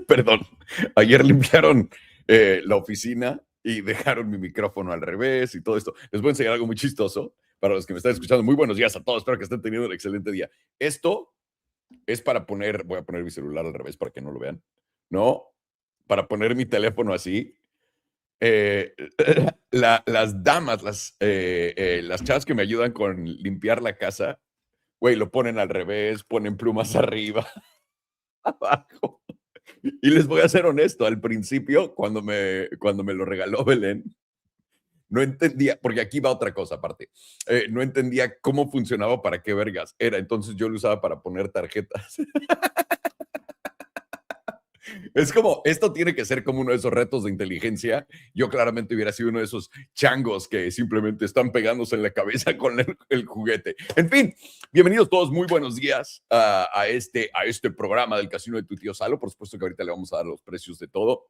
Perdón, ayer limpiaron la oficina y dejaron mi micrófono al revés y todo esto. Les voy a enseñar algo muy chistoso para los que me están escuchando. Muy buenos días a todos, espero que estén teniendo un excelente día. Esto es para poner, voy a poner mi celular al revés para que no lo vean, ¿no? Para poner mi teléfono así. Eh, las damas, las chavas que me ayudan con limpiar la casa, güey, lo ponen al revés, ponen plumas arriba, abajo. Y les voy a ser honesto, al principio, cuando me lo regaló Belén, no entendía, porque aquí va otra cosa aparte, no entendía cómo funcionaba, para qué vergas era, entonces yo lo usaba para poner tarjetas. Es como, esto tiene que ser como uno de esos retos de inteligencia. Yo claramente hubiera sido uno de esos changos que simplemente están pegándose en la cabeza con el juguete. En fin, bienvenidos todos, muy buenos días a este programa del Casino de tu tío Salo. Por supuesto que ahorita le vamos a dar los precios de todo.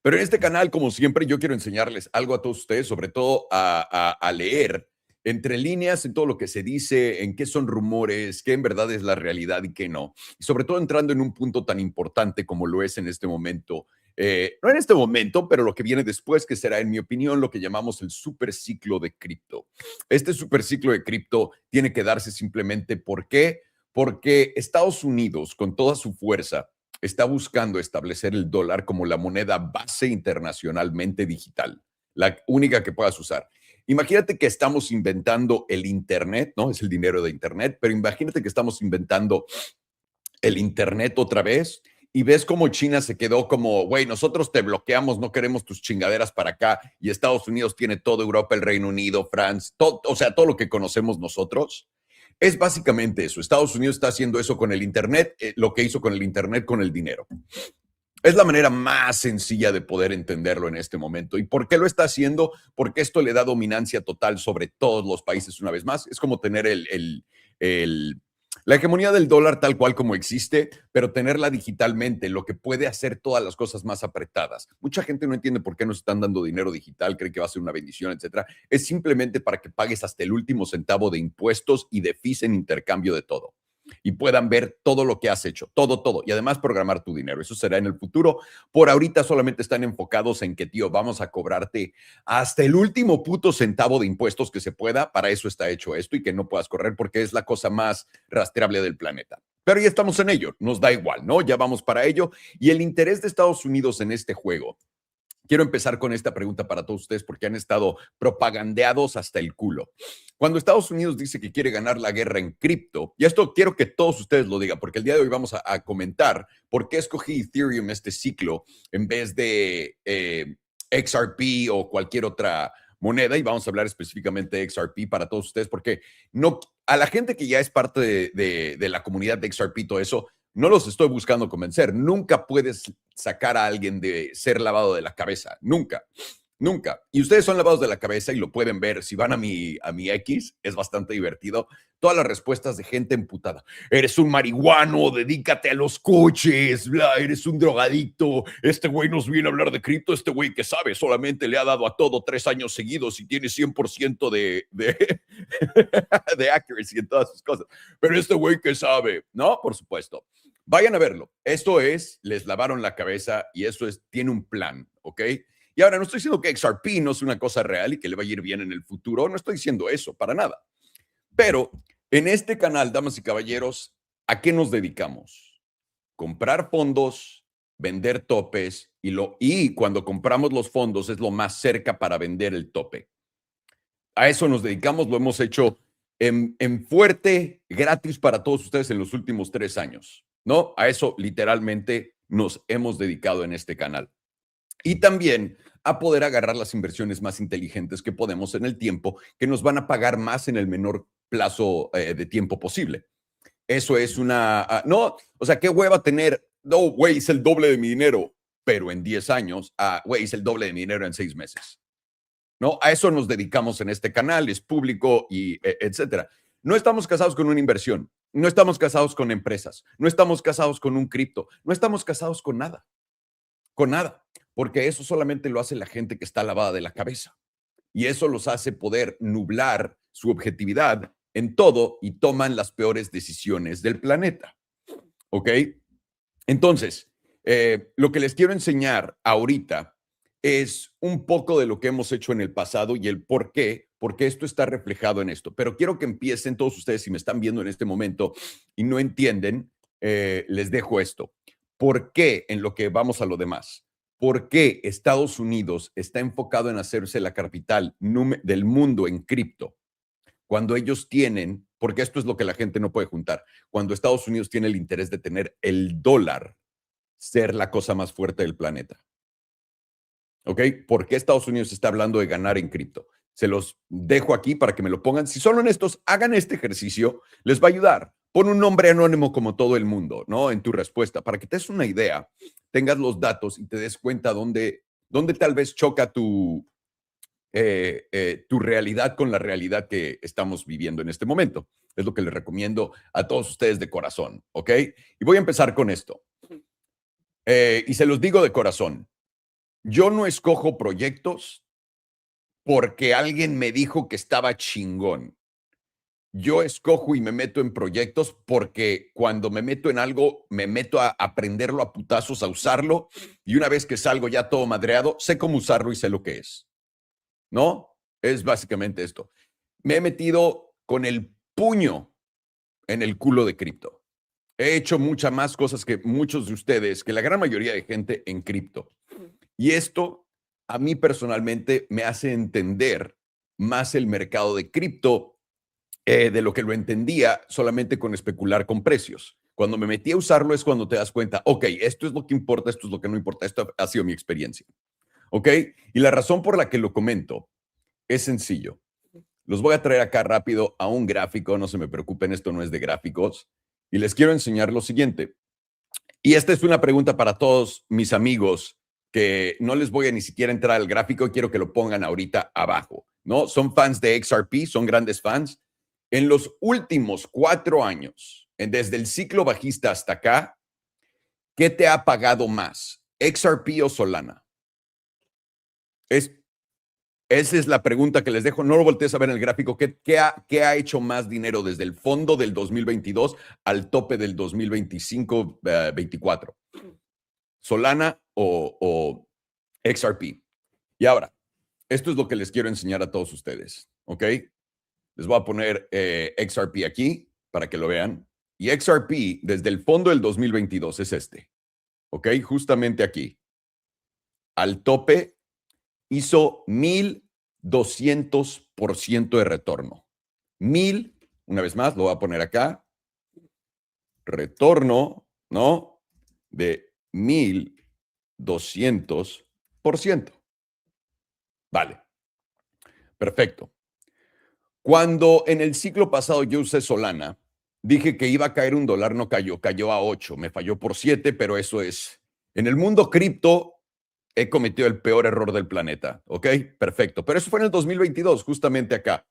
Pero en este canal, como siempre, yo quiero enseñarles algo a todos ustedes, sobre todo a leer entre líneas en todo lo que se dice, en qué son rumores, qué en verdad es la realidad y qué no. Y sobre todo entrando en un punto tan importante como lo es en este momento, no en este momento, pero lo que viene después, que será, en mi opinión, lo que llamamos el superciclo de cripto. Este superciclo de cripto tiene que darse simplemente, ¿por qué? Porque Estados Unidos, con toda su fuerza, está buscando establecer el dólar como la moneda base internacionalmente digital, la única que puedas usar. Imagínate que estamos inventando el Internet, ¿no? Es el dinero de Internet, pero imagínate que estamos inventando el Internet otra vez y ves cómo China se quedó como, güey, nosotros te bloqueamos, no queremos tus chingaderas para acá, y Estados Unidos tiene toda Europa, el Reino Unido, Francia, todo, o sea, todo lo que conocemos nosotros. Es básicamente eso. Estados Unidos está haciendo eso con el Internet, lo que hizo con el Internet, con el dinero. Es la manera más sencilla de poder entenderlo en este momento. ¿Y por qué lo está haciendo? Porque esto le da dominancia total sobre todos los países una vez más. Es como tener la hegemonía del dólar tal cual como existe, pero tenerla digitalmente, lo que puede hacer todas las cosas más apretadas. Mucha gente no entiende por qué nos están dando dinero digital, cree que va a ser una bendición, etcétera. Es simplemente para que pagues hasta el último centavo de impuestos y de fees en intercambio de todo, y puedan ver todo lo que has hecho, todo, y además programar tu dinero. Eso será en el futuro. Por ahorita solamente están enfocados en que, tío, vamos a cobrarte hasta el último puto centavo de impuestos que se pueda. Para eso está hecho esto, y que no puedas correr porque es la cosa más rastreable del planeta. Pero ya estamos en ello, nos da igual, ¿no? Ya vamos para ello. Y el interés de Estados Unidos en este juego, quiero empezar con esta pregunta para todos ustedes porque han estado propagandeados hasta el culo. Cuando Estados Unidos dice que quiere ganar la guerra en cripto, y esto quiero que todos ustedes lo digan, porque el día de hoy vamos a comentar por qué escogí Ethereum este ciclo en vez de XRP o cualquier otra moneda, y vamos a hablar específicamente de XRP para todos ustedes, porque no, a la gente que ya es parte de la comunidad de XRP, todo eso, no los estoy buscando convencer. Nunca puedes sacar a alguien de ser lavado de la cabeza. Nunca. Nunca. Y ustedes son lavados de la cabeza y lo pueden ver. Si van a mi X, es bastante divertido. Todas las respuestas de gente emputada. Eres un marihuano, dedícate a los coches, bla, eres un drogadicto. Este güey nos viene a hablar de cripto. Este güey que sabe, solamente le ha dado a todo 3 años seguidos y tiene 100% de accuracy en todas sus cosas. Pero este güey que sabe, ¿no? Por supuesto. Vayan a verlo. Esto es, les lavaron la cabeza y eso es, tiene un plan, ¿ok? Y ahora, no estoy diciendo que XRP no es una cosa real y que le va a ir bien en el futuro. No estoy diciendo eso, para nada. Pero en este canal, damas y caballeros, ¿a qué nos dedicamos? Comprar fondos, vender topes, y cuando compramos los fondos es lo más cerca para vender el tope. A eso nos dedicamos, lo hemos hecho en fuerte, gratis para todos ustedes en los últimos 3 años, ¿no? A eso literalmente nos hemos dedicado en este canal. Y también a poder agarrar las inversiones más inteligentes que podemos en el tiempo, que nos van a pagar más en el menor plazo de tiempo posible. Eso es no, o sea, qué hueva tener, no, güey, es el doble de mi dinero, pero en 10 años, güey, es el doble de mi dinero en 6 meses. ¿No? A eso nos dedicamos en este canal, es público y etcétera. No estamos casados con una inversión, no estamos casados con empresas, no estamos casados con un cripto, no estamos casados con nada, porque eso solamente lo hace la gente que está lavada de la cabeza, y eso los hace poder nublar su objetividad en todo y toman las peores decisiones del planeta, ¿ok? Entonces, lo que les quiero enseñar ahorita es un poco de lo que hemos hecho en el pasado y el por qué, porque esto está reflejado en esto. Pero quiero que empiecen todos ustedes, si me están viendo en este momento y no entienden, les dejo esto. ¿Por qué en lo que vamos a lo demás? ¿Por qué Estados Unidos está enfocado en hacerse la capital del mundo en cripto? Cuando ellos tienen, porque esto es lo que la gente no puede juntar, cuando Estados Unidos tiene el interés de tener el dólar ser la cosa más fuerte del planeta. ¿Ok? ¿Por qué Estados Unidos está hablando de ganar en cripto? Se los dejo aquí para que me lo pongan. Si son honestos, hagan este ejercicio, les va a ayudar. Pon un nombre anónimo como todo el mundo, ¿no? En tu respuesta, para que te des una idea, tengas los datos y te des cuenta dónde tal vez choca tu realidad con la realidad que estamos viviendo en este momento. Es lo que les recomiendo a todos ustedes de corazón, ¿ok? Y voy a empezar con esto. Y se los digo de corazón. Yo no escojo proyectos porque alguien me dijo que estaba chingón. Yo escojo y me meto en proyectos porque cuando me meto en algo, me meto a aprenderlo a putazos, a usarlo, y una vez que salgo ya todo madreado, sé cómo usarlo y sé lo que es. ¿No? Es básicamente esto. Me he metido con el puño en el culo de cripto. He hecho muchas más cosas que muchos de ustedes, que la gran mayoría de gente en cripto. Y esto a mí personalmente me hace entender más el mercado de cripto de lo que lo entendía solamente con especular con precios. Cuando me metí a usarlo es cuando te das cuenta, ok, esto es lo que importa, esto es lo que no importa, esto ha sido mi experiencia. ¿Ok? Y la razón por la que lo comento es sencillo. Los voy a traer acá rápido a un gráfico, no se me preocupen, esto no es de gráficos. Y les quiero enseñar lo siguiente. Y esta es una pregunta para todos mis amigos que no les voy a ni siquiera entrar al gráfico, quiero que lo pongan ahorita abajo, ¿no? Son fans de XRP, son grandes fans. En los últimos 4 años, desde el ciclo bajista hasta acá, ¿qué te ha pagado más? ¿XRP o Solana? Esa es la pregunta que les dejo. No lo voltees a ver en el gráfico. ¿Qué ha hecho más dinero desde el fondo del 2022 al tope del 2025-24? ¿Solana o XRP? Y ahora, esto es lo que les quiero enseñar a todos ustedes, ¿ok? Les voy a poner XRP aquí para que lo vean. Y XRP, desde el fondo del 2022, es este, ¿ok? Justamente aquí. Al tope hizo 1,200% de retorno. Una vez más, lo voy a poner acá. Retorno, ¿no? De 1,200%. Vale. Perfecto. Cuando en el ciclo pasado yo usé Solana, dije que iba a caer $1, no cayó, cayó a 8, me falló por 7, pero eso es. En el mundo cripto he cometido el peor error del planeta, ¿ok? Perfecto, pero eso fue en el 2022, justamente acá.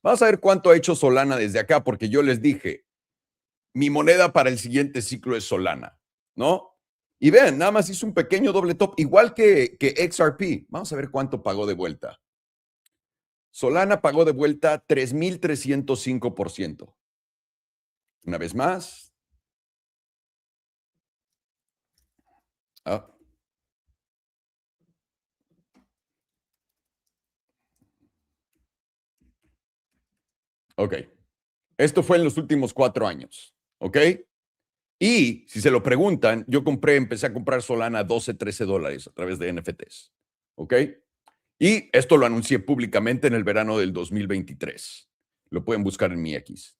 Vamos a ver cuánto ha hecho Solana desde acá, porque yo les dije, mi moneda para el siguiente ciclo es Solana, ¿no? Y vean, nada más hizo un pequeño doble top, igual que XRP. Vamos a ver cuánto pagó de vuelta. Solana pagó de vuelta 3,305%. Una vez más. Ah. Ok. Esto fue en los últimos 4 años. ¿Ok? Y si se lo preguntan, yo empecé a comprar Solana a 12, $13 a través de NFTs. ¿Ok? Y esto lo anuncié públicamente en el verano del 2023. Lo pueden buscar en mi X.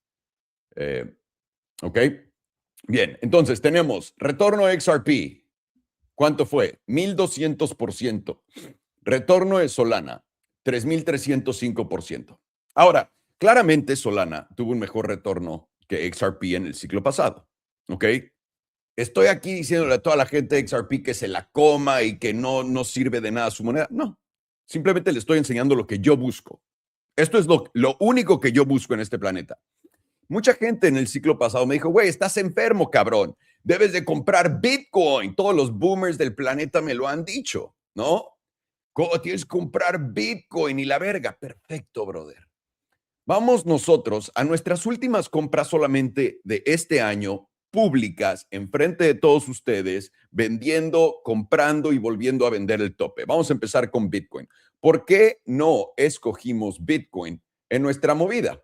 ¿Ok? Bien, entonces tenemos retorno XRP. ¿Cuánto fue? 1,200%. Retorno de Solana, 3,305%. Ahora, claramente Solana tuvo un mejor retorno que XRP en el ciclo pasado. ¿Ok? Estoy aquí diciéndole a toda la gente de XRP que se la coma y que no sirve de nada su moneda. No, simplemente le estoy enseñando lo que yo busco. Esto es lo único que yo busco en este planeta. Mucha gente en el ciclo pasado me dijo, güey, estás enfermo, cabrón. Debes de comprar Bitcoin. Todos los boomers del planeta me lo han dicho, ¿no? ¿Cómo tienes que comprar Bitcoin y la verga? Perfecto, brother. Vamos nosotros a nuestras últimas compras solamente de este año públicas enfrente de todos ustedes, vendiendo, comprando y volviendo a vender el tope. Vamos a empezar con Bitcoin. ¿Por qué no escogimos Bitcoin en nuestra movida?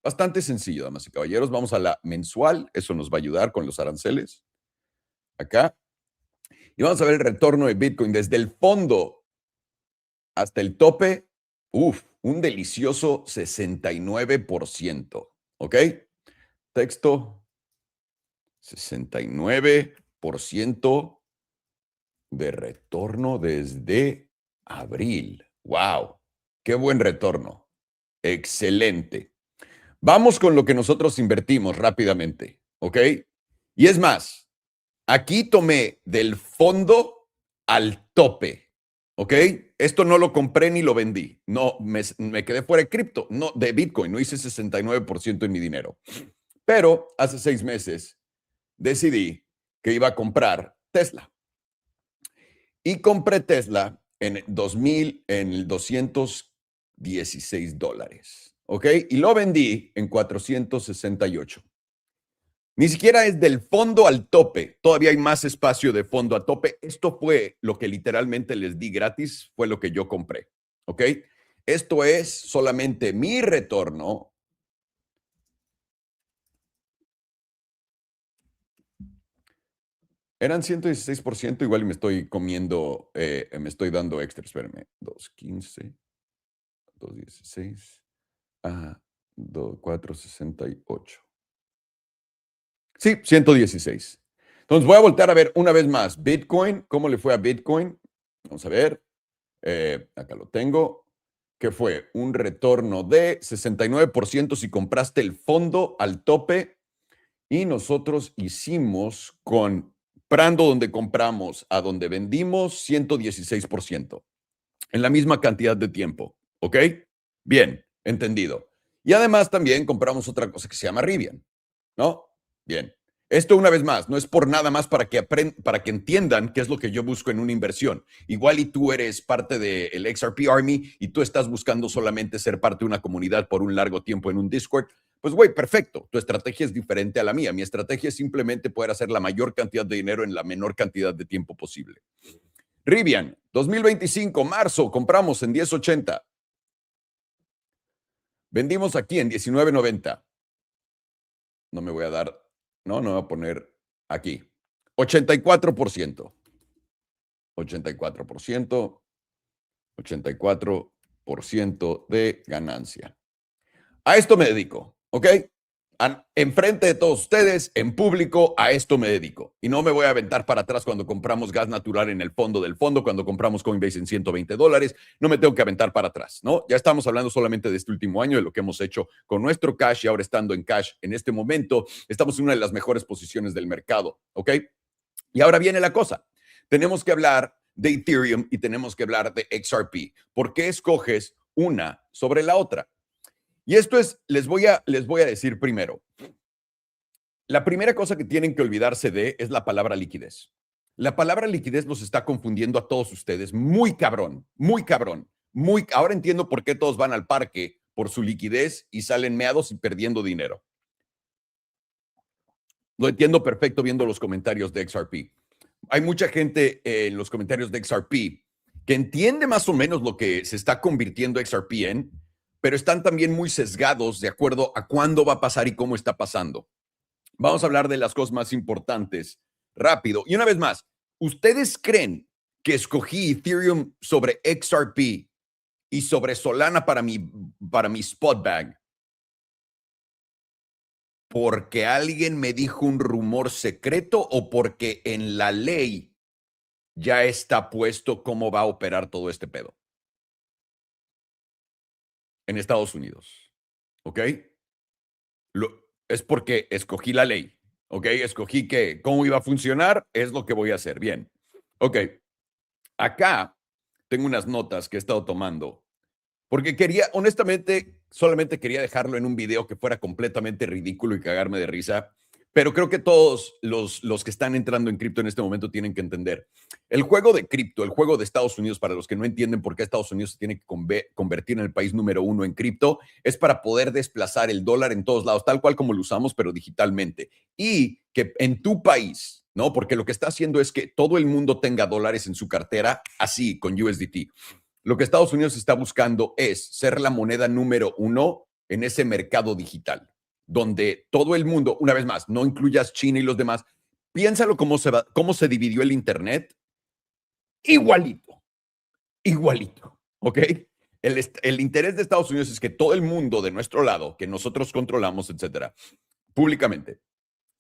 Bastante sencillo, damas y caballeros. Vamos a la mensual. Eso nos va a ayudar con los aranceles. Acá. Y vamos a ver el retorno de Bitcoin desde el fondo hasta el tope. Un delicioso 69%. ¿Ok? Texto. 69% de retorno desde abril. ¡Wow! ¡Qué buen retorno! Excelente. Vamos con lo que nosotros invertimos rápidamente, ¿ok? Y es más, aquí tomé del fondo al tope, ¿ok? Esto no lo compré ni lo vendí. No, me quedé fuera de cripto, no, de Bitcoin. No hice 69% en mi dinero. Pero hace 6 meses decidí que iba a comprar Tesla. Y compré Tesla en el $216, ¿ok? Y lo vendí en 468. Ni siquiera es del fondo al tope. Todavía hay más espacio de fondo a tope. Esto fue lo que literalmente les di gratis, fue lo que yo compré, ¿ok? Esto es solamente mi retorno. Eran 116%, igual me estoy comiendo, me estoy dando extra, espérenme, 215, 216, 468. Sí, 116. Entonces voy a voltear a ver una vez más Bitcoin, ¿cómo le fue a Bitcoin? Vamos a ver, acá lo tengo, que fue un retorno de 69% si compraste el fondo al tope y nosotros hicimos comprando donde compramos a donde vendimos 116% en la misma cantidad de tiempo, ¿ok? Bien, entendido. Y además también compramos otra cosa que se llama Rivian, ¿no? Bien. Esto una vez más, no es por nada más para que entiendan qué es lo que yo busco en una inversión. Igual y tú eres parte del XRP Army y tú estás buscando solamente ser parte de una comunidad por un largo tiempo en un Discord. Pues güey, perfecto. Tu estrategia es diferente a la mía. Mi estrategia es simplemente poder hacer la mayor cantidad de dinero en la menor cantidad de tiempo posible. Rivian, 2025, marzo, compramos en 10.80. Vendimos aquí en 19.90. No me voy a dar, no voy a poner aquí. 84%. 84%. 84% de ganancia. A esto me dedico, ¿ok? Enfrente de todos ustedes, en público, a esto me dedico. Y no me voy a aventar para atrás cuando compramos gas natural en el fondo del fondo, cuando compramos Coinbase en $120. No me tengo que aventar para atrás, ¿no? Ya estamos hablando solamente de este último año, de lo que hemos hecho con nuestro cash y ahora estando en cash en este momento, estamos en una de las mejores posiciones del mercado, ¿ok? Y ahora viene la cosa. Tenemos que hablar de Ethereum y tenemos que hablar de XRP. ¿Por qué escoges una sobre la otra? Y esto es, les voy a decir primero. La primera cosa que tienen que olvidarse de es la palabra liquidez. La palabra liquidez los está confundiendo a todos ustedes. Muy cabrón, muy cabrón. Ahora entiendo por qué todos van al parque por su liquidez y salen meados y perdiendo dinero. Lo entiendo perfecto viendo los comentarios de XRP. Hay mucha gente en los comentarios de XRP que entiende más o menos lo que se está convirtiendo XRP en, pero están también muy sesgados de acuerdo a cuándo va a pasar y cómo está pasando. Vamos a hablar de las cosas más importantes rápido. Y una vez más, ¿ustedes creen que escogí Ethereum sobre XRP y sobre Solana para mi spot bag porque alguien me dijo un rumor secreto o porque en la ley ya está puesto cómo va a operar todo este pedo en Estados Unidos? ¿Ok? Es porque escogí la ley, ¿ok? Escogí que cómo iba a funcionar, es lo que voy a hacer. Bien, ok. Acá tengo unas notas que he estado tomando porque honestamente, solamente quería dejarlo en un video que fuera completamente ridículo y cagarme de risa. Pero creo que todos los que están entrando en cripto en este momento tienen que entender. El juego de cripto, el juego de Estados Unidos, para los que no entienden por qué Estados Unidos se tiene que convertir en el país número 1 en cripto, es para poder desplazar el dólar en todos lados, tal cual como lo usamos, pero digitalmente. Y que en tu país, ¿no? Porque lo que está haciendo es que todo el mundo tenga dólares en su cartera, así, con USDT. Lo que Estados Unidos está buscando es ser la moneda número uno en ese mercado digital, donde todo el mundo, una vez más, no incluyas China y los demás, piénsalo cómo se dividió el Internet, igualito, igualito, ¿ok? El interés de Estados Unidos es que todo el mundo de nuestro lado, que nosotros controlamos, etcétera, públicamente,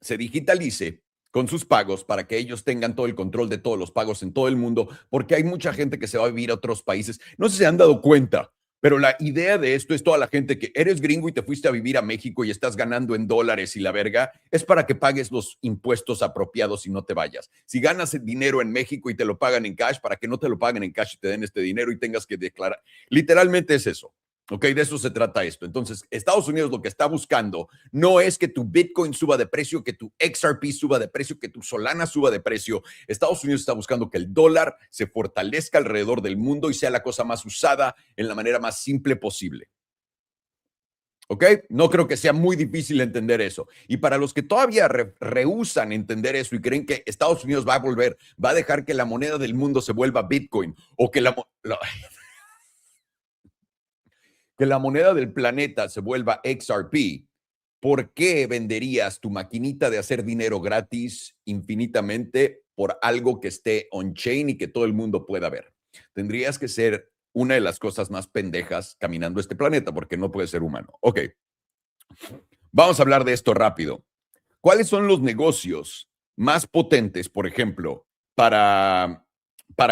se digitalice con sus pagos para que ellos tengan todo el control de todos los pagos en todo el mundo, porque hay mucha gente que se va a vivir a otros países. No sé si se han dado cuenta, pero la idea de esto es toda la gente que eres gringo y te fuiste a vivir a México y estás ganando en dólares y la verga, es para que pagues los impuestos apropiados y no te vayas. Si ganas el dinero en México y te lo pagan en cash, para que no te lo paguen en cash y te den este dinero y tengas que declarar. Literalmente es eso. Ok, de eso se trata esto. Entonces, Estados Unidos lo que está buscando no es que tu Bitcoin suba de precio, que tu XRP suba de precio, que tu Solana suba de precio. Estados Unidos está buscando que el dólar se fortalezca alrededor del mundo y sea la cosa más usada en la manera más simple posible. ¿Ok? No creo que sea muy difícil entender eso. Y para los que todavía rehusan entender eso y creen que Estados Unidos va a dejar que la moneda del mundo se vuelva Bitcoin o que que la moneda del planeta se vuelva XRP, ¿por qué venderías tu maquinita de hacer dinero gratis infinitamente por algo que esté on-chain y que todo el mundo pueda ver? Tendrías que ser una de las cosas más pendejas caminando este planeta porque no puede ser humano. Ok, vamos a hablar de esto rápido. ¿Cuáles son los negocios más potentes, por ejemplo, para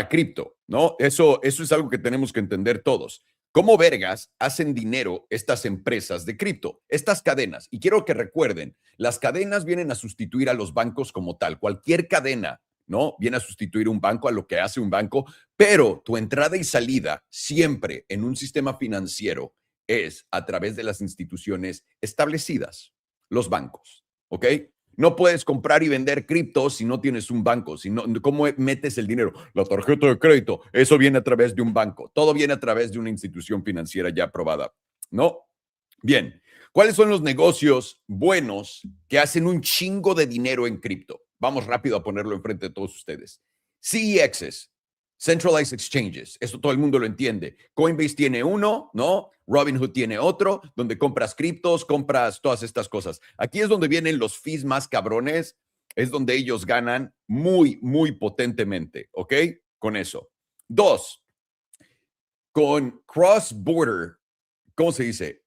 cripto? ¿No? Eso es algo que tenemos que entender todos. ¿Cómo vergas hacen dinero estas empresas de cripto, estas cadenas? Y quiero que recuerden, las cadenas vienen a sustituir a los bancos como tal. Cualquier cadena, ¿no? Viene a sustituir un banco a lo que hace un banco, pero tu entrada y salida siempre en un sistema financiero es a través de las instituciones establecidas, los bancos, ¿ok? No puedes comprar y vender cripto si no tienes un banco. ¿Cómo metes el dinero? La tarjeta de crédito, eso viene a través de un banco. Todo viene a través de una institución financiera ya aprobada, ¿no? Bien, ¿cuáles son los negocios buenos que hacen un chingo de dinero en cripto? Vamos rápido a ponerlo enfrente de todos ustedes. CEXs, Centralized Exchanges, esto todo el mundo lo entiende. Coinbase tiene uno, ¿no? Robinhood tiene otro, donde compras criptos, compras todas estas cosas. Aquí es donde vienen los fees más cabrones, es donde ellos ganan muy, muy potentemente, ¿ok? Con eso. Dos, con cross-border, ¿cómo se dice?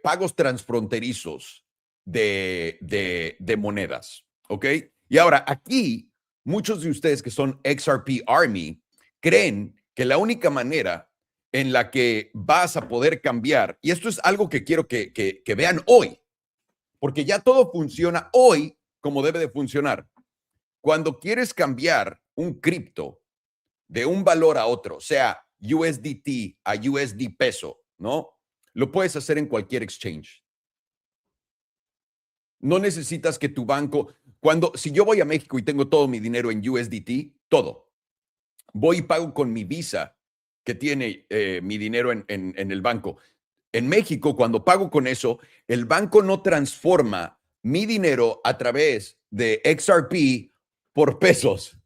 Pagos transfronterizos de monedas, ¿ok? Y ahora, aquí, muchos de ustedes que son XRP Army creen que la única manera en la que vas a poder cambiar, y esto es algo que quiero que vean hoy, porque ya todo funciona hoy como debe de funcionar. Cuando quieres cambiar un cripto de un valor a otro, sea USDT a USD peso, ¿no? Lo puedes hacer en cualquier exchange. No necesitas que tu banco, si yo voy a México y tengo todo mi dinero en USDT, todo, voy y pago con mi Visa, que tiene mi dinero en el banco. En México, cuando pago con eso, el banco no transforma mi dinero a través de XRP por pesos.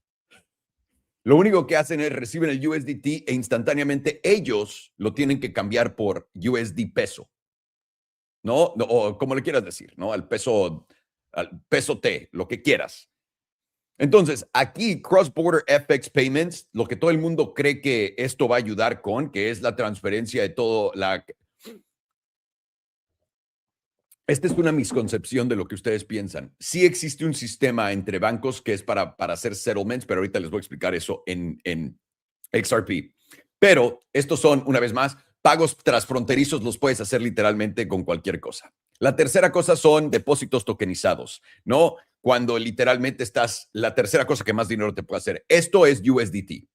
Lo único que hacen es reciben el USDT e instantáneamente ellos lo tienen que cambiar por USD peso, ¿no? O como le quieras decir, ¿no? Al peso T, lo que quieras. Entonces, aquí Cross-Border FX Payments, lo que todo el mundo cree que esto va a ayudar con, que es la transferencia de todo Esta es una misconcepción de lo que ustedes piensan. Sí existe un sistema entre bancos que es para hacer settlements, pero ahorita les voy a explicar eso en XRP. Pero estos son, una vez más, pagos transfronterizos, los puedes hacer literalmente con cualquier cosa. La tercera cosa son depósitos tokenizados, ¿no? Cuando literalmente la tercera cosa que más dinero te puede hacer. Esto es USDT,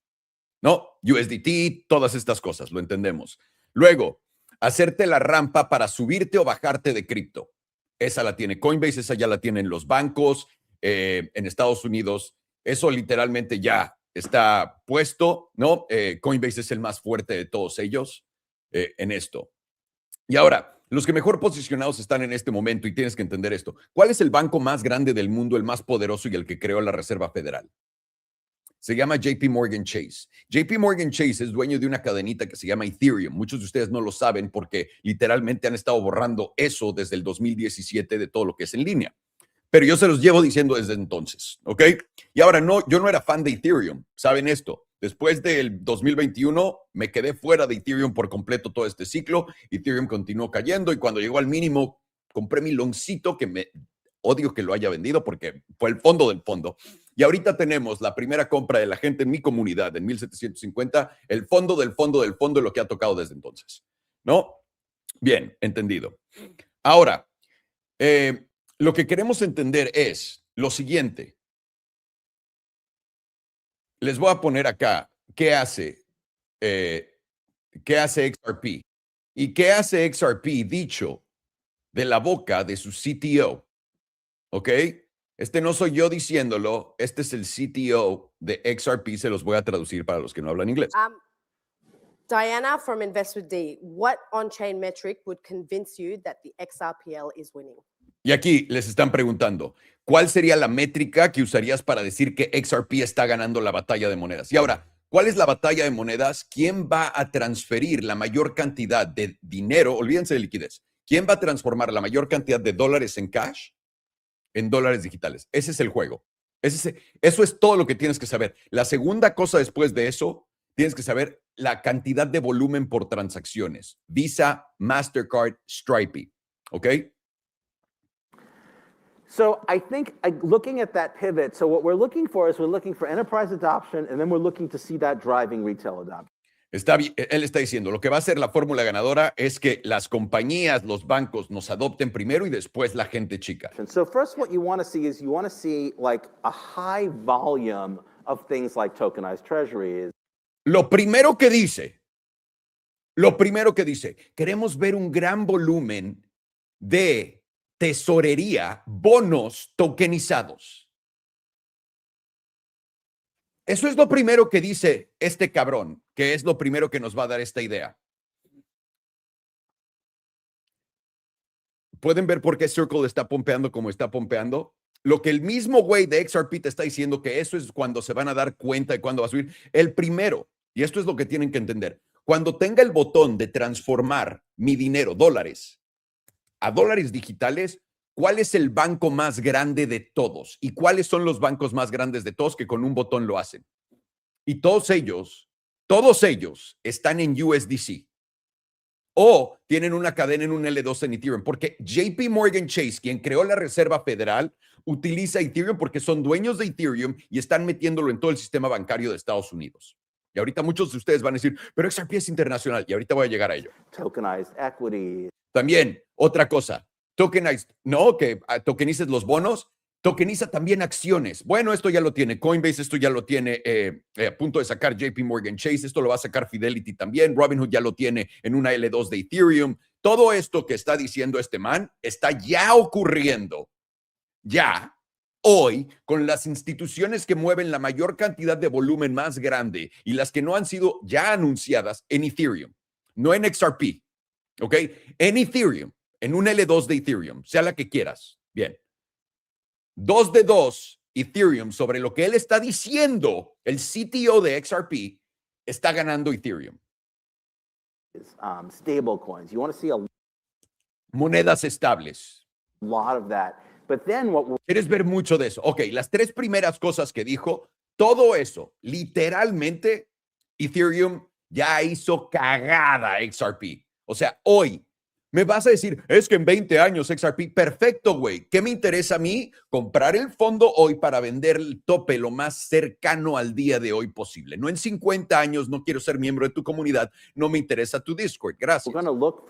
¿no? USDT, todas estas cosas, lo entendemos. Luego, hacerte la rampa para subirte o bajarte de cripto. Esa la tiene Coinbase, esa ya la tienen los bancos en Estados Unidos. Eso literalmente ya está puesto, ¿no? Coinbase es el más fuerte de todos ellos en esto. Y ahora, Los que mejor posicionados están en este momento, y tienes que entender esto. ¿Cuál es el banco más grande del mundo, el más poderoso y el que creó la Reserva Federal? Se llama JP Morgan Chase. JP Morgan Chase es dueño de una cadenita que se llama Ethereum. Muchos de ustedes no lo saben porque literalmente han estado borrando eso desde el 2017 de todo lo que es en línea. Pero yo se los llevo diciendo desde entonces, ¿ok? Y ahora yo no era fan de Ethereum, ¿saben esto? Después del 2021 me quedé fuera de Ethereum por completo todo este ciclo. Ethereum continuó cayendo y cuando llegó al mínimo compré mi loncito que me odio que lo haya vendido porque fue el fondo del fondo. Y ahorita tenemos la primera compra de la gente en mi comunidad en 1750, el fondo del fondo del fondo de lo que ha tocado desde entonces, ¿no? Bien, entendido. Ahora, lo que queremos entender es lo siguiente. Les voy a poner acá qué hace XRP. ¿Y qué hace XRP dicho de la boca de su CTO? ¿Ok? Este no soy yo diciéndolo, este es el CTO de XRP, se los voy a traducir para los que no hablan inglés. Diana from Invest with D, what on-chain metric would convince you that the XRPL is winning? Y aquí les están preguntando, ¿cuál sería la métrica que usarías para decir que XRP está ganando la batalla de monedas? Y ahora, ¿cuál es la batalla de monedas? ¿Quién va a transferir la mayor cantidad de dinero? Olvídense de liquidez. ¿Quién va a transformar la mayor cantidad de dólares en cash en dólares digitales? Ese es el juego. Eso es todo lo que tienes que saber. La segunda cosa después de eso, tienes que saber la cantidad de volumen por transacciones. Visa, Mastercard, Stripe. ¿Ok? So I think looking at that pivot, so what we're looking for enterprise adoption, and then we're looking to see that driving retail adoption. Él está diciendo, lo que va a ser la fórmula ganadora es que las compañías, los bancos nos adopten primero y después la gente chica. So first what you want to see is like a high volume of things like tokenized treasuries. Lo primero que dice, queremos ver un gran volumen de tesorería, bonos tokenizados. Eso es lo primero que dice este cabrón, que es lo primero que nos va a dar esta idea. ¿Pueden ver por qué Circle está pompeando como está pompeando? Lo que el mismo güey de XRP te está diciendo que eso es cuando se van a dar cuenta de cuándo va a subir. El primero, y esto es lo que tienen que entender, cuando tenga el botón de transformar mi dinero, dólares, a dólares digitales, ¿cuál es el banco más grande de todos? ¿Y cuáles son los bancos más grandes de todos que con un botón lo hacen? Y todos ellos están en USDC o tienen una cadena en un L2 en Ethereum, porque JP Morgan Chase, quien creó la Reserva Federal, utiliza Ethereum porque son dueños de Ethereum y están metiéndolo en todo el sistema bancario de Estados Unidos. Y ahorita muchos de ustedes van a decir, pero XRP es internacional, y ahorita voy a llegar a ello. Tokenized equity. También, otra cosa, tokenized, no, que tokenices los bonos, tokeniza también acciones. Bueno, esto ya lo tiene Coinbase, esto ya lo tiene a punto de sacar JP Morgan Chase, esto lo va a sacar Fidelity también, Robinhood ya lo tiene en una L2 de Ethereum. Todo esto que está diciendo este man está ya ocurriendo, ya, hoy, con las instituciones que mueven la mayor cantidad de volumen más grande y las que no han sido ya anunciadas en Ethereum, no en XRP, ¿ok? En Ethereum, en un L2 de Ethereum, sea la que quieras. Bien. 2 de 2 Ethereum sobre lo que él está diciendo, el CTO de XRP está ganando Ethereum. Stable coins. You want to see a monedas estables. lot of that. But then what ¿Quieres ver mucho de eso? Ok, las tres primeras cosas que dijo, todo eso, literalmente, Ethereum ya hizo cagada XRP. O sea, hoy me vas a decir, es que en 20 años XRP, perfecto, güey. ¿Qué me interesa a mí? Comprar el fondo hoy para vender el tope lo más cercano al día de hoy posible. No en 50 años, no quiero ser miembro de tu comunidad, no me interesa tu Discord. Gracias. we're going to look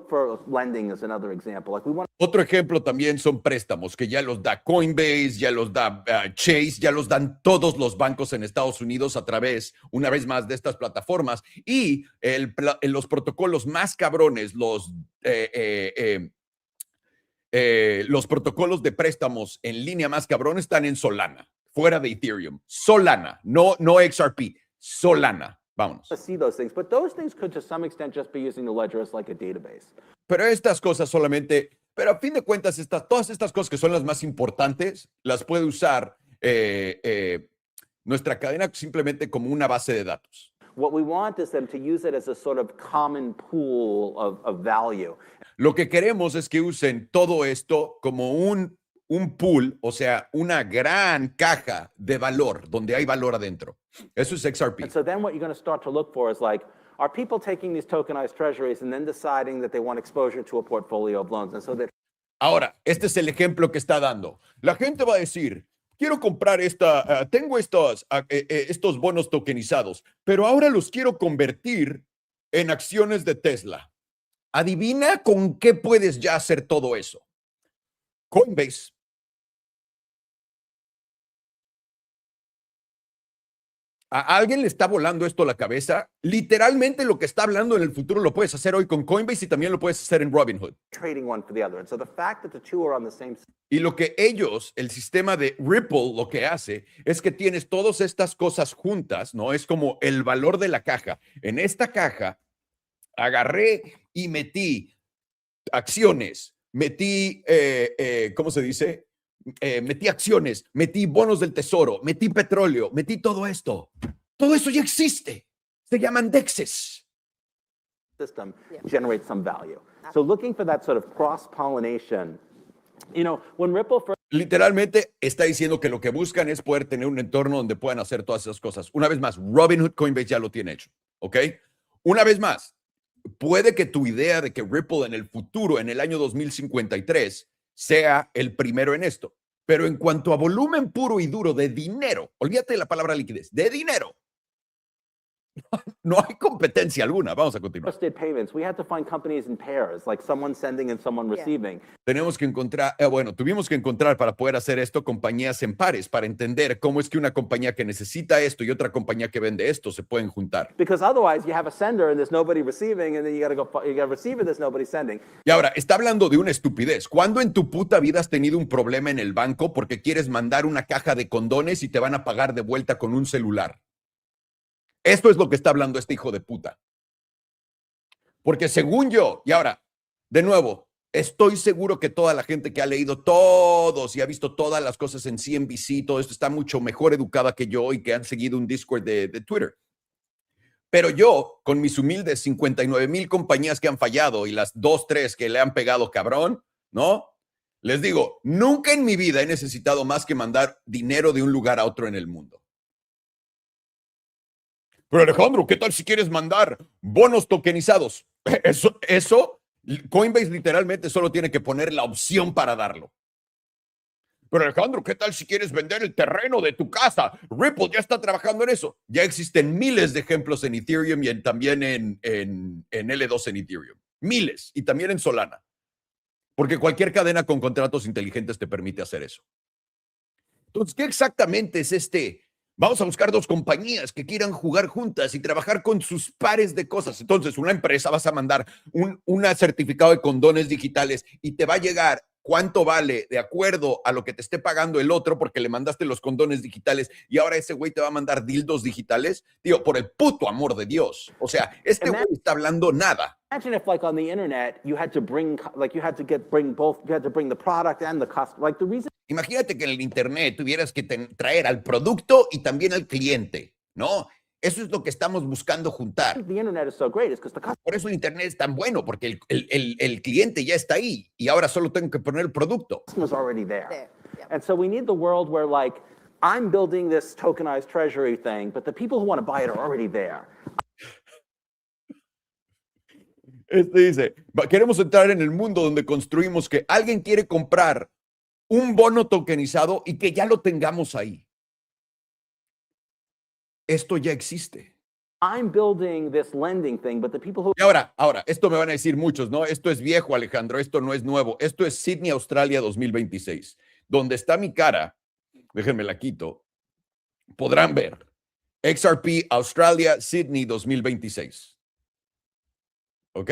for lending as another example. Like we want Otro ejemplo también son préstamos que ya los da Coinbase, ya los da Chase, ya los dan todos los bancos en Estados Unidos a través, una vez más, de estas plataformas. Y los protocolos más cabrones, los protocolos de préstamos en línea más cabrón están en Solana, fuera de Ethereum. Solana, no XRP, Solana, Vámonos. to see those things, but those things could to some extent just be using the ledger as like a database. Pero estas cosas solamente, pero a fin de cuentas, todas estas cosas que son las más importantes, las puede usar nuestra cadena simplemente como una base de datos. What we want is them to use it as a sort of common pool of value. Lo que queremos es que usen todo esto como un pool, o sea, una gran caja de valor, donde hay valor adentro. Eso es XRP. And so then what you're going to start to look for is like, are people taking these tokenized treasuries and then deciding that they want exposure to a portfolio of loans? And so that Ahora, este es el ejemplo que está dando. La gente va a decir, quiero comprar tengo estos bonos tokenizados, pero ahora los quiero convertir en acciones de Tesla. Adivina con qué puedes ya hacer todo eso. Coinbase. ¿A alguien le está volando esto la cabeza? Literalmente lo que está hablando en el futuro lo puedes hacer hoy con Coinbase y también lo puedes hacer en Robinhood. trading one for the other. And so the fact that the two are on the same Y lo que el sistema de Ripple, lo que hace es que tienes todas estas cosas juntas, ¿no? Es como el valor de la caja. En esta caja agarré y metí acciones, metí, ¿cómo se dice? Metí acciones, metí bonos del tesoro, metí petróleo, metí todo esto. Todo eso ya existe. Se llaman DEXs. system generates some value. So looking for that sort of cross-pollination, you know, when Ripple first Literalmente está diciendo que lo que buscan es poder tener un entorno donde puedan hacer todas esas cosas. Una vez más, Robinhood, Coinbase ya lo tiene hecho, ¿ok? Una vez más, puede que tu idea de que Ripple en el futuro, en el año 2053, sea el primero en esto. Pero en cuanto a volumen puro y duro de dinero, olvídate de la palabra liquidez, de dinero, no hay competencia alguna. Vamos a continuar. did payments, we had to find companies in pairs, like someone sending and someone receiving. Tenemos que encontrar, tuvimos que encontrar para poder hacer esto compañías en pares, para entender cómo es que una compañía que necesita esto y otra compañía que vende esto se pueden juntar. Because otherwise you have a sender and there's nobody receiving, and then you got a receiver, there's nobody sending. Y ahora, está hablando de una estupidez. ¿Cuándo en tu puta vida has tenido un problema en el banco porque quieres mandar una caja de condones y te van a pagar de vuelta con un celular? Esto es lo que está hablando este hijo de puta. Porque según yo, y ahora, de nuevo, estoy seguro que toda la gente que ha leído todos y ha visto todas las cosas en CNBC, todo esto está mucho mejor educada que yo y que han seguido un Discord de Twitter. Pero yo, con mis humildes 59,000 compañías que han fallado y las 2, 3 que le han pegado cabrón, ¿no? Les digo, nunca en mi vida he necesitado más que mandar dinero de un lugar a otro en el mundo. Pero Alejandro, ¿qué tal si quieres mandar bonos tokenizados? Eso, Coinbase literalmente solo tiene que poner la opción para darlo. Pero Alejandro, ¿qué tal si quieres vender el terreno de tu casa? Ripple ya está trabajando en eso. Ya existen miles de ejemplos en Ethereum y también en L2 en Ethereum. Miles. Y también en Solana. Porque cualquier cadena con contratos inteligentes te permite hacer eso. Entonces, ¿qué exactamente es este? Vamos a buscar dos compañías que quieran jugar juntas y trabajar con sus pares de cosas. Entonces, una empresa vas a mandar un certificado de condones digitales y te va a llegar cuánto vale de acuerdo a lo que te esté pagando el otro porque le mandaste los condones digitales y ahora ese güey te va a mandar dildos digitales. Tío, por el puto amor de Dios. O sea, este güey está hablando nada. Imagine if, like, on the internet, you had to bring, like, you had to bring the product and the customer. Like, the reason. Imagínate que en el internet tuvieras que traer al producto y también al cliente, ¿no? Eso es lo que estamos buscando juntar. The internet is so great is because the customer. Por eso el internet es tan bueno, porque el cliente ya está ahí y ahora solo tengo que poner el producto. Customer's already there. Yeah. And so we need the world where, like, I'm building this tokenized treasury thing, but the people who want to buy it are already there. Dice, queremos entrar en el mundo donde construimos que alguien quiere comprar un bono tokenizado y que ya lo tengamos ahí. Esto ya existe. I'm building this lending thing, but the people who. Y ahora, esto me van a decir muchos, ¿no? Esto es viejo, Alejandro, esto no es nuevo. Esto es Sydney, Australia 2026. Donde está mi cara, déjenme la quito, podrán ver. XRP Australia, Sydney 2026. ¿Ok?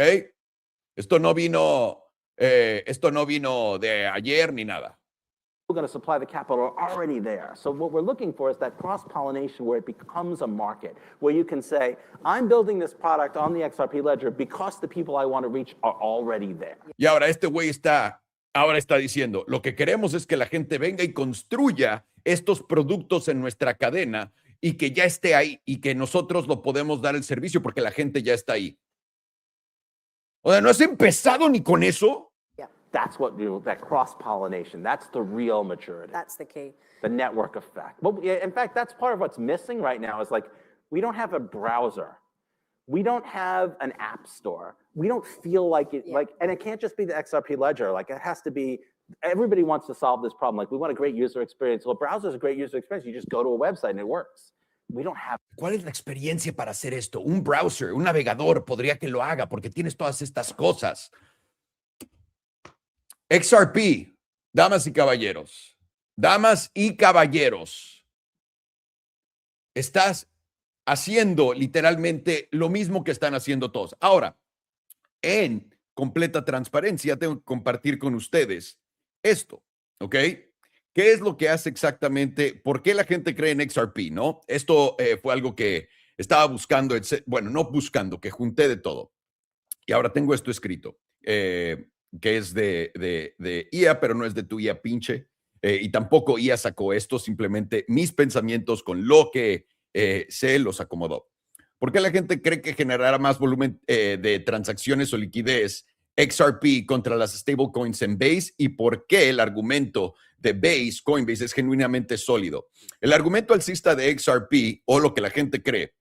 Esto no vino de ayer ni nada. going to supply the capital are already there. So what we're looking for is that cross-pollination where it becomes a market, where you can say, I'm building this product on the XRP Ledger because the people I want to reach are already there. Y ahora este güey ahora está diciendo, lo que queremos es que la gente venga y construya estos productos en nuestra cadena y que ya esté ahí y que nosotros lo podemos dar el servicio porque la gente ya está ahí. O sea, ¿no has empezado ni con eso? That's what that cross-pollination, that's the real maturity. That's the key. The network effect. Well, in fact, that's part of what's missing right now is like, we don't have a browser. We don't have an app store. We don't feel like it, and it can't just be the XRP Ledger. Like it has to be, everybody wants to solve this problem. Like we want a great user experience. Well, browser is a great user experience. You just go to a website and it works. We don't have. ¿Cuál es la experiencia para hacer esto? Un browser, un navegador podría que lo haga porque tienes todas estas cosas. XRP, damas y caballeros, estás haciendo literalmente lo mismo que están haciendo todos. Ahora, en completa transparencia, tengo que compartir con ustedes esto, ¿ok? ¿Qué es lo que hace exactamente? ¿Por qué la gente cree en XRP, no? Esto fue algo que estaba buscando, bueno, no buscando, que junté de todo. Y ahora tengo esto escrito. Que es de IA, pero no es de tu IA pinche. Y tampoco IA sacó esto, simplemente mis pensamientos con lo que se los acomodó. ¿Por qué la gente cree que generará más volumen de transacciones o liquidez XRP contra las stablecoins en Base? ¿Y por qué el argumento de Base, Coinbase, es genuinamente sólido? El argumento alcista de XRP, o lo que la gente cree,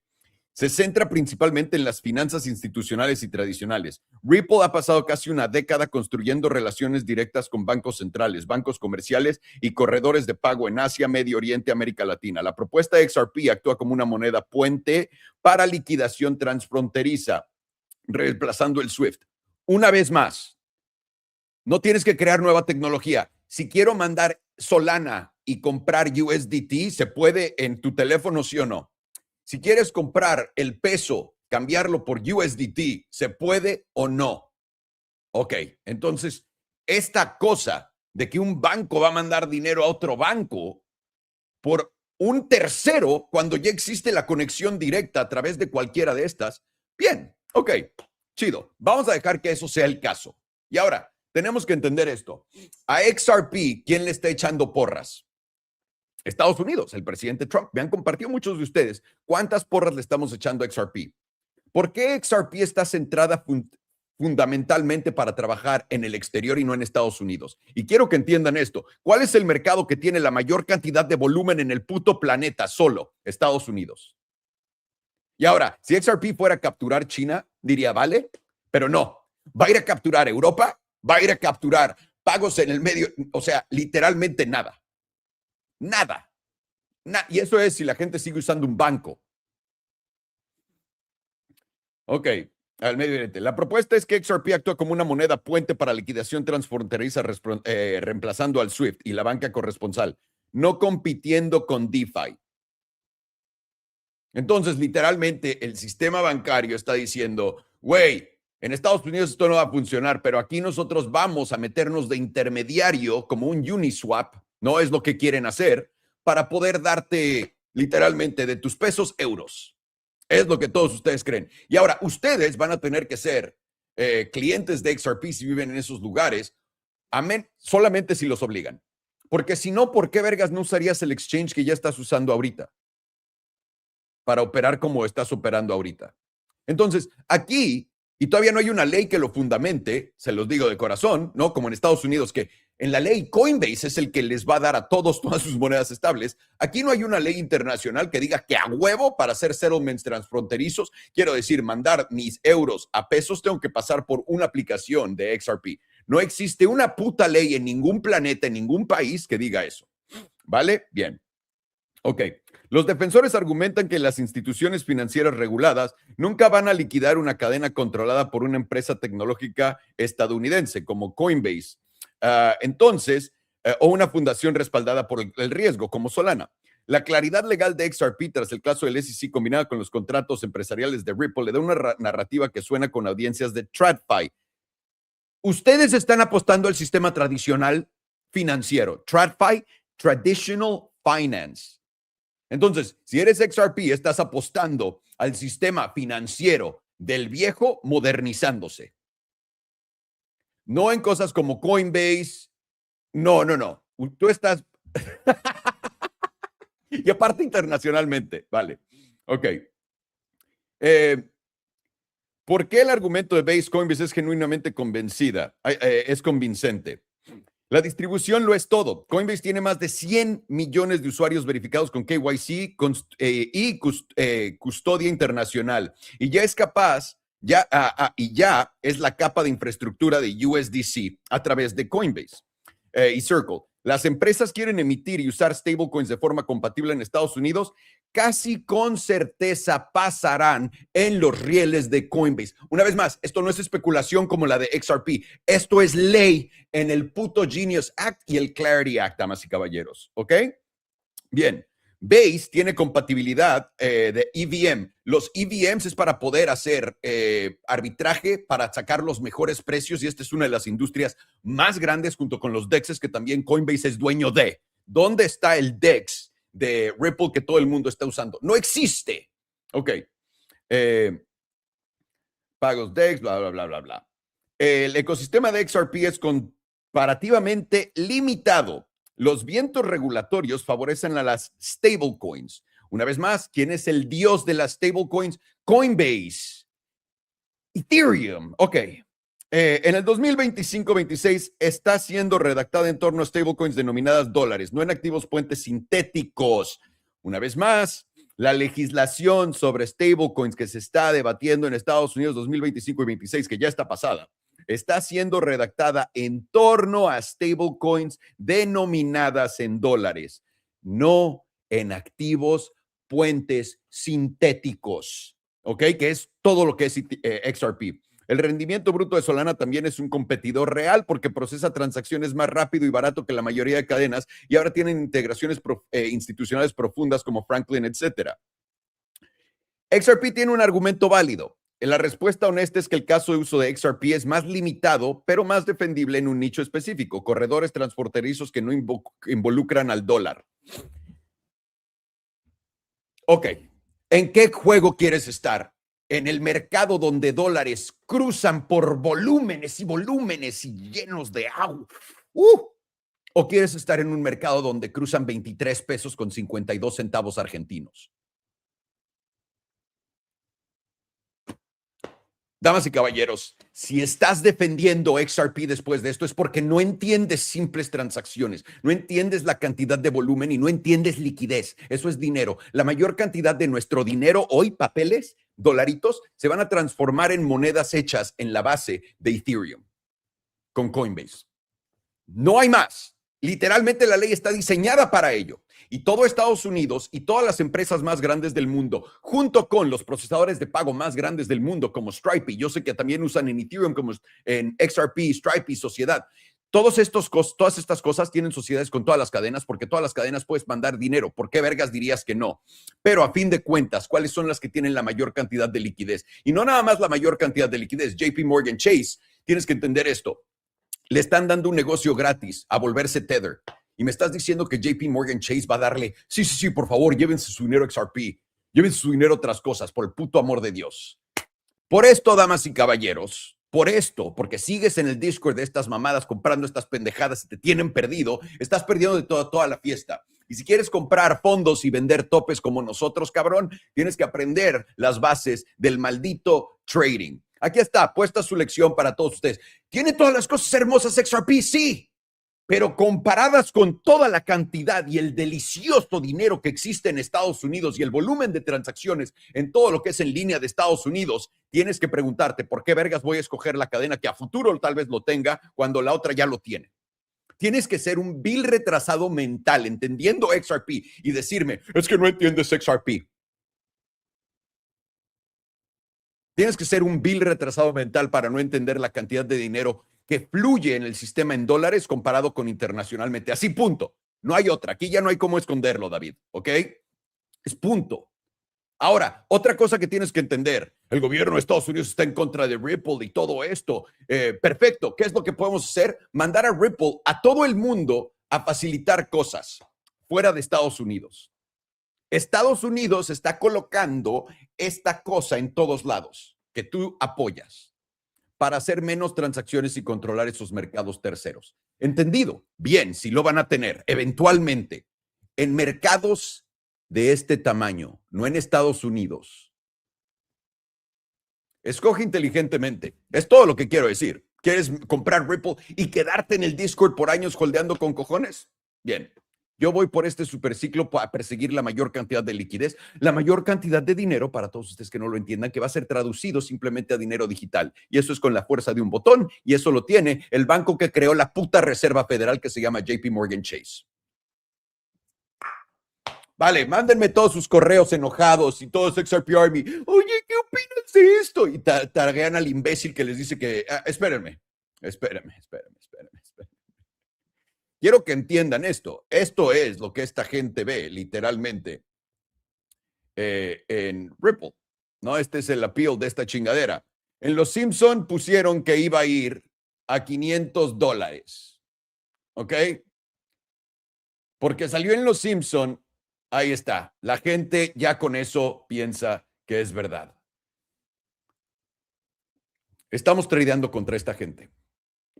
se centra principalmente en las finanzas institucionales y tradicionales. Ripple ha pasado casi una década construyendo relaciones directas con bancos centrales, bancos comerciales y corredores de pago en Asia, Medio Oriente, América Latina. La propuesta de XRP actúa como una moneda puente para liquidación transfronteriza, reemplazando el SWIFT. Una vez más, no tienes que crear nueva tecnología. Si quiero mandar Solana y comprar USDT, ¿se puede en tu teléfono, sí o no? Si quieres comprar el peso, cambiarlo por USDT, ¿se puede o no? Ok, entonces, esta cosa de que un banco va a mandar dinero a otro banco por un tercero cuando ya existe la conexión directa a través de cualquiera de estas, bien, ok, chido. Vamos a dejar que eso sea el caso. Y ahora, tenemos que entender esto. A XRP, ¿quién le está echando porras? Estados Unidos, el presidente Trump. Me han compartido muchos de ustedes cuántas porras le estamos echando a XRP. ¿Por qué XRP está centrada fundamentalmente para trabajar en el exterior y no en Estados Unidos? Y quiero que entiendan esto. ¿Cuál es el mercado que tiene la mayor cantidad de volumen en el puto planeta? Solo Estados Unidos. Y ahora, si XRP fuera a capturar China, diría, vale, pero no. Va a ir a capturar Europa, va a ir a capturar pagos en el medio, o sea, literalmente nada. Nada. Y eso es si la gente sigue usando un banco. Ok, al Medio Oriente. La propuesta es que XRP actúa como una moneda puente para liquidación transfronteriza reemplazando al SWIFT y la banca corresponsal, no compitiendo con DeFi. Entonces, literalmente, el sistema bancario está diciendo, güey, en Estados Unidos esto no va a funcionar, pero aquí nosotros vamos a meternos de intermediario como un Uniswap, no es lo que quieren hacer, para poder darte literalmente de tus pesos euros. Es lo que todos ustedes creen. Y ahora, ustedes van a tener que ser clientes de XRP si viven en esos lugares, amén, solamente si los obligan. Porque si no, ¿por qué vergas no usarías el exchange que ya estás usando ahorita? Para operar como estás operando ahorita. Entonces, aquí, y todavía no hay una ley que lo fundamente, se los digo de corazón, ¿no? Como en Estados Unidos, que en la ley Coinbase es el que les va a dar a todos todas sus monedas estables. Aquí no hay una ley internacional que diga que a huevo para hacer settlements transfronterizos, quiero decir, mandar mis euros a pesos, tengo que pasar por una aplicación de XRP. No existe una puta ley en ningún planeta, en ningún país que diga eso. ¿Vale? Bien. Ok. Los defensores argumentan que las instituciones financieras reguladas nunca van a liquidar una cadena controlada por una empresa tecnológica estadounidense como Coinbase. O una fundación respaldada por el riesgo como Solana. La claridad legal de XRP tras el caso del SEC combinada con los contratos empresariales de Ripple le da una narrativa que suena con audiencias de TradFi. ¿Ustedes están apostando al sistema tradicional financiero. TradFi, Traditional Finance. Entonces, si eres XRP, estás apostando al sistema financiero del viejo modernizándose. No en cosas como Coinbase. No. Tú estás... Y aparte internacionalmente. Vale. Ok. ¿Por qué el argumento de Base Coinbase es genuinamente es convincente? La distribución lo es todo. Coinbase tiene más de 100 millones de usuarios verificados con KYC y custodia internacional. Y ya es capaz, ya es la capa de infraestructura de USDC a través de Coinbase y Circle. Las empresas quieren emitir y usar stablecoins de forma compatible en Estados Unidos, casi con certeza pasarán en los rieles de Coinbase. Una vez más, esto no es especulación como la de XRP. Esto es ley en el puto Genius Act y el Clarity Act, damas y caballeros. ¿Ok? Bien. Base tiene compatibilidad de EVM. Los EVMs es para poder hacer arbitraje, para sacar los mejores precios, y esta es una de las industrias más grandes junto con los DEXs que también Coinbase es dueño de. ¿Dónde está el DEX de Ripple que todo el mundo está usando? No existe. Ok. Pagos DEX, bla, bla, bla, bla, bla. El ecosistema de XRP es comparativamente limitado. Los vientos regulatorios favorecen a las stablecoins. Una vez más, ¿quién es el dios de las stablecoins? Coinbase. Ethereum. Ok. En el 2025-26 está siendo redactada en torno a stablecoins denominadas dólares, no en activos puentes sintéticos. Una vez más, la legislación sobre stablecoins que se está debatiendo en Estados Unidos 2025 y 26, que ya está pasada, está siendo redactada en torno a stablecoins denominadas en dólares, no en activos puentes sintéticos, ¿ok? Que es todo lo que es XRP. El rendimiento bruto de Solana también es un competidor real porque procesa transacciones más rápido y barato que la mayoría de cadenas y ahora tienen integraciones institucionales profundas como Franklin, etcétera. XRP tiene un argumento válido. La respuesta honesta es que el caso de uso de XRP es más limitado, pero más defendible en un nicho específico, corredores transfronterizos que no involucran al dólar. Ok, ¿en qué juego quieres estar? ¿En el mercado donde dólares cruzan por volúmenes y volúmenes y llenos de agua? ¿O quieres estar en un mercado donde cruzan 23 pesos con 52 centavos argentinos? Damas y caballeros, si estás defendiendo XRP después de esto es porque no entiendes simples transacciones, no entiendes la cantidad de volumen y no entiendes liquidez. Eso es dinero. La mayor cantidad de nuestro dinero hoy, papeles, dolaritos, se van a transformar en monedas hechas en la base de Ethereum con Coinbase. No hay más. Literalmente la ley está diseñada para ello. Y todo Estados Unidos y todas las empresas más grandes del mundo, junto con los procesadores de pago más grandes del mundo, como Stripe, y yo sé que también usan en Ethereum, como en XRP, Stripe y Sociedad. Todas estas cosas tienen sociedades con todas las cadenas, porque todas las cadenas puedes mandar dinero. ¿Por qué vergas dirías que no? Pero a fin de cuentas, ¿cuáles son las que tienen la mayor cantidad de liquidez? Y no nada más la mayor cantidad de liquidez. JP Morgan Chase, tienes que entender esto. Le están dando un negocio gratis a volverse Tether. Y me estás diciendo que JP Morgan Chase va a darle, sí, por favor, llévense su dinero XRP, llévense su dinero a otras cosas, por el puto amor de Dios. Por esto, damas y caballeros, por esto, porque sigues en el Discord de estas mamadas comprando estas pendejadas y te tienen perdido, estás perdiendo de toda la fiesta. Y si quieres comprar fondos y vender topes como nosotros, cabrón, tienes que aprender las bases del maldito trading. Aquí está, puesta su lección para todos ustedes. ¿Tiene todas las cosas hermosas XRP? Sí. Pero comparadas con toda la cantidad y el delicioso dinero que existe en Estados Unidos y el volumen de transacciones en todo lo que es en línea de Estados Unidos, tienes que preguntarte por qué vergas voy a escoger la cadena que a futuro tal vez lo tenga cuando la otra ya lo tiene. Tienes que ser un vil retrasado mental entendiendo XRP y decirme, es que no entiendes XRP. Tienes que ser un vil retrasado mental para no entender la cantidad de dinero que fluye en el sistema en dólares comparado con internacionalmente. Así, punto. No hay otra. Aquí ya no hay cómo esconderlo, David. ¿Ok? Es punto. Ahora, otra cosa que tienes que entender, el gobierno de Estados Unidos está en contra de Ripple y todo esto. Perfecto, ¿qué es lo que podemos hacer? Mandar a Ripple a todo el mundo a facilitar cosas fuera de Estados Unidos. Estados Unidos está colocando esta cosa en todos lados que tú apoyas para hacer menos transacciones y controlar esos mercados terceros. ¿Entendido? Bien, si lo van a tener eventualmente en mercados de este tamaño, no en Estados Unidos. Escoge inteligentemente. Es todo lo que quiero decir. ¿Quieres comprar Ripple y quedarte en el Discord por años holdeando con cojones? Bien. Yo voy por este superciclo para perseguir la mayor cantidad de liquidez, la mayor cantidad de dinero, para todos ustedes que no lo entiendan, que va a ser traducido simplemente a dinero digital. Y eso es con la fuerza de un botón, y eso lo tiene el banco que creó la puta Reserva Federal que se llama JP Morgan Chase. Vale, mándenme todos sus correos enojados y todos XRP Army. Oye, ¿qué opinas de esto? Y taguean al imbécil que les dice que, espérenme. Quiero que entiendan esto. Esto es lo que esta gente ve, literalmente, en Ripple. ¿No? Este es el appeal de esta chingadera. En Los Simpson pusieron que iba a ir a $500. ¿Ok? Porque salió en Los Simpson. Ahí está. La gente ya con eso piensa que es verdad. Estamos tradeando contra esta gente.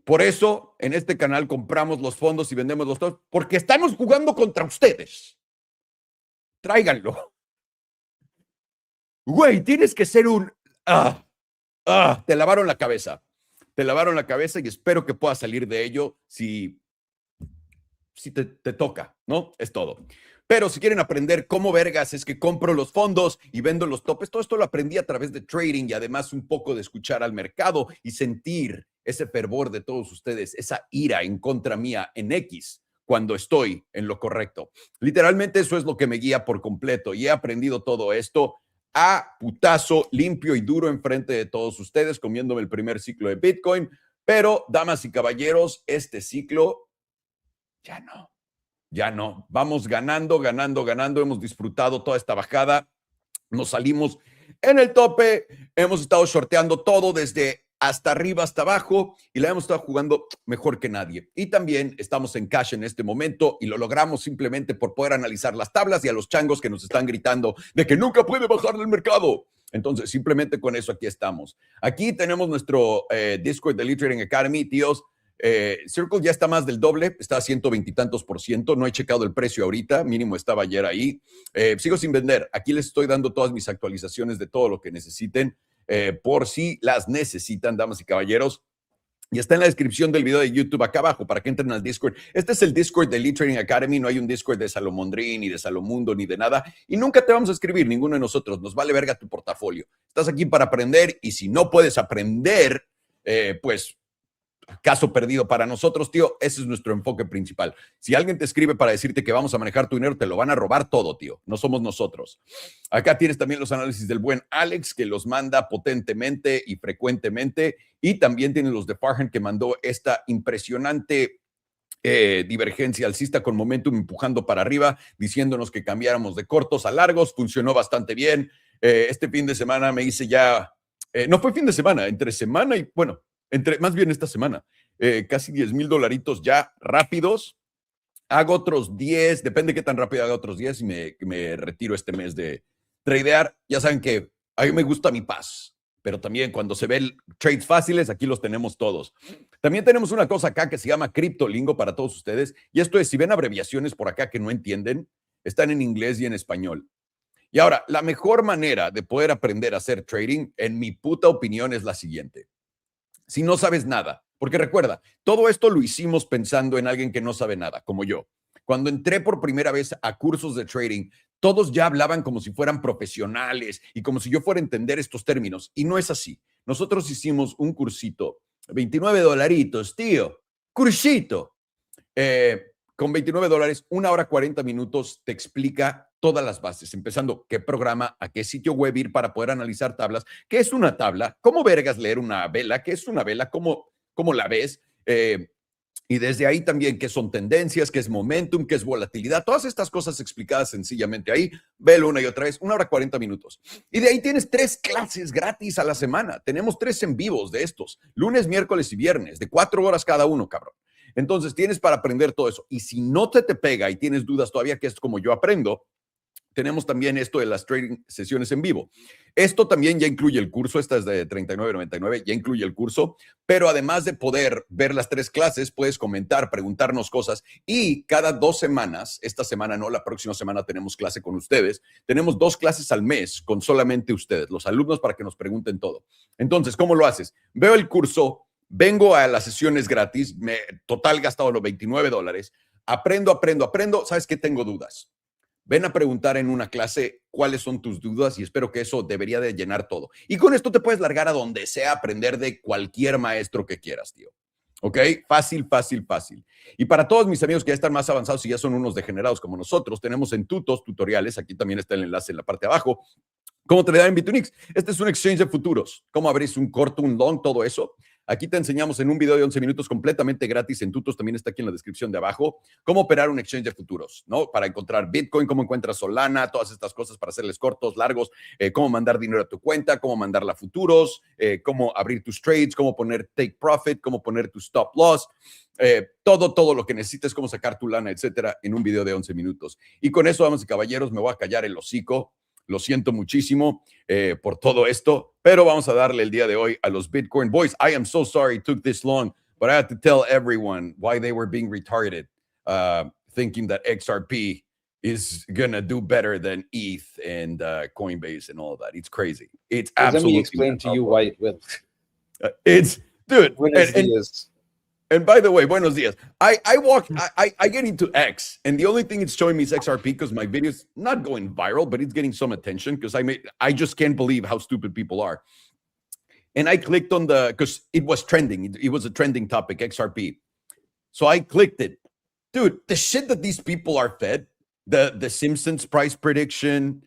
Por eso, en este canal compramos los fondos y vendemos los fondos, porque estamos jugando contra ustedes. Tráiganlo. Güey, tienes que ser un... te lavaron la cabeza. Te lavaron la cabeza y espero que puedas salir de ello si te toca, ¿no? Es todo. Pero si quieren aprender cómo vergas es que compro los fondos y vendo los topes, todo esto lo aprendí a través de trading y además un poco de escuchar al mercado y sentir ese fervor de todos ustedes, esa ira en contra mía en X cuando estoy en lo correcto. Literalmente eso es lo que me guía por completo y he aprendido todo esto a putazo limpio y duro enfrente de todos ustedes, comiéndome el primer ciclo de Bitcoin. Pero, damas y caballeros, este ciclo ya no. Ya no, vamos ganando. Hemos disfrutado toda esta bajada. Nos salimos en el tope. Hemos estado shorteando todo desde hasta arriba hasta abajo y la hemos estado jugando mejor que nadie. Y también estamos en cash en este momento y lo logramos simplemente por poder analizar las tablas y a los changos que nos están gritando de que nunca puede bajar el mercado. Entonces, simplemente con eso aquí estamos. Aquí tenemos nuestro Discord de Elite Trading Academy, tíos. Circle ya está más del doble, está a 120 y tantos %. No he checado el precio ahorita, mínimo estaba ayer ahí. Sigo sin vender. Aquí les estoy dando todas mis actualizaciones de todo lo que necesiten, por si las necesitan, damas y caballeros. Y está en la descripción del video de YouTube acá abajo para que entren al Discord. Este es el Discord de Elite Trading Academy. No hay un Discord de Salomondrín, ni de Salomundo, ni de nada. Y nunca te vamos a escribir, ninguno de nosotros. Nos vale verga tu portafolio. Estás aquí para aprender y si no puedes aprender, pues caso perdido para nosotros, tío. Ese es nuestro enfoque principal. Si alguien te escribe para decirte que vamos a manejar tu dinero, te lo van a robar todo, tío. No somos nosotros. Acá tienes también los análisis del buen Alex, que los manda potentemente y frecuentemente. Y también tienes los de Farhan, que mandó esta impresionante divergencia alcista con momentum empujando para arriba, diciéndonos que cambiáramos de cortos a largos. Funcionó bastante bien. Este fin de semana me hice ya... no fue fin de semana, entre semana y... bueno, más bien esta semana, casi $10,000 ya rápidos. Hago otros 10, depende de qué tan rápido haga otros 10 y me retiro este mes de tradear. Ya saben que a mí me gusta mi paz, pero también cuando se ven trades fáciles, aquí los tenemos todos. También tenemos una cosa acá que se llama criptolingo para todos ustedes. Y esto es, si ven abreviaciones por acá que no entienden, están en inglés y en español. Y ahora, la mejor manera de poder aprender a hacer trading, en mi puta opinión, es la siguiente. Si no sabes nada, porque recuerda, todo esto lo hicimos pensando en alguien que no sabe nada, como yo. Cuando entré por primera vez a cursos de trading, todos ya hablaban como si fueran profesionales y como si yo fuera a entender estos términos. Y no es así. Nosotros hicimos un cursito, $29, tío, cursito. Con $29, 1 hora 40 minutos te explica todas las bases, empezando qué programa, a qué sitio web ir para poder analizar tablas, qué es una tabla, cómo vergas leer una vela, qué es una vela, cómo la ves, Y desde ahí también qué son tendencias, qué es momentum, qué es volatilidad, todas estas cosas explicadas sencillamente ahí, velo una y otra vez, 1 hora 40 minutos. Y de ahí tienes 3 clases gratis a la semana. Tenemos 3 en vivos de estos, lunes, miércoles y viernes, de 4 horas cada uno, cabrón. Entonces tienes para aprender todo eso. Y si no te pega y tienes dudas todavía, que es como yo aprendo, tenemos también esto de las trading sesiones en vivo. Esto también ya incluye el curso, esta es de $39.99, ya incluye el curso, pero además de poder ver las 3 clases, puedes comentar, preguntarnos cosas y cada 2 semanas, esta semana no, la próxima semana tenemos clase con ustedes, tenemos 2 clases al mes con solamente ustedes, los alumnos, para que nos pregunten todo. Entonces, ¿cómo lo haces? Veo el curso, vengo a las sesiones gratis, total gastado los $29, aprendo, ¿sabes qué? Tengo dudas. Ven a preguntar en una clase cuáles son tus dudas y espero que eso debería de llenar todo. Y con esto te puedes largar a donde sea, aprender de cualquier maestro que quieras, tío. ¿Ok? Fácil, fácil, fácil. Y para todos mis amigos que ya están más avanzados y ya son unos degenerados como nosotros, tenemos en tutoriales, aquí también está el enlace en la parte de abajo, cómo Tradea en Bitunix. Este es un exchange de futuros. Cómo abrís un corto, un long, todo eso. Aquí te enseñamos en un video de 11 minutos completamente gratis en Tutos, también está aquí en la descripción de abajo, cómo operar un exchange de futuros, ¿no? Para encontrar Bitcoin, cómo encuentras Solana, todas estas cosas para hacerles cortos, largos, cómo mandar dinero a tu cuenta, cómo mandarla a futuros, cómo abrir tus trades, cómo poner take profit, cómo poner tu stop loss, todo lo que necesites, cómo sacar tu lana, etcétera, en un video de 11 minutos. Y con eso, damas y caballeros, me voy a callar el hocico. Lo siento muchísimo por todo esto, pero vamos a darle el día de hoy a los Bitcoin Boys. I am so sorry it took this long, but I had to tell everyone why they were being retarded, thinking that XRP is going to do better than ETH and Coinbase and all of that. It's crazy. It's absolutely. Let me explain to you why it will. It's, dude. Buenos días. And by the way, buenos dias. I get into X, and the only thing it's showing me is XRP because my video's not going viral, but it's getting some attention because I just can't believe how stupid people are. And I clicked on because it was trending. It was a trending topic, XRP. So I clicked it. Dude, the shit that these people are fed, the Simpsons price prediction,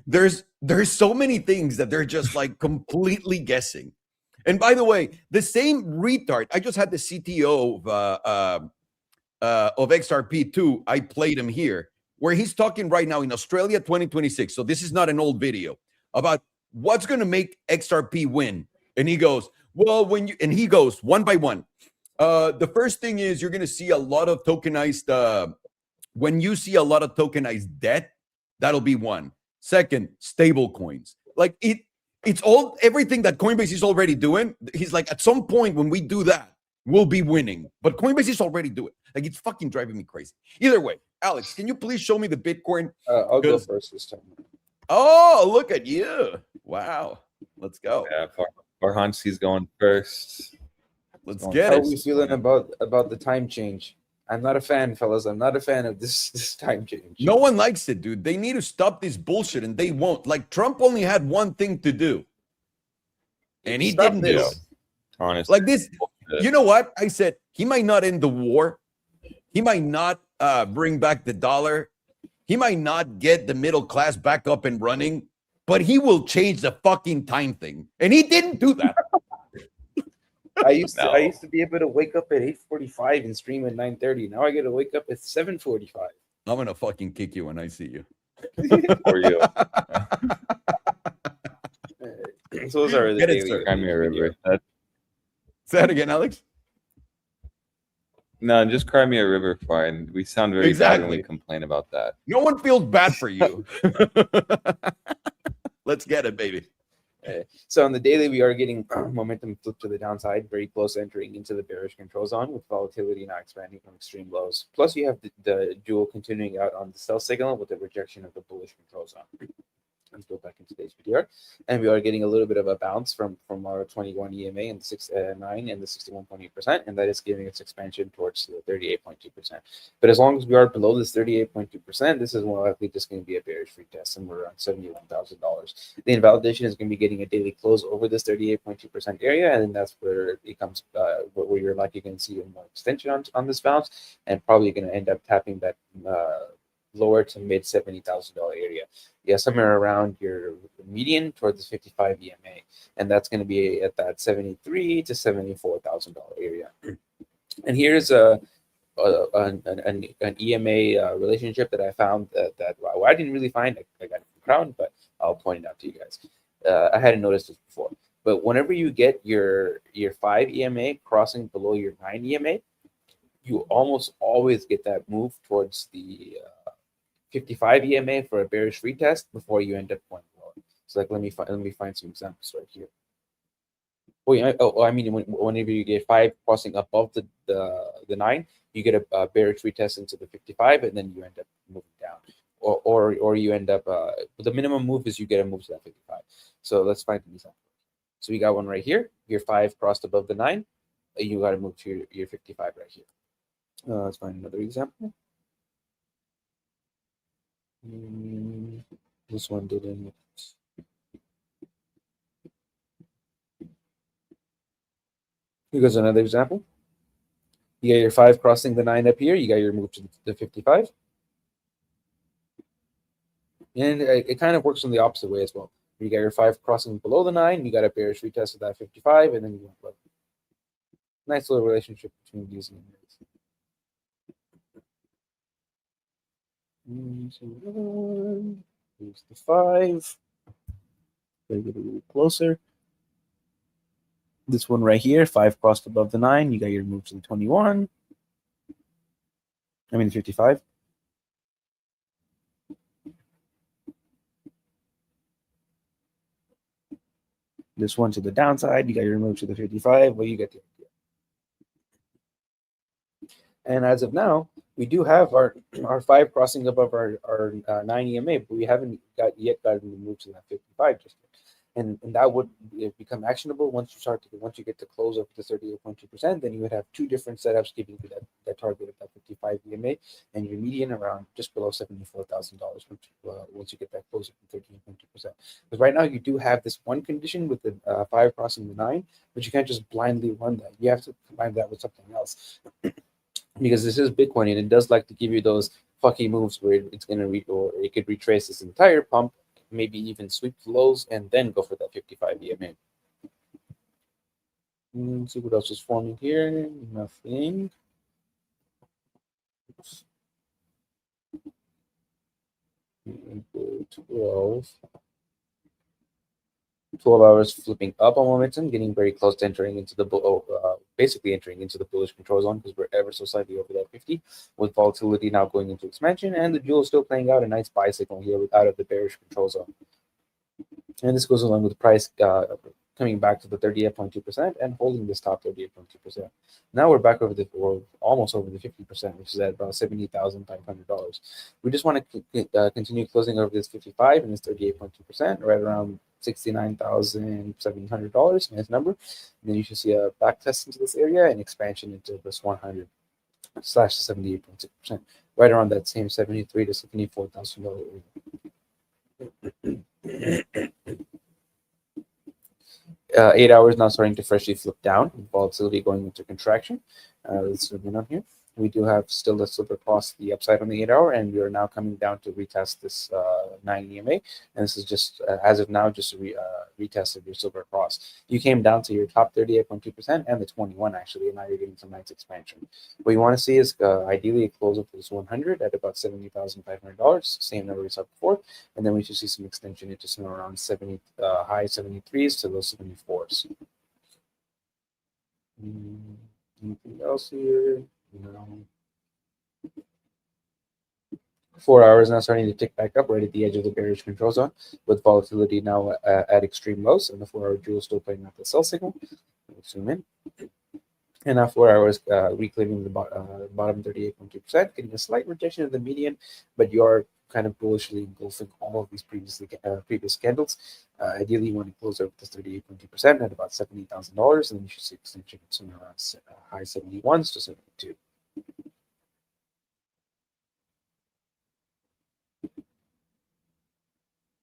there's so many things that they're just like completely guessing. And by the way, the same retard, I just had the CTO of XRP too. I played him here, where he's talking right now in Australia 2026. So this is not an old video about what's going to make XRP win. And he goes, well, he goes one by one. The first thing is you're going to see a lot of tokenized, when you see a lot of tokenized debt, that'll be one. Second, stable coins. Like it's all everything that Coinbase is already doing. He's like, at some point when we do that, we'll be winning. But Coinbase is already doing it. Like, it's fucking driving me crazy. Either way, Alex, can you please show me the Bitcoin? I'll go first this time. Oh, look at you. Wow. Let's go. Yeah, Farhan sees going first. Let's get How it. are we feeling about the time change? I'm not a fan, fellas. I'm not a fan of this time change. No one likes it, dude. They need to stop this bullshit, and they won't. Like, Trump only had one thing to do, and he Stop didn't do this. it. Honestly, Like this, you know what? I said he might not end the war. He might not bring back the dollar. He might not get the middle class back up and running, but he will change the fucking time thing. And he didn't do that. I used to be able to wake up at 8:45 and stream at 9:30. Now I got to wake up at 7:45. I'm going to fucking kick you when I see you. for you. So those are the Get it, daily. sir. Crimea River. Say that again, Alex. No, just Crimea River fine. We sound very bad when we complain about that. No one feels bad for you. Let's get it, baby. So on the daily, we are getting momentum flipped to the downside, very close entering into the bearish control zone with volatility now expanding from extreme lows. Plus, you have the jewel continuing out on the sell signal with the rejection of the bullish control zone. Let's go back into today's video. And we are getting a little bit of a bounce from our 21 EMA and the 6.9 and the 61.8%, and that is giving us expansion towards the 38.2%. But as long as we are below this 38.2%, this is more likely just going to be a bearish retest somewhere around $71,000. The invalidation is going to be getting a daily close over this 38.2% area, and then that's where it becomes where you're likely going to see a more extension on this bounce, and probably going to end up tapping that lower to mid $70,000 area. Yeah, somewhere around your median toward the 55 EMA, and that's going to be at that $73,000 to $74,000 area. And here's an EMA relationship that I found that well, I didn't really find. I got it from Crown, but I'll point it out to you guys. I hadn't noticed this before, but whenever you get your 5 EMA crossing below your 9 EMA, you almost always get that move towards the 55 EMA for a bearish retest before you end up going lower. So like let me find some examples right here. Oh yeah. I mean, whenever you get 5 crossing above the 9, you get a bearish retest into the 55, and then you end up moving down, or you end up the minimum move is you get a move to that 55. So let's find an example. So we got one right here. Your 5 crossed above the 9, you got to move to your 55 right here. Let's find another example. This one didn't. Here's another example. You got your 5 crossing the 9 up here. You got your move to the 55. And it kind of works in the opposite way as well. You got your 5 crossing below the 9. You got a bearish retest of that 55, and then you went low. Nice little relationship between these and these. Here's the 5. Gotta get a little closer. This one right here, 5 crossed above the 9. You got your move to the 21. I mean 55. This one to the downside, you got your move to the 55. Well, you get the idea. And as of now, we do have our 5 crossing above our 9 EMA, but we haven't yet gotten the move to that 55 just yet. And that would become actionable once you get to close up to 38.2%. Then you would have 2 different setups giving you that target of that 55 EMA and your median around just below $74,000 once you get that close up to 13.2%. Because right now you do have this one condition with the 5 crossing the 9, but you can't just blindly run that. You have to combine that with something else. Because this is Bitcoin and it does like to give you those fucky moves where it's going to or it could retrace this entire pump, maybe even sweep the lows and then go for that 55 EMA. Let's see what else is forming here. Nothing. 12 hours flipping up on momentum, getting very close to entering into the basically entering into the bullish control zone because we're ever so slightly over that 50, with volatility now going into expansion, and the jewel is still playing out a nice buy signal here out of the bearish control zone. And this goes along with the price coming back to the 38.2% and holding this top 38.2%. Now we're back over almost over the 50%, which is at about $70,500. We just want to continue closing over this 55 and this 38.2%, right around $69,700, nice number. And then you should see a back test into this area and expansion into this 100 / 78.6%, right around that same $73,000 to $74,000 area. 8 hours now starting to freshly flip down, volatility going into contraction. Let's zoom in on here. We do have still a slip across the upside on the 8 hour, and we are now coming down to retest this 9 EMA. And this is just, as of now, just a retest of your silver across. You came down to your top 38.2% and the 21 actually, and now you're getting some nice expansion. What you want to see is ideally a close up to this 100 at about $70,500, same number we saw before, and then we should see some extension into somewhere around high 73s to low 74s. Anything else here? No. 4 hours now starting to tick back up right at the edge of the bearish control zone, with volatility now at extreme lows, and the 4 hour jewel still playing out the sell signal. Let's zoom in. And now 4 hours reclaiming the bottom 38.2%, getting a slight rejection of the median, but you are kind of bullishly engulfing all of these previous candles. Ideally, you want to close out with this 38.2% at about $70,000, and then you should see extension somewhere around high 71s to 72.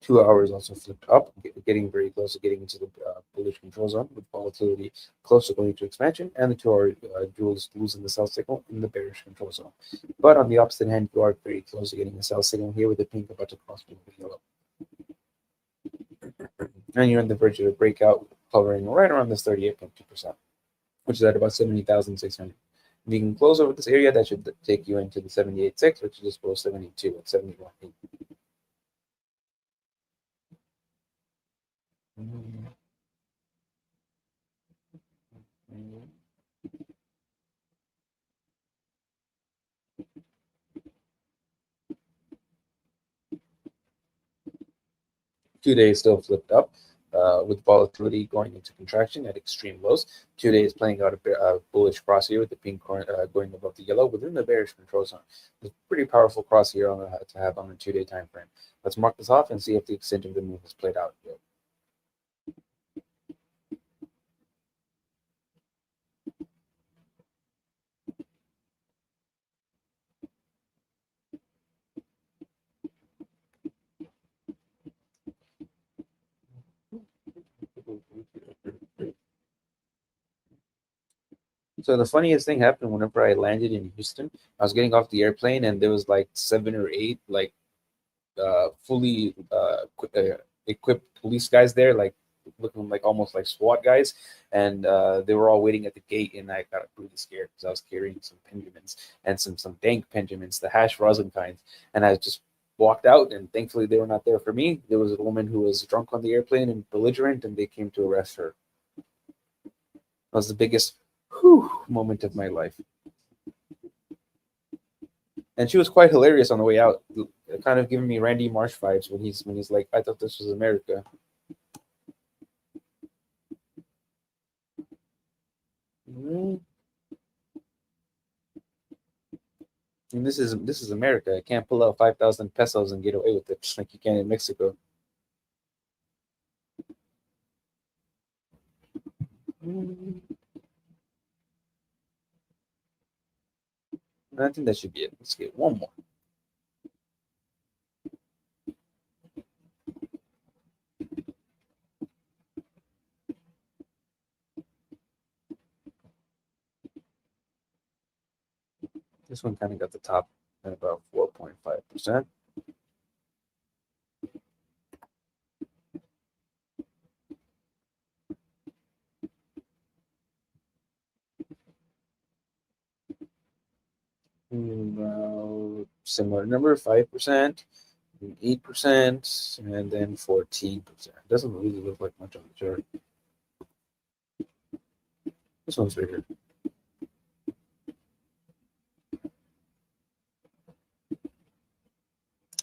Two hours also flipped up, getting very close to getting into the bullish control zone, with volatility close to going to expansion, and the 2 hour jewel is losing the sell signal in the bearish control zone. But on the opposite hand, you are very close to getting a sell signal here with the pink about to cross the yellow. And you're on the verge of a breakout, hovering right around this 38.2%, which is at about 70,600. If you can close over this area, that should take you into the 78.6, which is just below 72 at 71.8. Today still flipped up with volatility going into contraction at extreme lows. Today is playing out a bullish cross here with the pink going above the yellow within the bearish control zone. It's a pretty powerful cross here to have on a 2-day time frame. Let's mark this off and see if the extent of the move has played out here. So the funniest thing happened whenever I landed in Houston. I was getting off the airplane and there was like 7 or 8 like fully equipped police guys there, like looking like almost like SWAT guys, and they were all waiting at the gate, and I got really scared because I was carrying some Benjamins and some dank Benjamins, the hash rosin kinds, and I just walked out, and thankfully they were not there for me. There was a woman who was drunk on the airplane and belligerent, and they came to arrest her. That was the biggest moment of my life. And she was quite hilarious on the way out, kind of giving me Randy Marsh vibes when he's like, I thought this was America. And this is America. I can't pull out 5,000 pesos and get away with it like you can in Mexico. I think that should be it. Let's get one more. This one kind of got the top at about 4.5%. About similar number, 5%, 8%, and then 14%. Doesn't really look like much on the chart. This one's bigger.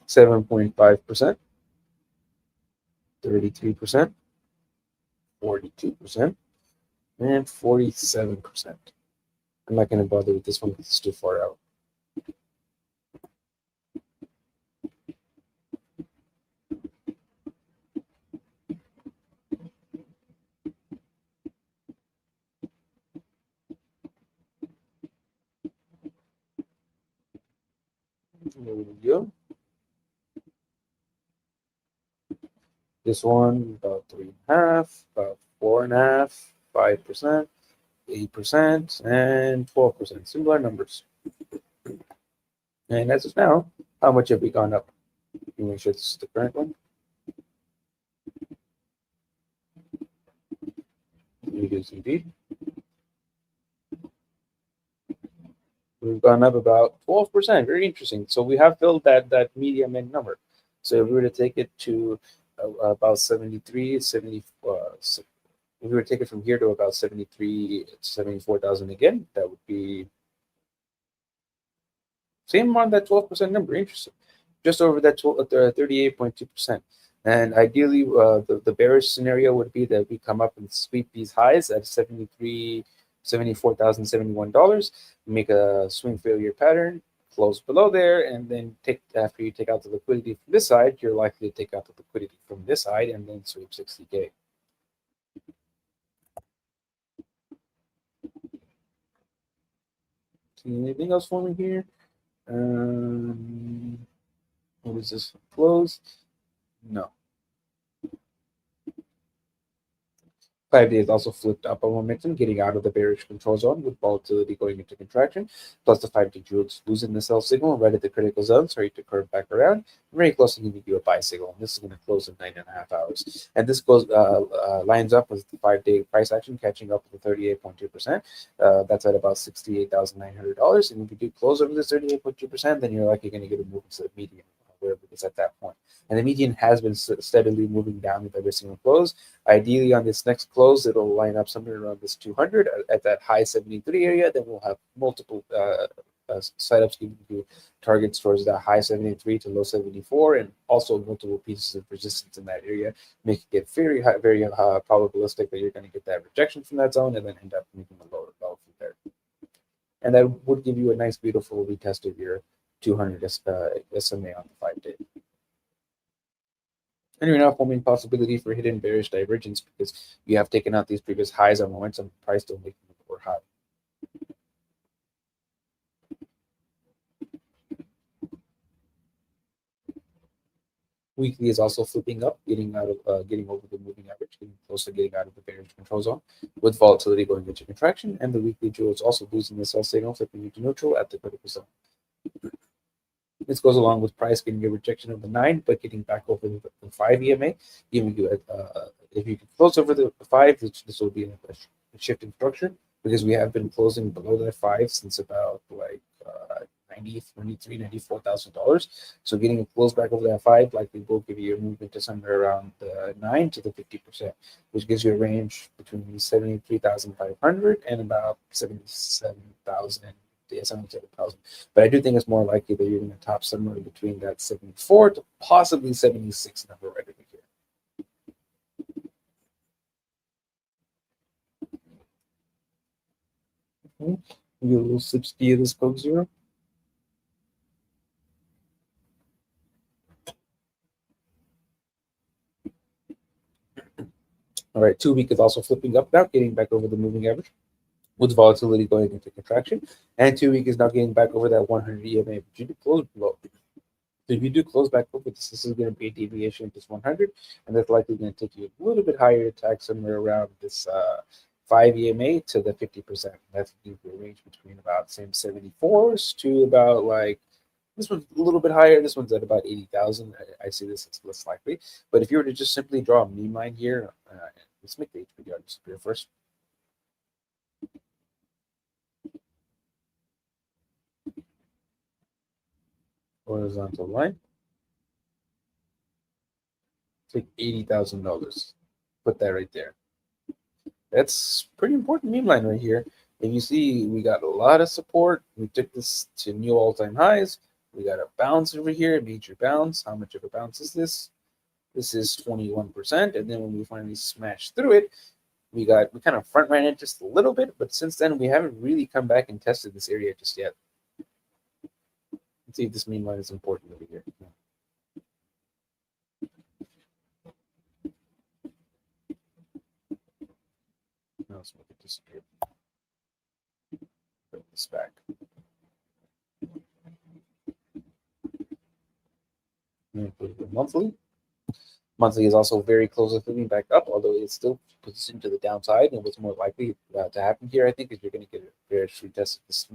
7.5%, 33%, 42%, and 47%. I'm not going to bother with this one because it's too far out. There we go. This one about 3.5%, about 4.5%, 5%, 8%, and 12%. Similar numbers. And as of now, how much have we gone up? Let me make sure this is the current one. It is indeed. We've gone up about 12%. Very interesting. So we have filled that medium end number. So if we were to take it to about 73, 70, if we were to take it from here to about 73, 74,000 again, that would be same on that 12% number. Interesting. Just over that 38.2%. And ideally, the bearish scenario would be that we come up and sweep these highs at $74,071, make a swing failure pattern, close below there, and then after you take out the liquidity from this side, you're likely to take out the liquidity from this side and then sweep 60K. See anything else for me here? What is this? Close? No. 5 days also flipped up on momentum, getting out of the bearish control zone with volatility going into contraction, plus the 5-day jewels losing the sell signal right at the critical zone, starting to curve back around, very close to giving you a buy signal. And this is going to close in 9.5 hours. And this goes lines up with the 5-day price action catching up with the 38.2%. That's at about $68,900. And if you do close over this 38.2%, then you're likely going to get a move to the median, wherever it is at that point. And the median has been steadily moving down with every single close. Ideally, on this next close, it'll line up somewhere around this 200 at that high 73 area. Then we'll have multiple setups giving you targets towards that high 73 to low 74, and also multiple pieces of resistance in that area, making it very probabilistic that you're going to get that rejection from that zone and then end up making a lower level from there. And that would give you a nice, beautiful retest of your 200 SMA on the 5-day. And you're now forming possibility for hidden bearish divergence because you have taken out these previous highs on momentum, price still making it lower high. Weekly is also flipping up, getting over the moving average, getting close to getting out of the bearish control zone, with volatility going into contraction, and the weekly jewel is also losing the sell signal, flipping into neutral at the critical zone. This goes along with price getting a rejection of the 9, but getting back over the 5 EMA, giving you if you can close over the 5, this will be a shift in structure because we have been closing below that 5 since about like $94,000. So getting a close back over that 5 likely will give you a movement to somewhere around the 9 to the 50%, which gives you a range between 73,500 and about 77,000. Yeah, 77,000. But I do think it's more likely that you're going to top somewhere between that 74 to possibly 76 number right over here. Give you a little sip speed of this Coke Zero. All right, 2-week is also flipping up now, getting back over the moving average, with volatility going into contraction, and 2-week is now getting back over that 100 EMA, but you do close below. So if you do close back over this is going to be a deviation of this 100, and that's likely going to take you a little bit higher attack somewhere around this 5 EMA to the 50%. That's going to be a range between about same 74s to about like, this one's a little bit higher. This one's at about 80,000. I see this as less likely. But if you were to just simply draw a meme line here, let's make the HPDR disappear first. Horizontal line. Take $80,000. Put that right there. That's pretty important meme line right here. And you see, we got a lot of support. We took this to new all-time highs. We got a bounce over here, a major bounce. How much of a bounce is this? This is 21%. And then when we finally smashed through it, we kind of front ran it just a little bit. But since then, we haven't really come back and tested this area just yet. Let's see if this meme line is important over here. No, let's make it disappear. Put this back. Monthly. Monthly is also very close to moving back up, although it's still positioned to the downside. And what's more likely to happen here, I think, is you're going to get a bearish retest of this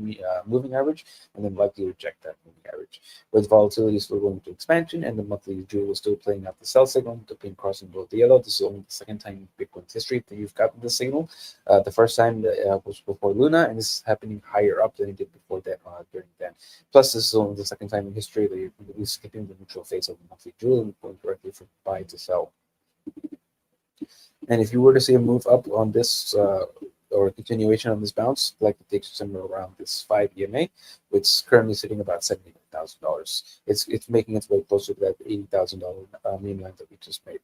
moving average and then likely reject that moving average. With volatility still going to expansion and the monthly jewel is still playing out the sell signal, the pin crossing below the yellow. This is only the second time in Bitcoin's history that you've gotten this signal. The first time was before Luna, and this is happening higher up than it did before that during then. Plus, this is only the second time in history that you're skipping the neutral phase of the monthly jewel and going directly from buy to sell. And if you were to see a move up on this or a continuation on this bounce, like it takes you somewhere around this 5 EMA, which is currently sitting about $79,000. It's making its way closer to that $80,000 meme line that we just made.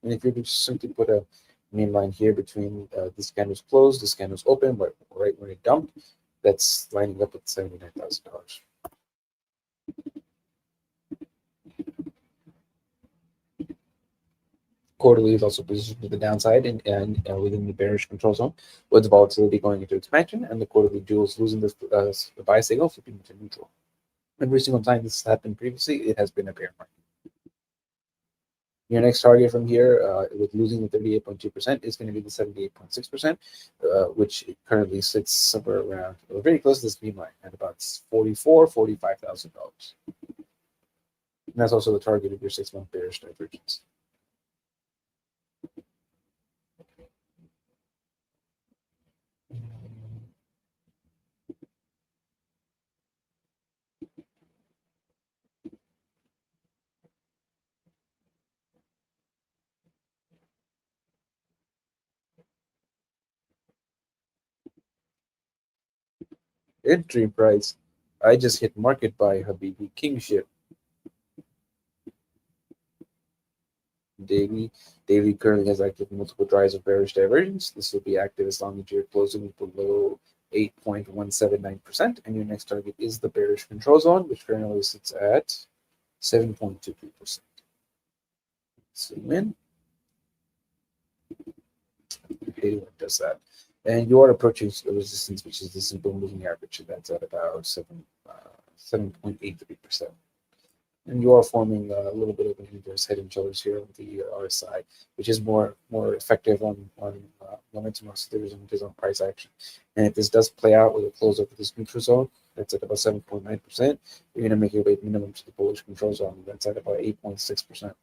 And if you could just simply put a meme line here between this candle's closed, this candle's open, but right when it dumped, that's lining up with $79,000. Quarterly is also positioned to the downside and within the bearish control zone, with volatility going into expansion and the quarterly jewels losing this buy signal, flipping into neutral. Every single time this has happened previously, it has been a bear market. Your next target from here, with losing the 38.2%, is going to be the 78.6%, which currently sits somewhere around, very close to this beam line at about $45,000. And that's also the target of your 6-month bearish divergence. Entry price, I just hit market buy, Habibi, kingship. Daily currently has active multiple drives of bearish divergence. This will be active as long as you're closing below 8.179%, and your next target is the bearish control zone, which currently sits at 7.23%. Zoom in. Okay, what does that? And you are approaching a resistance, which is the simple moving average. That's at about 7.83%. And you are forming a little bit of an inverse head and shoulders here on the RSI, which is more effective on momentum oscillators than it is on price action. And if this does play out with a close over this neutral zone, that's at about 7.9%, you're going to make your way minimum to the bullish control zone. That's at about 8.6%.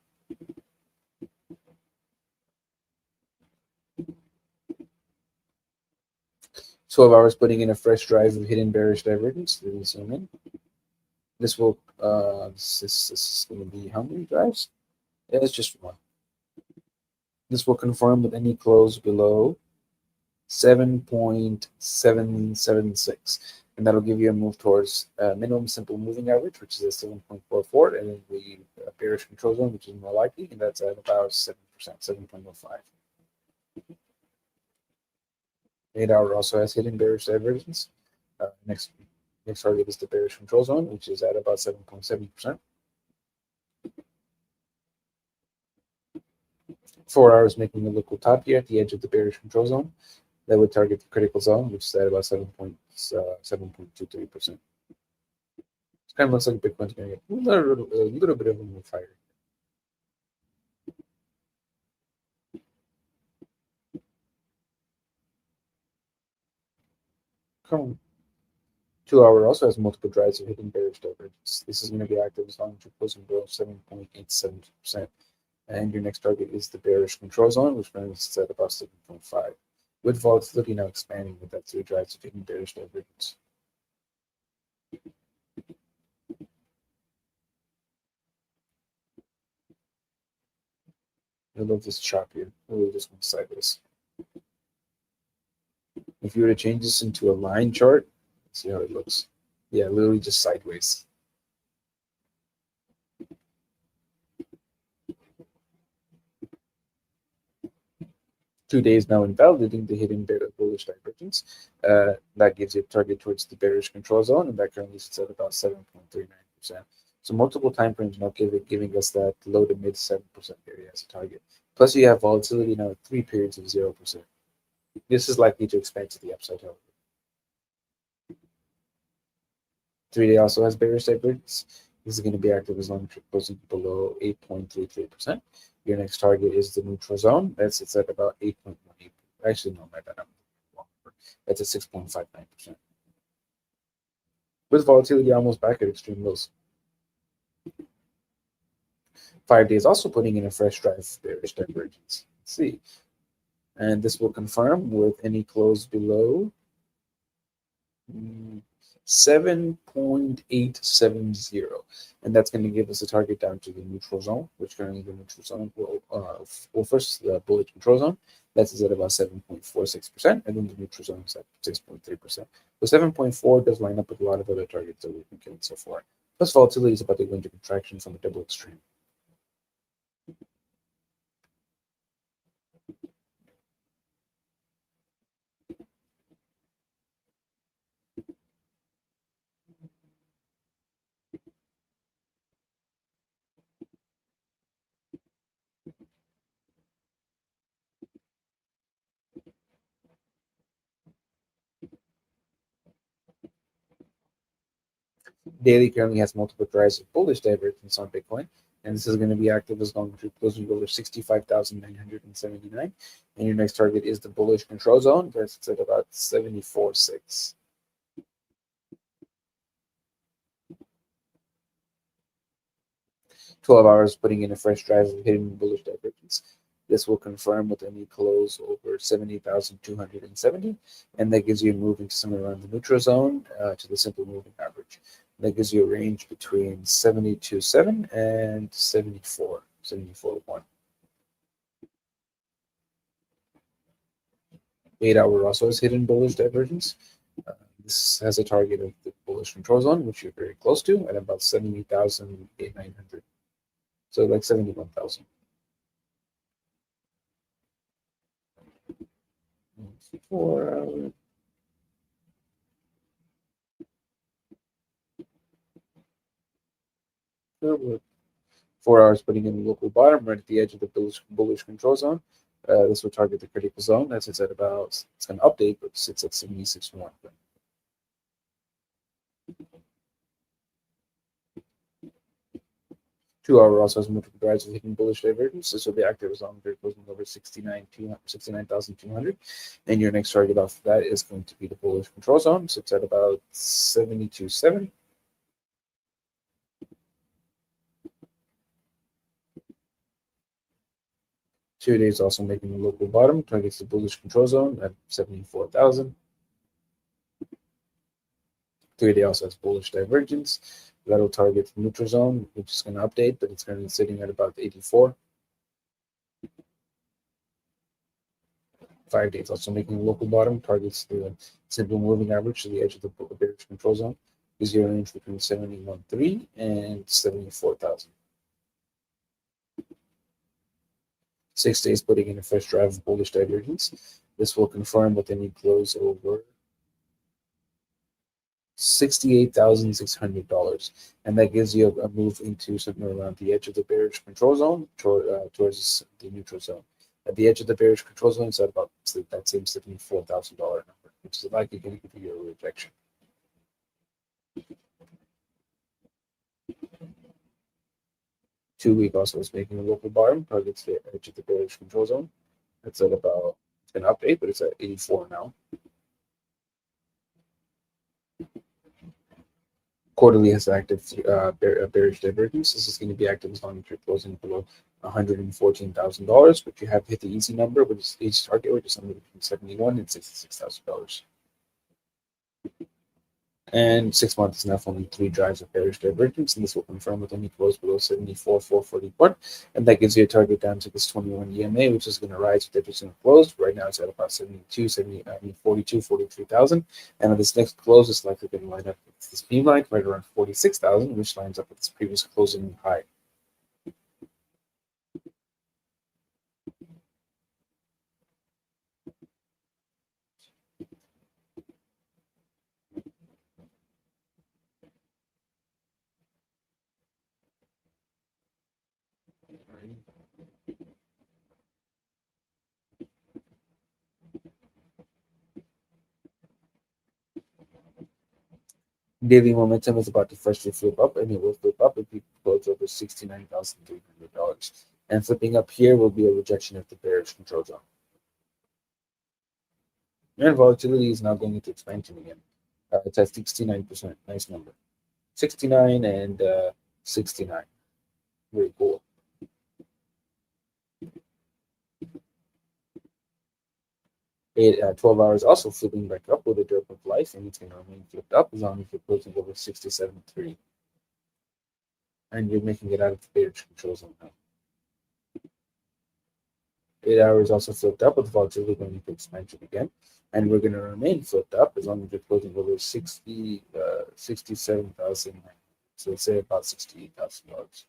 $12 hours putting in a fresh drive of hidden bearish divergence. Let me zoom in. This will this is going to be how many drives? Yeah, it's just one. This will confirm with any close below 7.776, and that'll give you a move towards minimum simple moving average, which is a 7.44, and then the bearish control zone, which is more likely, and that's at about 7%, 7.05. 8 hour also has hidden bearish divergence. Next target is the bearish control zone, which is at about 7.7%. 4 hours making a local top here at the edge of the bearish control zone. That would target the critical zone, which is at about 7.23%. It kind of looks like Bitcoin's going to get a little bit of a move higher. Come on. 2 hour also has multiple drives of hidden bearish divergence. This is going to be active as long as you're closing below 7.87%. And your next target is the bearish control zone, which runs at about 7.5. With volatility now expanding with that 3 drives of hidden bearish divergence. I love this chop here. Really just went sideways. If you were to change this into a line chart, let's see how it looks. Yeah, literally just sideways. Two days now invalidating the hidden bullish divergence. That gives you a target towards the bearish control zone, and that currently sits at about 7.39%. So multiple time frames now giving us that low to mid 7% area as a target. Plus you have volatility now at 3 periods of 0%. This is likely to expand to the upside, however. 3-day also has bearish divergence. This is going to be active as long as you're closing below 8.33%. Your next target is the neutral zone. That sits at about 8.18. Actually, no, my bad. That's at 6.59%. With volatility almost back at extreme lows. 5 days also putting in a fresh drive bearish divergence. Let's see. And this will confirm with any close below 7.870, and that's going to give us a target down to the neutral zone, which currently the neutral zone will first the bullish control zone. That's at about 7.46%, and then the neutral zone is at 6.3%. The 7.4 does line up with a lot of other targets that we've been killing so far. Plus volatility is about to go into contraction from a double extreme. Daily currently has multiple drives of bullish divergence on Bitcoin, and this is going to be active as long as you're closing over 65,979. And your next target is the bullish control zone. That's at about 74.6. $12 putting in a fresh drive of hidden bullish divergence. This will confirm with any close over 70,270, and that gives you a move into somewhere around the neutral zone to the simple moving average. That gives you a range between 72.7 and 74.1. 8-hour also has hidden bullish divergence. This has a target of the bullish control zone, which you're very close to, at about 70,900. So like 71,000. 4 hour. Forward. 4 hours putting in the local bottom right at the edge of the bullish control zone. This will target the critical zone. That sits at about, it's going to update, but sits at 76.1. 2 hour also has multiple drives with hidden bullish divergence. This will be active as long as you're closing over 69,200. And your next target off of that is going to be the bullish control zone. So it's at about 72.7. Two days also making the local bottom, targets the bullish control zone at 74,000. 3 day also has bullish divergence. That'll target the neutral zone, which is going to update, but it's currently sitting at about 84. 5 days also making the local bottom, targets the simple moving average to the edge of the bearish control zone. Gives you a range between 71.3 and 74,000. 6 days putting in a fresh drive of bullish divergence. This will confirm with any close over $68,600, and that gives you a move into something around the edge of the bearish control zone towards the neutral zone. At the edge of the bearish control zone, it's at about that same $74,000 number, which is likely going to give you a rejection. Two-week also is making a local bottom, targets the edge of the bearish control zone. It's at about, it's an update, but it's at 84 now. Quarterly has active bearish divergence. This is going to be active as long as you're closing below $114,000, but you have hit the easy number, which is each target, which is somewhere between $71,000 and $66,000. And 6 months is now forming 3 drives of bearish divergence, and this will confirm with any close below 74,441, and that gives you a target down to this 21 EMA, which is going to rise with every single close. Right now it's at about 43,000, and on this next close, it's likely going to line up with this beam line right around 46,000, which lines up with this previous closing high. Daily momentum is about to freshly flip up, and it will flip up if we close over $69,300. And flipping up here will be a rejection of the bearish control zone. And volatility is now going into expansion again. It's at 69%. Nice number. 69 and 69. Very cool. 12 hours also flipping back up with a drop of life, and it's going to remain flipped up as long as you're closing over 67.3. And you're making it out of the bearish control zone now. 8 hours also flipped up with volatility going into expansion again. And we're going to remain flipped up as long as you're closing over 67,000. So let's say about $68,000.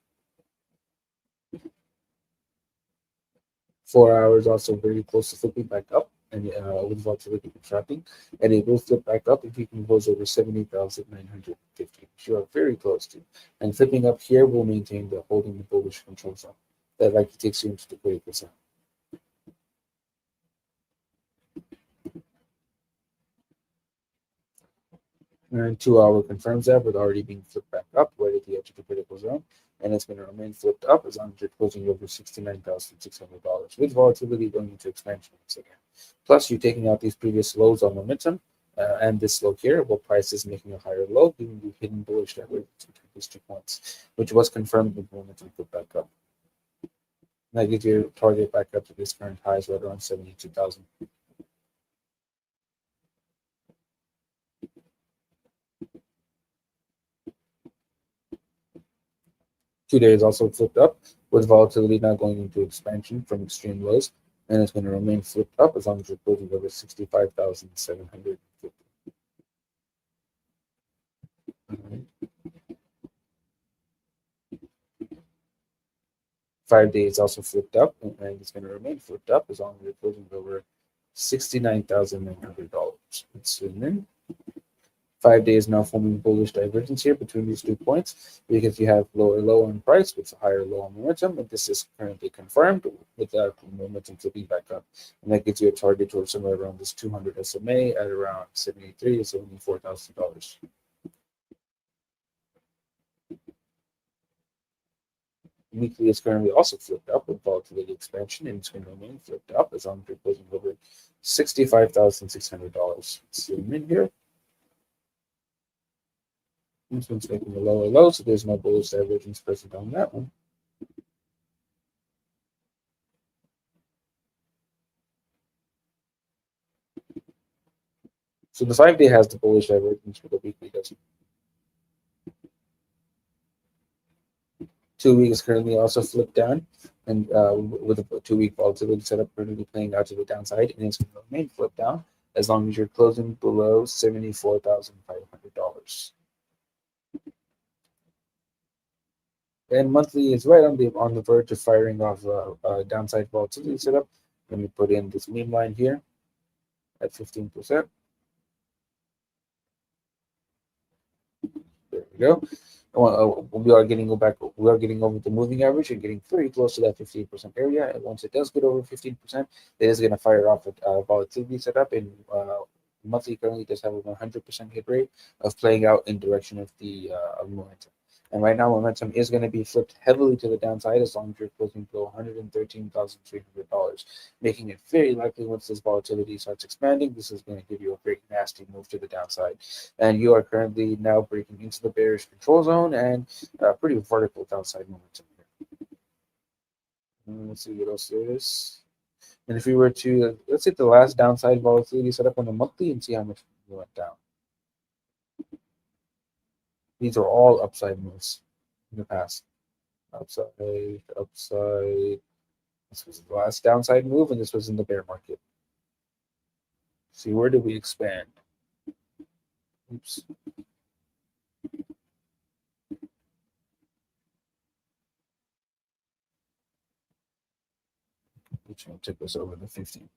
4 hours also very close to flipping back up, and with volatility contracting, and it will flip back up if you can close over 70,950, which you are very close to. And flipping up here will maintain the holding the bullish control zone. That likely takes you into the critical zone. And 2 hour confirms that, but already being flipped back up right at the edge of the critical zone. And it's going to remain flipped up as long as you're closing over $69,600 with volatility going into expansion once again. Plus, you're taking out these previous lows on momentum and this low here, well, price is making a higher low, giving you hidden bullish divergence between these 2 points, which was confirmed with momentum put back up. And that gives your target back up to this current highs right around 72,000. Today is also flipped up with volatility now going into expansion from extreme lows, and it's going to remain flipped up as long as you're closing over 65,750. 5 days also flipped up, and it's going to remain flipped up as long as you're closing over $69,900. Let's zoom in. 5 days now forming bullish divergence here between these 2 points because you have lower low on price with a higher low on momentum, and this is currently confirmed with that momentum flipping back up, and that gives you a target towards somewhere around this 200 SMA at around $73,000 to $74,000. Weekly is currently also flipped up with volatility expansion, and it's going to remain flipped up as long as you're closing over $65,600. Zoom in here. This one's making a lower low, so there's no bullish divergence present on that one. So the 5 day has the bullish divergence, but the weekly doesn't. 2 weeks currently also flipped down, and with a 2 week volatility setup currently playing out to the downside, and it's going to remain flipped down as long as you're closing below $74,500. And monthly is right on the verge of firing off a downside volatility setup. Let me put in this meme line here at 15%. There we go. We are getting over the moving average and getting very close to that 15% area. And once it does get over 15%, it is going to fire off a volatility setup. And monthly currently does have a 100% hit rate of playing out in direction of the momentum. And right now, momentum is going to be flipped heavily to the downside as long as you're closing below $113,300, making it very likely once this volatility starts expanding, this is going to give you a very nasty move to the downside. And you are currently now breaking into the bearish control zone and pretty vertical downside momentum here. Let's see what else there is. And if we were to, let's hit the last downside volatility setup on the monthly and see how much it went down. These are all upside moves in the past. Upside, upside. This was the last downside move, and this was in the bear market. See, where did we expand? Oops. Which one took us over the 15%?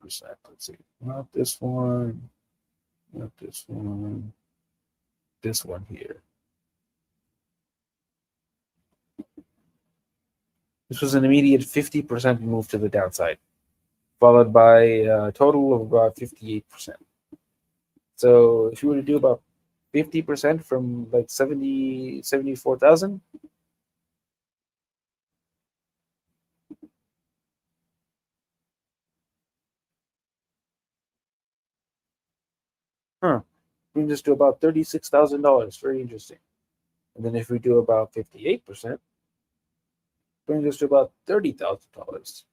Let's see. Not this one. Not this one. This one here. This was an immediate 50% move to the downside, followed by a total of about 58%. So if you were to do about 50% from like 74,000, brings us to about $36,000. Very interesting. And then if we do about 58%, brings us to about $30,000.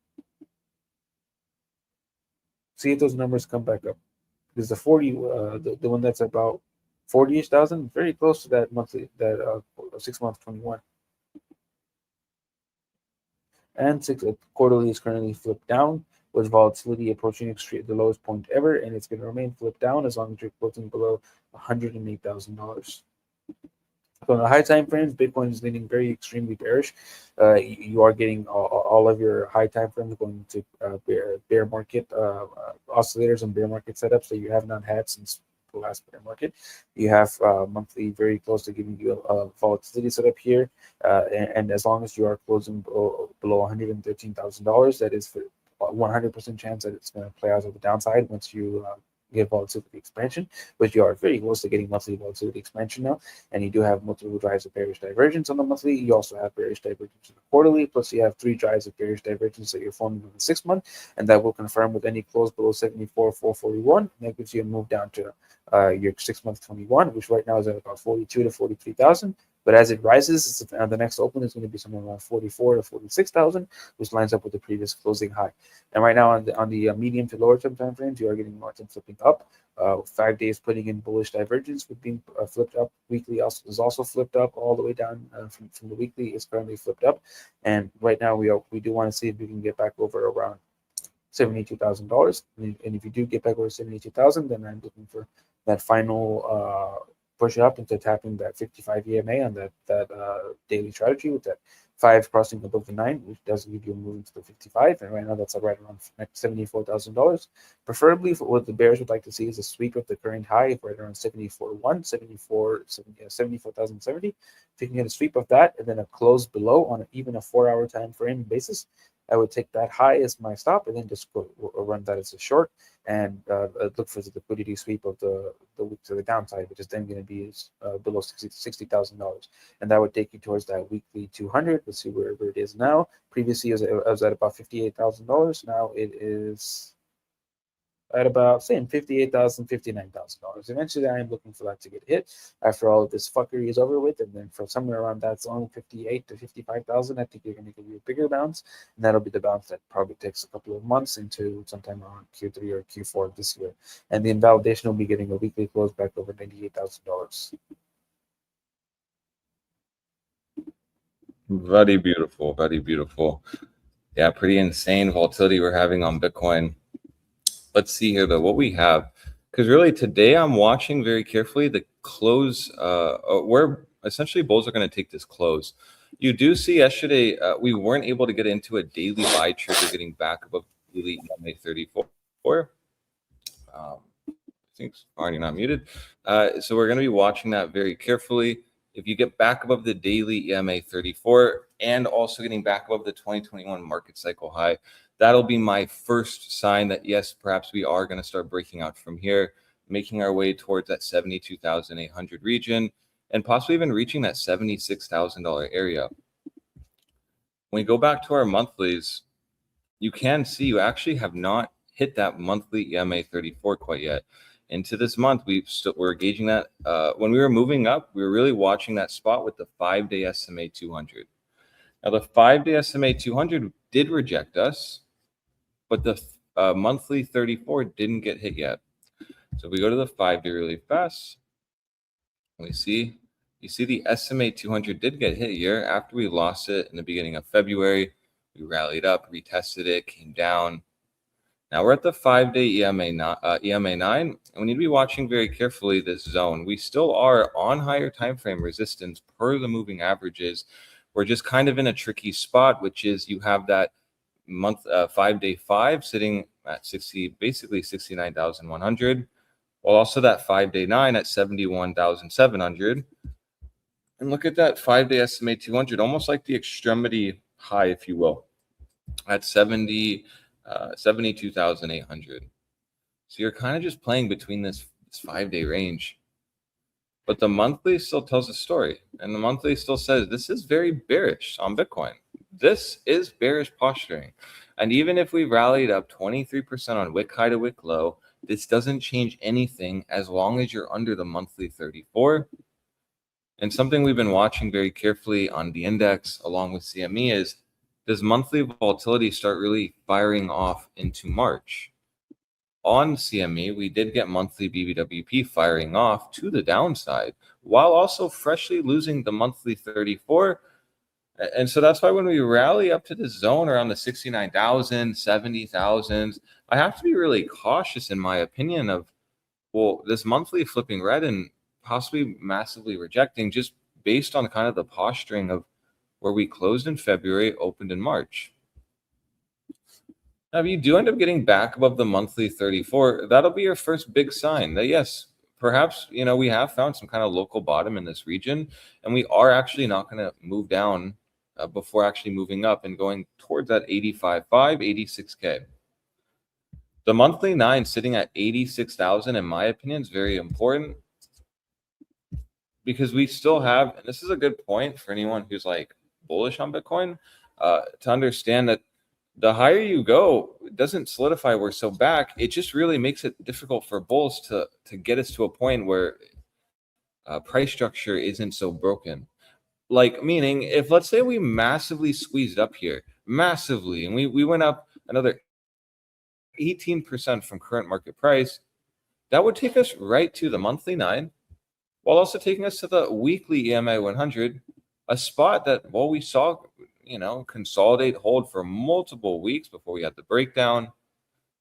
See if those numbers come back up. Because the 40, the one that's about 40-ish thousand, very close to that monthly, that 6 month 21. And quarterly is currently flipped down with volatility approaching the lowest point ever, and it's going to remain flipped down as long as you're closing below $108,000. So on the high time frames, Bitcoin is leaning very extremely bearish. You are getting all of your high time frames going to bear market oscillators and bear market setups that you have not had since the last bear market. You have monthly very close to giving you a volatility setup here, and as long as you are closing below $113,000, that is for 100% chance that it's going to play out to the downside once you get volatility expansion, but you are very close to getting monthly volatility expansion now, and you do have multiple drives of bearish divergence on the monthly. You also have bearish divergence on the quarterly, plus you have 3 drives of bearish divergence that you're forming on the 6 month, and that will confirm with any close below 74,441, and that gives you a move down to your 6 month 21, which right now is at about 42 to 43,000. But as it rises, the next open is going to be somewhere around 44 to 46,000, which lines up with the previous closing high. And right now on the medium to lower term time frames, you are getting margin flipping up. 5 days putting in bullish divergence with being flipped up. Weekly is also flipped up all the way down from the weekly is currently flipped up. And right now we do want to see if we can get back over around $72,000. And if you do get back over 72,000, then I'm looking for that final push up into tapping that 55 EMA on that daily strategy with that 5 crossing above the 9, which does give you a move into the 55. And right now that's right around $74,000. Preferably what the bears would like to see is a sweep of the current high right around 74,070. If you can get a sweep of that and then a close below on even a 4-hour time frame basis, I would take that high as my stop and then just go run that as a short and look for the liquidity sweep of the week to the downside, which is then going to be below $60,000. And that would take you towards that weekly 200. Let's see wherever it is now. Previously, it was at about $58,000. Now it is at about saying $58,000, $59,000. Eventually, I am looking for that to get hit after all of this fuckery is over with, and then for somewhere around that zone, 58 to 55,000, I think you're going to give you a bigger bounce, and that'll be the bounce that probably takes a couple of months into sometime around Q3 or Q4 of this year, and the invalidation will be getting a weekly close back over $98,000. Very beautiful, very beautiful. Yeah, pretty insane volatility we're having on Bitcoin. Let's see here though what we have, because really today I'm watching very carefully the close where essentially bulls are going to take this close. You do see yesterday we weren't able to get into a daily buy trigger getting back above daily EMA 34. I think it's already not muted. So we're going to be watching that very carefully. If you get back above the daily EMA 34 and also getting back above the 2021 market cycle high, that'll be my first sign that, yes, perhaps we are going to start breaking out from here, making our way towards that 72,800 region and possibly even reaching that $76,000 area. When we go back to our monthlies, you can see you actually have not hit that monthly EMA 34 quite yet. Into this month, we're gauging that. When we were moving up, we were really watching that spot with the 5-day SMA 200. Now, the 5-day SMA 200 did reject us, but the monthly 34 didn't get hit yet. So if we go to the 5-day really fast, you see the SMA 200 did get hit here after we lost it in the beginning of February. We rallied up, retested it, came down. Now we're at the 5-day EMA 9, and we need to be watching very carefully this zone. We still are on higher time frame resistance per the moving averages. We're just kind of in a tricky spot, which is you have that month 5-day 5 sitting at basically 69,100, while also that 5-day 9 at 71,700. And look at that 5-day SMA 200, almost like the extremity high, if you will, at 72,800. So you're kind of just playing between this 5-day range. But the monthly still tells a story. And the monthly still says this is very bearish on Bitcoin. This is bearish posturing. And even if we rallied up 23% on wick high to wick low, this doesn't change anything as long as you're under the monthly 34. And something we've been watching very carefully on the index along with CME is, does monthly volatility start really firing off into March? On CME, we did get monthly BBWP firing off to the downside while also freshly losing the monthly 34. And so that's why when we rally up to the zone around the 69,000, 70,000, I have to be really cautious in my opinion of, well, this monthly flipping red and possibly massively rejecting just based on kind of the posturing of where we closed in February, opened in March. Now, if you do end up getting back above the monthly 34, that'll be your first big sign that, yes, perhaps, we have found some kind of local bottom in this region, and we are actually not going to move down before actually moving up and going towards that 85.5, 86K. The monthly 9 sitting at 86,000, in my opinion, is very important because we still have, and this is a good point for anyone who's like bullish on Bitcoin, to understand that the higher you go, it doesn't solidify we're so back. It just really makes it difficult for bulls to get us to a point where price structure isn't so broken. Like, meaning if let's say we massively squeezed up here, massively, and we went up another 18% from current market price, that would take us right to the monthly 9, while also taking us to the weekly EMA 100, a spot that, well, we saw, consolidate, hold for multiple weeks before we had the breakdown.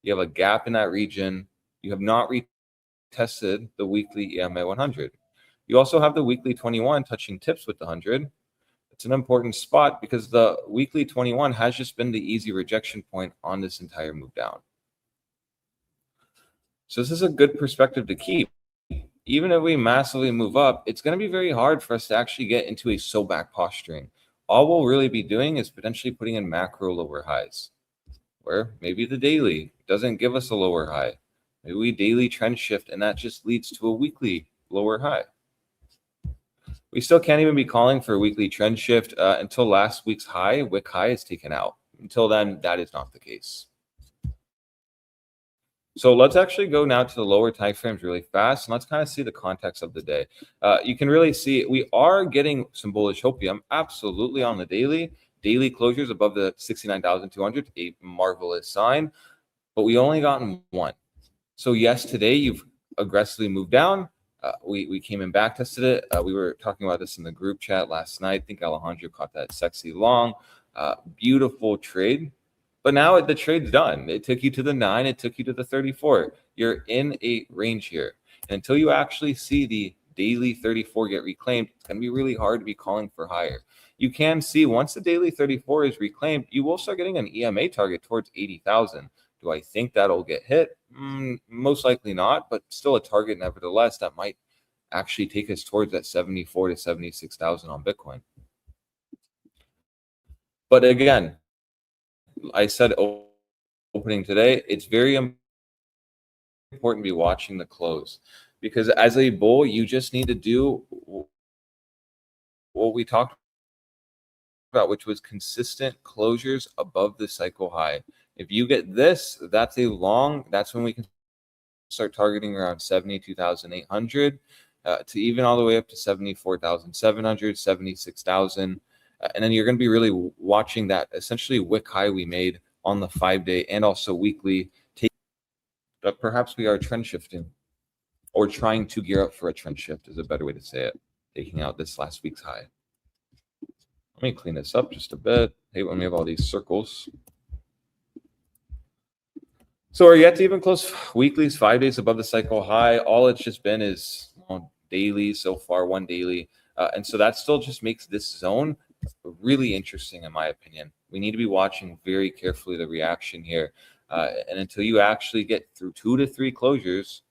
You have a gap in that region. You have not retested the weekly EMA 100. You also have the weekly 21 touching tips with the 100. It's an important spot because the weekly 21 has just been the easy rejection point on this entire move down. So this is a good perspective to keep. Even if we massively move up, it's going to be very hard for us to actually get into a so back posturing. All we'll really be doing is potentially putting in macro lower highs, where maybe the daily doesn't give us a lower high. Maybe we daily trend shift, and that just leads to a weekly lower high. We still can't even be calling for a weekly trend shift until last week's high, wick high, is taken out. Until then, that is not the case. So let's actually go now to the lower time frames really fast, and let's kind of see the context of the day. You can really see we are getting some bullish hopium, absolutely, on the daily. Daily closures above the 69,200, a marvelous sign, but we only gotten one. So yes, today you've aggressively moved down. We came in, back tested it. We were talking about this in the group chat last night. I think Alejandro caught that sexy long, beautiful trade. But now the trade's done. It took you to the 9. It took you to the 34. You're in a range here. And until you actually see the daily 34 get reclaimed, it's going to be really hard to be calling for higher. You can see once the daily 34 is reclaimed, you will start getting an EMA target towards 80,000. Do I think that'll get hit? Most likely not, but still a target nevertheless that might actually take us towards that 74 to 76,000 on Bitcoin. But again, I said opening today, it's very important to be watching the close, because as a bull, you just need to do what we talked about, which was consistent closures above the cycle high. If you get this, that's a long, that's when we can start targeting around 72,800 to even all the way up to 74,700, 76,000. And then you're going to be really watching that essentially wick high we made on the 5-day and also weekly. But perhaps we are trend shifting, or trying to gear up for a trend shift is a better way to say it, taking out this last week's high. Let me clean this up just a bit. Hate when we have all these circles. So we're yet to even close weeklies, 5 days above the cycle high. All it's just been is daily so far, one daily. And so that still just makes this zone really interesting, in my opinion. We need to be watching very carefully the reaction here. And until you actually get through 2 to 3 closures,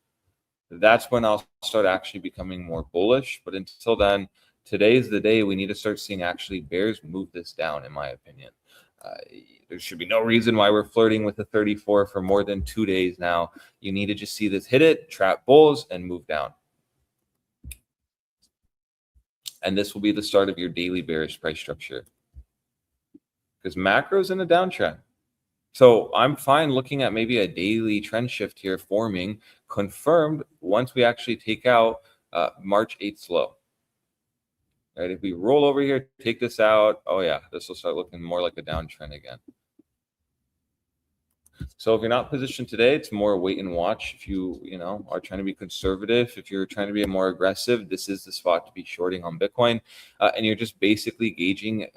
that's when I'll start actually becoming more bullish. But until then, today's the day we need to start seeing actually bears move this down, in my opinion. There should be no reason why we're flirting with the 34 for more than 2 days now. You need to just see this hit it, trap bulls, and move down. And this will be the start of your daily bearish price structure, because macro's in a downtrend. So I'm fine looking at maybe a daily trend shift here forming, confirmed once we actually take out March 8th low. Right, if we roll over here, take this out, oh yeah, this will start looking more like a downtrend again. So if you're not positioned today, it's more wait and watch. If you are trying to be conservative, if you're trying to be more aggressive, this is the spot to be shorting on Bitcoin. And you're just basically gauging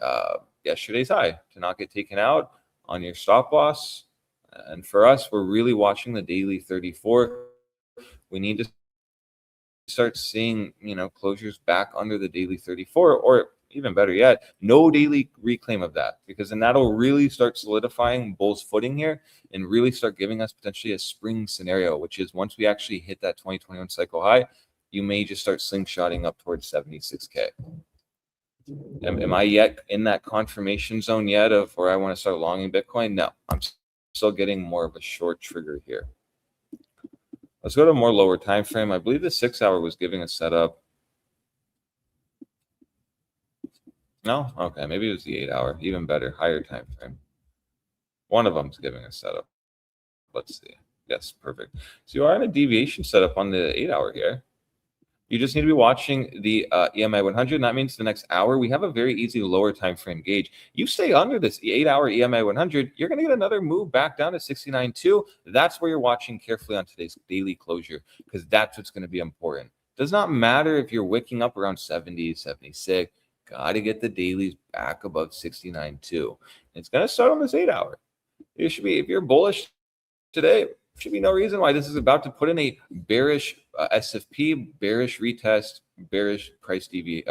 yesterday's high to not get taken out on your stop loss. And for us, we're really watching the daily 34. We need to start seeing closures back under the daily 34, or even better yet, no daily reclaim of that, because then that'll really start solidifying bull's footing here and really start giving us potentially a spring scenario, which is once we actually hit that 2021 cycle high, you may just start slingshotting up towards 76K. Am I yet in that confirmation zone yet of where I want to start longing Bitcoin? No, I'm still getting more of a short trigger here. Let's go to a more lower time frame. I believe the 6 hour was giving a setup. No? Okay, maybe it was the 8 hour. Even better, higher time frame. One of them's giving a setup. Let's see. Yes, perfect. So you are in a deviation setup on the 8 hour here. You just need to be watching the EMA 100. And that means the next hour, we have a very easy lower time frame gauge. You stay under this 8 hour EMA 100, you're going to get another move back down to 69.2. That's where you're watching carefully on today's daily closure, because that's what's going to be important. Does not matter if you're wicking up around 70, 76. Got to get the dailies back above 69.2. It's going to start on this 8 hour. You should be, if you're bullish today, should be no reason why this is about to put in a bearish SFP, bearish retest, bearish deviation.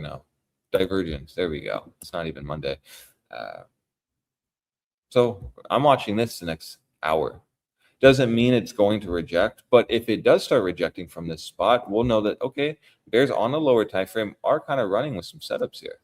No, divergence. There we go. It's not even Monday. So I'm watching this the next hour. Doesn't mean it's going to reject, but if it does start rejecting from this spot, we'll know that, okay, bears on the lower time frame are kind of running with some setups here.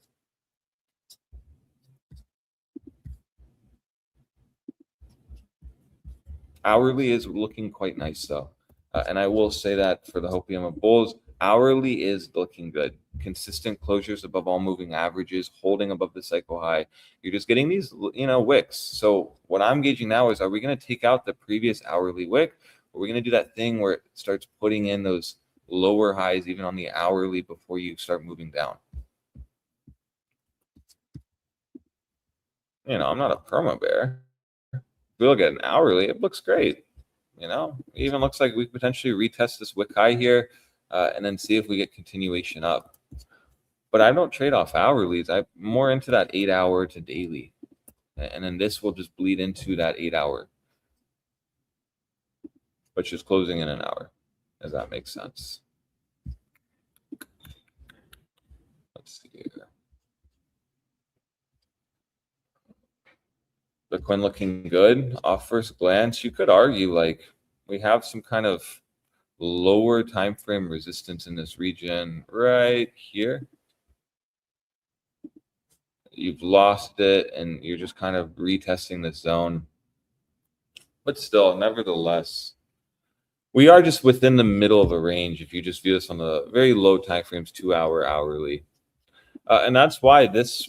Hourly is looking quite nice though. And I will say that for the Hopium of Bulls, hourly is looking good. Consistent closures above all moving averages, holding above the cycle high. You're just getting these, wicks. So what I'm gauging now is, are we going to take out the previous hourly wick? Or are we going to do that thing where it starts putting in those lower highs even on the hourly before you start moving down? I'm not a perma bear. If we look at an hourly, it looks great. It even looks like we potentially retest this wick high here and then see if we get continuation up. But I don't trade off hourlies. I'm more into that 8 hour to daily. And then this will just bleed into that 8 hour, which is closing in an hour, as that makes sense. Let's see here. Bitcoin looking good off first glance. You could argue like we have some kind of lower time frame resistance in this region right here. You've lost it and you're just kind of retesting this zone. But still, nevertheless, we are just within the middle of a range if you just view this on the very low time frames, 2 hour hourly. And that's why this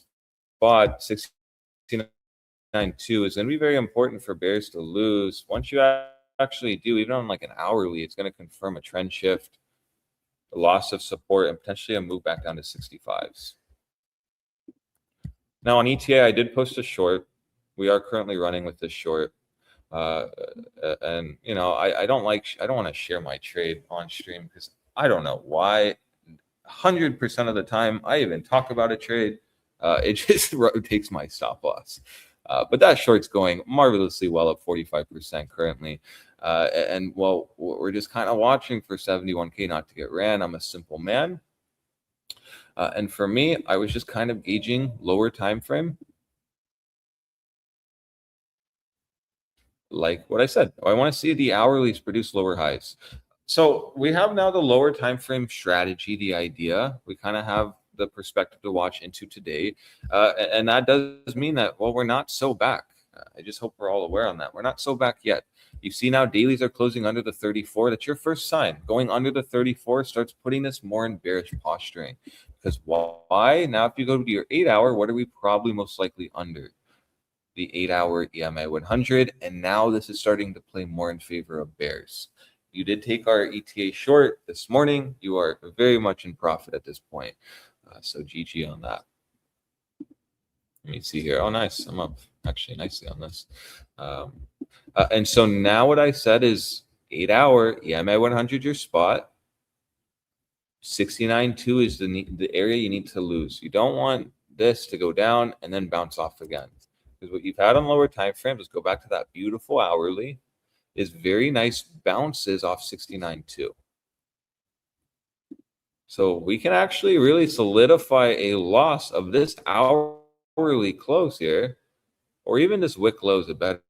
spot 69.2 is going to be very important for bears to lose. Once you actually do, even on like an hourly, it's going to confirm a trend shift, a loss of support, and potentially a move back down to 65s. Now on ETA, I did post a short. We are currently running with this short. And I don't want to share my trade on stream because I don't know why. 100% of the time I even talk about a trade, it just takes my stop loss. But that short's going marvelously well at 45% currently. And we're just kind of watching for 71K not to get ran. I'm a simple man. And for me, I was just kind of gauging lower time frame. Like what I said, I want to see the hourlies produce lower highs. So we have now the lower time frame strategy, the idea. We kind of have the perspective to watch into today. And that does mean that, we're not so back. I just hope we're all aware on that. We're not so back yet. You see now dailies are closing under the 34. That's your first sign. Going under the 34 starts putting this more in bearish posturing. Because why? Now, if you go to your 8 hour, what are we probably most likely under? The 8 hour EMA 100. And now this is starting to play more in favor of bears. You did take our ETA short this morning. You are very much in profit at this point. So GG on that. Let me see here. Oh, nice. I'm up actually nicely on this. And so now what I said is 8 hour EMA 100 your spot. 69.2 is the area you need to lose. You don't want this to go down and then bounce off again. Because what you've had on lower time frames, let's go back to that beautiful hourly, is very nice bounces off 69.2. So we can actually really solidify a loss of this hourly close here, or even this wick low is a better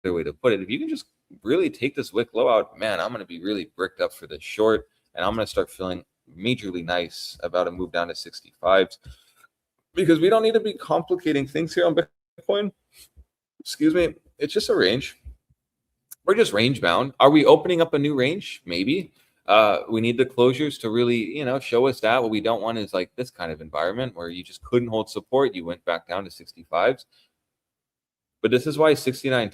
way to put it. If you can just really take this wick low out, man, I'm going to be really bricked up for this short, and I'm going to start feeling majorly nice about a move down to 65s, because we don't need to be complicating things here on Bitcoin, excuse me, it's just a range. We're just range bound. Are we opening up a new range? Maybe. We need the closures to really, show us that. What we don't want is like this kind of environment where you just couldn't hold support. You went back down to 65s. But this is why 69.2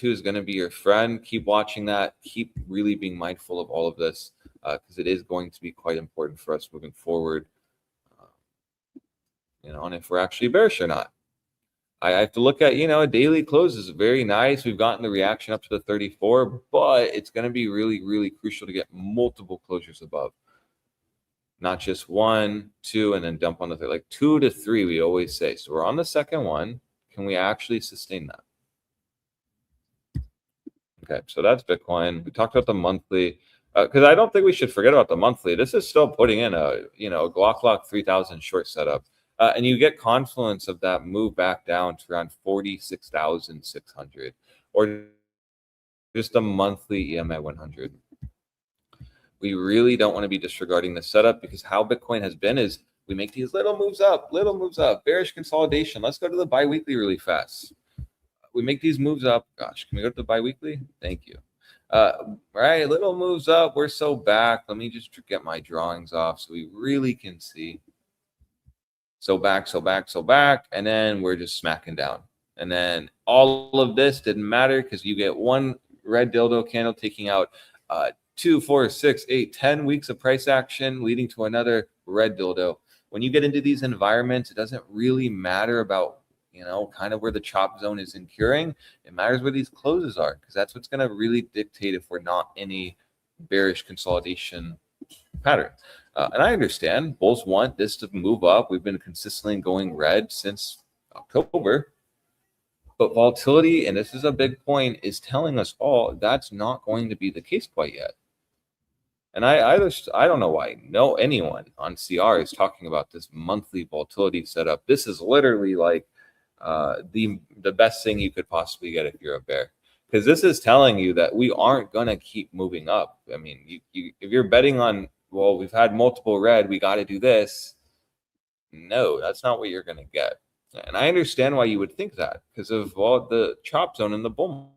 is going to be your friend. Keep watching that. Keep really being mindful of all of this because it is going to be quite important for us moving forward. And if we're actually bearish or not. I have to look at, a daily close is very nice. We've gotten the reaction up to the 34, but it's going to be really, really crucial to get multiple closures above. Not just 1, 2, and then dump on the third. Like 2 to 3, we always say. So we're on the second one. Can we actually sustain that? Okay, so that's Bitcoin. We talked about the monthly. Because I don't think we should forget about the monthly. This is still putting in a Glock 3000 short setup. And you get confluence of that move back down to around 46,600 or just a monthly EMA 100. We really don't want to be disregarding the setup because how Bitcoin has been is we make these little moves up, bearish consolidation. Let's go to the biweekly really fast. We make these moves up. Gosh, can we go to the biweekly? Thank you. Right, little moves up. We're so back. Let me just get my drawings off so we really can see. So back, and then we're just smacking down. And then all of this didn't matter because you get one red dildo candle taking out 2, 4, 6, 8, 10 weeks of price action, leading to another red dildo. When you get into these environments, it doesn't really matter about, kind of where the chop zone is incurring. It matters where these closes are because that's what's going to really dictate if we're not in a bearish consolidation pattern. And I understand bulls want this to move up. We've been consistently going red since October. But volatility, and this is a big point, is telling us all that's not going to be the case quite yet. And I don't know why anyone on CR is talking about this monthly volatility setup. This is literally like the best thing you could possibly get if you're a bear. Because this is telling you that we aren't going to keep moving up. I mean, if you're betting on, well, we've had multiple red, we got to do this. No, that's not what you're going to get. And I understand why you would think that because of the chop zone in the bull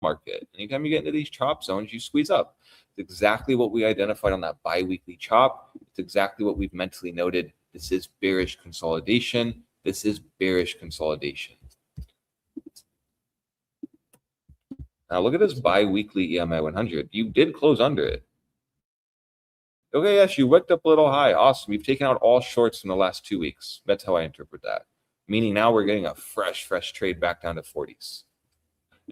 market. Anytime you get into these chop zones, you squeeze up. It's exactly what we identified on that biweekly chop. It's exactly what we've mentally noted. This is bearish consolidation. This is bearish consolidation. Now look at this biweekly EMA 100. You did close under it. Okay, yes, you wicked up a little high. Awesome. You've taken out all shorts in the last 2 weeks. That's how I interpret that. Meaning now we're getting a fresh trade back down to 40s.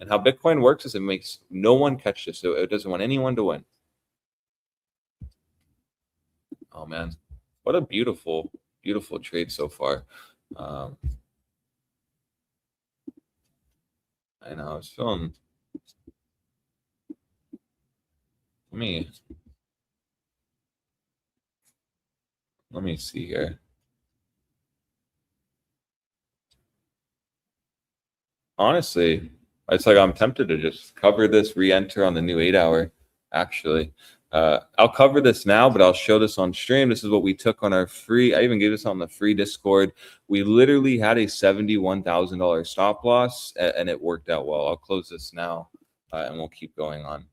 And how Bitcoin works is it makes no one catch this. So it doesn't want anyone to win. Oh, man. What a beautiful, beautiful trade so far. I know. I was feeling... Let me see here. Honestly, it's like I'm tempted to just cover this, re-enter on the new 8-hour, actually. I'll cover this now, but I'll show this on stream. This is what we took on our free. I even gave this on the free Discord. We literally had a $71,000 stop loss, and it worked out well. I'll close this now, and we'll keep going on.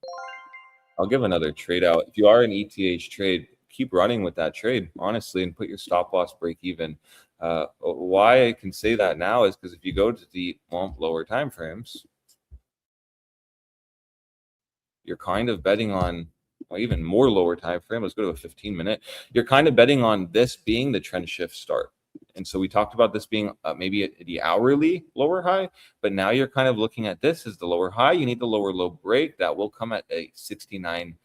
I'll give another trade out. If you are an ETH trade, keep running with that trade, honestly, and put your stop loss break even. Why I can say that now is because if you go to the lower time frames, you're kind of betting on even more lower time frame. Let's go to a 15-minute. You're kind of betting on this being the trend shift start. And so we talked about this being maybe the hourly lower high, but now you're kind of looking at this as the lower high. You need the lower low break that will come at a 69.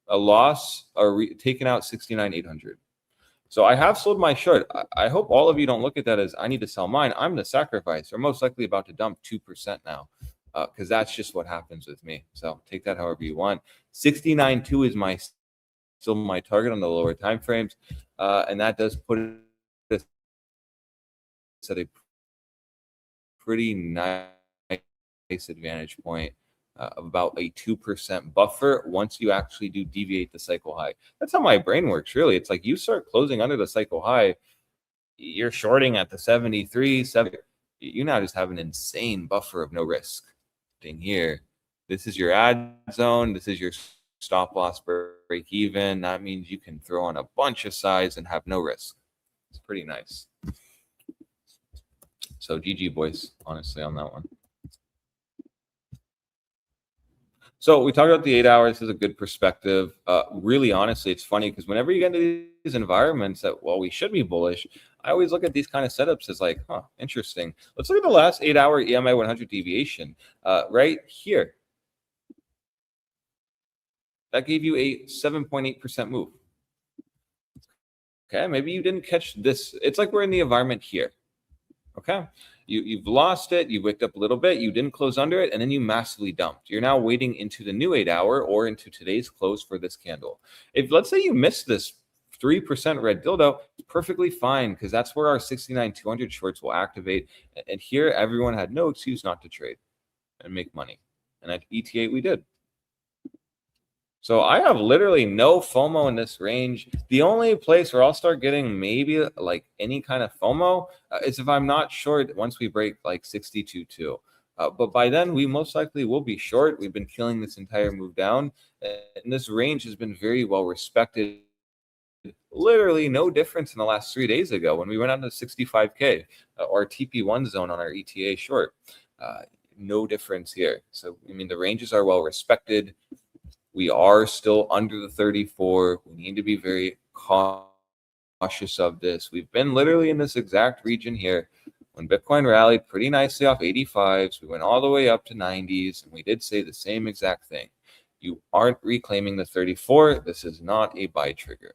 A loss or taken out 69,800. So I have sold my short. I hope all of you don't look at that as I need to sell mine. I'm the sacrifice. We're most likely about to dump 2% now because that's just what happens with me. So take that however you want. 69.2 is still my target on the lower time frames, and that does put it at a pretty nice advantage point. Of about a 2% buffer once you actually do deviate the cycle high. That's how my brain works, really. It's like you start closing under the cycle high, you're shorting at the 73, 7. You now just have an insane buffer of no risk. Thing here, this is your ad zone. This is your stop loss break even. That means you can throw on a bunch of size and have no risk. It's pretty nice. So GG boys, honestly, on that one. So we talked about the 8 hours. This is a good perspective. Really, honestly, it's funny because whenever you get into these environments that, well, we should be bullish, I always look at these kind of setups as like, huh, interesting. Let's look at the last 8 hour EMA 100 deviation right here. That gave you a 7.8% move. Okay, maybe you didn't catch this. It's like we're in the environment here. Okay, you've lost it. You wicked up a little bit. You didn't close under it, and then you massively dumped. You're now waiting into the new 8 hour or into today's close for this candle. If let's say you missed this 3% red dildo, it's perfectly fine because that's where our 69-200 shorts will activate. And here, everyone had no excuse not to trade and make money. And at ETH, we did. So I have literally no FOMO in this range. The only place where I'll start getting maybe like any kind of FOMO is if I'm not short once we break like 62.2. But by then, we most likely will be short. We've been killing this entire move down. And this range has been very well respected. Literally no difference in the last 3 days ago when we went out to 65K or TP1 zone on our ETA short. No difference here. So, I mean, the ranges are well respected. We are still under the 34. We need to be very cautious of this. We've been literally in this exact region here. When Bitcoin rallied pretty nicely off 85s, we went all the way up to 90s, and we did say the same exact thing. You aren't reclaiming the 34. This is not a buy trigger.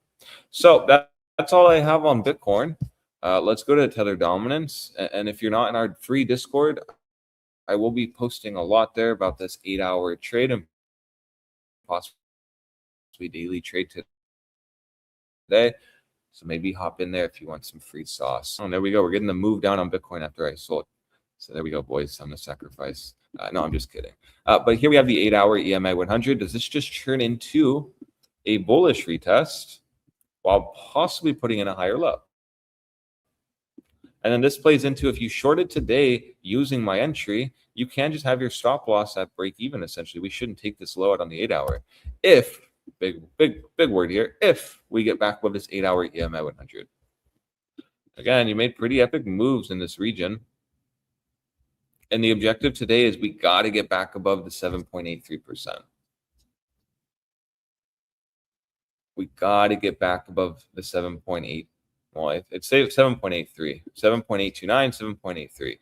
So that's all I have on Bitcoin. Let's go to Tether dominance. And if you're not in our free Discord, I will be posting a lot there about this 8 hour trade and possibly daily trade today. So maybe hop in there if you want some free sauce. Oh, there we go. We're getting the move down on Bitcoin after I sold. So there we go, boys. I'm the sacrifice. No, I'm just kidding. But here we have the 8 hour EMA 100. Does this just turn into a bullish retest while possibly putting in a higher low? And then this plays into if you shorted today using my entry, you can just have your stop loss at break even. Essentially, we shouldn't take this low out on the 8 hour. If big word here, if we get back with this 8 hour EMA 100. Again, you made pretty epic moves in this region. And the objective today is we got to get back above the 7.83%. We got to get back above the 7.8. Well, it's 7.83, 7.829,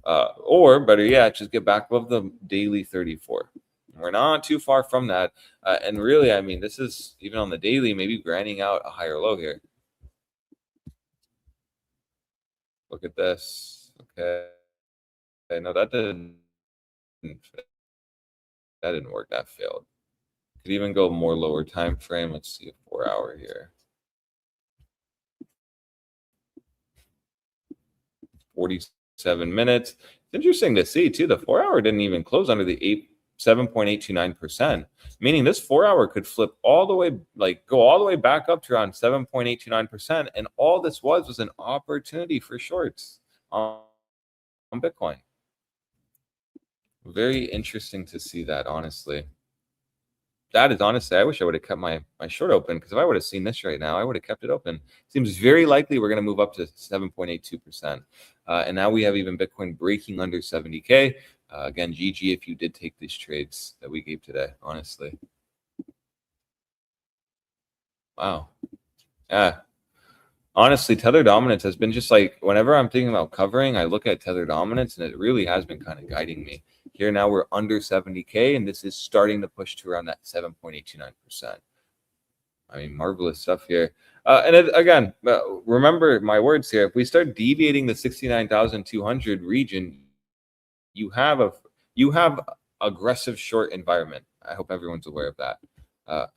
7.83%. Or better yet, just get back above the daily 34. We're not too far from that. And really, I mean, this is even on the daily, maybe grinding out a higher low here. Look at this. Okay. No, that didn't work. That failed. Could even go more lower time frame. Let's see a 4 hour here. 47 minutes. It's interesting to see too. The 4 hour didn't even close under the 7.829%, meaning this 4 hour could flip all the way, like go all the way back up to around 7.829%. And all this was an opportunity for shorts on Bitcoin. Very interesting to see that, honestly. That is honestly, I wish I would have kept my short open, because if I would have seen this right now, I would have kept it open. Seems very likely we're going to move up to 7.82%. And now we have even Bitcoin breaking under 70K. Again, GG if you did take these trades that we gave today, honestly. Wow. Yeah. Honestly, Tether dominance has been just like, whenever I'm thinking about covering, I look at Tether dominance, and it really has been kind of guiding me. Here now we're under 70K, and this is starting to push to around that 7.829%. I mean, marvelous stuff here. And again, remember my words here. If we start deviating the 69,200 region, you have aggressive short environment. I hope everyone's aware of that.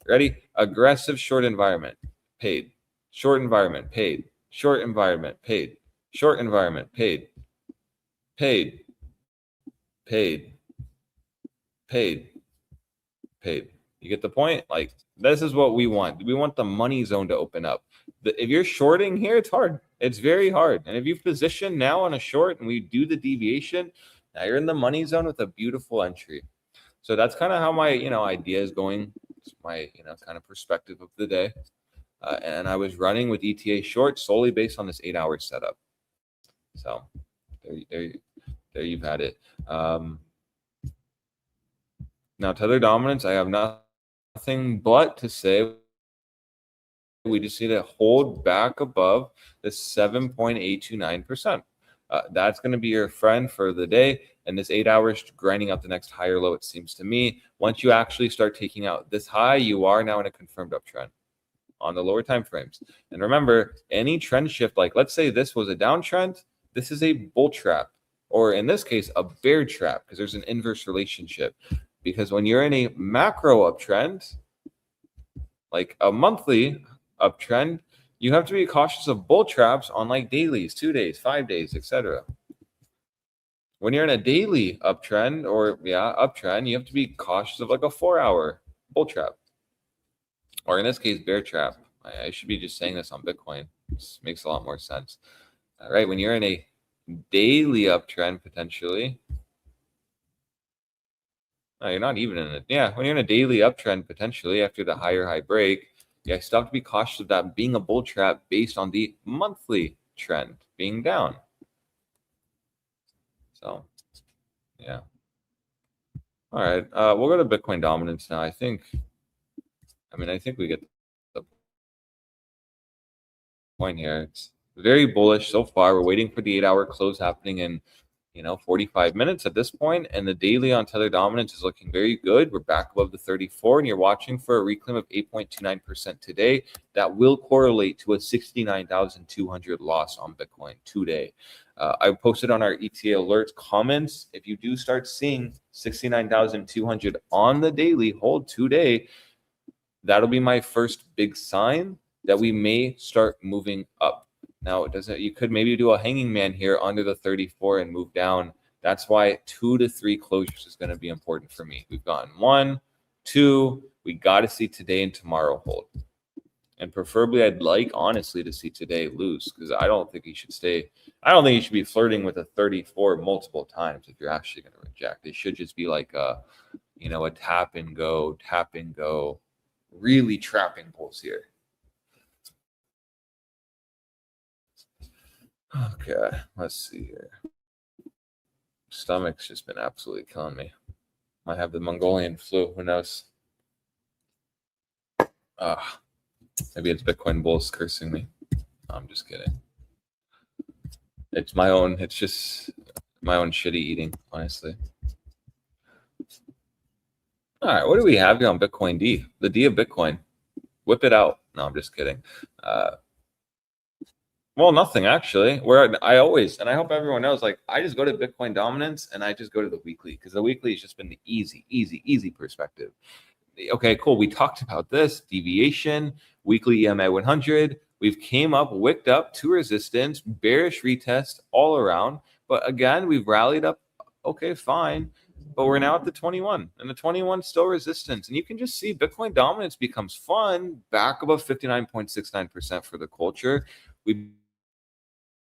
Ready? Aggressive short environment, paid. Short environment, paid. Short environment, paid. Short environment, paid. Paid. Paid. Paid. Paid. You get the point? Like, this is what we want. We want the money zone to open up. If you're shorting here, it's hard. It's very hard. And if you position now on a short and we do the deviation, now you're in the money zone with a beautiful entry. So that's kind of how my, idea is going. It's my, kind of perspective of the day. And I was running with ETA short solely based on this 8-hour setup. So there you've had it. Now, tether dominance, I have nothing but to say we just need to hold back above the 7.829%. That's going to be your friend for the day. And this 8 hours grinding out the next higher low, it seems to me. Once you actually start taking out this high, you are now in a confirmed uptrend on the lower time frames. And remember, any trend shift, like let's say this was a downtrend, this is a bull trap, or in this case, a bear trap, because there's an inverse relationship. Because when you're in a macro uptrend, like a monthly uptrend, you have to be cautious of bull traps on like dailies, 2 days, 5 days, etc. When you're in a daily uptrend uptrend, you have to be cautious of like a 4-hour bull trap, or in this case, bear trap. I should be just saying this on Bitcoin. This makes a lot more sense. All right, when you're in a daily uptrend, potentially. No, you're not even in it. Yeah, when you're in a daily uptrend, potentially after the higher high break, you still have to be cautious of that being a bull trap based on the monthly trend being down. So, yeah. All right, we'll go to Bitcoin dominance now. I think we get the point here. It's very bullish so far. We're waiting for the 8-hour close happening in 45 minutes at this point, and the daily on tether dominance is looking very good. We're back above the 34, and you're watching for a reclaim of 8.29% today. That will correlate to a 69,200 loss on Bitcoin today. I posted on our ETA alerts comments. If you do start seeing 69,200 on the daily hold today, that'll be my first big sign that we may start moving up. Now, you could maybe do a hanging man here under the 34 and move down. That's why 2 to 3 closures is going to be important for me. We've gotten 1, 2. We got to see today and tomorrow hold. And preferably, I'd like, honestly, to see today lose, because I don't think he should stay. I don't think he should be flirting with a 34 multiple times if you're actually going to reject. It should just be like a tap and go, really trapping bulls here. Okay, let's see here. Stomach's just been absolutely killing me. Might have the Mongolian flu. Who knows? Maybe it's Bitcoin bulls cursing me. No, I'm just kidding. It's my own. It's just my own shitty eating, honestly. All right, what do we have here on Bitcoin D? The D of Bitcoin. Whip it out. No, I'm just kidding. Well, nothing actually. I always, and I hope everyone knows, like I just go to Bitcoin dominance and I just go to the weekly, because the weekly has just been the easy perspective. Okay, cool. We talked about this deviation, weekly EMA 100. We've came up, wicked up to resistance, bearish retest all around. But again, we've rallied up. Okay, fine. But we're now at the 21, and the 21 is still resistance. And you can just see Bitcoin dominance becomes fun back above 59.69% for the culture. We've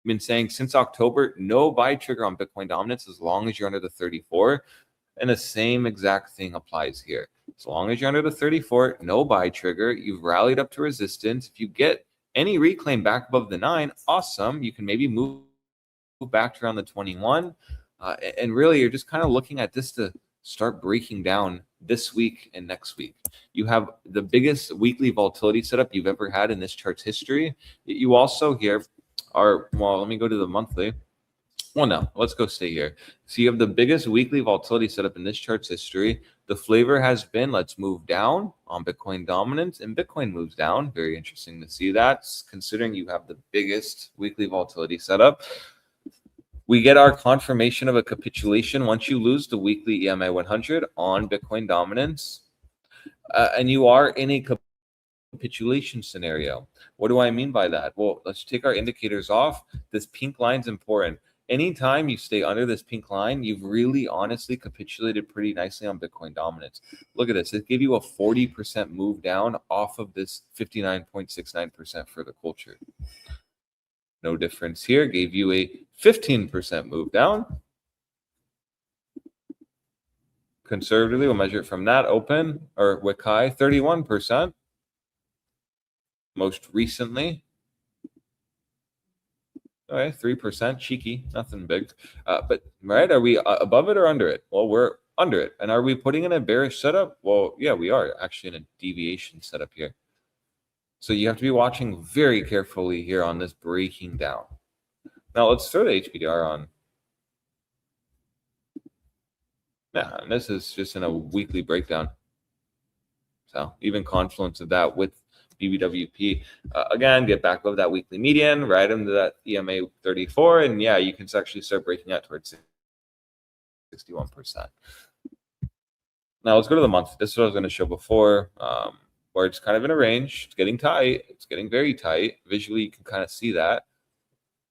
been saying since October, no buy trigger on Bitcoin dominance as long as you're under the 34. And the same exact thing applies here. As long as you're under the 34, no buy trigger. You've rallied up to resistance. If you get any reclaim back above the 9, awesome. You can maybe move back to around the 21. And really, you're just kind of looking at this to start breaking down this week and next week. You have the biggest weekly volatility setup you've ever had in this chart's history. You also here are, well, let me go to the monthly. Well, no, let's go stay here. So you have the biggest weekly volatility setup in this chart's history. The flavor has been, let's move down on Bitcoin dominance, and Bitcoin moves down. Very interesting to see that, considering you have the biggest weekly volatility setup. We get our confirmation of a capitulation once you lose the weekly EMA 100 on Bitcoin dominance, and you are in a capitulation scenario. What do I mean by that? Well, let's take our indicators off. This pink line's important. anytime you stay under this pink line, you've really honestly capitulated pretty nicely on Bitcoin dominance. Look at this. It gave you a 40% move down off of this 59.69% for the culture. No difference here. Gave you a 15% move down. Conservatively, we'll measure it from that open or wick high, 31%. Most recently, okay, 3%, cheeky, nothing big. But right, are we above it or under it? Well, we're under it. And are we putting in a bearish setup? Well, yeah, we are actually in a deviation setup here. So you have to be watching very carefully here on this breaking down. Now let's throw the HBDR on. Yeah, and this is just in a weekly breakdown. So even confluence of that with BBWP, again, get back above that weekly median, right into that EMA 34, and yeah, you can actually start breaking out towards 61%. Now let's go to the month. This is what I was going to show before, where it's kind of in a range. It's getting tight. It's getting very tight. Visually, you can kind of see that.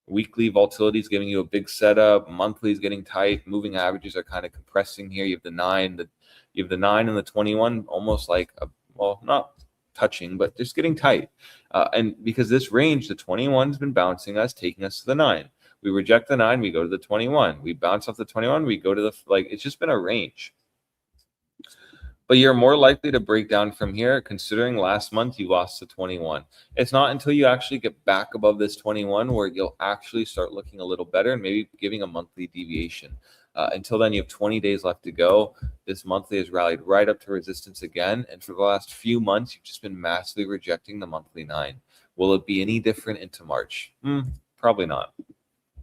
Weekly volatility is giving you a big setup. Monthly is getting tight. Moving averages are kind of compressing here. You have the 9, you have the 9 and the 21, almost like well, not touching, but just getting tight. And because this range, the 21 has been bouncing us, taking us to the 9. We reject the 9, we go to the 21. We bounce off the 21, we go to the it's just been a range. But you're more likely to break down from here, considering last month you lost to 21. It's not until you actually get back above this 21 where you'll actually start looking a little better and maybe giving a monthly deviation. Until then, you have 20 days left to go. This monthly has rallied right up to resistance again. And for the last few months, you've just been massively rejecting the monthly 9. Will it be any different into March? Probably not.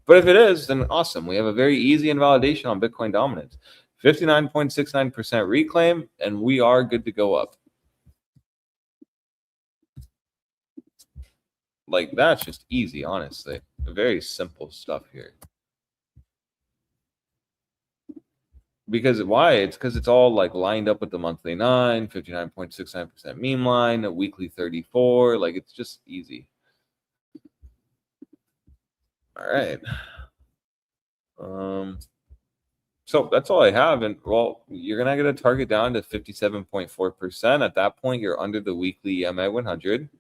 But if it is, then awesome. We have a very easy invalidation on Bitcoin dominance. 59.69% reclaim, and we are good to go up. Like, that's just easy, honestly. Very simple stuff here. Because why? It's because it's all like lined up with the monthly 9, 59.69% meme line, a weekly 34. Like, it's just easy. All right. So that's all I have. And well, you're going to get a target down to 57.4%. At that point, you're under the weekly EMA 100.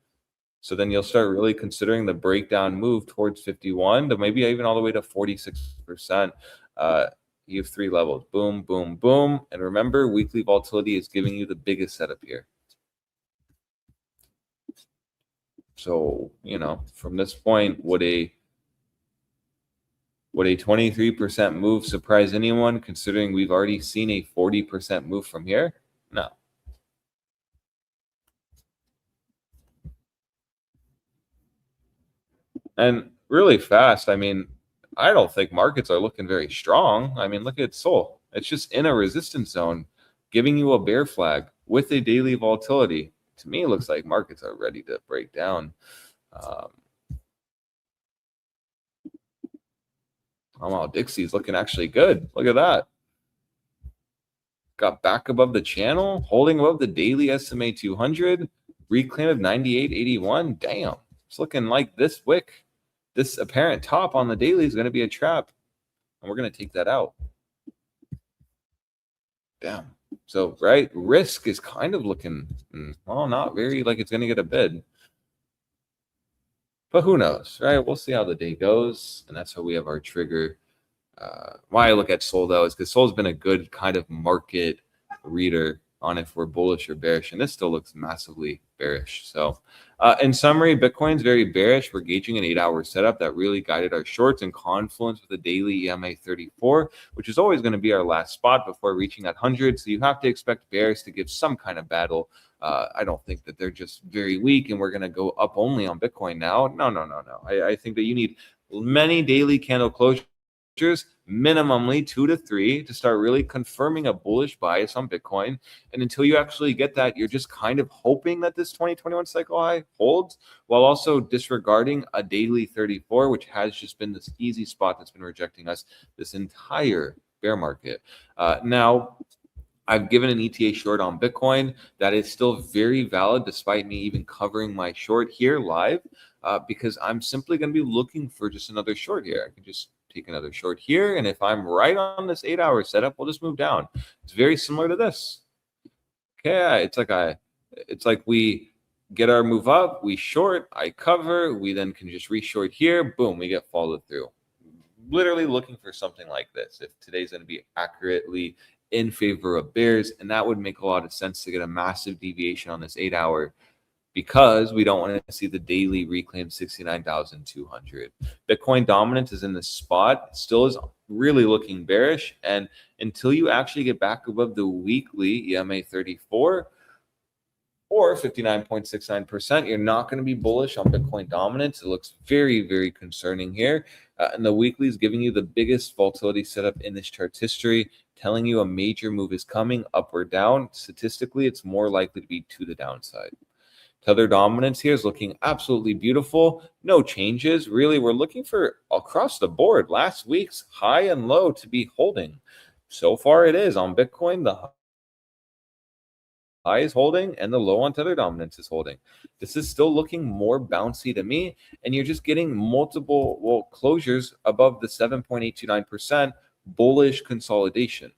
So then you'll start really considering the breakdown move towards 51 to maybe even all the way to 46%. You have 3 levels. Boom, boom, boom. And remember, weekly volatility is giving you the biggest setup here. So, you know, from this point, would a 23% move surprise anyone, considering we've already seen a 40% move from here? No. And really fast, I mean, I don't think markets are looking very strong. I mean, look at Sol. It's just in a resistance zone, giving you a bear flag with a daily volatility. To me, it looks like markets are ready to break down. Oh, wow, Dixie's looking actually good. Look at that. Got back above the channel, holding above the daily SMA 200, reclaim of 98.81. Damn, it's looking like this wick, this apparent top on the daily is going to be a trap, and we're going to take that out. Damn. So, right, risk is kind of looking, well, not very like it's going to get a bid. But who knows, right? We'll see how the day goes, and that's how we have our trigger. Why I look at Sol, though, is because Sol's been a good kind of market reader on if we're bullish or bearish, and this still looks massively bearish. So in summary, Bitcoin's very bearish. We're gauging an 8-hour setup that really guided our shorts in confluence with the daily EMA 34, which is always going to be our last spot before reaching that 100. So you have to expect bears to give some kind of battle. I don't think that they're just very weak and we're going to go up only on Bitcoin now. No. I think that you need many daily candle closures, minimally 2 to 3, to start really confirming a bullish bias on Bitcoin. And until you actually get that, you're just kind of hoping that this 2021 cycle high holds, while also disregarding a daily 34, which has just been this easy spot that's been rejecting us this entire bear market. Now, I've given an ETA short on Bitcoin that is still very valid despite me even covering my short here live, because I'm simply going to be looking for just another short here. I can just take another short here. And if I'm right on this 8-hour setup, we'll just move down. It's very similar to this. Okay, it's like we get our move up, we short, I cover, we then can just reshort here, boom, we get followed through. Literally looking for something like this. If today's going to be accurately in favor of bears, and that would make a lot of sense to get a massive deviation on this 8-hour, because we don't want to see the daily reclaim 69,200. Bitcoin dominance is in this spot, still is really looking bearish, and until you actually get back above the weekly EMA 34 or 59.69%, you're not going to be bullish on Bitcoin dominance. It looks very, very concerning here. And the weekly is giving you the biggest volatility setup in this chart's history, telling you a major move is coming up or down. Statistically, it's more likely to be to the downside. Tether dominance here is looking absolutely beautiful. No changes. Really, we're looking for across the board last week's high and low to be holding. So far, it is on Bitcoin. The high is holding and the low on Tether dominance is holding. This is still looking more bouncy to me, and you're just getting multiple closures above the 7.829% bullish consolidation.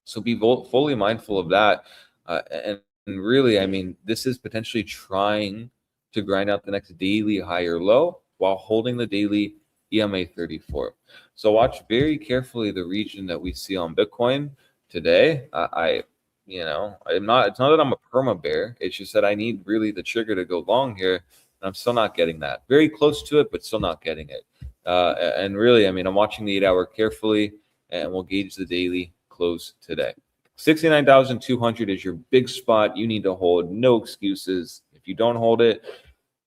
So be fully mindful of that. And really, I mean, this is potentially trying to grind out the next daily high or low while holding the daily EMA 34. So watch very carefully the region that we see on Bitcoin today. It's not that I'm a perma bear. It's just that I need really the trigger to go long here. And I'm still not getting that. Very close to it, but still not getting it. And really, I mean, I'm watching the 8-hour carefully, and we'll gauge the daily close today. 69,200 is your big spot. You need to hold. No excuses. If you don't hold it,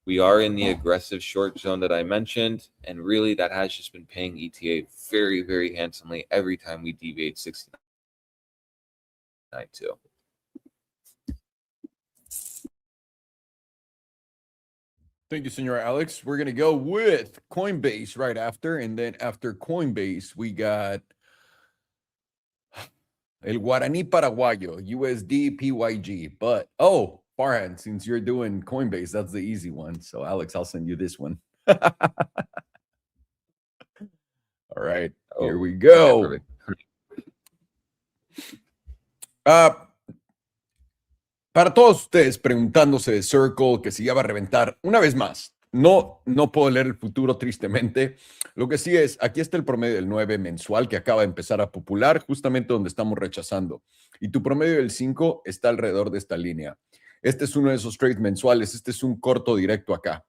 we are in the aggressive short zone that I mentioned. And really, that has just been paying ETA very, very handsomely every time we deviate 69.2. Thank you, Senor Alex. We're going to go with Coinbase right after. And then after Coinbase, we got El Guaraní Paraguayo, USD PYG. But, Farhan, since you're doing Coinbase, that's the easy one. So, Alex, I'll send you this one. All right, here we go. Okay, Para todos ustedes preguntándose de Circle, que si ya va a reventar, una vez más, no puedo leer el futuro tristemente. Lo que sí es, aquí está el promedio del 9 mensual que acaba de empezar a popular, justamente donde estamos rechazando. Y tu promedio del 5 está alrededor de esta línea. Este es uno de esos trades mensuales, este es un corto directo acá.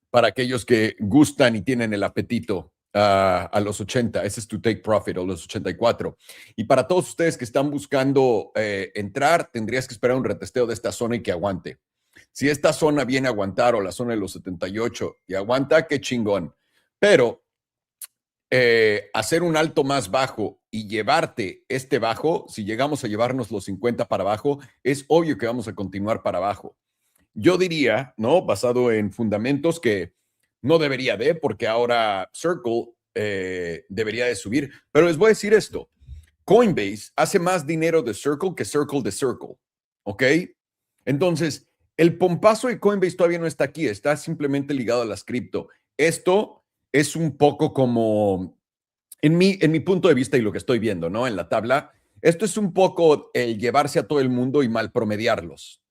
Para aquellos que gustan y tienen el apetito a los 80, ese es tu take profit, o los 84. Y para todos ustedes que están buscando entrar, tendrías que esperar un retesteo de esta zona y que aguante. Si esta zona viene a aguantar, o la zona de los 78 y aguanta, qué chingón. Pero hacer un alto más bajo y llevarte este bajo, si llegamos a llevarnos los 50 para abajo, es obvio que vamos a continuar para abajo. Yo diría, ¿no? Basado en fundamentos, que no debería de, porque ahora Circle debería de subir. Pero les voy a decir esto. Coinbase hace más dinero de Circle que Circle de Circle. ¿Ok? Entonces, el pompazo de Coinbase todavía no está aquí. Está simplemente ligado a las cripto. Esto es un poco como, en mi punto de vista y lo que estoy viendo, ¿no? En la tabla, esto es un poco el llevarse a todo el mundo y mal promediarlos.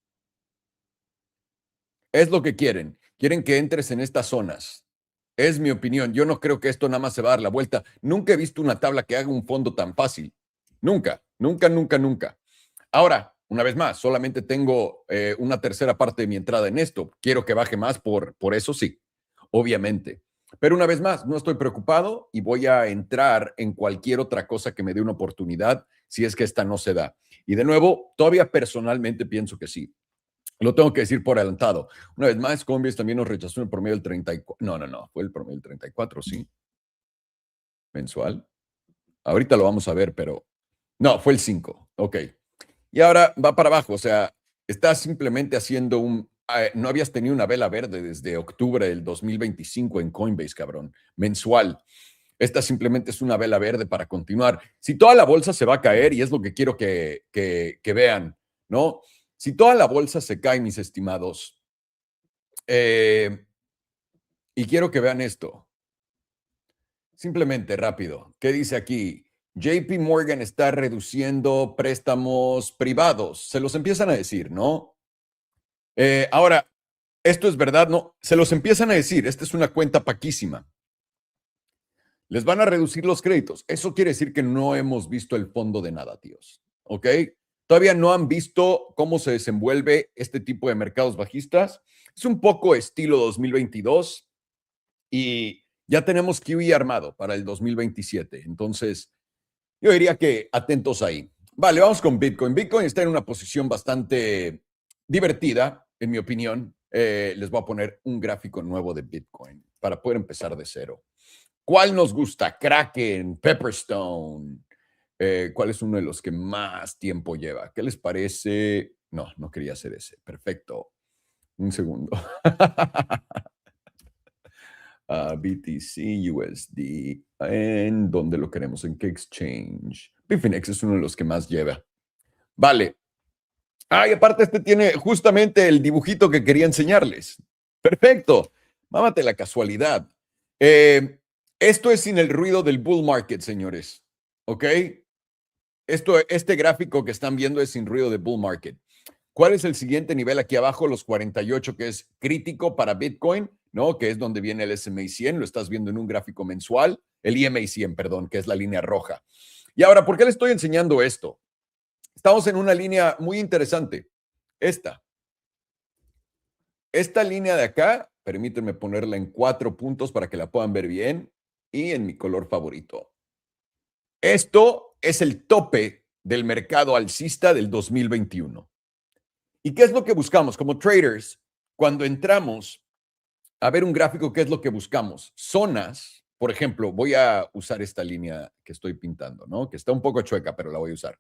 Es lo que quieren. Quieren que entres en estas zonas. Es mi opinión. Yo no creo que esto nada más se va a dar la vuelta. Nunca he visto una tabla que haga un fondo tan fácil. Nunca, nunca, nunca, nunca. Ahora, una vez más, solamente tengo una tercera parte de mi entrada en esto. Quiero que baje más por eso, sí, obviamente. Pero una vez más, no estoy preocupado y voy a entrar en cualquier otra cosa que me dé una oportunidad si es que esta no se da. Y de nuevo, todavía personalmente pienso que sí. Lo tengo que decir por adelantado. Una vez más, Coinbase también nos rechazó en el promedio del 34. No, fue el promedio del 34, sí. Mensual. Ahorita lo vamos a ver, pero no, fue el 5. Ok. Y ahora va para abajo. O sea, estás simplemente haciendo no habías tenido una vela verde desde octubre del 2025 en Coinbase, cabrón. Mensual. Esta simplemente es una vela verde para continuar. Si toda la bolsa se va a caer, y es lo que quiero que vean, ¿no? Si toda la bolsa se cae, mis estimados, y quiero que vean esto. simplemente rápido. ¿Qué dice aquí? JP Morgan está reduciendo préstamos privados. Se los empiezan a decir, ¿no? Ahora, esto es verdad, ¿no? Se los empiezan a decir. Esta es una cuenta paquísima. Les van a reducir los créditos. Eso quiere decir que no hemos visto el fondo de nada, tíos. ¿Ok? Todavía no han visto cómo se desenvuelve este tipo de mercados bajistas. Es un poco estilo 2022 y ya tenemos QE armado para el 2027. Entonces, yo diría que atentos ahí. Vale, vamos con Bitcoin. Bitcoin está en una posición bastante divertida, en mi opinión. Les voy a poner un gráfico nuevo de Bitcoin para poder empezar de cero. ¿Cuál nos gusta? Kraken, Pepperstone. ¿Cuál es uno de los que más tiempo lleva? ¿Qué les parece? No, no quería hacer ese. Perfecto. Un segundo. BTC, USD. ¿En dónde lo queremos? ¿En qué exchange? Bitunix es uno de los que más lleva. Vale. Y aparte este tiene justamente el dibujito que quería enseñarles. Perfecto. Mámate la casualidad. Esto es sin el ruido del bull market, señores. ¿Ok? Este gráfico que están viendo es sin ruido de bull market. ¿Cuál es el siguiente nivel aquí abajo? Los 48, que es crítico para Bitcoin, ¿no? Que es donde viene el SMA 100. Lo estás viendo en un gráfico mensual. El EMA 100, perdón, que es la línea roja. Y ahora, ¿por qué le estoy enseñando esto? Estamos en una línea muy interesante. Esta línea de acá, permítanme ponerla en 4 puntos para que la puedan ver bien y en mi color favorito. Esto es el tope del mercado alcista del 2021. ¿Y qué es lo que buscamos? Como traders, cuando entramos a ver un gráfico, ¿qué es lo que buscamos? Zonas, por ejemplo, voy a usar esta línea que estoy pintando, ¿no? Que está un poco chueca, pero la voy a usar.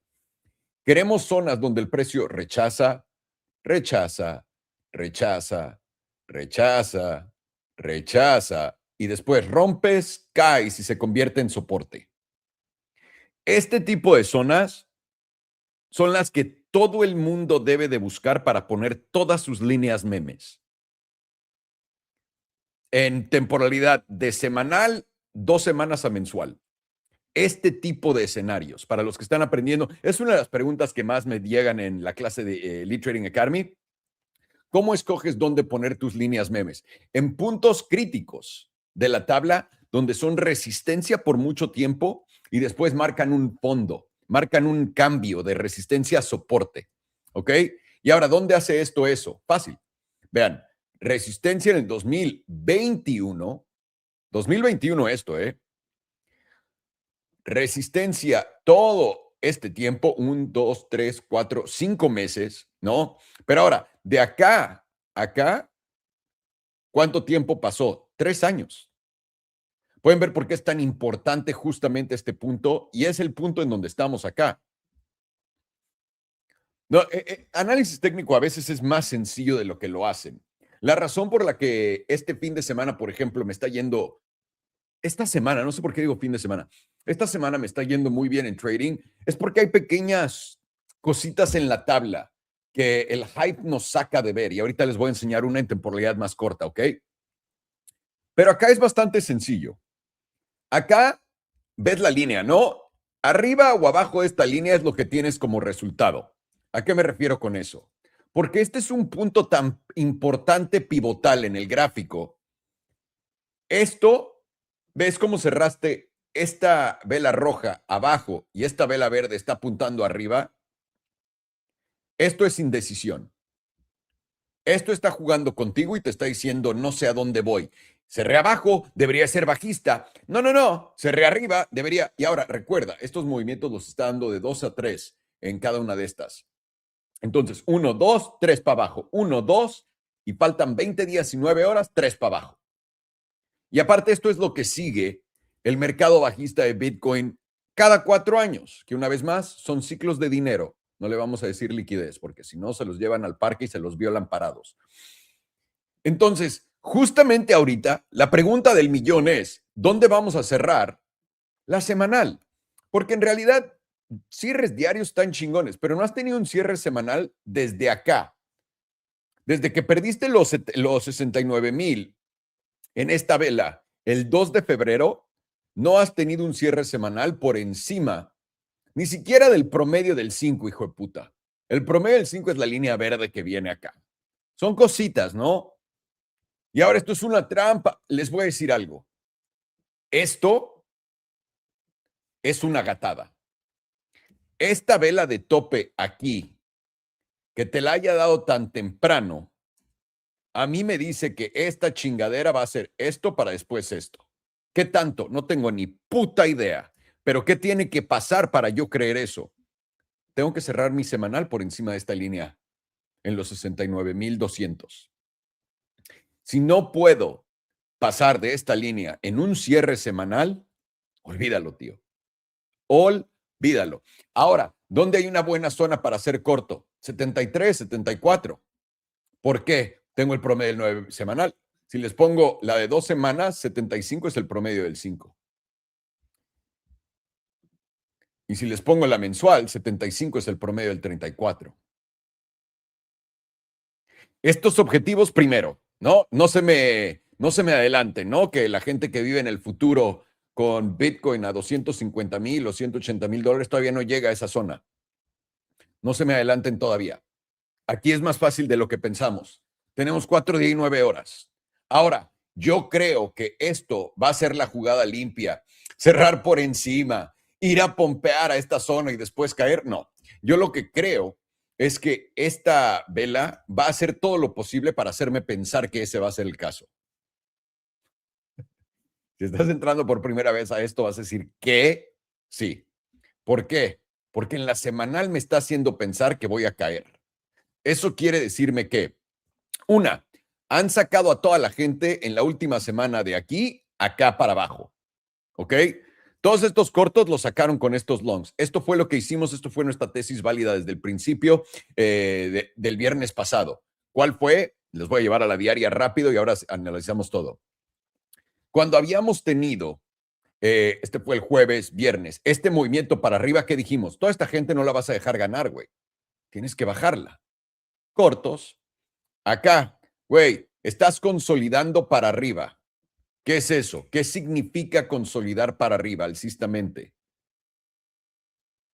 Queremos zonas donde el precio rechaza, rechaza, rechaza, rechaza, rechaza, y después rompes, caes y se convierte en soporte. Este tipo de zonas son las que todo el mundo debe de buscar para poner todas sus líneas memes. En temporalidad de semanal, 2 semanas a mensual. Este tipo de escenarios, para los que están aprendiendo, es una de las preguntas que más me llegan en la clase de Lead Trading Academy. ¿Cómo escoges dónde poner tus líneas memes? En puntos críticos de la tabla, donde son resistencia por mucho tiempo y después marcan un fondo, marcan un cambio de resistencia a soporte. ¿Ok? Y ahora, ¿dónde hace esto eso? Fácil. Vean, resistencia en el 2021 esto, resistencia todo este tiempo, 1, 2, 3, 4, 5 meses, ¿no? Pero ahora, de acá a acá, ¿cuánto tiempo pasó? 3 años. Pueden ver por qué es tan importante justamente este punto y es el punto en donde estamos acá. No, análisis técnico a veces es más sencillo de lo que lo hacen. La razón por la que este fin de semana, por ejemplo, me está yendo, esta semana, no sé por qué digo fin de semana, esta semana me está yendo muy bien en trading, es porque hay pequeñas cositas en la tabla que el hype nos saca de ver y ahorita les voy a enseñar una en temporalidad más corta, ¿ok? Pero acá es bastante sencillo. Acá ves la línea, ¿no? Arriba o abajo de esta línea es lo que tienes como resultado. ¿A qué me refiero con eso? Porque este es un punto tan importante pivotal en el gráfico. Esto, ¿ves cómo cerraste esta vela roja abajo y esta vela verde está apuntando arriba? Esto es indecisión. Esto está jugando contigo y te está diciendo no sé a dónde voy. Cerré abajo, debería ser bajista. No. Cerré arriba, debería. Y ahora, recuerda, estos movimientos los está dando de 2 a 3 en cada una de estas. Entonces, 1, 2, 3 para abajo. 1, 2 y faltan 20 días y 9 horas, 3 para abajo. Y aparte, esto es lo que sigue el mercado bajista de Bitcoin cada 4 años, que una vez más son ciclos de dinero. No le vamos a decir liquidez, porque si no se los llevan al parque y se los violan parados. Entonces, justamente ahorita, la pregunta del millón es, ¿dónde vamos a cerrar la semanal? Porque en realidad, cierres diarios están chingones, pero no has tenido un cierre semanal desde acá. Desde que perdiste los 69,000 en esta vela el 2 de febrero, no has tenido un cierre semanal por encima, ni siquiera del promedio del 5, hijo de puta. El promedio del 5 es la línea verde que viene acá. Son cositas, ¿no? Y ahora esto es una trampa. Les voy a decir algo. Esto es una gatada. Esta vela de tope aquí, que te la haya dado tan temprano, a mí me dice que esta chingadera va a ser esto para después esto. ¿Qué tanto? No tengo ni puta idea. Pero ¿qué tiene que pasar para yo creer eso? Tengo que cerrar mi semanal por encima de esta línea en los 69,200. Si no puedo pasar de esta línea en un cierre semanal, olvídalo, tío. Olvídalo. Ahora, ¿dónde hay una buena zona para hacer corto? 73, 74. ¿Por qué? Tengo el promedio del 9 semanal. Si les pongo la de 2 semanas, 75 es el promedio del 5. Y si les pongo la mensual, 75 es el promedio del 34. Estos objetivos primero, ¿no? No se me adelanten, ¿no? Que la gente que vive en el futuro con Bitcoin a 250,000 o 180,000 dólares todavía no llega a esa zona. No se me adelanten todavía. Aquí es más fácil de lo que pensamos. Tenemos 4 días y 9 horas. Ahora, yo creo que esto va a ser la jugada limpia. Cerrar por encima, ir a pompear a esta zona y después caer. No, yo lo que creo es que esta vela va a hacer todo lo posible para hacerme pensar que ese va a ser el caso. Si estás entrando por primera vez a esto, vas a decir que sí. ¿Por qué? Porque en la semanal me está haciendo pensar que voy a caer. Eso quiere decirme que, una, han sacado a toda la gente en la última semana de aquí, acá para abajo. ¿Ok? Todos estos cortos los sacaron con estos longs. Esto fue lo que hicimos, esto fue nuestra tesis válida desde el principio del viernes pasado. ¿Cuál fue? Les voy a llevar a la diaria rápido y ahora analizamos todo. Cuando habíamos tenido, este fue el jueves, viernes, este movimiento para arriba, ¿qué dijimos? Toda esta gente no la vas a dejar ganar, güey. Tienes que bajarla. Cortos. Acá, güey, estás consolidando para arriba. ¿Qué es eso? ¿Qué significa consolidar para arriba alcistamente?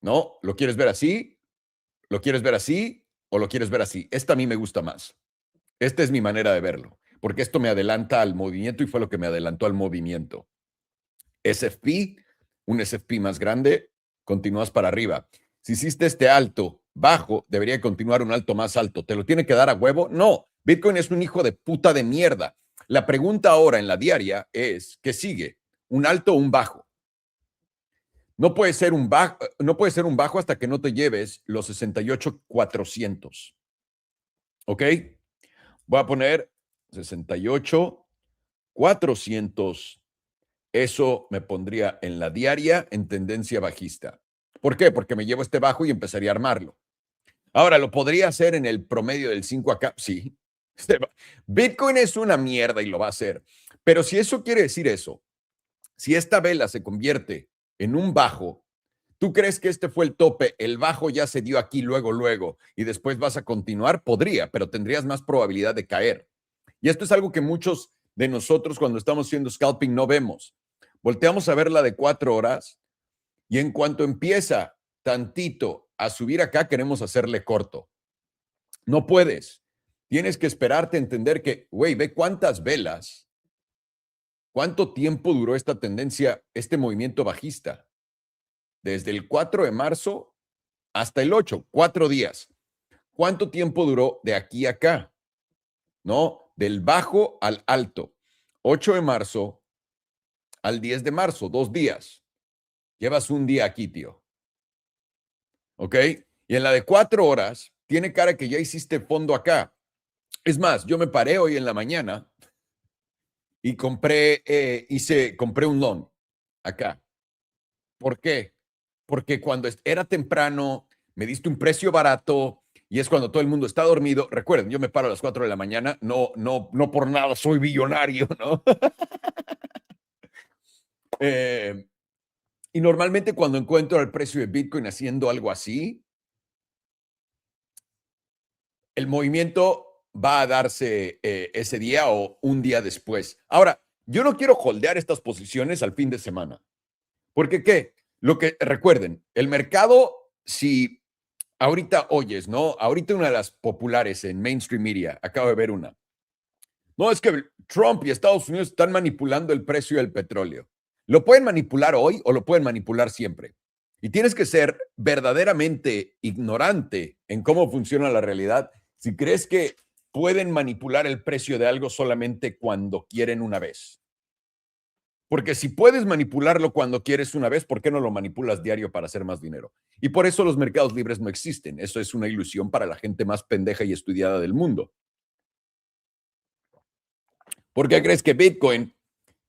¿No? ¿Lo quieres ver así? ¿Lo quieres ver así? ¿O lo quieres ver así? Esta a mí me gusta más. Esta es mi manera de verlo, porque esto me adelanta al movimiento y fue lo que me adelantó al movimiento. SFP, un SFP más grande, continúas para arriba. Si hiciste este alto bajo, debería continuar un alto más alto. ¿Te lo tiene que dar a huevo? No. Bitcoin es un hijo de puta de mierda. La pregunta ahora en la diaria es, ¿qué sigue? ¿Un alto o un bajo? No puede ser un bajo hasta que no te lleves los 68,400. ¿Ok? Voy a poner 68,400. Eso me pondría en la diaria en tendencia bajista. ¿Por qué? Porque me llevo este bajo y empezaría a armarlo. Ahora, ¿lo podría hacer en el promedio del 5 acá? Sí. Bitcoin es una mierda y lo va a hacer. Pero si eso quiere decir eso, si esta vela se convierte en un bajo, ¿tú crees que este fue el tope? El bajo ya se dio aquí luego, y después vas a continuar. Podría, pero tendrías más probabilidad de caer. Y esto es algo que muchos de nosotros cuando estamos haciendo scalping no vemos. Volteamos a ver la de 4 horas y en cuanto empieza tantito a subir acá, queremos hacerle corto. No puedes. Tienes que esperarte a entender que, güey, ve cuántas velas, cuánto tiempo duró esta tendencia, este movimiento bajista. Desde el 4 de marzo hasta el 8, 4 días. ¿Cuánto tiempo duró de aquí a acá? ¿No? Del bajo al alto. 8 de marzo al 10 de marzo, 2 días. Llevas un día aquí, tío. ¿Ok? Y en la de 4 horas, tiene cara que ya hiciste fondo acá. Es más, yo me paré hoy en la mañana y compré un long acá. ¿Por qué? Porque cuando era temprano, me diste un precio barato y es cuando todo el mundo está dormido. Recuerden, yo me paro a las 4 de la mañana, no por nada soy billonario, ¿no? Y normalmente cuando encuentro el precio de Bitcoin haciendo algo así, el movimiento va a darse ese día o un día después. Ahora, yo no quiero holdear estas posiciones al fin de semana. Porque, ¿qué? Lo que, recuerden, el mercado, si ahorita oyes, ¿no? Ahorita una de las populares en mainstream media, acabo de ver una. No, es que Trump y Estados Unidos están manipulando el precio del petróleo. Lo pueden manipular hoy o lo pueden manipular siempre. Y tienes que ser verdaderamente ignorante en cómo funciona la realidad si crees que pueden manipular el precio de algo solamente cuando quieren una vez. Porque si puedes manipularlo cuando quieres una vez, ¿por qué no lo manipulas diario para hacer más dinero? Y por eso los mercados libres no existen. Eso es una ilusión para la gente más pendeja y estudiada del mundo. ¿Por qué crees que Bitcoin?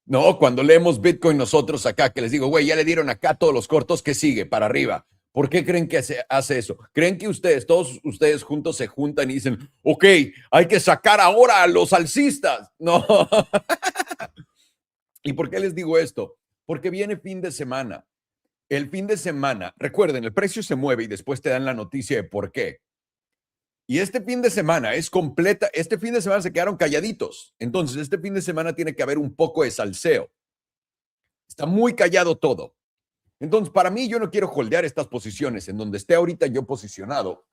No, cuando leemos Bitcoin nosotros acá, que les digo, güey, ya le dieron acá todos los cortos, ¿qué sigue? Para arriba. ¿Por qué creen que hace eso? ¿Creen que todos ustedes juntos se juntan y dicen, ok, hay que sacar ahora a los alcistas? No. ¿Y por qué les digo esto? Porque viene fin de semana. El fin de semana, recuerden, el precio se mueve y después te dan la noticia de por qué. Y este fin de semana es completa, este fin de semana se quedaron calladitos. Entonces, este fin de semana tiene que haber un poco de salseo. Está muy callado todo. Entonces, para mí, yo no quiero holdear estas posiciones en donde esté ahorita yo posicionado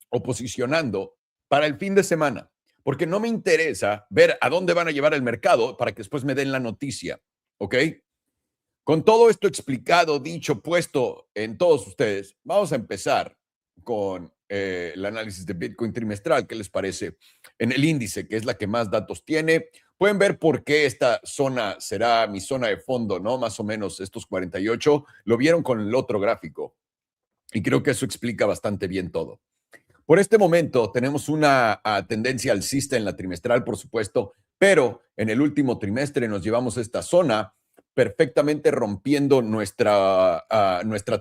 o posicionando para el fin de semana, porque no me interesa ver a dónde van a llevar el mercado para que después me den la noticia, ¿ok? Con todo esto explicado, dicho, puesto en todos ustedes, vamos a empezar con el análisis de Bitcoin trimestral. ¿Qué les parece? En el índice, que es la que más datos tiene, pueden ver por qué esta zona será mi zona de fondo, ¿no? Más o menos estos 48. Lo vieron con el otro gráfico y creo que eso explica bastante bien todo. Por este momento tenemos una tendencia alcista en la trimestral, por supuesto, pero en el último trimestre nos llevamos esta zona perfectamente rompiendo nuestra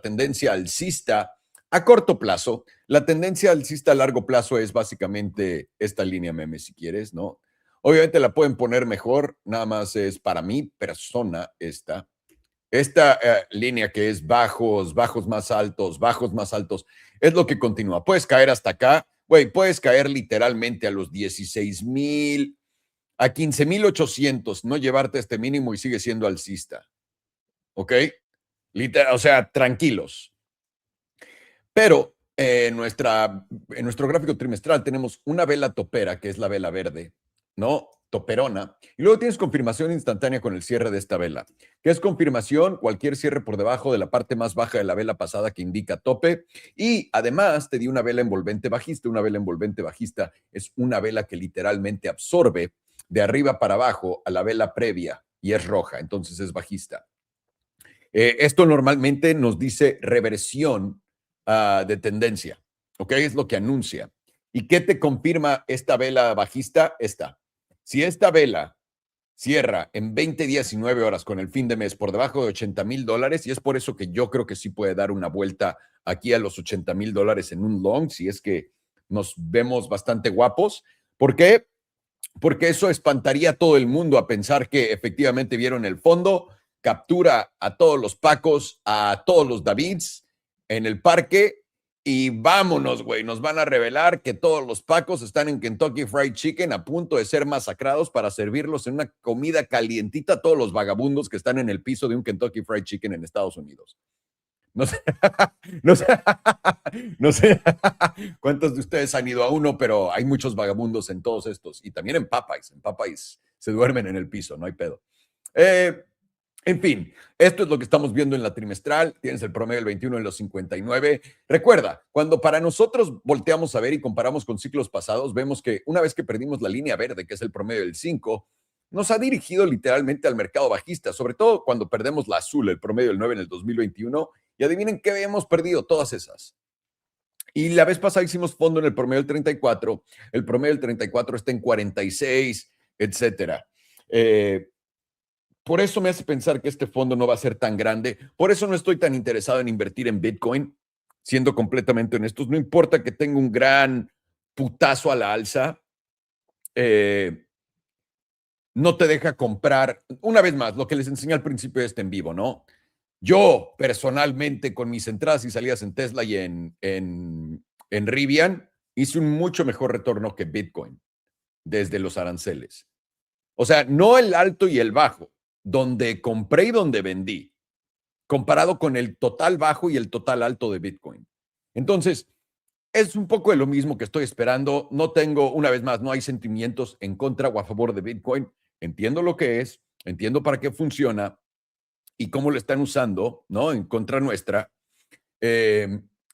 tendencia alcista a corto plazo. La tendencia alcista a largo plazo es básicamente esta línea meme, si quieres, ¿no? Obviamente la pueden poner mejor, nada más es para mi persona esta línea que es bajos, bajos más altos, es lo que continúa. Puedes caer hasta acá, güey, puedes caer literalmente a los 16,000, a 15,800, no llevarte este mínimo y sigue siendo alcista. ¿Ok? O sea, tranquilos. Pero en nuestro gráfico trimestral tenemos una vela topera, que es la vela verde, ¿no? Toperona. Y luego tienes confirmación instantánea con el cierre de esta vela. ¿Qué es confirmación? Cualquier cierre por debajo de la parte más baja de la vela pasada que indica tope. Y además te di una vela envolvente bajista. Una vela envolvente bajista es una vela que literalmente absorbe de arriba para abajo a la vela previa y es roja, entonces es bajista. Esto normalmente nos dice reversión de tendencia, ¿ok? Es lo que anuncia. ¿Y qué te confirma esta vela bajista? Si esta vela cierra en 20 días y 9 horas con el fin de mes por debajo de $80,000, y es por eso que yo creo que sí puede dar una vuelta aquí a los $80,000 en un long, si es que nos vemos bastante guapos. ¿Por qué? Porque eso espantaría a todo el mundo a pensar que efectivamente vieron el fondo, captura a todos los Pacos, a todos los Davids en el parque y vámonos, güey, nos van a revelar que todos los Pacos están en Kentucky Fried Chicken a punto de ser masacrados para servirlos en una comida calientita a todos los vagabundos que están en el piso de un Kentucky Fried Chicken en Estados Unidos. No sé, no sé cuántos de ustedes han ido a uno, pero hay muchos vagabundos en todos estos. Y también en Popeyes. En Popeyes se duermen en el piso, no hay pedo. En fin, esto es lo que estamos viendo en la trimestral. Tienes el promedio del 21 en los 59. Recuerda, cuando para nosotros volteamos a ver y comparamos con ciclos pasados, vemos que una vez que perdimos la línea verde, que es el promedio del 5, nos ha dirigido literalmente al mercado bajista, sobre todo cuando perdemos la azul, el promedio del 9 en el 2021. Y adivinen qué hemos perdido, todas esas. Y la vez pasada hicimos fondo en el promedio del 34, el promedio del 34 está en 46, etcétera. Por eso me hace pensar que este fondo no va a ser tan grande. Por eso no estoy tan interesado en invertir en Bitcoin, siendo completamente honestos. No importa que tenga un gran putazo a la alza, no te deja comprar. Una vez más, lo que les enseñé al principio de este en vivo, ¿no? Yo, personalmente, con mis entradas y salidas en Tesla y en Rivian, hice un mucho mejor retorno que Bitcoin desde los aranceles. O sea, no el alto y el bajo, donde compré y donde vendí, comparado con el total bajo y el total alto de Bitcoin. Entonces, es un poco de lo mismo que estoy esperando. No tengo, una vez más, no hay sentimientos en contra o a favor de Bitcoin. Entiendo lo que es, entiendo para qué funciona y cómo lo están usando, ¿no? En contra nuestra.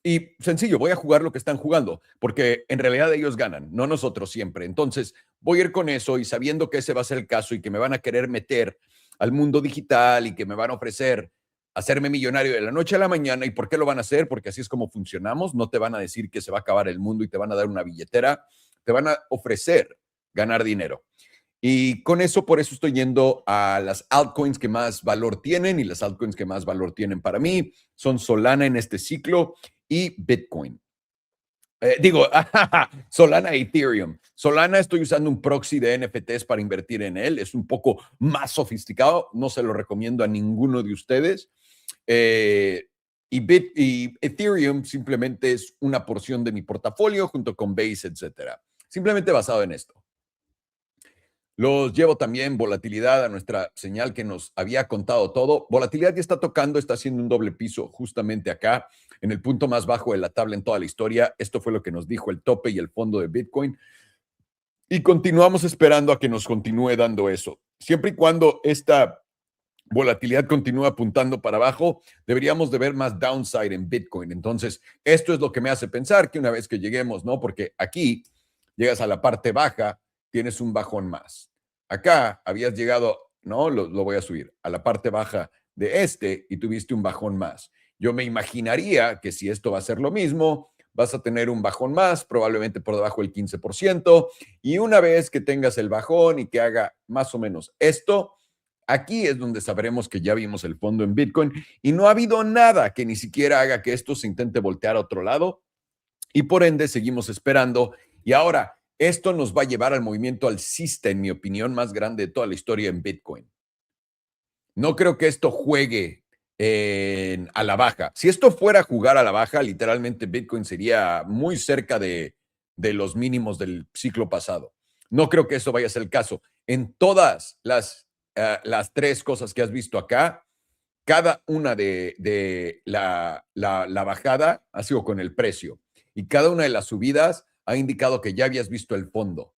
Y sencillo, voy a jugar lo que están jugando, porque en realidad ellos ganan, no nosotros siempre. Entonces, voy a ir con eso y sabiendo que ese va a ser el caso y que me van a querer meter al mundo digital y que me van a ofrecer hacerme millonario de la noche a la mañana. ¿Y por qué lo van a hacer? Porque así es como funcionamos. No te van a decir que se va a acabar el mundo y te van a dar una billetera. Te van a ofrecer ganar dinero. Y con eso, por eso estoy yendo a las altcoins que más valor tienen, y las altcoins que más valor tienen para mí son Solana en este ciclo y Bitcoin. Solana e Ethereum. Solana estoy usando un proxy de NFTs para invertir en él. Es un poco más sofisticado. No se lo recomiendo a ninguno de ustedes. Y Ethereum simplemente es una porción de mi portafolio junto con Base, etcétera. Simplemente basado en esto. Los llevo también volatilidad a nuestra señal que nos había contado todo. Volatilidad ya está tocando, está haciendo un doble piso justamente acá, en el punto más bajo de la tabla en toda la historia. Esto fue lo que nos dijo el tope y el fondo de Bitcoin. Y continuamos esperando a que nos continúe dando eso. Siempre y cuando esta volatilidad continúa apuntando para abajo, deberíamos de ver más downside en Bitcoin. Entonces, esto es lo que me hace pensar que una vez que lleguemos, ¿no? Porque aquí llegas a la parte baja, tienes un bajón más. Acá habías llegado, ¿no? Lo voy a subir a la parte baja de este y tuviste un bajón más. Yo me imaginaría que si esto va a ser lo mismo, vas a tener un bajón más, probablemente por debajo del 15%, y una vez que tengas el bajón y que haga más o menos esto, aquí es donde sabremos que ya vimos el fondo en Bitcoin y no ha habido nada que ni siquiera haga que esto se intente voltear a otro lado, y por ende seguimos esperando. Y ahora, esto nos va a llevar al movimiento alcista, en mi opinión, más grande de toda la historia en Bitcoin. No creo que esto juegue a la baja. Si esto fuera a jugar a la baja, literalmente Bitcoin sería muy cerca de los mínimos del ciclo pasado. No creo que eso vaya a ser el caso. En todas las tres cosas que has visto acá, cada una de la bajada ha sido con el precio y cada una de las subidas ha indicado que ya habías visto el fondo.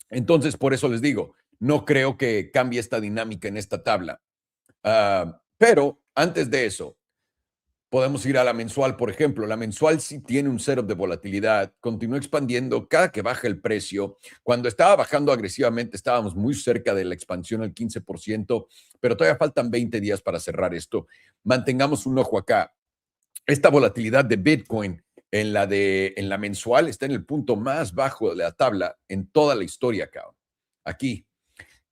Entonces, por eso les digo, no creo que cambie esta dinámica en esta tabla. Pero antes de eso, podemos ir a la mensual, por ejemplo. La mensual sí tiene un setup de volatilidad, continúa expandiendo cada que baja el precio. Cuando estaba bajando agresivamente, estábamos muy cerca de la expansión al 15%, pero todavía faltan 20 días para cerrar esto. Mantengamos un ojo acá. Esta volatilidad de Bitcoin en la mensual está en el punto más bajo de la tabla en toda la historia, cabrón. Aquí.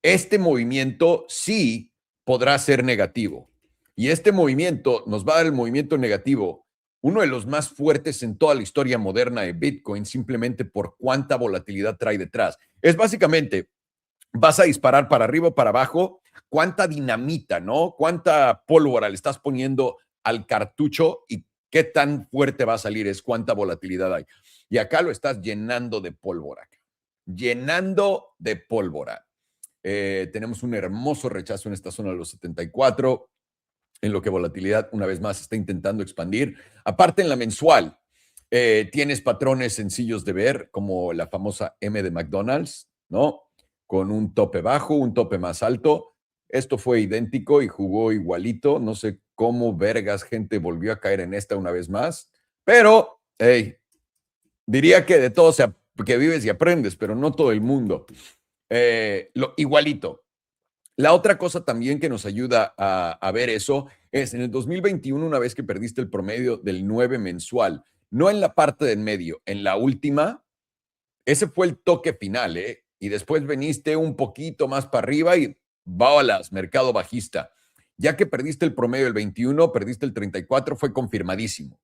Este movimiento sí podrá ser negativo. Y este movimiento nos va a dar el movimiento negativo, uno de los más fuertes en toda la historia moderna de Bitcoin, simplemente por cuánta volatilidad trae detrás. Es básicamente, vas a disparar para arriba o para abajo, cuánta dinamita, ¿no? Cuánta pólvora le estás poniendo al cartucho y qué tan fuerte va a salir, es cuánta volatilidad hay. Y acá lo estás llenando de pólvora. Llenando de pólvora. Tenemos un hermoso rechazo en esta zona de los 74, en lo que volatilidad una vez más está intentando expandir. Aparte en la mensual, tienes patrones sencillos de ver, como la famosa M de McDonald's, ¿no? Con un tope bajo, un tope más alto. Esto fue idéntico y jugó igualito. No sé cómo vergas gente volvió a caer en esta una vez más, pero hey, diría que de todo que vives y aprendes, pero no todo el mundo. Igualito. La otra cosa también que nos ayuda a ver eso es en el 2021, una vez que perdiste el promedio del 9 mensual, no en la parte del medio, en la última, ese fue el toque final, ¿eh? Y después veniste un poquito más para arriba y balas, mercado bajista. Ya que perdiste el promedio del 21, perdiste el 34, fue confirmadísimo.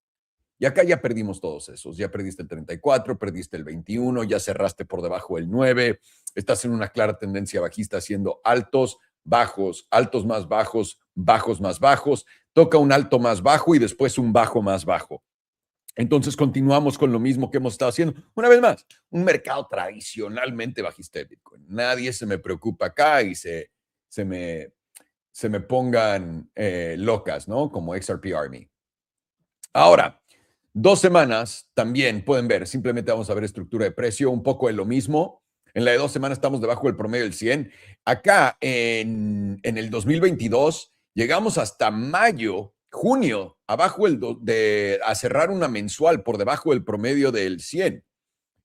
Y acá ya perdimos todos esos. Ya perdiste el 34, perdiste el 21, ya cerraste por debajo del 9. Estás en una clara tendencia bajista haciendo altos, bajos, altos más bajos, bajos más bajos. Toca un alto más bajo y después un bajo más bajo. Entonces continuamos con lo mismo que hemos estado haciendo. Una vez más, un mercado tradicionalmente bajista de Bitcoin. Nadie se me preocupa acá y se me pongan locas, ¿no? Como XRP Army. Ahora, 2 semanas también pueden ver, simplemente vamos a ver estructura de precio, un poco de lo mismo. En la de 2 semanas estamos debajo del promedio del 100. Acá en el 2022 llegamos hasta mayo, junio, abajo a cerrar una mensual por debajo del promedio del 100.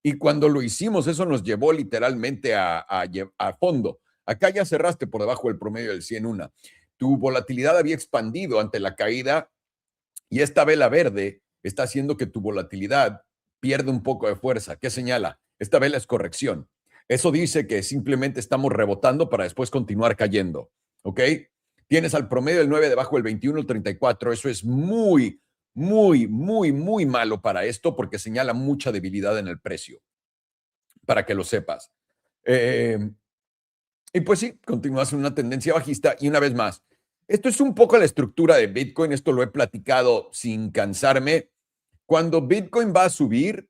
Y cuando lo hicimos, eso nos llevó literalmente a fondo. Acá ya cerraste por debajo del promedio del 100 una. Tu volatilidad había expandido ante la caída y esta vela verde está haciendo que tu volatilidad pierda un poco de fuerza. ¿Qué señala? Esta vela es corrección. Eso dice que simplemente estamos rebotando para después continuar cayendo. ¿Ok? Tienes al promedio del 9 debajo del 21.34. Eso es muy, muy, muy, muy malo para esto porque señala mucha debilidad en el precio. Para que lo sepas. Y pues sí, continúas en una tendencia bajista y una vez más, esto es un poco la estructura de Bitcoin, esto lo he platicado sin cansarme. Cuando Bitcoin va a subir,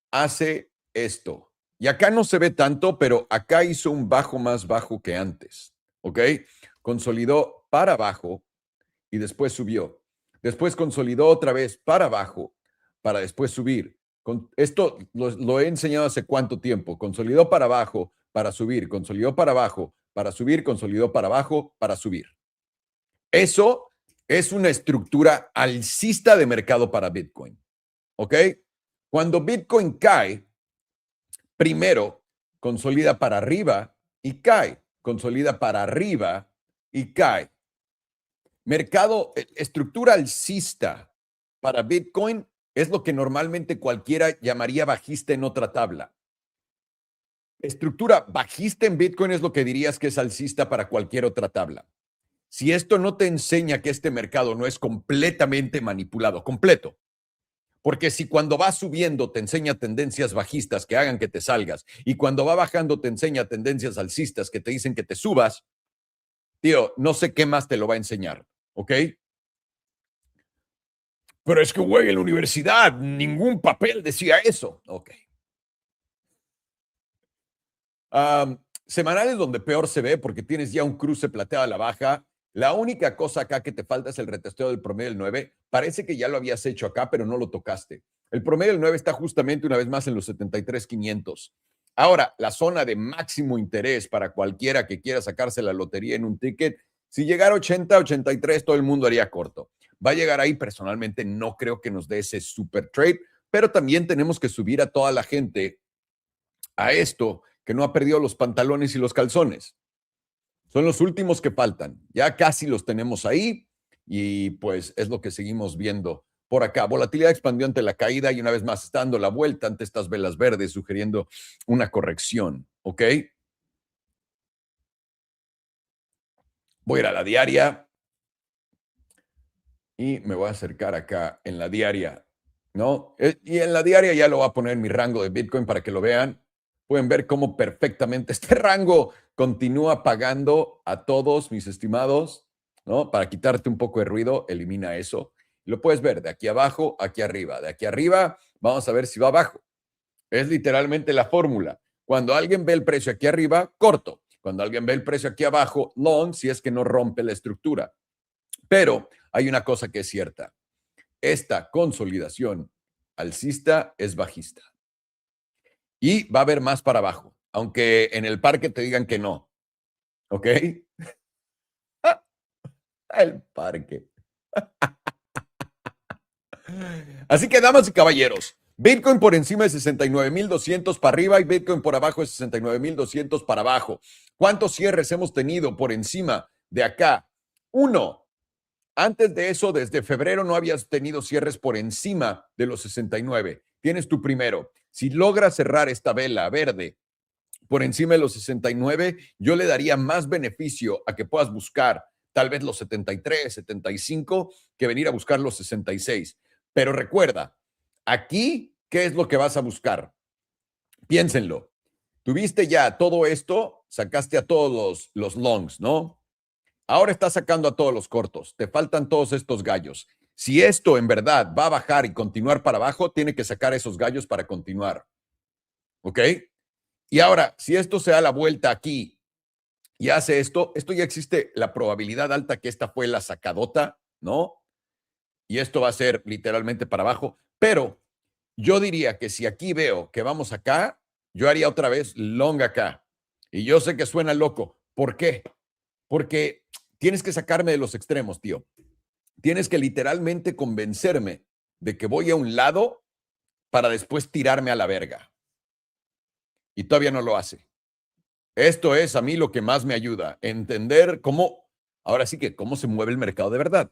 hace esto. Y acá no se ve tanto, pero acá hizo un bajo más bajo que antes, ¿ok? Consolidó para abajo y después subió. Después consolidó otra vez para abajo para después subir. Esto lo he enseñado hace cuánto tiempo. Consolidó para abajo para subir, consolidó para abajo para subir, consolidó para abajo para subir. Eso es una estructura alcista de mercado para Bitcoin. ¿Ok? Cuando Bitcoin cae, primero consolida para arriba y cae. Consolida para arriba y cae. Mercado, estructura alcista para Bitcoin es lo que normalmente cualquiera llamaría bajista en otra tabla. Estructura bajista en Bitcoin es lo que dirías que es alcista para cualquier otra tabla. Si esto no te enseña que este mercado no es completamente manipulado, completo, porque si cuando va subiendo te enseña tendencias bajistas que hagan que te salgas y cuando va bajando te enseña tendencias alcistas que te dicen que te subas, tío, no sé qué más te lo va a enseñar, ¿ok? Pero es que, güey, en la universidad ningún papel decía eso. Ok. Semanales donde peor se ve porque tienes ya un cruce plateado a la baja. La única cosa acá que te falta es el retesteo del promedio del 9. Parece que ya lo habías hecho acá, pero no lo tocaste. El promedio del 9 está justamente una vez más en los 73,500. Ahora, la zona de máximo interés para cualquiera que quiera sacarse la lotería en un ticket, si llegara a 80, 83, todo el mundo haría corto. Va a llegar ahí, personalmente no creo que nos dé ese super trade, pero también tenemos que subir a toda la gente a esto que no ha perdido los pantalones y los calzones. Son los últimos que faltan. Ya casi los tenemos ahí y pues es lo que seguimos viendo por acá. Volatilidad expandió ante la caída y una vez más está dando la vuelta ante estas velas verdes, sugiriendo una corrección. ¿Ok? Voy a ir a la diaria y me voy a acercar acá en la diaria, ¿no? Y en la diaria ya lo voy a poner en mi rango de Bitcoin para que lo vean. Pueden ver cómo perfectamente este rango continúa pagando a todos mis estimados, ¿no? Para quitarte un poco de ruido, elimina eso. Lo puedes ver de aquí abajo, aquí arriba. De aquí arriba, vamos a ver si va abajo. Es literalmente la fórmula. Cuando alguien ve el precio aquí arriba, corto. Cuando alguien ve el precio aquí abajo, long, si es que no rompe la estructura. Pero hay una cosa que es cierta. Esta consolidación alcista es bajista. Y va a haber más para abajo, aunque en el parque te digan que no. ¿Ok? El parque. Así que, damas y caballeros, Bitcoin por encima de 69,200 para arriba y Bitcoin por abajo de 69,200 para abajo. ¿Cuántos cierres hemos tenido por encima de acá? 1. Antes de eso, desde febrero no habías tenido cierres por encima de los 69. Tienes tu primero. Si logras cerrar esta vela verde por encima de los 69, yo le daría más beneficio a que puedas buscar tal vez los 73, 75, que venir a buscar los 66. Pero recuerda, aquí, ¿qué es lo que vas a buscar? Piénsenlo. Tuviste ya todo esto, sacaste a todos los longs, ¿no? Ahora estás sacando a todos los cortos. Te faltan todos estos gallos. Si esto en verdad va a bajar y continuar para abajo, tiene que sacar esos gallos para continuar. ¿Ok? Y ahora, si esto se da la vuelta aquí y hace esto ya existe la probabilidad alta que esta fue la sacadota, ¿no? Y esto va a ser literalmente para abajo. Pero yo diría que si aquí veo que vamos acá, yo haría otra vez long acá. Y yo sé que suena loco. ¿Por qué? Porque tienes que sacarme de los extremos, tío. Tienes que literalmente convencerme de que voy a un lado para después tirarme a la verga. Y todavía no lo hace. Esto es a mí lo que más me ayuda, entender cómo, ahora sí que cómo se mueve el mercado de verdad.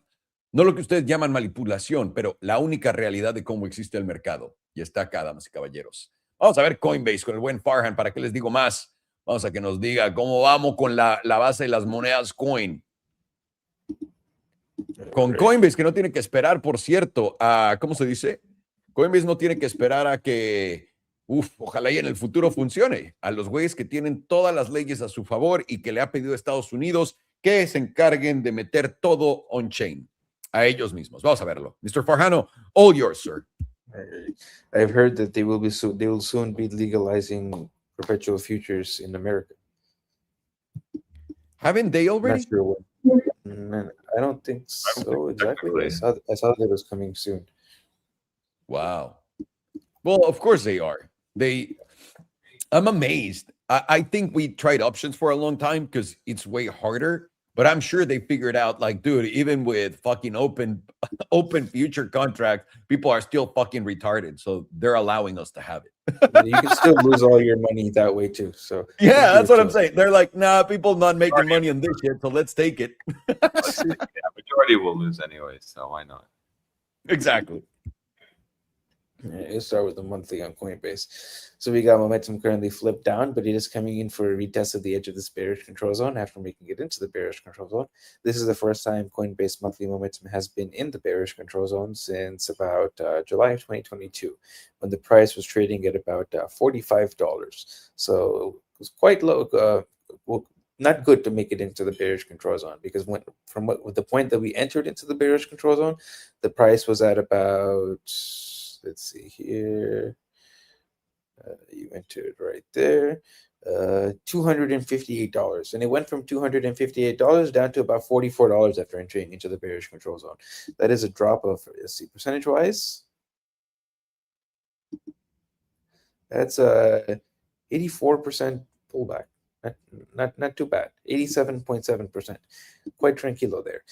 No lo que ustedes llaman manipulación, pero la única realidad de cómo existe el mercado. Y está acá, damas y caballeros. Vamos a ver Coinbase con el buen Farhan, ¿para qué les digo más? Vamos a que nos diga cómo vamos con la base de las monedas coin. Con Coinbase, que no tiene que esperar, por cierto, a, ¿cómo se dice? Coinbase no tiene que esperar a que, ojalá y en el futuro funcione. A los güeyes que tienen todas las leyes a su favor y que le ha pedido a Estados Unidos que se encarguen de meter todo on-chain a ellos mismos. Vamos a verlo. Mr. Farhano, all yours, sir. I've heard that they will soon be legalizing perpetual futures in America. Haven't they already? Not sure when. Man, I don't think so exactly. I saw that it was coming soon. Wow. Well, of course they are. I'm amazed. I think we tried options for a long time because it's way harder, but I'm sure they figured out, like, dude, even with fucking open future contract, people are still fucking retarded. So they're allowing us to have it. You can still lose all your money that way too. So yeah, that's what I'm saying. They're like, nah, people not making money on this shit, so let's take it. Yeah, majority will lose anyway, so why not? Exactly. Let's start with the monthly on Coinbase. So we got momentum currently flipped down, but it is coming in for a retest of the edge of this bearish control zone after making it into the bearish control zone. This is the first time Coinbase monthly momentum has been in the bearish control zone since about July of 2022, when the price was trading at about $45. So it was quite low. Not good to make it into the bearish control zone, because from the point that we entered into the bearish control zone, the price was at about, let's see here, you entered right there, $258, and it went from $258 down to about $44 after entering into the bearish control zone. That is a drop of, let's see, percentage wise, that's a 84% pullback. Not too bad. 87.7%, quite tranquilo there.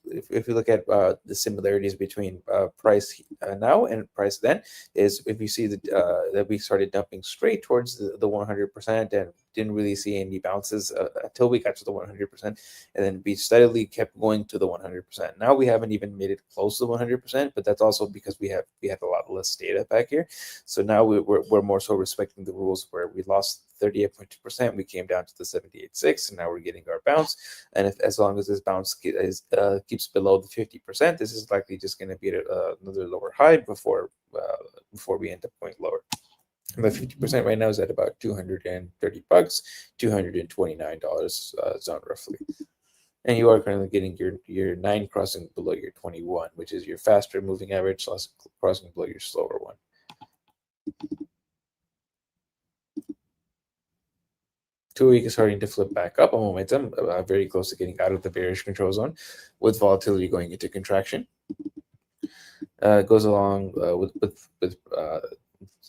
If you look at the similarities between price now and price then, is if you see that we started dumping straight towards the 100% and didn't really see any bounces until we got to the 100%, and then we steadily kept going to the 100%. Now we haven't even made it close to 100%, but that's also because we had a lot less data back here. So now we're more so respecting the rules, where we lost 38.2%, we came down to the 78.6, and now we're getting our bounce. And as long as this bounce keeps below the 50%, this is likely just going to be another lower high before we end up going lower. The 50% right now is at about $230, $229 zone roughly. And you are currently getting your 9 crossing below your 21, which is your faster moving average crossing below your slower one. Two-week is starting to flip back up on momentum, very close to getting out of the bearish control zone, with volatility going into contraction. Goes along with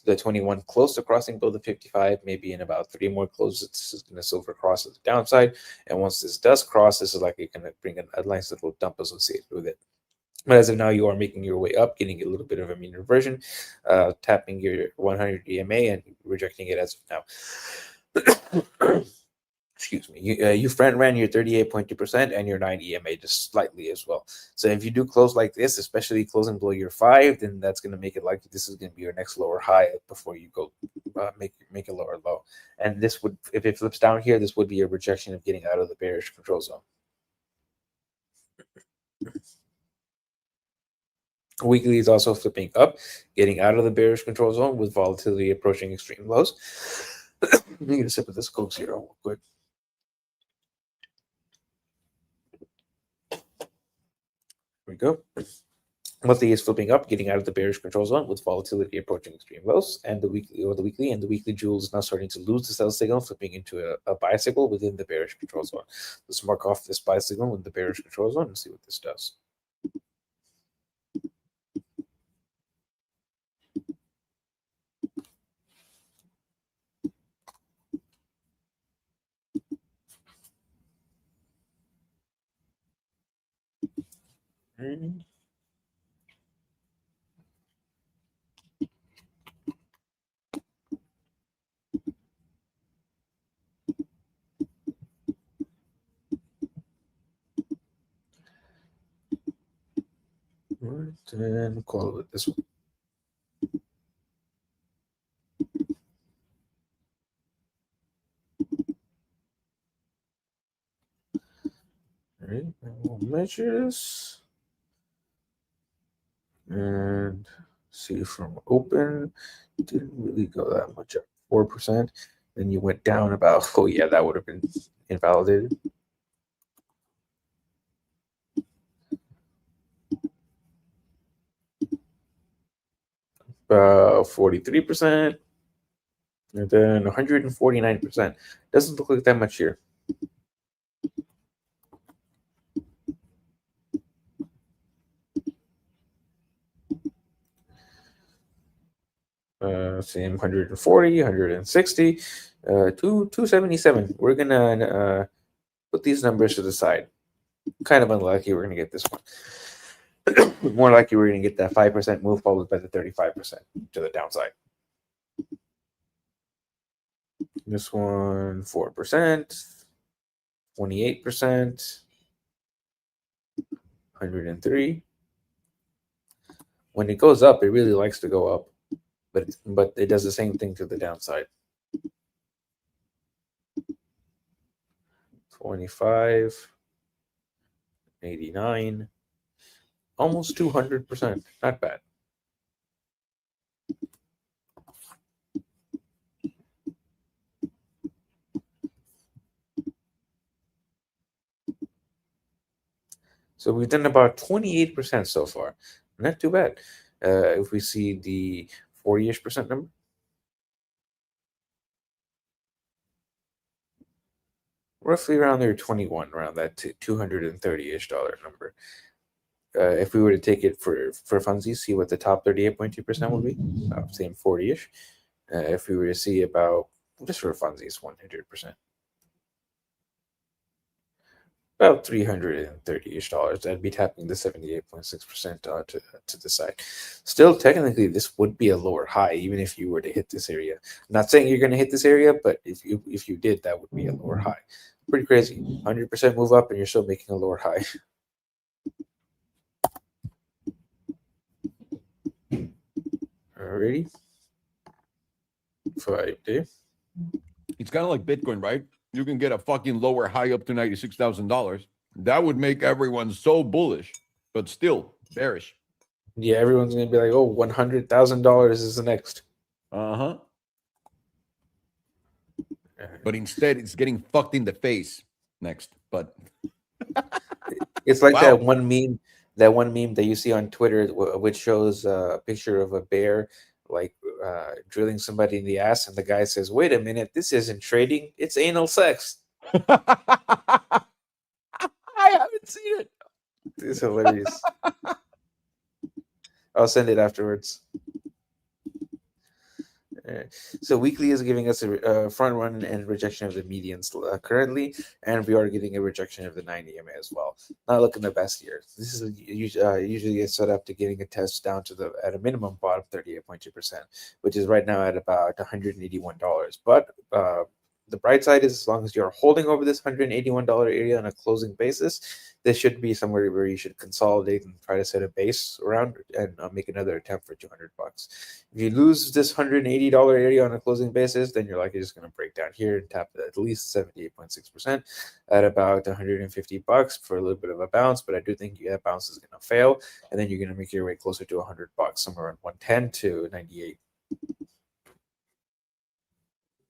the 21 close to crossing below the 55, maybe in about 3 more closes, this is going to silver cross at the downside. And once this does cross, this is likely going to bring a nice little dump associated with it. But as of now, you are making your way up, getting a little bit of a mean reversion, tapping your 100 EMA and rejecting it as of now. Excuse me, you front ran your 38.2% and your 9 EMA just slightly as well. So if you do close like this, especially closing below your 5, then that's going to make it likely this is going to be your next lower high before you go make a lower low. And this would, if it flips down here, this would be a rejection of getting out of the bearish control zone. Weekly is also flipping up, getting out of the bearish control zone with volatility approaching extreme lows. Let me get a sip of this Coke Zero real quick. we go. Monthly is flipping up, getting out of the bearish control zone with volatility approaching extreme lows, and the weekly Jewel is now starting to lose the sell signal, flipping into a buy signal within the bearish control zone. Let's mark off this buy signal in the bearish control zone and see what this does. And call it with this one. All right, and we'll measure this and see from open. Didn't really go that much up, 4%. Then you went down about, oh yeah, that would have been invalidated. About 43%, and then 149%. Doesn't look like that much here. Same 140, 160, 277. We're gonna put these numbers to the side. Kind of unlikely we're gonna get this one. More likely we're gonna get that 5% move followed by the 35% to the downside. This one 4%, 28%, 103. When it goes up, it really likes to go up. But it does the same thing to the downside. 25, 89, almost 200%. Not bad. So we've done about 28% so far. Not too bad. If we see the 40-ish% number. Roughly around there, 21, around that $230-ish number. If we were to take it for funsies, see what the top 38.2% would be, same 40-ish. If we were to see about, just for funsies, 100%. About $330-ish. That'd be tapping the 78.6% to the side. Still, technically, this would be a lower high, even if you were to hit this area. I'm not saying you're going to hit this area, but if you did, that would be a lower high. Pretty crazy. 100% move up, and you're still making a lower high. Alrighty. 5 day. It's kind of like Bitcoin, right? You can get a fucking lower high up to $96,000. That would make everyone so bullish, but still bearish. Yeah, everyone's going to be like, oh, $100,000 is the next. Uh-huh. But instead, it's getting fucked in the face next. But it's like wow. that one meme that you see on Twitter, which shows a picture of a bear like drilling somebody in the ass, and the guy says, "Wait a minute, this isn't trading; it's anal sex." I haven't seen it. It's hilarious. I'll send it afterwards. So weekly is giving us a front run and rejection of the medians currently, and we are getting a rejection of the 90 MA as well. Not looking the best here. This is usually gets set up to getting a test down to at a minimum bottom 38.2%, which is right now at about $181. But the bright side is, as long as you're holding over this $181 area on a closing basis, this should be somewhere where you should consolidate and try to set a base around and make another attempt for $200. If you lose this $180 area on a closing basis, then you're likely just going to break down here and tap at least 78.6% at about $150 for a little bit of a bounce. But I do think that bounce is going to fail, and then you're going to make your way closer to $100, somewhere around 110 to 98.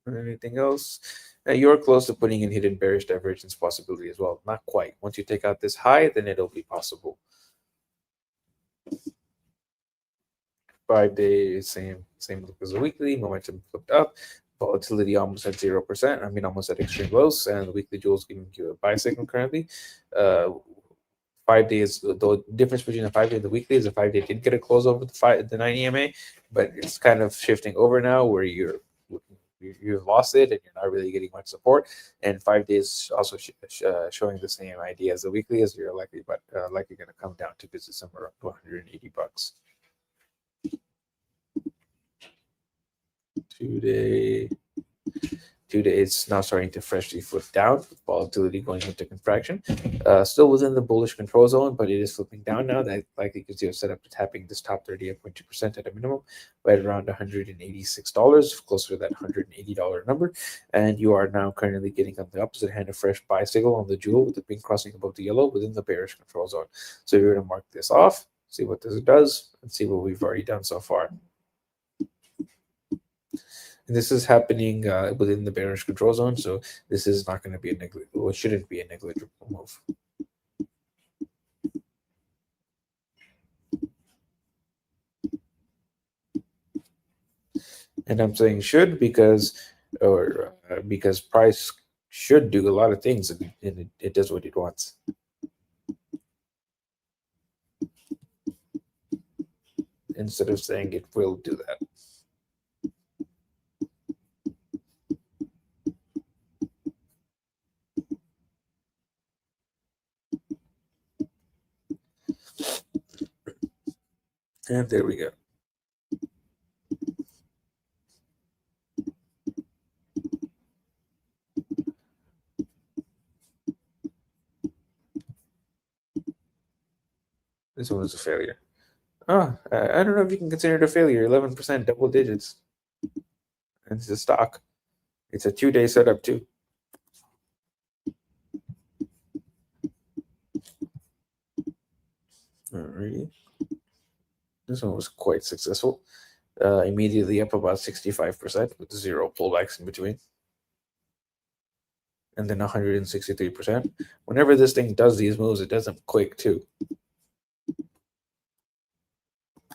Anything else? You're close to putting in hidden bearish divergence possibility as well. Not quite. Once you take out this high, then it'll be possible. 5 days, same look as the weekly. Momentum flipped up. Volatility almost at 0%. I mean, almost at extreme lows. And the weekly jewels giving you a buy signal currently. 5 days, the difference between the 5 day and the weekly is the 5 day did get a close over the 9 EMA, but it's kind of shifting over now where you've lost it and you're not really getting much support. And 5 days also showing the same idea as the weekly, as you're likely going to come down to visit somewhere around $180. 2 days now starting to freshly flip down, volatility going into contraction. Still within the bullish control zone, but it is flipping down now. That likely gives you a setup to tapping this top 30 at 0.2% at a minimum, right around $186, closer to that $180 number. And you are now currently getting on the opposite hand a fresh buy signal on the jewel with the pink crossing above the yellow within the bearish control zone. So you're going to mark this off, see what this does, and see what we've already done so far. And this is happening within the bearish control zone, so this is not going to be a negligible, it shouldn't be a negligible move. And I'm saying should because price should do a lot of things, and it does what it wants. Instead of saying it will do that. And there we go. This one was a failure. I don't know if you can consider it a failure. 11%, double digits. And it's a stock. It's a 2-day setup too. Alrighty. This one was quite successful. Immediately up about 65% with 0 pullbacks in between. And then 163%. Whenever this thing does these moves, it does them quick too.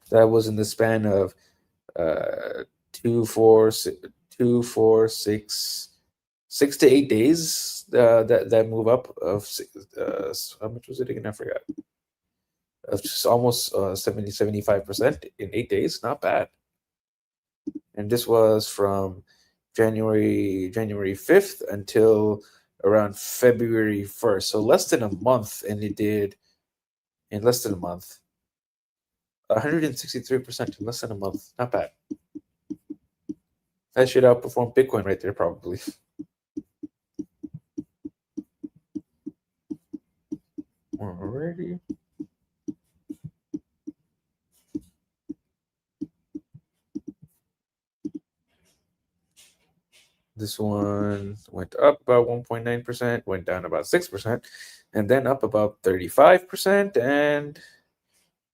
That was in the span of 6 to 8 days. That move up of how much was it again? I forgot. Of just almost 75% in 8 days. Not bad. And this was from January 5th until around February 1st. So less than a month, and it did in less than a month. 163% in less than a month. Not bad. That should outperform Bitcoin right there, probably. Alrighty. This one went up about 1.9%, went down about 6%, and then up about 35% and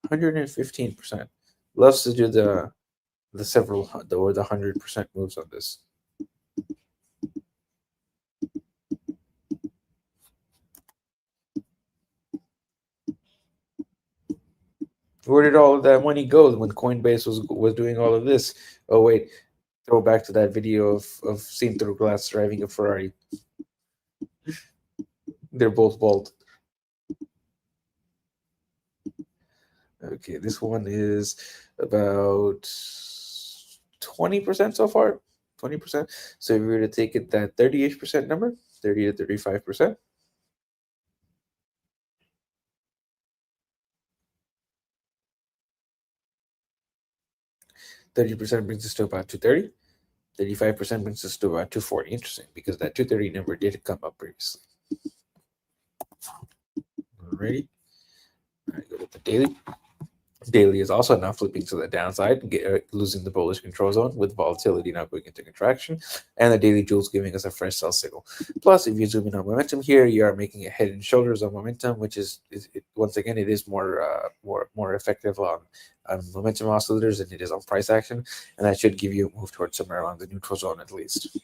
115%. Loves to do the 100% moves on this. Where did all of that money go when Coinbase was doing all of this? Oh wait, throw back to that video of seen through glass driving a Ferrari. They're both bald. Okay, this one is about 20% so far. 20%. So if we were to take it that 30-ish% number, 30 to 35%. %30 brings us to about 230. 35% brings us to about 240. Interesting, because that 230 number did come up previously. Alrighty. All right, go to the daily. Daily is also now flipping to the downside, losing the bullish control zone with volatility now going into contraction, and the daily jewels giving us a fresh sell signal. Plus, if you zoom in on momentum here, you are making a head and shoulders on momentum, which is once again it is more effective on momentum oscillators than it is on price action, and that should give you a move towards somewhere around the neutral zone at least.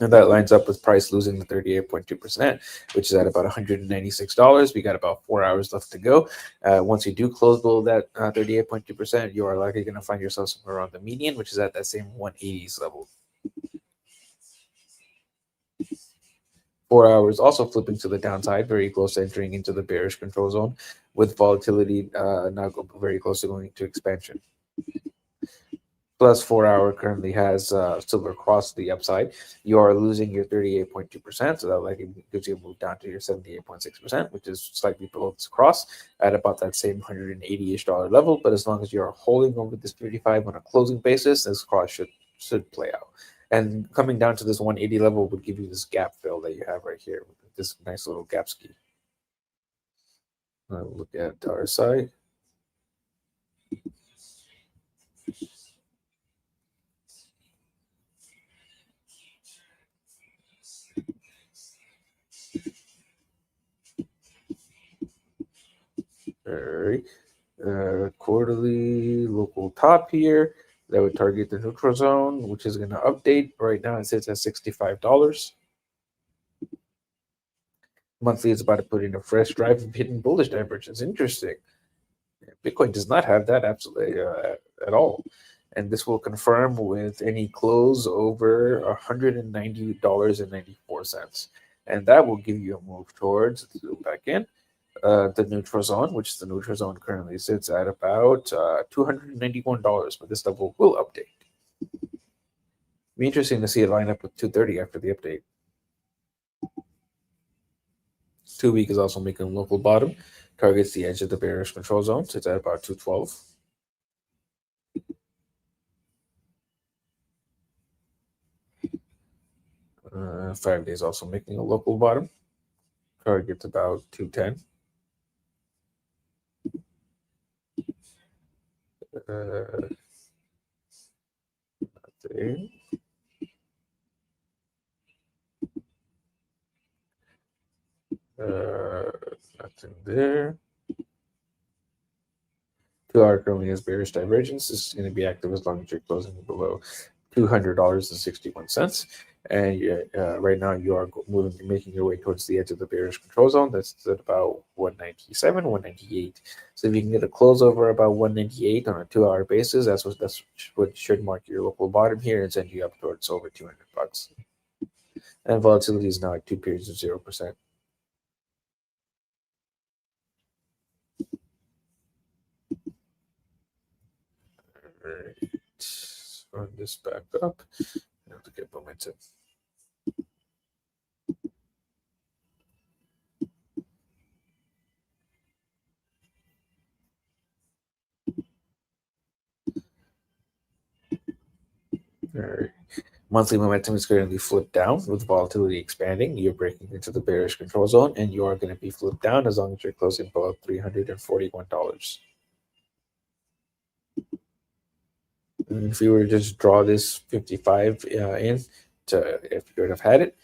And that lines up with price losing the 38.2%, which is at about $196. We got about 4 hours left to go. Once you do close below that 38.2%, you are likely going to find yourself somewhere around the median, which is at that same 180s level. 4 hours also flipping to the downside, very close to entering into the bearish control zone, with volatility now very close to going into expansion. Plus 4 hour currently has silver crossed the upside. You are losing your 38.2%, so that likely gives you a move down to your 78.6%, which is slightly below this cross at about that same $180-ish level. But as long as you're holding over this 35 on a closing basis, this cross should play out. And coming down to this 180 level would give you this gap fill that you have right here, with this nice little gap ski. Look at RSI. All right, quarterly local top here that would target the neutral zone, which is going to update. Right now it sits at $65. Monthly is about to put in a fresh drive of hidden bullish divergence. Interesting. Bitcoin does not have that absolutely at all. And this will confirm with any close over $190.94. And that will give you a move towards, let's go back in, the neutral zone, which the neutral zone currently sits at about $291, but this level will update. Be interesting to see it line up with 230 after the update. 2 week is also making a local bottom, targets the edge of the bearish control zone, sits at about 212. Uh, 5 days also making a local bottom, targets about 210. Nothing. Nothing there. 2 hour currently has bearish divergence. This is going to be active as long as you're closing below $200.61. And right now you are making your way towards the edge of the bearish control zone. That's at about 197, 198. So if you can get a close over about 198 on a 2 hour basis, that's what should mark your local bottom here and send you up towards over $200. And volatility is now at 2 periods of 0%. Right. Run this back up. I have to get momentum. All right. Monthly momentum is currently flipped down with volatility expanding. You're breaking into the bearish control zone, and you are going to be flipped down as long as you're closing below $341. And if you were to just draw this 55 in, if you would have had it,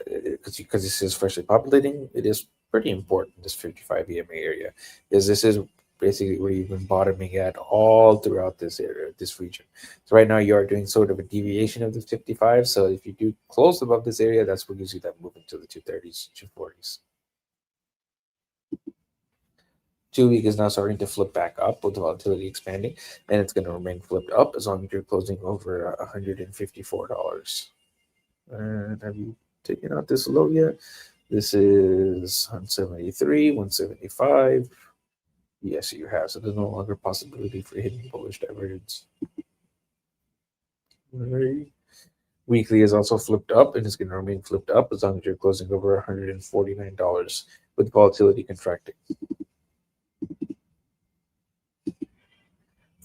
because this is freshly populating, it is pretty important, this 55 EMA area, is this is basically where you've been bottoming at all throughout this area, this region. So right now you are doing sort of a deviation of the 55. So if you do close above this area, that's what gives you that move into the 230s, 240s. 2 week is now starting to flip back up with volatility expanding, and it's going to remain flipped up as long as you're closing over $154. And have you taken out this low yet? This is 173, 175. Yes, you have. So there's no longer possibility for hidden bullish divergence. Right. Weekly is also flipped up, and it's going to remain flipped up as long as you're closing over $149 with volatility contracting.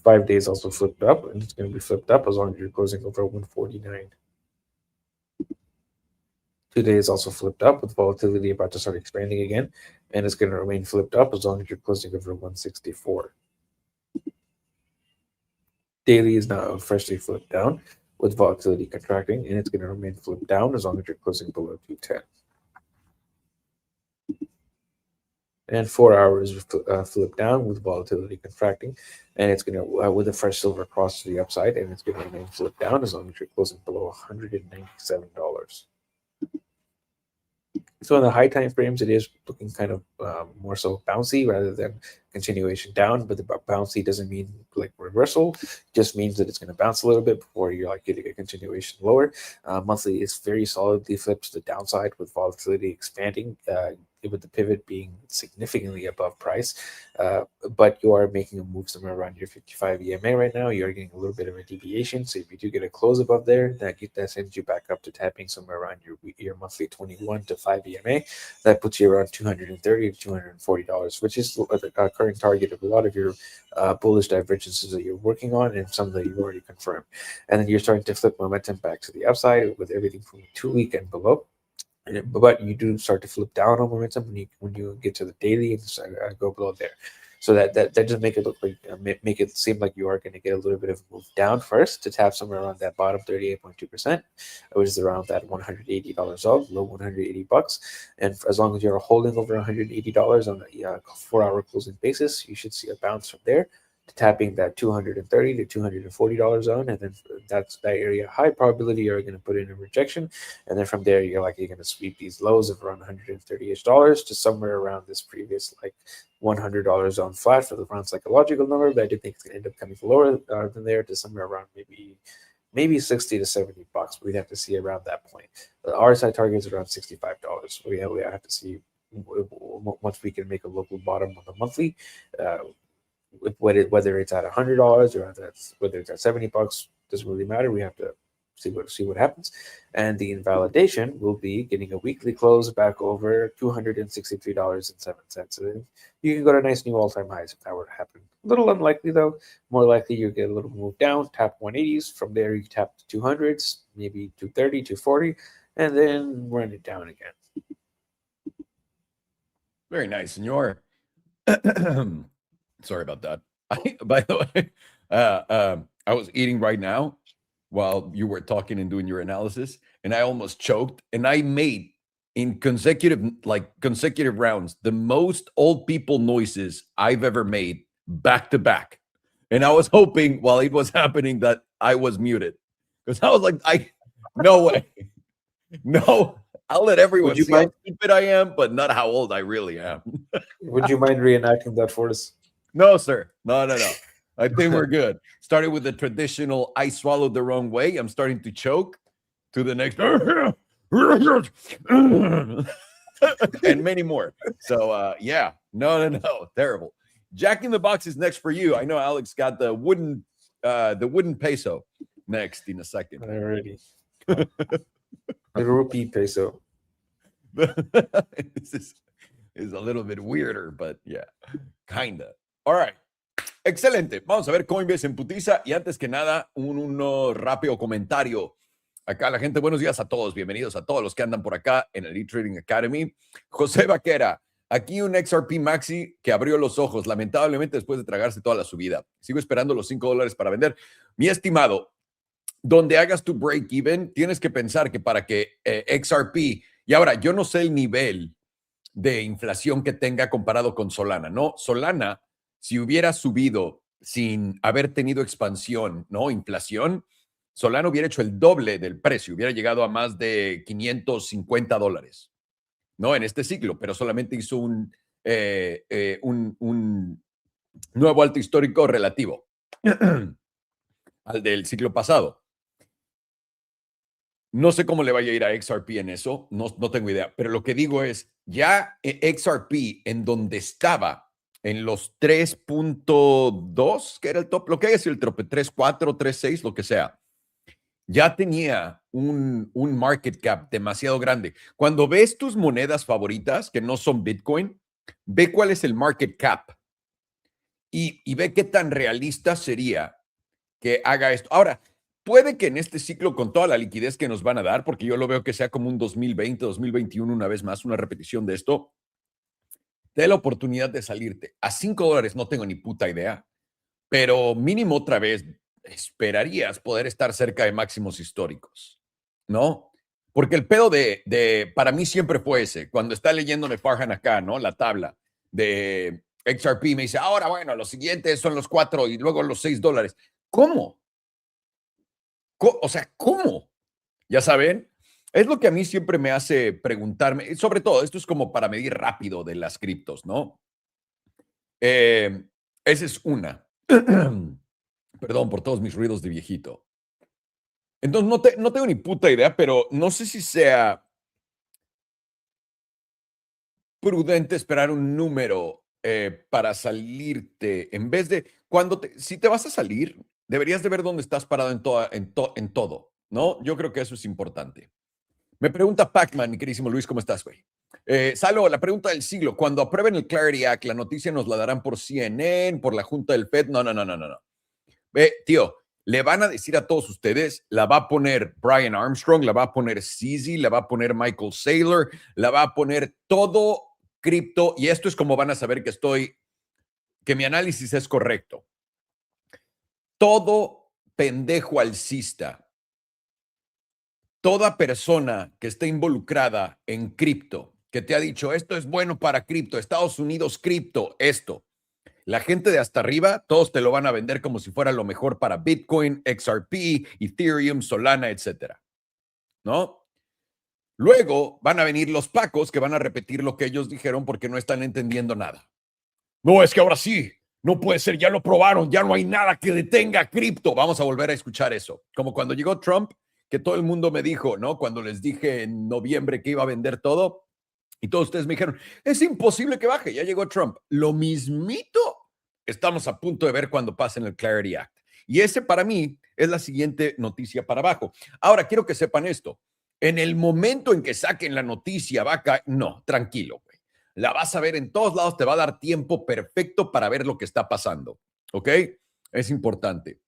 5 days also flipped up, and it's going to be flipped up as long as you're closing over 149. 2 days also flipped up with volatility about to start expanding again, and it's going to remain flipped up as long as you're closing over 164. Daily is now freshly flipped down with volatility contracting, and it's going to remain flipped down as long as you're closing below 210. and 4 hours flip down with volatility contracting, and it's going to with a fresh silver cross to the upside, and it's going to remain flip down as long as you're closing below $197. So in the high time frames, it is looking kind of more so bouncy rather than continuation down. But the bouncy doesn't mean like reversal; just means that it's going to bounce a little bit before you're like getting a continuation lower. Monthly is very solidly flips the downside with volatility expanding, with the pivot being significantly above price. But you are making a move somewhere around your 55 EMA right now. You're getting a little bit of a deviation. So if you do get a close above there, that sends you back up to tapping somewhere around your monthly 21 to 5 EMA. That puts you around $230 to $240, which is a current target of a lot of your bullish divergences that you're working on and some that you've already confirmed. And then you're starting to flip momentum back to the upside with everything from 2 week and below. But you do start to flip down on momentum when you get to the daily and go below there. So that just make it look like make it seem like you are going to get a little bit of a move down first to tap somewhere around that bottom 38.2%, which is around that $180 off, low $180. And as long as you're holding over $180 on a 4 hour closing basis, you should see a bounce from there to tapping that $230 to $240 zone, and then that's that area. High probability you're going to put in a rejection, and then from there you're going to sweep these lows of around $130 to somewhere around this previous like $100 zone flat for the round psychological number. But I do think it's going to end up coming lower than there to somewhere around maybe 60 to 70 bucks. We'd have to see around that point. The RSI target is around $65. We have to see once we can make a local bottom on the monthly. Whether it's at $100 or whether it's at 70 bucks, doesn't really matter. We have to see what happens. And the invalidation will be getting a weekly close back over $263.07. So you can go to nice new all-time highs if that were to happen. A little unlikely though. More likely you get a little move down, tap 180s. From there you tap the 200s, maybe 230, 240, and then run it down again. Very nice, senor. Sorry about that. By the way, I was eating right now while you were talking and doing your analysis, and I almost choked. And I made in consecutive rounds the most old people noises I've ever made back to back. And I was hoping while it was happening that I was muted, because I was like, no way, no. I'll let everyone see how stupid I am, but not how old I really am. Would you mind reenacting that for us? No, sir. No. I think we're good. Started with the traditional, I swallowed the wrong way. I'm starting to choke to the next, and many more. So, yeah. No. Terrible. Jack in the Box is next for you. I know Alex got the wooden peso next in a second. Already. The rupee peso. This is a little bit weirder, but yeah, kinda. All right. Excelente. Vamos a ver Coinbase en putiza. Y antes que nada, un rápido comentario. Acá la gente, buenos días a todos. Bienvenidos a todos los que andan por acá en el E-Trading Academy. José Vaquera, aquí un XRP Maxi que abrió los ojos, lamentablemente después de tragarse toda la subida. Sigo esperando los $5 para vender. Mi estimado, donde hagas tu break-even, tienes que pensar que para que XRP, y ahora yo no sé el nivel de inflación que tenga comparado con Solana, ¿no? Solana, si hubiera subido sin haber tenido expansión, ¿no? Inflación, Solana hubiera hecho el doble del precio, hubiera llegado a más de $550, ¿no? En este ciclo, pero solamente hizo un nuevo alto histórico relativo al del ciclo pasado. No sé cómo le vaya a ir a XRP en eso, no tengo idea, pero lo que digo es, ya XRP en donde estaba, en los 3.2, que era el top, lo que haya sido el top, 3.4, 3.6, lo que sea, ya tenía un market cap demasiado grande. Cuando ves tus monedas favoritas, que no son Bitcoin, ve cuál es el market cap y ve qué tan realista sería que haga esto. Ahora, puede que en este ciclo, con toda la liquidez que nos van a dar, porque yo lo veo que sea como un 2020, 2021, una vez más, una repetición de esto, te dé la oportunidad de salirte. A $5 no tengo ni puta idea, pero mínimo otra vez esperarías poder estar cerca de máximos históricos, ¿no? Porque el pedo para mí siempre fue ese. Cuando está leyéndome Farhan acá, ¿no? La tabla. de XRP, me dice, ahora, bueno, los siguientes son los 4 y luego los $6. ¿Cómo? O sea, ¿cómo? Ya saben, es lo que a mí siempre me hace preguntarme, sobre todo, esto es como para medir rápido de las criptos, ¿no? Esa es una. Perdón por todos mis ruidos de viejito. Entonces, no tengo ni puta idea, pero no sé si sea prudente esperar un número para salirte. En vez de, si te vas a salir, deberías de ver dónde estás parado en todo, ¿no? Yo creo que eso es importante. Me pregunta Pac-Man, mi queridísimo Luis, ¿cómo estás, güey? Salo, la pregunta del siglo. Cuando aprueben el Clarity Act, ¿la noticia nos la darán por CNN, por la Junta del Fed? No. Ve, tío, le van a decir a todos ustedes, la va a poner Brian Armstrong, la va a poner CZ, la va a poner Michael Saylor, la va a poner todo cripto, y esto es como van a saber que mi análisis es correcto. Todo pendejo alcista, toda persona que esté involucrada en cripto, que te ha dicho, esto es bueno para cripto, Estados Unidos cripto, esto. La gente de hasta arriba, todos te lo van a vender como si fuera lo mejor para Bitcoin, XRP, Ethereum, Solana, etcétera, ¿no? Luego van a venir los pacos que van a repetir lo que ellos dijeron porque no están entendiendo nada. No, es que ahora sí, no puede ser, ya lo probaron, ya no hay nada que detenga cripto. Vamos a volver a escuchar eso. Como cuando llegó Trump, que todo el mundo me dijo, ¿no? Cuando les dije en noviembre que iba a vender todo, y todos ustedes me dijeron, es imposible que baje, ya llegó Trump. Lo mismito estamos a punto de ver cuando pasen el Clarity Act. Y ese para mí es la siguiente noticia para abajo. Ahora, quiero que sepan esto. En el momento en que saquen la noticia, va a caer, no, tranquilo, güey. La vas a ver en todos lados, te va a dar tiempo perfecto para ver lo que está pasando, ¿ok? Es importante.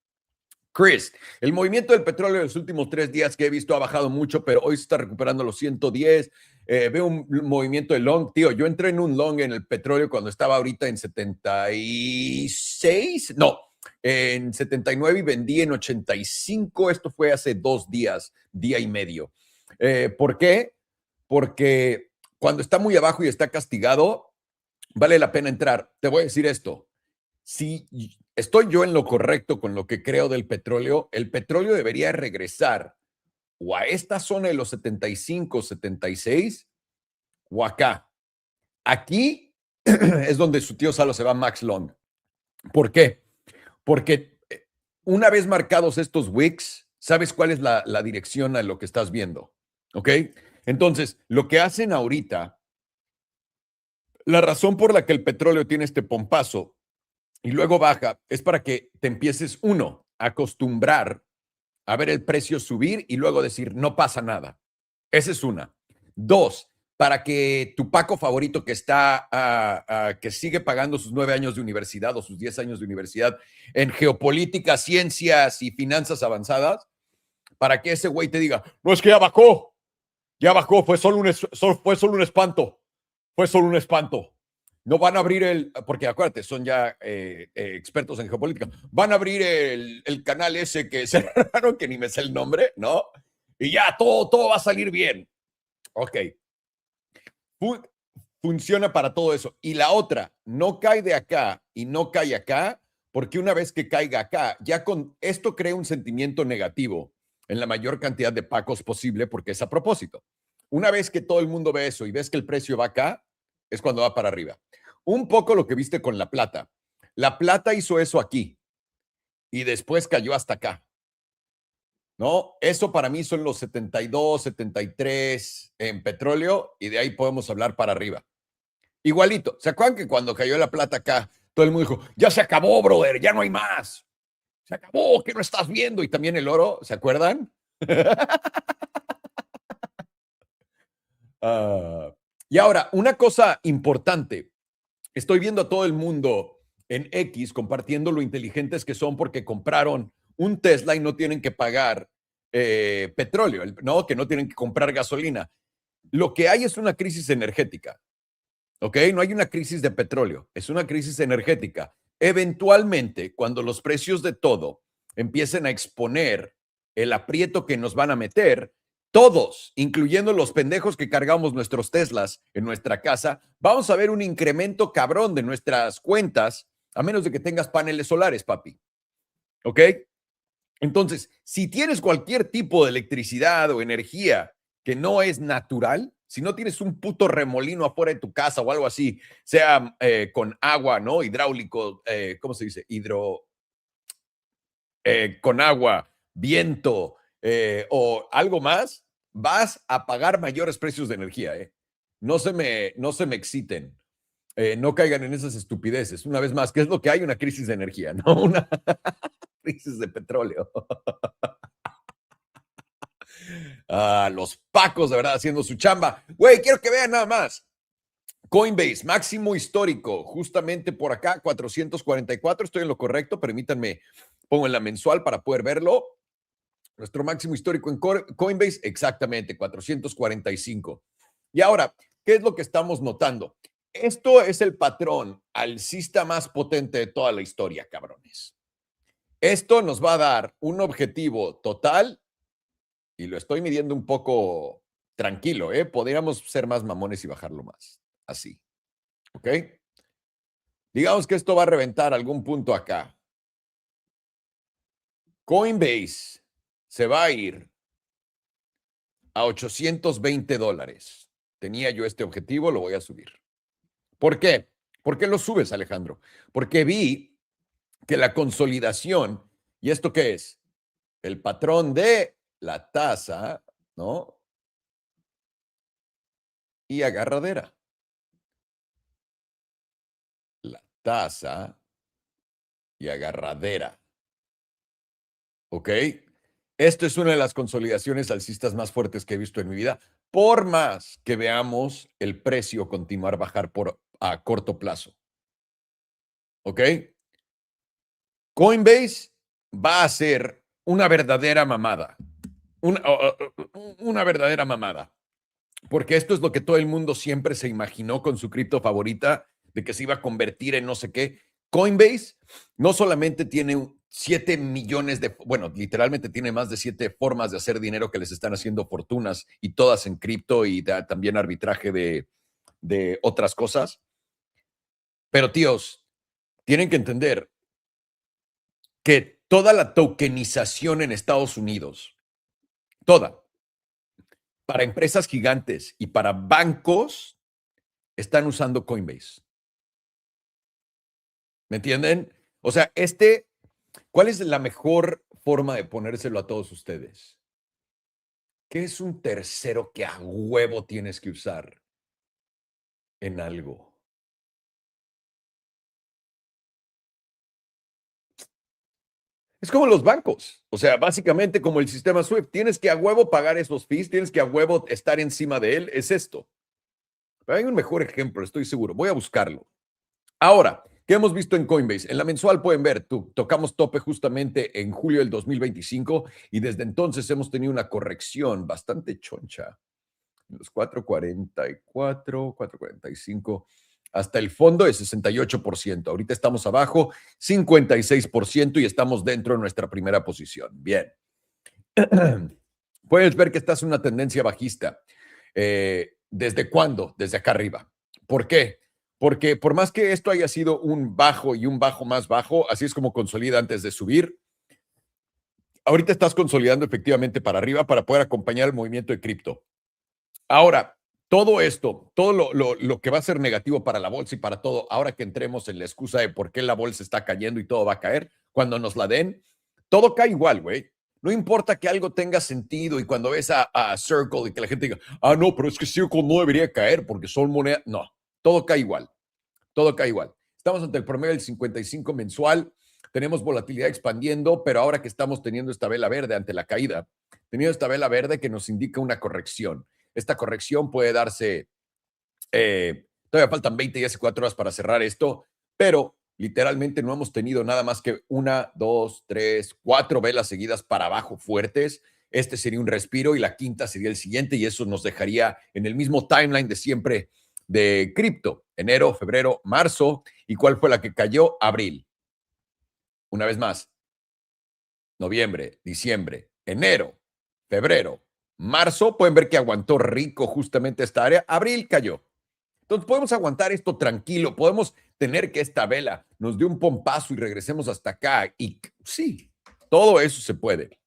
Chris, el movimiento del petróleo en los últimos 3 días que he visto ha bajado mucho, pero hoy se está recuperando los 110. Veo un movimiento de long. Tío, yo entré en un long en el petróleo cuando estaba ahorita en 76. No, en 79 y vendí en 85. Esto fue hace 2 días, día y medio. ¿Por qué? Porque cuando está muy abajo y está castigado, vale la pena entrar. Te voy a decir esto. Si estoy yo en lo correcto con lo que creo del petróleo, el petróleo debería regresar o a esta zona de los 75, 76 o acá. Aquí es donde su tío Salo se va Max Long. ¿Por qué? Porque una vez marcados estos wicks, sabes cuál es la dirección a lo que estás viendo. ¿Ok? Entonces, lo que hacen ahorita, la razón por la que el petróleo tiene este pompazo y luego baja, es para que te empieces, uno, a acostumbrar a ver el precio subir y luego decir, no pasa nada. Esa es una. 2, para que tu Paco favorito que que sigue pagando sus 9 años de universidad o sus 10 años de universidad en geopolítica, ciencias y finanzas avanzadas, para que ese güey te diga, no, es que ya bajó, fue solo un espanto, fue solo un espanto. No van a abrir porque acuérdate, son ya expertos en geopolítica, van a abrir el canal ese que cerraron, que ni me sé el nombre, ¿no? Y ya todo va a salir bien. Ok. Funciona para todo eso. Y la otra, no cae de acá y no cae acá, porque una vez que caiga acá, ya con esto crea un sentimiento negativo en la mayor cantidad de pacos posible, porque es a propósito. Una vez que todo el mundo ve eso y ves que el precio va acá, es cuando va para arriba. Un poco lo que viste con la plata. La plata hizo eso aquí y después cayó hasta acá. ¿No? Eso para mí son los 72, 73 en petróleo y de ahí podemos hablar para arriba. Igualito. ¿Se acuerdan que cuando cayó la plata acá, todo el mundo dijo, ya se acabó, brother, ya no hay más? Se acabó, ¿qué no estás viendo? Y también el oro, ¿se acuerdan? Y ahora, una cosa importante. Estoy viendo a todo el mundo en X compartiendo lo inteligentes que son porque compraron un Tesla y no tienen que pagar petróleo, ¿no? Que no tienen que comprar gasolina. Lo que hay es una crisis energética, ¿ok? No hay una crisis de petróleo, es una crisis energética. Eventualmente, cuando los precios de todo empiecen a exponer el aprieto que nos van a meter, todos, incluyendo los pendejos que cargamos nuestros Teslas en nuestra casa, vamos a ver un incremento cabrón de nuestras cuentas, a menos de que tengas paneles solares, papi. ¿Ok? Entonces, si tienes cualquier tipo de electricidad o energía que no es natural, si no tienes un puto remolino afuera de tu casa o algo así, sea con agua, ¿no? Hidráulico, ¿cómo se dice? Con agua, viento o algo más, vas a pagar mayores precios de energía, ¿eh? No se me exciten. No caigan en esas estupideces. Una vez más, ¿qué es lo que hay? Una crisis de energía, no una crisis de petróleo. Los pacos, de verdad, haciendo su chamba. Güey, quiero que vean nada más. Coinbase, máximo histórico, justamente por acá, 444. Estoy en lo correcto, permítanme, pongo en la mensual para poder verlo. Nuestro máximo histórico en Coinbase, exactamente, 445. Y ahora, ¿qué es lo que estamos notando? Esto es el patrón alcista más potente de toda la historia, cabrones. Esto nos va a dar un objetivo total, y lo estoy midiendo un poco tranquilo, ¿eh? Podríamos ser más mamones y bajarlo más. Así. ¿Ok? Digamos que esto va a reventar algún punto acá. Coinbase se va a ir a $820. Tenía yo este objetivo, lo voy a subir. ¿Por qué? ¿Por qué lo subes, Alejandro? Porque vi que la consolidación, ¿y esto qué es? El patrón de la tasa, ¿no? Y agarradera. La tasa y agarradera. ¿Ok? Esto es una de las consolidaciones alcistas más fuertes que he visto en mi vida, por más que veamos el precio continuar a bajar a corto plazo. ¿Ok? Coinbase va a ser una verdadera mamada. Una verdadera mamada. Porque esto es lo que todo el mundo siempre se imaginó con su cripto favorita, de que se iba a convertir en no sé qué. Coinbase no solamente tiene 7 millones bueno, literalmente tiene más de 7 formas de hacer dinero que les están haciendo fortunas, y todas en cripto y también arbitraje de otras cosas. Pero tíos, tienen que entender que toda la tokenización en Estados Unidos, toda, para empresas gigantes y para bancos, están usando Coinbase. ¿Me entienden? O sea, ¿cuál es la mejor forma de ponérselo a todos ustedes? ¿Qué es un tercero que a huevo tienes que usar en algo? Es como los bancos. O sea, básicamente como el sistema SWIFT. Tienes que a huevo pagar esos fees, tienes que a huevo estar encima de él. Es esto. Pero hay un mejor ejemplo, estoy seguro. Voy a buscarlo. Ahora, ¿qué hemos visto en Coinbase? En la mensual pueden ver, tocamos tope justamente en julio del 2025 y desde entonces hemos tenido una corrección bastante choncha. Los 444, 445, hasta el fondo de 68%. Ahorita estamos abajo 56% y estamos dentro de nuestra primera posición. Bien. Puedes ver que esta es una tendencia bajista. ¿Desde cuándo? Desde acá arriba. ¿Por qué? Porque por más que esto haya sido un bajo y un bajo más bajo, así es como consolida antes de subir. Ahorita estás consolidando efectivamente para arriba para poder acompañar el movimiento de cripto. Ahora, todo esto, todo lo que va a ser negativo para la bolsa y para todo, ahora que entremos en la excusa de por qué la bolsa está cayendo y todo va a caer, cuando nos la den, todo cae igual, güey. No importa que algo tenga sentido y cuando ves a Circle y que la gente diga, no, pero es que Circle no debería caer porque son monedas. No, todo cae igual. Todo cae igual. Estamos ante el promedio del 55 mensual. Tenemos volatilidad expandiendo, pero ahora que estamos teniendo esta vela verde ante la caída, teniendo esta vela verde que nos indica una corrección. Esta corrección puede darse, todavía faltan 20 días y 4 horas para cerrar esto, pero literalmente no hemos tenido nada más que 1, 2, 3, 4 velas seguidas para abajo fuertes. Este sería un respiro y la quinta sería el siguiente y eso nos dejaría en el mismo timeline de siempre de cripto. Enero, febrero, marzo. ¿Y cuál fue la que cayó? Abril. Una vez más. Noviembre, diciembre, enero, febrero, Marzo, pueden ver que aguantó rico justamente esta área. Abril cayó. Entonces podemos aguantar esto tranquilo, podemos tener que esta vela nos dé un pompazo y regresemos hasta acá. Y sí, todo eso se puede.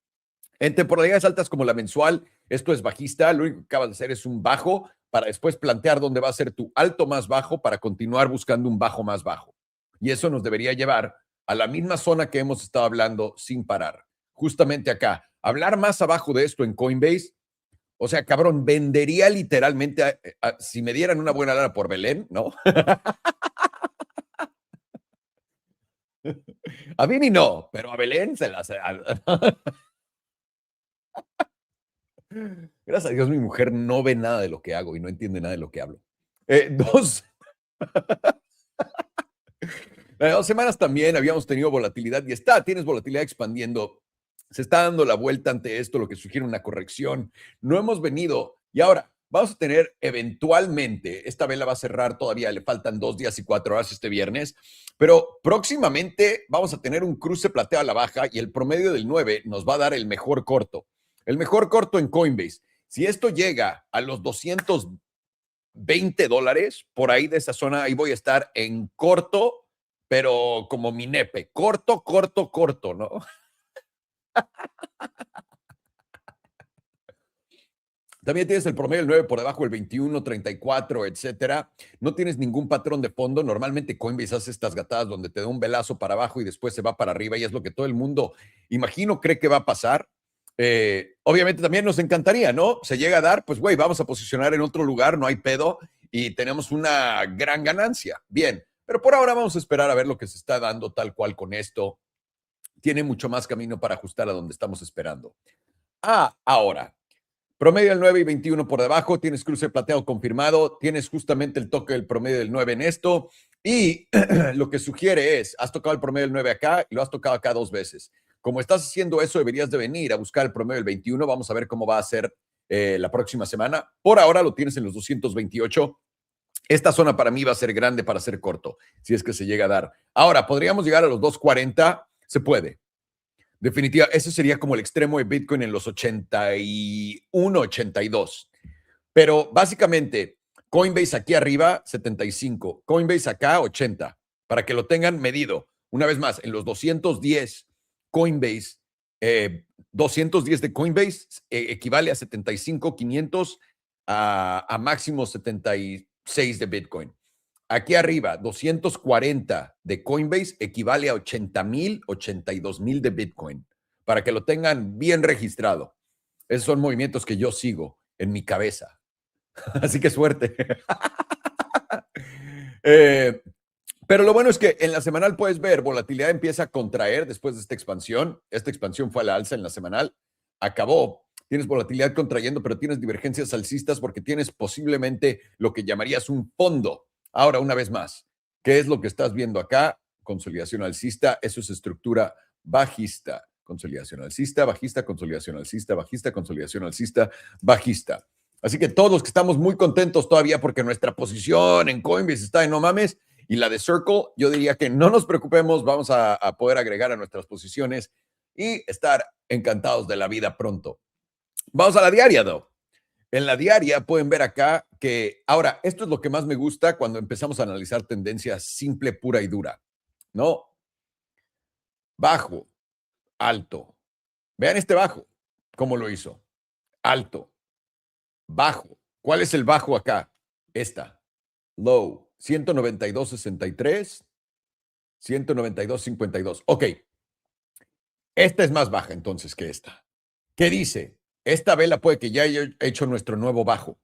En temporalidades altas como la mensual, esto es bajista, lo único que acabas de hacer es un bajo para después plantear dónde va a ser tu alto más bajo para continuar buscando un bajo más bajo. Y eso nos debería llevar a la misma zona que hemos estado hablando sin parar. Justamente acá, hablar más abajo de esto en Coinbase. O sea, cabrón, vendería literalmente, si me dieran una buena lana por Belén, ¿no? A Vini no, pero a Belén se las... Gracias a Dios, mi mujer no ve nada de lo que hago y no entiende nada de lo que hablo. Dos semanas también habíamos tenido volatilidad y tienes volatilidad expandiendo. Se está dando la vuelta ante esto, lo que sugiere una corrección. No hemos venido y ahora vamos a tener eventualmente, esta vela va a cerrar todavía, le faltan 2 días y 4 horas este viernes, pero próximamente vamos a tener un cruce plateado a la baja y el promedio del 9 nos va a dar el mejor corto. El mejor corto en Coinbase. Si esto llega a los $220, por ahí de esa zona, ahí voy a estar en corto, pero como mi nepe, corto, ¿no? También tienes el promedio del 9 por debajo del 21, 34, etcétera. No tienes ningún patrón de fondo. Normalmente Coinbase hace estas gatadas donde te da un velazo para abajo y después se va para arriba y es lo que todo el mundo, imagino, cree que va a pasar. Obviamente también nos encantaría, ¿no? Se llega a dar, pues güey, vamos a posicionar en otro lugar, no hay pedo y tenemos una gran ganancia. Bien, pero por ahora vamos a esperar a ver lo que se está dando tal cual con esto. Tiene mucho más camino para ajustar a donde estamos esperando. Ahora, promedio del 9 y 21 por debajo, tienes cruce plateado confirmado, tienes justamente el toque del promedio del 9 en esto y lo que sugiere es, has tocado el promedio del 9 acá y lo has tocado acá 2 veces. Como estás haciendo eso, deberías de venir a buscar el promedio del 21. Vamos a ver cómo va a ser la próxima semana. Por ahora lo tienes en los 228. Esta zona para mí va a ser grande para ser corto, si es que se llega a dar. Ahora, ¿podríamos llegar a los 240? Se puede. Definitiva, ese sería como el extremo de Bitcoin en los 81, 82. Pero básicamente, Coinbase aquí arriba, 75. Coinbase acá, 80. Para que lo tengan medido. Una vez más, en los 210 Coinbase, 210 de Coinbase equivale a 75, 500 a máximo 76 de Bitcoin. Aquí arriba, 240 de Coinbase equivale a 80,000, 82,000 de Bitcoin, para que lo tengan bien registrado. Esos son movimientos que yo sigo en mi cabeza. Así que suerte. Pero lo bueno es que en la semanal puedes ver, volatilidad empieza a contraer después de esta expansión. Esta expansión fue a la alza en la semanal. Acabó. Tienes volatilidad contrayendo, pero tienes divergencias alcistas porque tienes posiblemente lo que llamarías un fondo. Ahora, una vez más, ¿qué es lo que estás viendo acá? Consolidación alcista, eso es estructura bajista. Consolidación alcista, bajista, consolidación alcista, bajista, consolidación alcista, bajista. Así que todos los que estamos muy contentos todavía porque nuestra posición en Coinbase está en no mames y la de Circle, yo diría que no nos preocupemos, vamos a poder agregar a nuestras posiciones y estar encantados de la vida pronto. Vamos a la diaria, though. En la diaria pueden ver acá que, ahora, esto es lo que más me gusta cuando empezamos a analizar tendencias simple, pura y dura, ¿no? Bajo, alto. Vean este bajo, cómo lo hizo. Alto, bajo. ¿Cuál es el bajo acá? Esta. Low, 192.63, 192.52. Ok. Esta es más baja entonces que esta. ¿Qué dice? Esta vela puede que ya haya hecho nuestro nuevo bajo,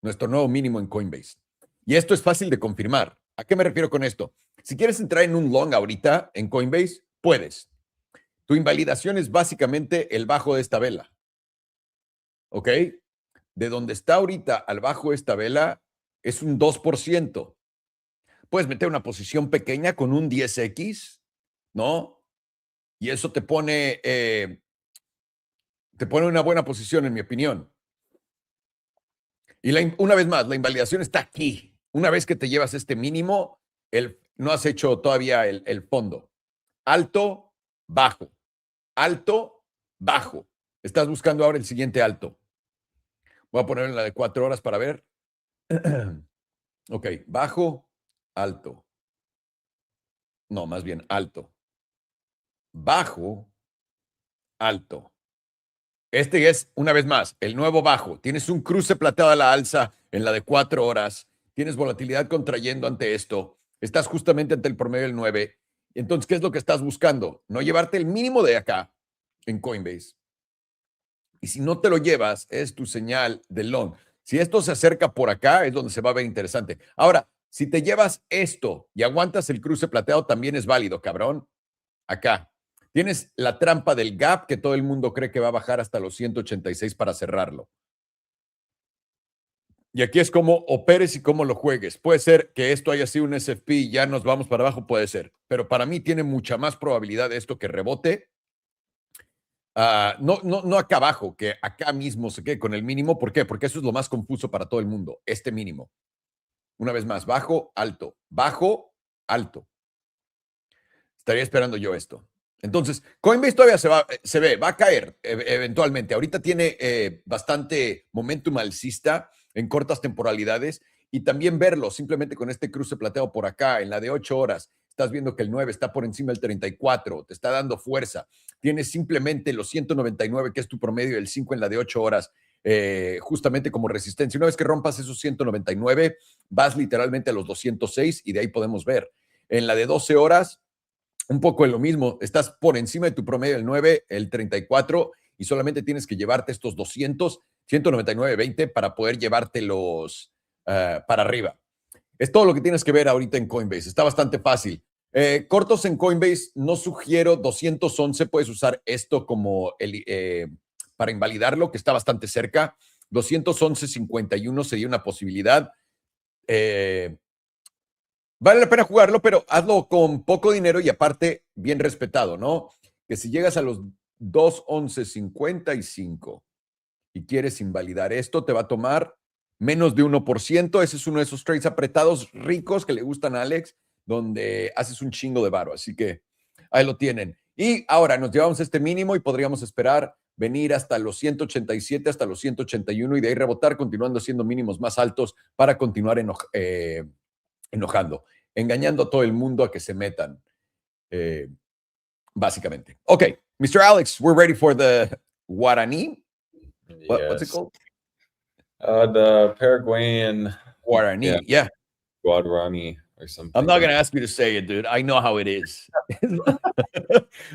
nuestro nuevo mínimo en Coinbase. Y esto es fácil de confirmar. ¿A qué me refiero con esto? Si quieres entrar en un long ahorita en Coinbase, puedes. Tu invalidación es básicamente el bajo de esta vela. ¿Ok? De donde está ahorita al bajo de esta vela es un 2%. Puedes meter una posición pequeña con un 10X, ¿no? Y eso te pone una buena posición, en mi opinión. Y una vez más, la invalidación está aquí. Una vez que te llevas este mínimo, no has hecho todavía el fondo. Alto, bajo. Alto, bajo. Estás buscando ahora el siguiente alto. Voy a poner en la de 4 horas para ver. Ok, bajo, alto. No, más bien alto. Bajo, alto. Este es, una vez más, el nuevo bajo. Tienes un cruce plateado a la alza en la de 4 horas. Tienes volatilidad contrayendo ante esto. Estás justamente ante el promedio del 9. Entonces, ¿qué es lo que estás buscando? No llevarte el mínimo de acá en Coinbase. Y si no te lo llevas, es tu señal de long. Si esto se acerca por acá, es donde se va a ver interesante. Ahora, si te llevas esto y aguantas el cruce plateado, también es válido, cabrón. Acá. Tienes la trampa del gap que todo el mundo cree que va a bajar hasta los 186 para cerrarlo. Y aquí es como operes y cómo lo juegues. Puede ser que esto haya sido un SFP y ya nos vamos para abajo, puede ser. Pero para mí tiene mucha más probabilidad de esto que rebote. No acá abajo, que acá mismo se quede con el mínimo. ¿Por qué? Porque eso es lo más confuso para todo el mundo. Este mínimo. Una vez más, bajo, alto. Bajo, alto. Estaría esperando yo esto. Entonces, Coinbase todavía se ve, va a caer eventualmente. Ahorita tiene bastante momentum alcista en cortas temporalidades y también verlo simplemente con este cruce plateado por acá en la de 8 horas. Estás viendo que el 9 está por encima del 34, te está dando fuerza. Tienes simplemente los 199, que es tu promedio, el 5 en la de 8 horas, justamente como resistencia. Una vez que rompas esos 199, vas literalmente a los 206 y de ahí podemos ver. En la de 12 horas, un poco en lo mismo, estás por encima de tu promedio del 9, el 34, y solamente tienes que llevarte estos 200, 199, 20 para poder llevártelos para arriba. Es todo lo que tienes que ver ahorita en Coinbase. Está bastante fácil. Cortos en Coinbase, no sugiero 211. Puedes usar esto como para invalidarlo, que está bastante cerca. 211.51 sería una posibilidad. Vale la pena jugarlo, pero hazlo con poco dinero y aparte bien respetado, ¿no? Que si llegas a los 211.55 y quieres invalidar esto, te va a tomar menos de 1%. Ese es uno de esos trades apretados ricos que le gustan a Alex, donde haces un chingo de varo. Así que ahí lo tienen. Y ahora nos llevamos este mínimo y podríamos esperar venir hasta los 187, hasta los 181 y de ahí rebotar, continuando siendo mínimos más altos para continuar enojando, engañando a todo el mundo a que se metan, básicamente. Okay, Mr. Alex, we're ready for the Guarani. What's it called? The Paraguayan Guarani, yeah. Guarani or something. I'm not going to ask you to say it, dude. I know how it is.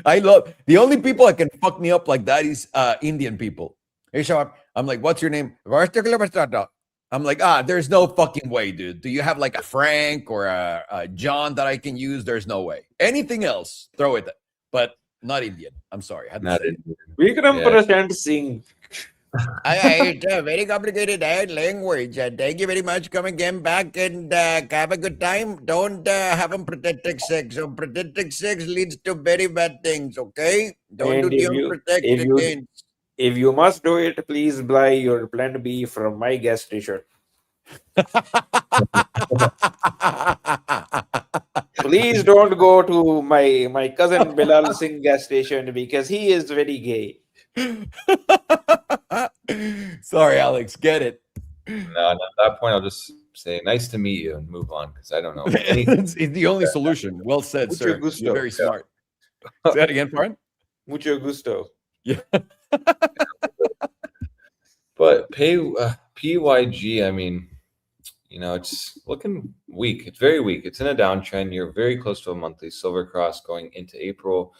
I love, the only people that can fuck me up like that is Indian people. Hey, Shawab, I'm like, what's your name? I'm like, there's no fucking way, dude. Do you have like a Frank or a John that I can use? There's no way. Anything else, throw it. But not Indian. I'm sorry. Not Indian. Vikram Prashant Singh. It's a very complicated language. Thank you very much. Come again back and have a good time. Don't have them protected sex. So protected sex leads to very bad things, okay? Don't And do the unprotected things. If you must do it, please buy your Plan B from my guest t-shirt. Please don't go to my cousin Bilal Singh gas station because he is very gay. Sorry, Alex. Get it. No, at that point, I'll just say nice to meet you and move on because I don't know. It's the only solution. Well said, Mucho sir. gusto. You're very smart. Say that again, Farhan? Mucho gusto. Yeah. But PYG, I mean, it's looking weak. It's very weak. It's in a downtrend. You're very close to a monthly silver cross going into April.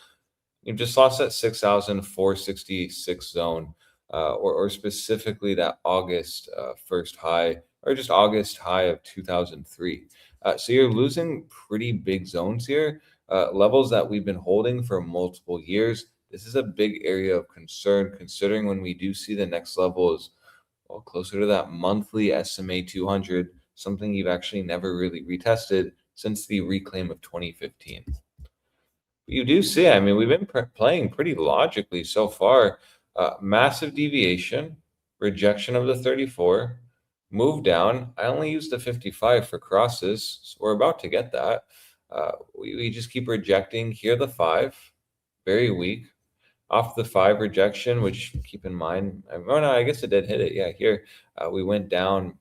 You just lost that 6,466 zone, or specifically that August first high, or just August high of 2003. So you're losing pretty big zones here, levels that we've been holding for multiple years. This is a big area of concern, considering when we do see the next level is closer to that monthly SMA 200, something you've actually never really retested since the reclaim of 2015. You do see, I mean, we've been playing pretty logically so far. Massive deviation, rejection of the 34, move down. I only used the 55 for crosses, so we're about to get that. We just keep rejecting here the 5, very weak. off the 5 rejection, which keep in mind, oh no, I guess it did hit it. Yeah, here we went down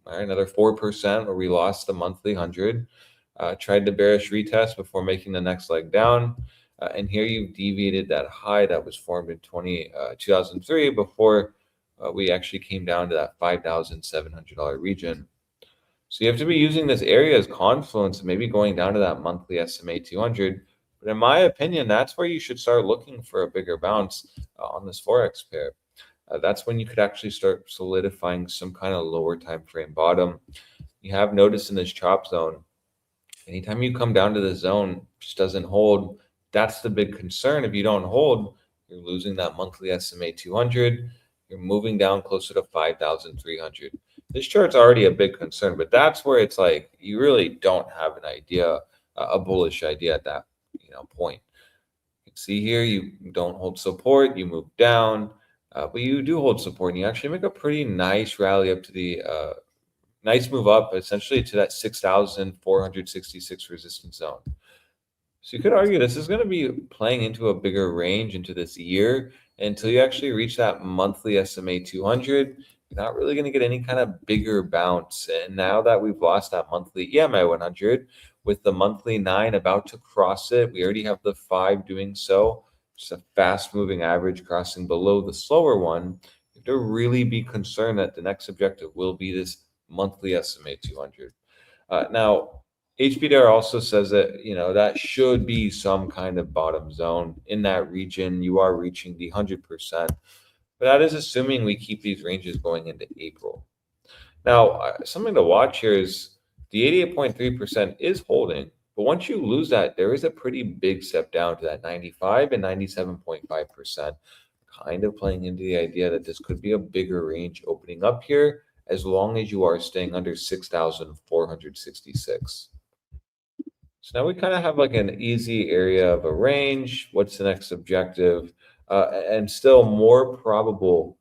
another 4%, where we lost the monthly 100. Tried to bearish retest before making the next leg down. And here you've deviated that high that was formed in 2003 before we actually came down to that $5,700 region. So you have to be using this area as confluence, maybe going down to that monthly SMA 200. But in my opinion, that's where you should start looking for a bigger bounce on this Forex pair. That's when you could actually start solidifying some kind of lower time frame bottom. You have noticed in this chop zone, anytime you come down to the zone, just doesn't hold. That's the big concern. If you don't hold, you're losing that monthly SMA 200. You're moving down closer to 5,300. This chart's already a big concern, but that's where it's like you really don't have an idea, a bullish idea at that point. You can see here you don't hold support, you move down, but you do hold support, and you actually make a pretty nice rally up to the nice move up essentially to that 6,466 resistance zone. So you could argue this is going to be playing into a bigger range into this year until you actually reach that monthly SMA 200. You're not really going to get any kind of bigger bounce. And now that we've lost that monthly EMA 100, with the monthly 9 about to cross it, we already have the 5 doing so. Just a fast moving average crossing below the slower one. You have to really be concerned that the next objective will be this monthly SMA 200. Now, HBDR also says that, that should be some kind of bottom zone in that region. You are reaching the 100%, but that is assuming we keep these ranges going into April. Now, something to watch here is the 88.3% is holding, but once you lose that, there is a pretty big step down to that 95 and 97.5%, kind of playing into the idea that this could be a bigger range opening up here, as long as you are staying under 6,466. So now we kind of have like an easy area of a range. What's the next objective? And still more probable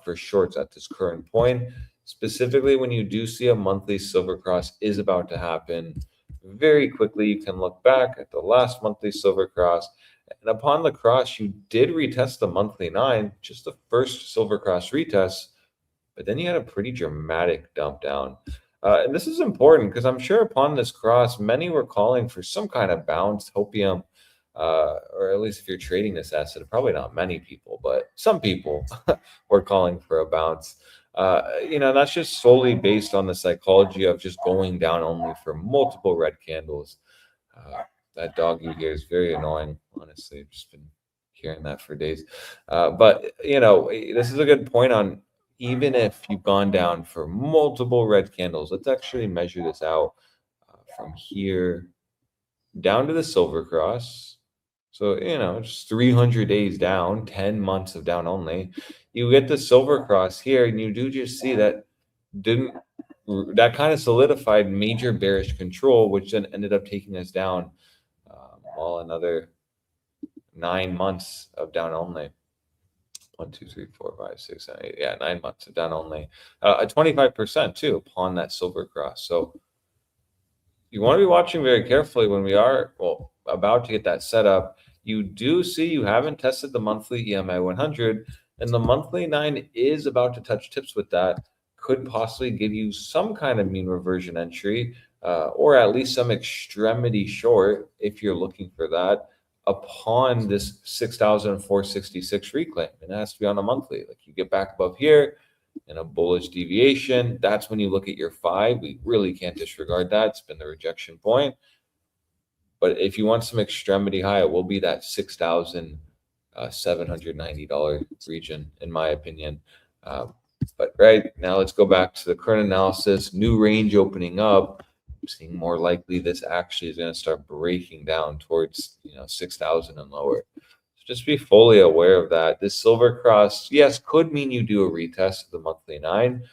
for shorts at this current point, specifically when you do see a monthly silver cross is about to happen. Very quickly, you can look back at the last monthly silver cross. And upon the cross, you did retest the monthly 9, just the first silver cross retest. But then you had a pretty dramatic dump down. And this is important because I'm sure upon this cross, many were calling for some kind of bounce, hopium, or at least if you're trading this asset, probably not many people, but some people were calling for a bounce. That's just solely based on the psychology of just going down only for multiple red candles. That dog you hear is very annoying, honestly. I've just been hearing that for days. But this is a good point on, even if you've gone down for multiple red candles, let's actually measure this out from here down to the silver cross. So, just 300 days down, 10 months of down only. You get the silver cross here, and you do just see that kind of solidified major bearish control, which then ended up taking us down another 9 months of down only. 1, 2, 3, 4, 5, 6, 7, 8. Yeah, 9 months of down only. 25% too upon that silver cross. So you want to be watching very carefully when we are about to get that set up. You do see you haven't tested the monthly EMA 100, and the monthly 9 is about to touch tips with that. Could possibly give you some kind of mean reversion entry, or at least some extremity short if you're looking for that, upon this 6,466 reclaim. And it has to be on a monthly. Like you get back above here in a bullish deviation, that's when you look at your 5. We really can't disregard that. It's been the rejection point. But if you want some extremity high, it will be that $6,790 region, in my opinion. But right now, let's go back to the current analysis. New range opening up. I'm seeing more likely this actually is going to start breaking down towards 6,000 and lower. So just be fully aware of that. This silver cross, yes, could mean you do a retest of the monthly 9,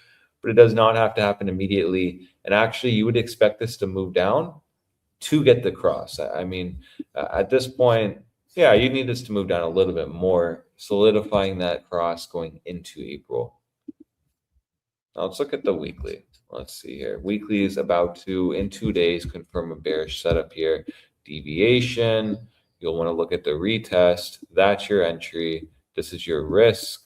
but it does not have to happen immediately. And actually, you would expect this to move down to get the cross. I mean, at this point, yeah, you need this to move down a little bit more, solidifying that cross going into April. Now let's look at the weekly. Let's see here. Weekly is about to, in 2 days, confirm a bearish setup here. Deviation. you'll want to look at the retest. That's your entry. This is your risk.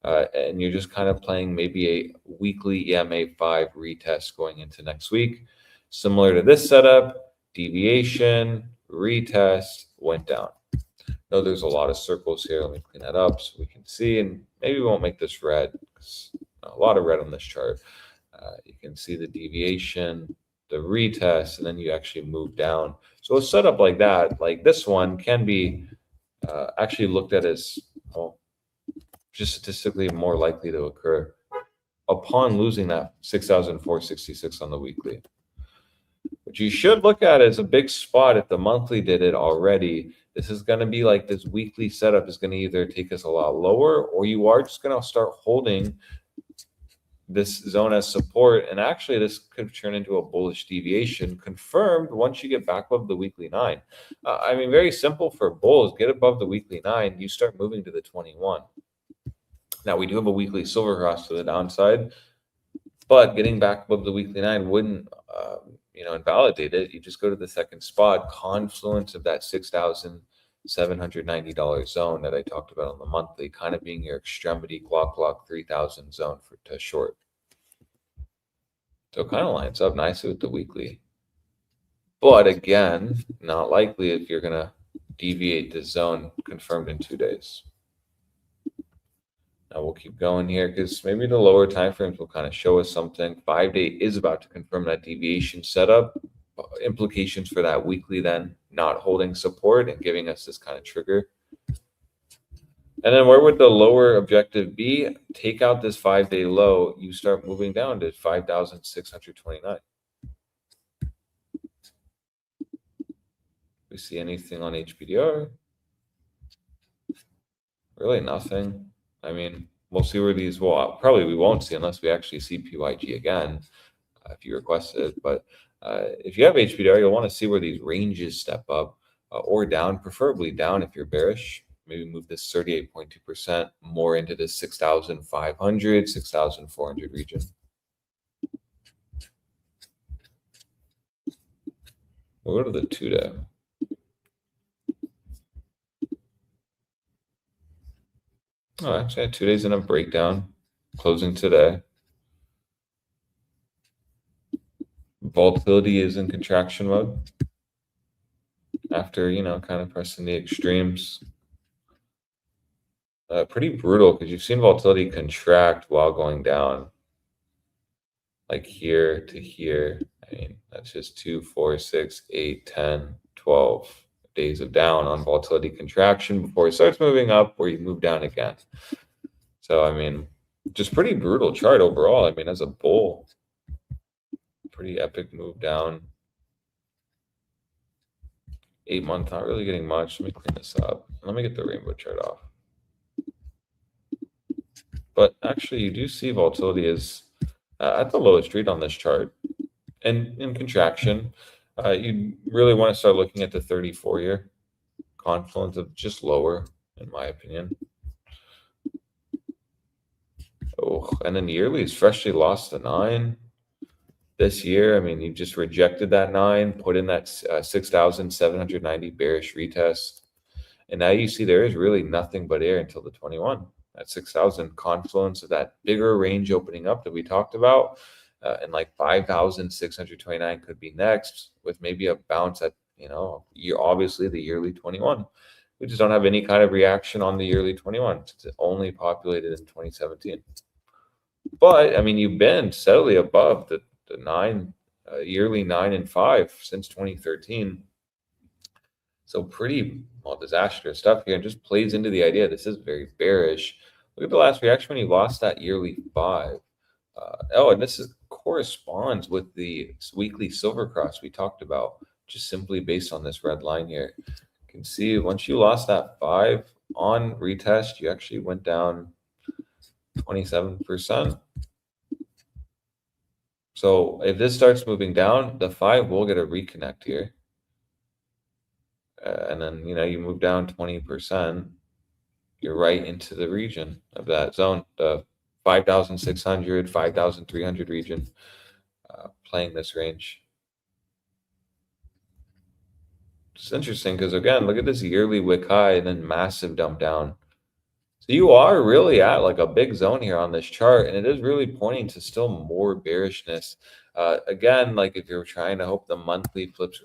And you're just kind of playing maybe a weekly EMA5 retest going into next week. Similar to this setup, deviation, retest, went down. Now there's a lot of circles here. Let me clean that up so we can see, and maybe we won't make this red. A lot of red on this chart. You can see the deviation, the retest, and then you actually move down. So a setup like that, like this one, can be actually looked at as just statistically more likely to occur upon losing that 6,466 on the weekly. What you should look at is a big spot if the monthly did it already. This is going to be like this weekly setup is going to either take us a lot lower, or you are just going to start holding this zone as support. And actually this could turn into a bullish deviation confirmed once you get back above the weekly 9. I mean, very simple for bulls. Get above the weekly 9, you start moving to the 21. Now we do have a weekly silver cross to the downside, but getting back above the weekly 9 wouldn't invalidate it. You just go to the second spot, confluence of that $6,790 zone that I talked about on the monthly, kind of being your extremity clock 3,000 zone to short. So it kind of lines up nicely with the weekly. But again, not likely if you're going to deviate the zone confirmed in 2 days. Now we'll keep going here because maybe the lower time frames will kind of show us something. 5-day is about to confirm that deviation setup. Implications for that weekly then not holding support and giving us this kind of trigger. And then where would the lower objective be? Take out this 5-day low. You start moving down to 5,629. We see anything on HPDR? Really nothing. I mean, we'll see where these will. Probably we won't see unless we actually see PYG again, if you request it. But if you have HPDR, you'll want to see where these ranges step up or down, preferably down if you're bearish. Maybe move this 38.2% more into the 6,500, 6,400 region. We'll go to the 2-day. Oh, actually, I had 2 days in a breakdown, closing today. Volatility is in contraction mode after, kind of pressing the extremes. Pretty brutal because you've seen volatility contract while going down. Like here to here. I mean, that's just 2, 4, 6, 8, 10, 12. Days of down on volatility contraction before it starts moving up where you move down again. So, I mean, just pretty brutal chart overall. I mean, as a bull, pretty epic move down. 8 month, not really getting much. Let me clean this up. Let me get the rainbow chart off. But actually, you do see volatility is at the lowest read on this chart. And in contraction, you really want to start looking at the 34-year confluence of just lower, in my opinion. Oh, and then yearly is freshly lost the 9 this year. I mean, you just rejected that 9, put in that 6,790 bearish retest, and now you see there is really nothing but air until the 21. That 6,000 confluence of that bigger range opening up that we talked about. And like 5,629 could be next with maybe a bounce at, obviously the yearly 21. We just don't have any kind of reaction on the yearly 21. It's only populated in 2017. But, I mean, you've been steadily above the 9, yearly 9 and 5 since 2013. So pretty, disastrous stuff here. And just plays into the idea this is very bearish. Look at the last reaction when you lost that yearly 5. And this corresponds with the weekly silver cross we talked about, just simply based on this red line here. You can see once you lost that 5 on retest, you actually went down 27%. So if this starts moving down, the 5 will get a reconnect here. And then, you move down 20%, you're right into the region of that zone, the 5,600, 5,300 region, playing this range. It's interesting because, again, look at this yearly wick high and then massive dump down. So you are really at like a big zone here on this chart, and it is really pointing to still more bearishness. Again, like if you're trying to hope the monthly flips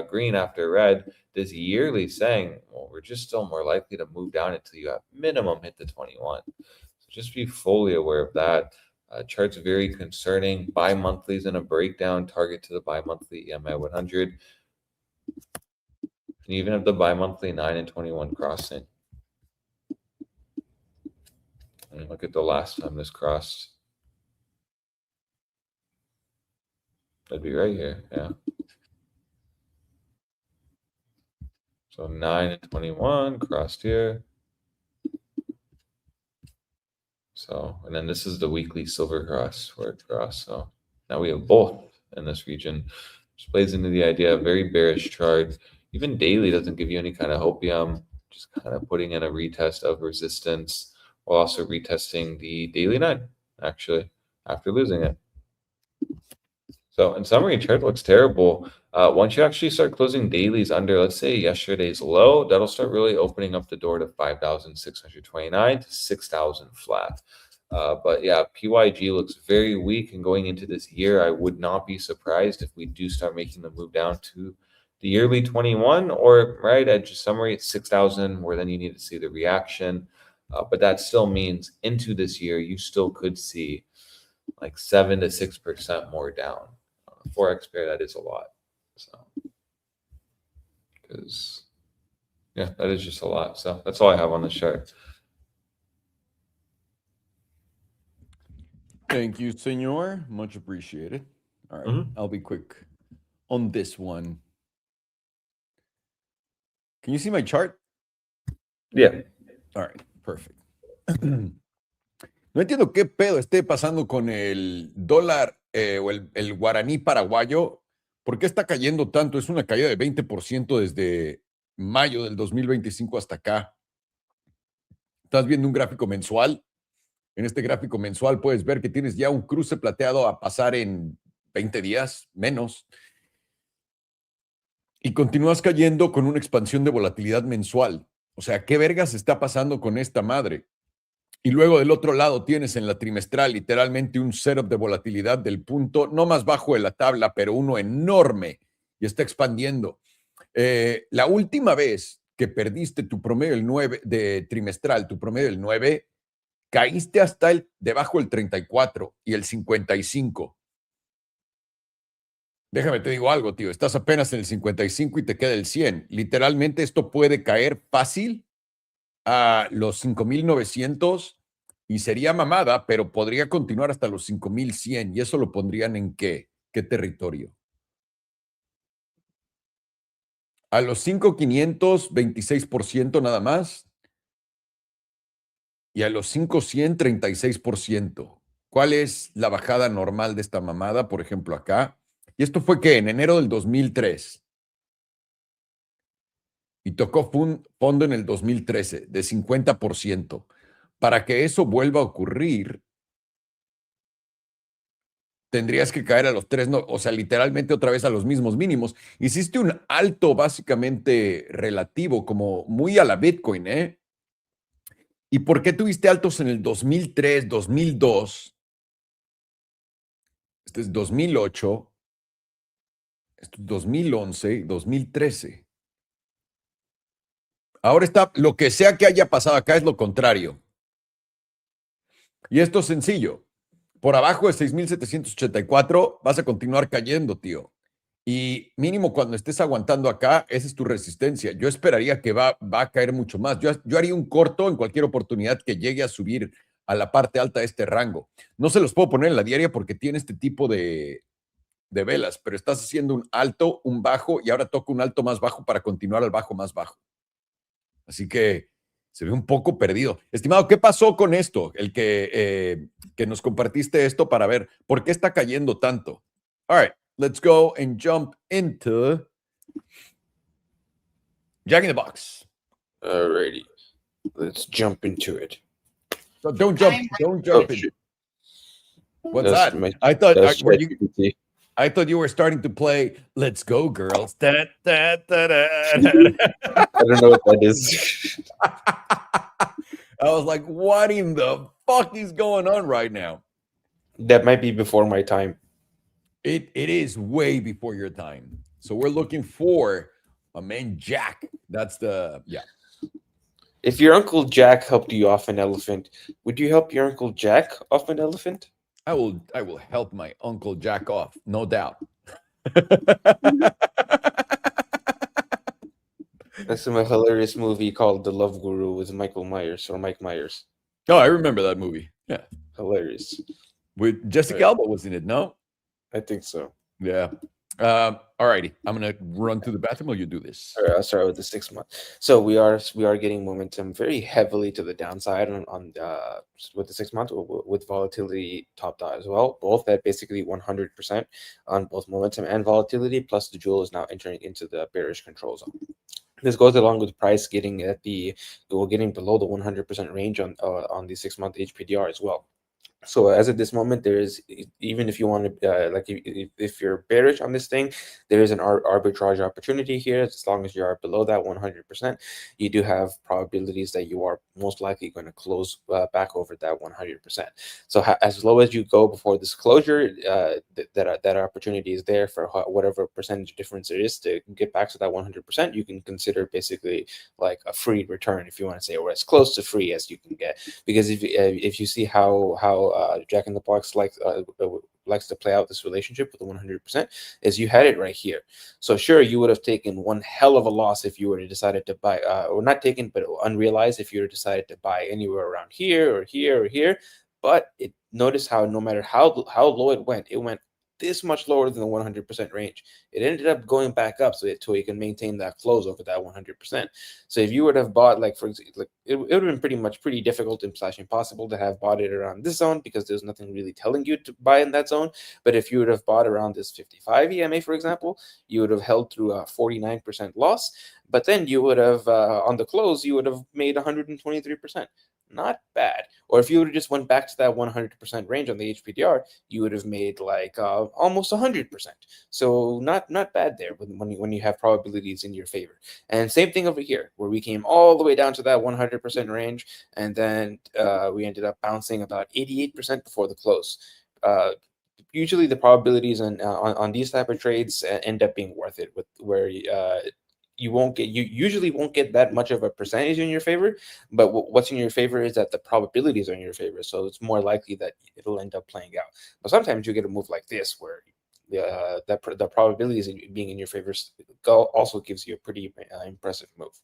green after red, this yearly saying, well, we're just still more likely to move down until you have minimum hit the 21. So just be fully aware of that. Chart's very concerning. Bi-monthlies in a breakdown, target to the bi-monthly EMA 100. And even have the bi-monthly 9 and 21 crossing. And look at the last time this crossed. That'd be right here, yeah. So 9 and 21 crossed here. So, and then this is the weekly silver cross where it crossed. So now we have both in this region, which plays into the idea of very bearish chart. Even daily doesn't give you any kind of hopium, just kind of putting in a retest of resistance while also retesting the daily 9, actually, after losing it. So in summary, chart looks terrible. Once you actually start closing dailies under, let's say, yesterday's low, that'll start really opening up the door to 5,629 to 6,000 flat. But yeah, PYG looks very weak, and going into this year, I would not be surprised if we do start making the move down to the yearly 21, or right at just summary at 6,000, where then you need to see the reaction. But that still means into this year, you still could see like 7 to 6% more down. Forex pair, that is a lot. So, because yeah, that is just a lot. So that's all I have on the chart. Thank you, senor. Much appreciated. All right, I'll be quick on this one. Can you see my chart? Yeah. All right, perfect. No entiendo qué pedo esté pasando con el dólar o el guaraní paraguayo. ¿Por qué está cayendo tanto? Es una caída de 20% desde mayo del 2025 hasta acá. Estás viendo un gráfico mensual. En este gráfico mensual puedes ver que tienes ya un cruce plateado a pasar en 20 días, menos. Y continúas cayendo con una expansión de volatilidad mensual. O sea, ¿qué vergas está pasando con esta madre? Y luego del otro lado tienes en la trimestral literalmente un setup de volatilidad del punto, no más bajo de la tabla, pero uno enorme y está expandiendo. La última vez que perdiste tu promedio del 9 de trimestral, tu promedio del 9, caíste hasta debajo del 34 y el 55. Déjame te digo algo, tío, estás apenas en el 55 y te queda el 100. Literalmente esto puede caer fácil a los 5,900 y sería mamada, pero podría continuar hasta los 5,100 y eso lo pondrían en ¿qué territorio? A los 5,500, 26% nada más, y a los 5,100, 36%. ¿Cuál es la bajada normal de esta mamada? Por ejemplo, acá. Y esto fue que en enero del 2003. Y tocó fondo en el 2013 de 50%. Para que eso vuelva a ocurrir, tendrías que caer a los 3, o sea, literalmente otra vez a los mismos mínimos. Hiciste un alto básicamente relativo, como muy a la Bitcoin, ¿eh? ¿Y por qué tuviste altos en el 2003, 2002? Este es 2008, esto es 2011, 2013. Ahora está, lo que sea que haya pasado acá es lo contrario. Y esto es sencillo. Por abajo de 6,784 vas a continuar cayendo, tío. Y mínimo cuando estés aguantando acá, esa es tu resistencia. Yo esperaría que va a caer mucho más. Yo haría un corto en cualquier oportunidad que llegue a subir a la parte alta de este rango. No se los puedo poner en la diaria porque tiene este tipo de velas, pero estás haciendo un alto, un bajo y ahora toca un alto más bajo para continuar al bajo más bajo. Así que se ve un poco perdido. Estimado, ¿qué pasó con esto? El que nos compartiste esto para ver por qué está cayendo tanto. All right, let's go and jump into Jack in the Box. Alrighty, let's jump into it. So don't jump in. What's that? My, I thought, that's were you, ChatGPT. I thought you were starting to play Let's Go Girls. Da, da, da, da, da. I don't know what that is. I was like, what in the fuck is going on right now? That might be before my time. It is way before your time. So we're looking for a man Jack. That's the If your Uncle Jack helped you off an elephant, would you help your Uncle Jack off an elephant? I will help my Uncle Jack off, no doubt. That's a hilarious movie called The Love Guru with Michael Myers or Mike Myers. Oh, I remember that movie. Yeah. Hilarious. With Jessica Right. Alba was in it, no? I think so. Yeah. All righty. I'm gonna run to the bathroom while you do this. All right, I'll start with the 6 month. So we are getting momentum very heavily to the downside on with the 6 month with volatility topped out as well, both at basically 100% on both momentum and volatility. Plus the jewel is now entering into the bearish control zone. This goes along with price getting getting below the 100% range on the 6 month HPDR as well. So as of this moment, there is, even if you want to, like if you're bearish on this thing, there is an arbitrage opportunity here. As long as you are below that 100%, you do have probabilities that you are most likely going to close back over that 100%. So as low as you go before this closure, that opportunity is there for whatever percentage difference there is to get back to that 100%. You can consider basically like a free return, if you want to say, or as close to free as you can get. Because if you see how Jack in the Box likes to play out this relationship with the 100%, is you had it right here. So sure, you would have taken one hell of a loss if you were to decided to buy, or not taken, but unrealized if you were decided to buy anywhere around here or here or here. But notice how no matter how low it went this much lower than the 100% range. It ended up going back up so you can maintain that close over that 100%. So if you would have bought, like, for example, like it would have been pretty difficult and / impossible to have bought it around this zone because there's nothing really telling you to buy in that zone. But if you would have bought around this 55 EMA, for example, you would have held through a 49% loss. But then you would have, on the close, you would have made 123%. Not bad. Or if you would have just went back to that 100% range on the HPDR, you would have made like almost 100%. So not bad there when you have probabilities in your favor. And same thing over here, where we came all the way down to that 100% range, and then we ended up bouncing about 88% before the close. Usually the probabilities on these type of trades end up being worth it, with where you usually won't get that much of a percentage in your favor, but what's in your favor is that the probabilities are in your favor, so it's more likely that it'll end up playing out. But sometimes you get a move like this where the probabilities being in your favor also gives you a pretty impressive move.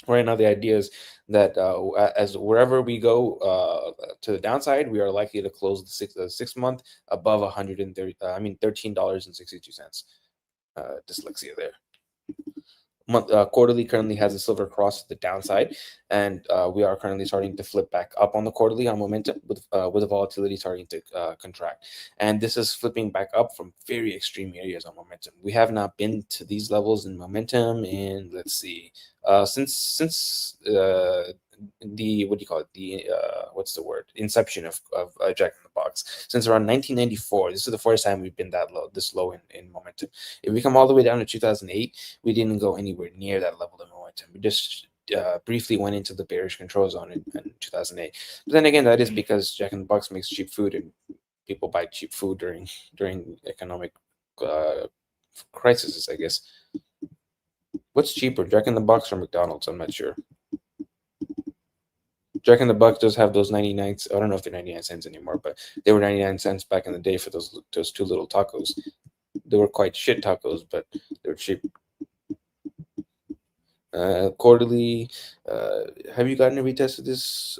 Right now, the idea is that as wherever we go to the downside, we are likely to close the 6 month above $13.62. Dyslexia there. Quarterly currently has a silver cross to the downside, and we are currently starting to flip back up on the quarterly on momentum with the volatility starting to contract. And this is flipping back up from very extreme areas on momentum. We have not been to these levels in momentum in, let's see, since the inception of Jack in the Box, since around 1994. This is the first time we've been this low in momentum. If we come all the way down to 2008, we didn't go anywhere near that level of momentum. We just briefly went into the bearish control zone in 2008. But then again, that is because Jack in the Box makes cheap food, and people buy cheap food during economic crises, I guess. What's cheaper, Jack in the Box or McDonald's? I'm not sure. Jack in the Box does have those 99 cents. I don't know if they're 99 cents anymore, but they were 99 cents back in the day for those two little tacos. They were quite shit tacos, but they were cheap. Quarterly, have you gotten a retest of this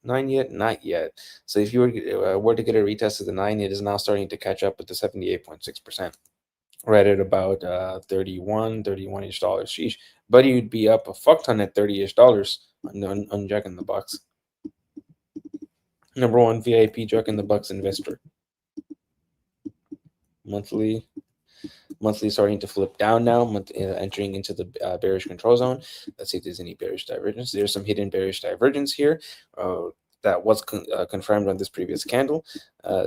9 yet? Not yet. So if you were to get a retest of the 9, it is now starting to catch up with the 78.6%. Right at about $31-ish. Sheesh. Buddy, you'd be up a fuck ton at $30-ish on Jack in the Box. Number 1 VIP Jack in the Box investor. Monthly starting to flip down now, entering into the bearish control zone. Let's see if there's any bearish divergence. There's some hidden bearish divergence here. that was confirmed on this previous candle.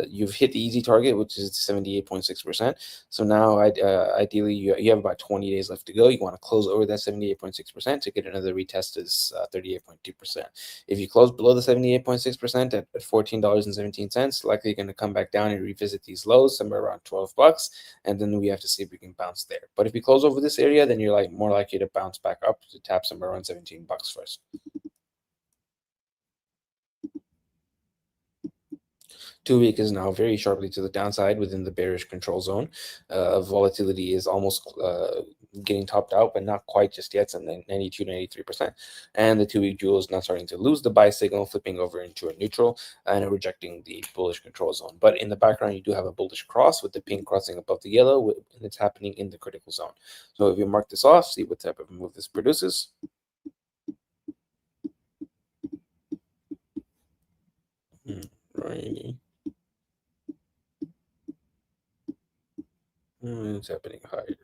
You've hit the easy target, which is 78.6%. So now, ideally, you have about 20 days left to go. You want to close over that 78.6% to get another retest as 38.2%. If you close below the 78.6% at $14.17, likely going to come back down and revisit these lows somewhere around $12, and then we have to see if we can bounce there. But if you close over this area, then you're like more likely to bounce back up to tap somewhere around $17 first. 2 week is now very sharply to the downside within the bearish control zone. Volatility is almost getting topped out, but not quite just yet. It's at 92, 93%. And the 2 week jewel is now starting to lose the buy signal, flipping over into a neutral and rejecting the bullish control zone. But in the background, you do have a bullish cross with the pink crossing above the yellow, and it's happening in the critical zone. So if you mark this off, see what type of move this produces. Right. It's happening higher.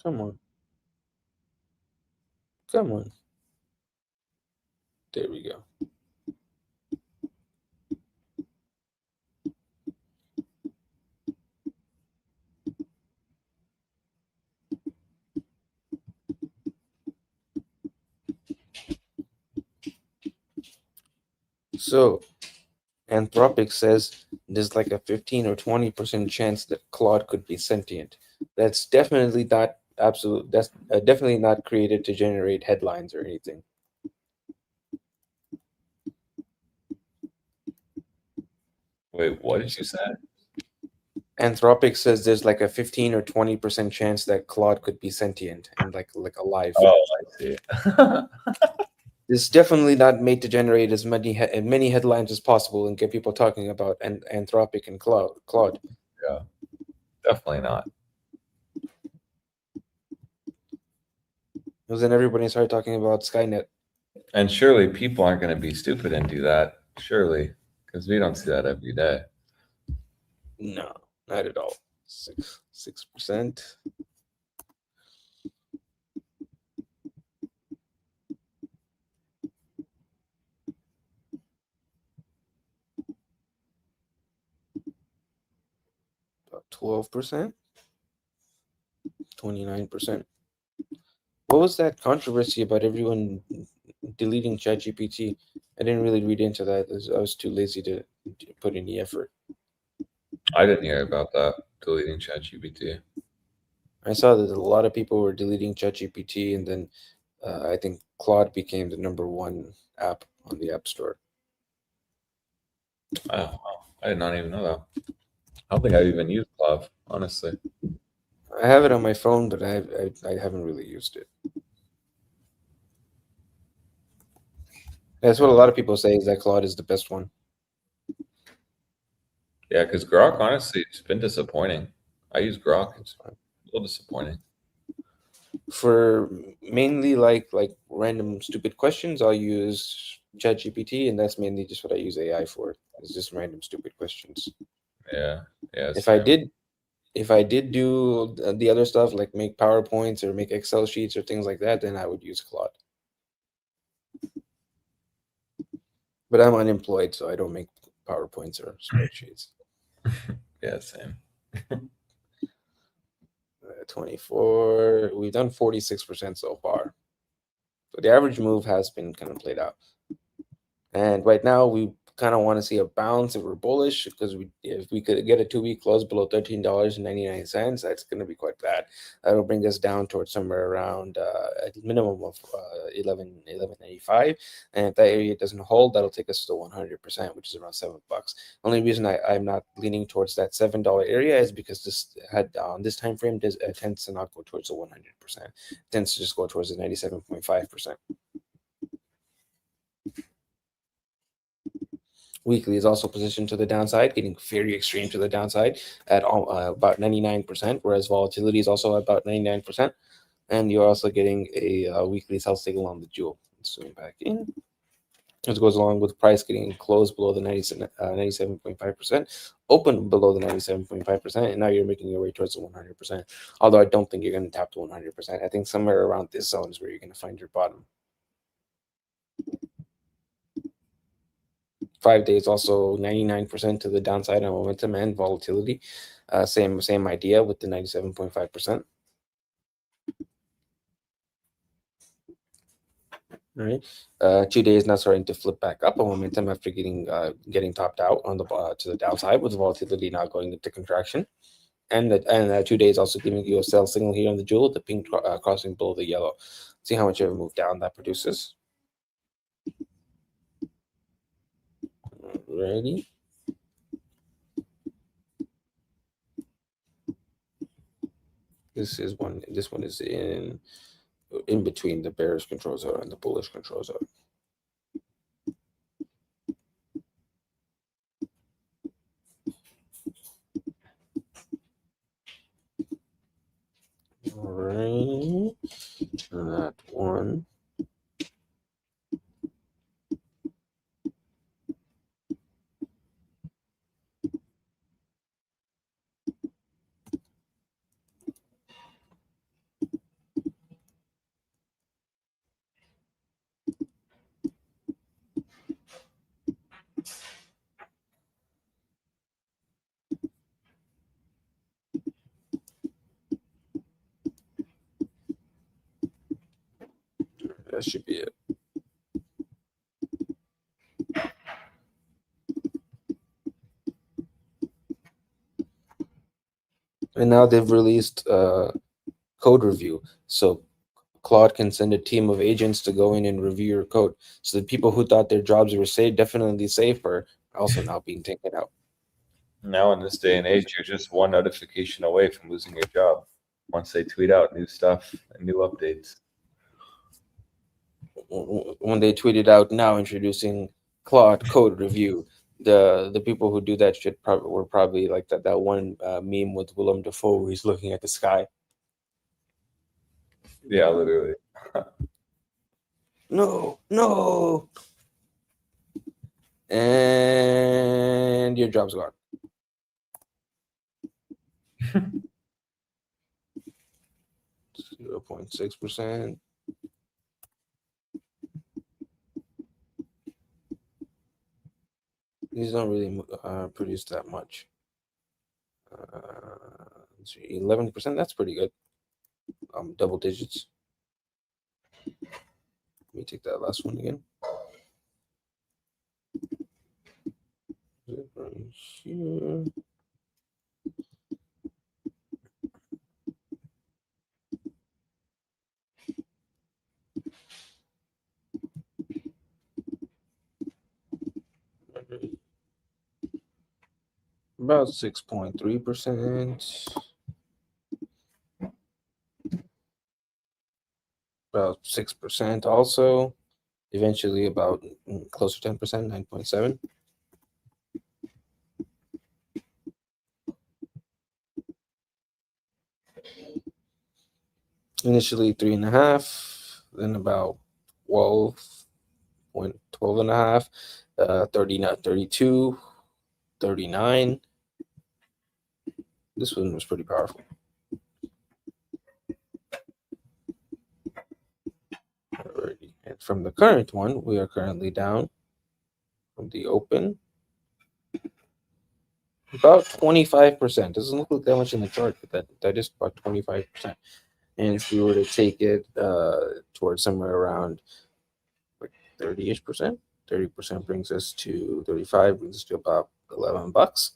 Come on. Come on. There we go. So Anthropic says there's like a 15 or 20% chance that Claude could be sentient. That's definitely not absolute. That's definitely not created to generate headlines or anything. Wait, what did you say? Anthropic says there's like a 15 or 20% chance that Claude could be sentient and like alive. Oh, I see. It's definitely not made to generate as many headlines as possible and get people talking about Anthropic and Claude. Yeah, definitely not. Because then everybody started talking about Skynet. And surely people aren't going to be stupid and do that. Surely, because we don't see that every day. No, not at all. 6%. About 12%. 29%. What was that controversy about everyone deleting ChatGPT? I didn't really read into that. I was too lazy to put any effort. I didn't hear about that, deleting ChatGPT. I saw that a lot of people were deleting ChatGPT, and then I think Claude became the #1 app on the App Store. Oh, wow. I did not even know that. I don't think I've even used Claude, honestly. I have it on my phone, but I haven't really used it. That's what a lot of people say, is that Claude is the best one. Yeah, because Grok, honestly, it's been disappointing. I use Grok. It's a little disappointing. For mainly like random stupid questions, I'll use ChatGPT, and that's mainly just what I use AI for. It's just random stupid questions. Yeah. If I did do the other stuff, like make PowerPoints or make Excel sheets or things like that, then I would use Claude. But I'm unemployed, so I don't make PowerPoints or spreadsheets. Yeah, same. 24. We've done 46% so far. So the average move has been kind of played out. And right now, we kind of want to see a bounce if we're bullish, because if we could get a 2 week close below $13.99, that's going to be quite bad. That'll bring us down towards somewhere around a minimum of $11.95. And if that area doesn't hold, that'll take us to 100%, which is around $7. Only reason I'm not leaning towards that $7 area is because this time frame tends to not go towards the 100%. It tends to just go towards the 97.5%. Weekly is also positioned to the downside, getting very extreme to the downside at about 99%, whereas volatility is also about 99%. And you're also getting a weekly sell signal on the jewel. Let's zoom back in. This goes along with price getting closed below the 97.5%, open below the 97.5%, and now you're making your way towards the 100%. Although I don't think you're going to tap to 100%. I think somewhere around this zone is where you're going to find your bottom. 5 days also 99% to the downside on momentum and volatility. Same idea with the 97.5%. All right, 2 days now starting to flip back up on momentum after getting topped out on the to the downside, with volatility now going into contraction, and 2 days also giving you a sell signal here on the jewel, the pink crossing below the yellow. See how much of a move down that produces. Alrighty. This one is in between the bearish control zone and the bullish control zone. All right, that one. That should be it. And now they've released code review. So Claude can send a team of agents to go in and review your code. So the people who thought their jobs were safe, definitely safe, are also now being taken out. Now in this day and age, you're just one notification away from losing your job once they tweet out new stuff and new updates. When they tweeted out now introducing Claude code review, the people who do that shit were probably like that one meme with Willem Dafoe where he's looking at the sky. Yeah, literally. No. And your job's gone. .6%. These don't really produce that much. 11%. That's pretty good. Double digits. Let me take that last one again. Right here. About 6.3%. About 6% also. Eventually about close to 10%, 9.7. Initially 3.5, then about 12.5, 32, 39. This one was pretty powerful. Alrighty. And from the current one, we are currently down from the open about 25%. Doesn't look like that much in the chart, but that is about 25%. And if we were to take it towards somewhere around like 30-ish%, 30% brings us to 35, brings us to about $11.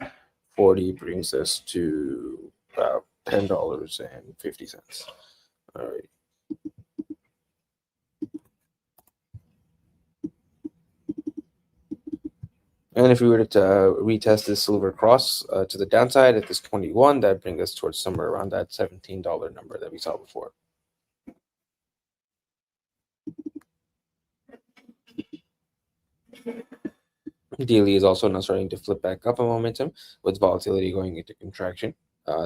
40 brings us to about $10.50. All right. And if we were to retest this silver cross to the downside at this 21, that brings us towards somewhere around that $17 number that we saw before. Daily is also now starting to flip back up a momentum with volatility going into contraction.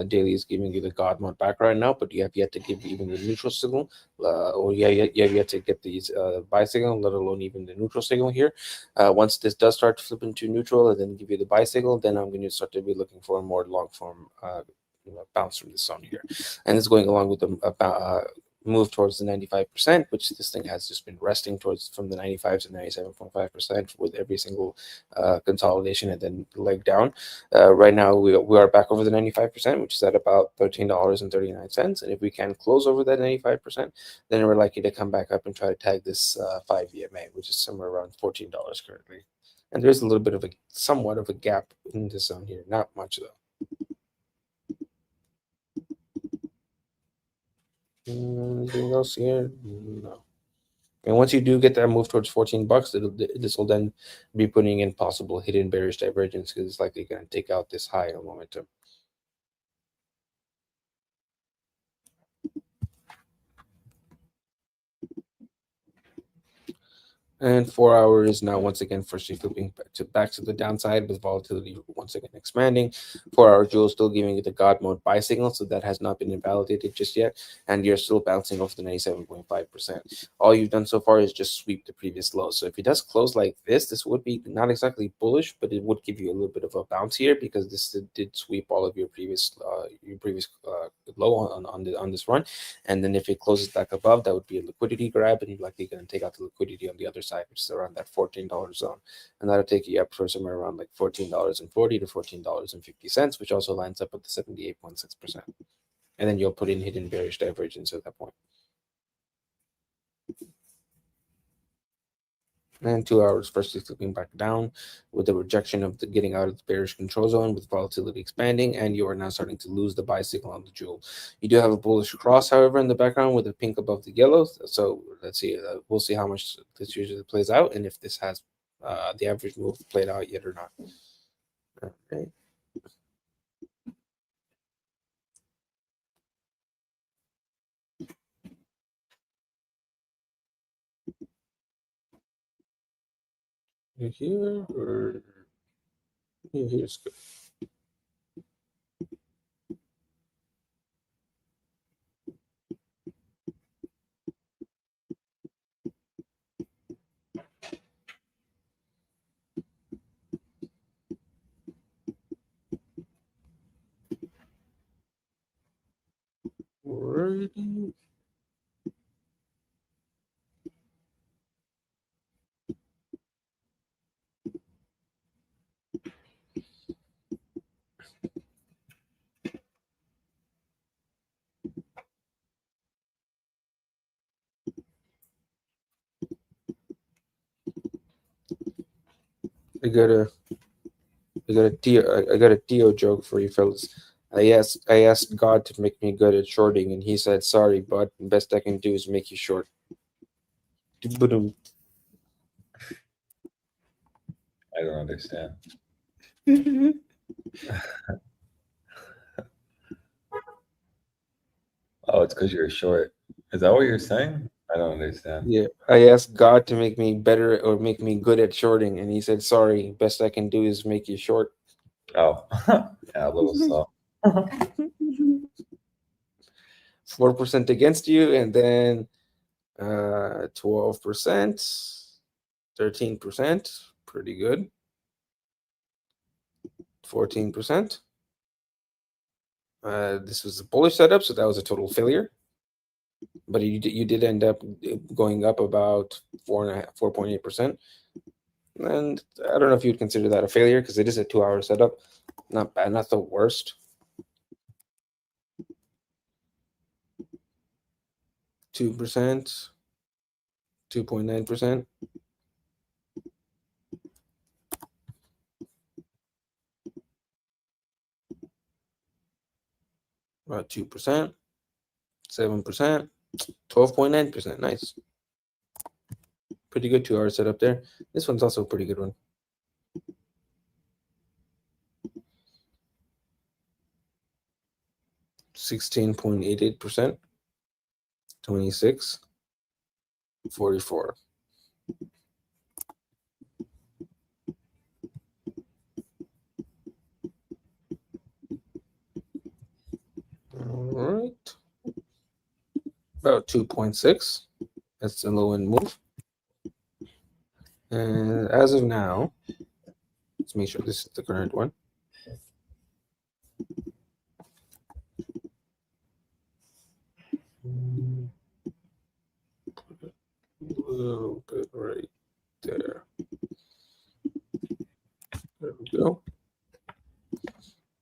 Daily is giving you the God mode back right now, but you have yet to give even the neutral signal, or you have yet to get these buy signal, let alone even the neutral signal here. Once this does start to flip into neutral and then give you the buy signal, then I'm going to start to be looking for a more long form bounce from this zone here. And it's going along with the move towards the 95%, which this thing has just been resting towards from the 95 to 97.5% with every single consolidation and then leg down. Right now, we are back over the 95%, which is at about $13.39. And if we can close over that 95%, then we're likely to come back up and try to tag this 5 EMA, which is somewhere around $14 currently. And there's a little bit of a somewhat of a gap in this zone here, not much though. Anything else here? No. And once you do get that move towards $14, this will then be putting in possible hidden bearish divergence because it's likely going to take out this high on momentum. And 4 hours now once again firstly flipping back to the downside with volatility once again expanding. 4 hour jewel still giving you the God mode buy signal, so that has not been invalidated just yet, and you're still bouncing off the 97.5%. All you've done so far is just sweep the previous low. So if it does close like this would be not exactly bullish, but it would give you a little bit of a bounce here because this did sweep all of your previous low on this run. And then if it closes back above, that would be a liquidity grab, and you're likely going to take out the liquidity on the other side, which is around that $14 zone, and that'll take you up for somewhere around like $14.40 to $14.50, which also lines up with the 78.6%. And then you'll put in hidden bearish divergence at that point. And 2 hours firstly flipping back down with the rejection of the getting out of the bearish control zone with volatility expanding, and you are now starting to lose the buy signal on the jewel. You do have a bullish cross, however, in the background with the pink above the yellow. So let's see, we'll see how much this usually plays out and if this has the average move played out yet or not. Okay. Here or here's good. Alrighty. I got a Theo joke for you fellas. I asked God to make me good at shorting, and he said, "Sorry, bud. The best I can do is make you short." Boom. I don't understand. Oh, it's because you're short. Is that what you're saying? I don't understand. Yeah, I asked God to make me better or make me good at shorting, and he said, "Sorry, best I can do is make you short." Oh, yeah, a little slow. 4% against you, and then 12%, 13%, pretty good. 14%. This was a bullish setup, so that was a total failure. But you did end up going up about 4.8%. And I don't know if you'd consider that a failure because it is a 2 hour setup. Not bad, not the worst. 2%, 2.9%. About 2%, 7%, 12.9%. Nice. Pretty good 2 hour setup there. This one's also a pretty good one. %16.88%, 26, 44. about 2.6. That's the low end move. And as of now, let's make sure this is the current one. Put a little bit right there. There we go.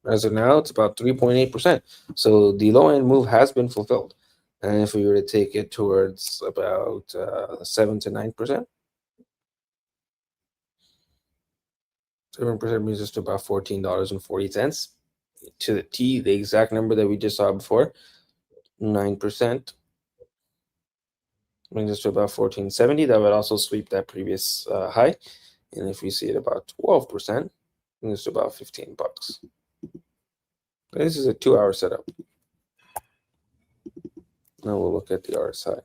As of now, it's about 3.8%. So the low end move has been fulfilled. And if we were to take it towards about 7 to 9%, 7% means just about $14.40 to the T, the exact number that we just saw before. 9% brings us to about 14.70. That would also sweep that previous high. And if we see it about 12%, brings us to about $15. This is a 2-hour setup. Now we'll look at the RSI.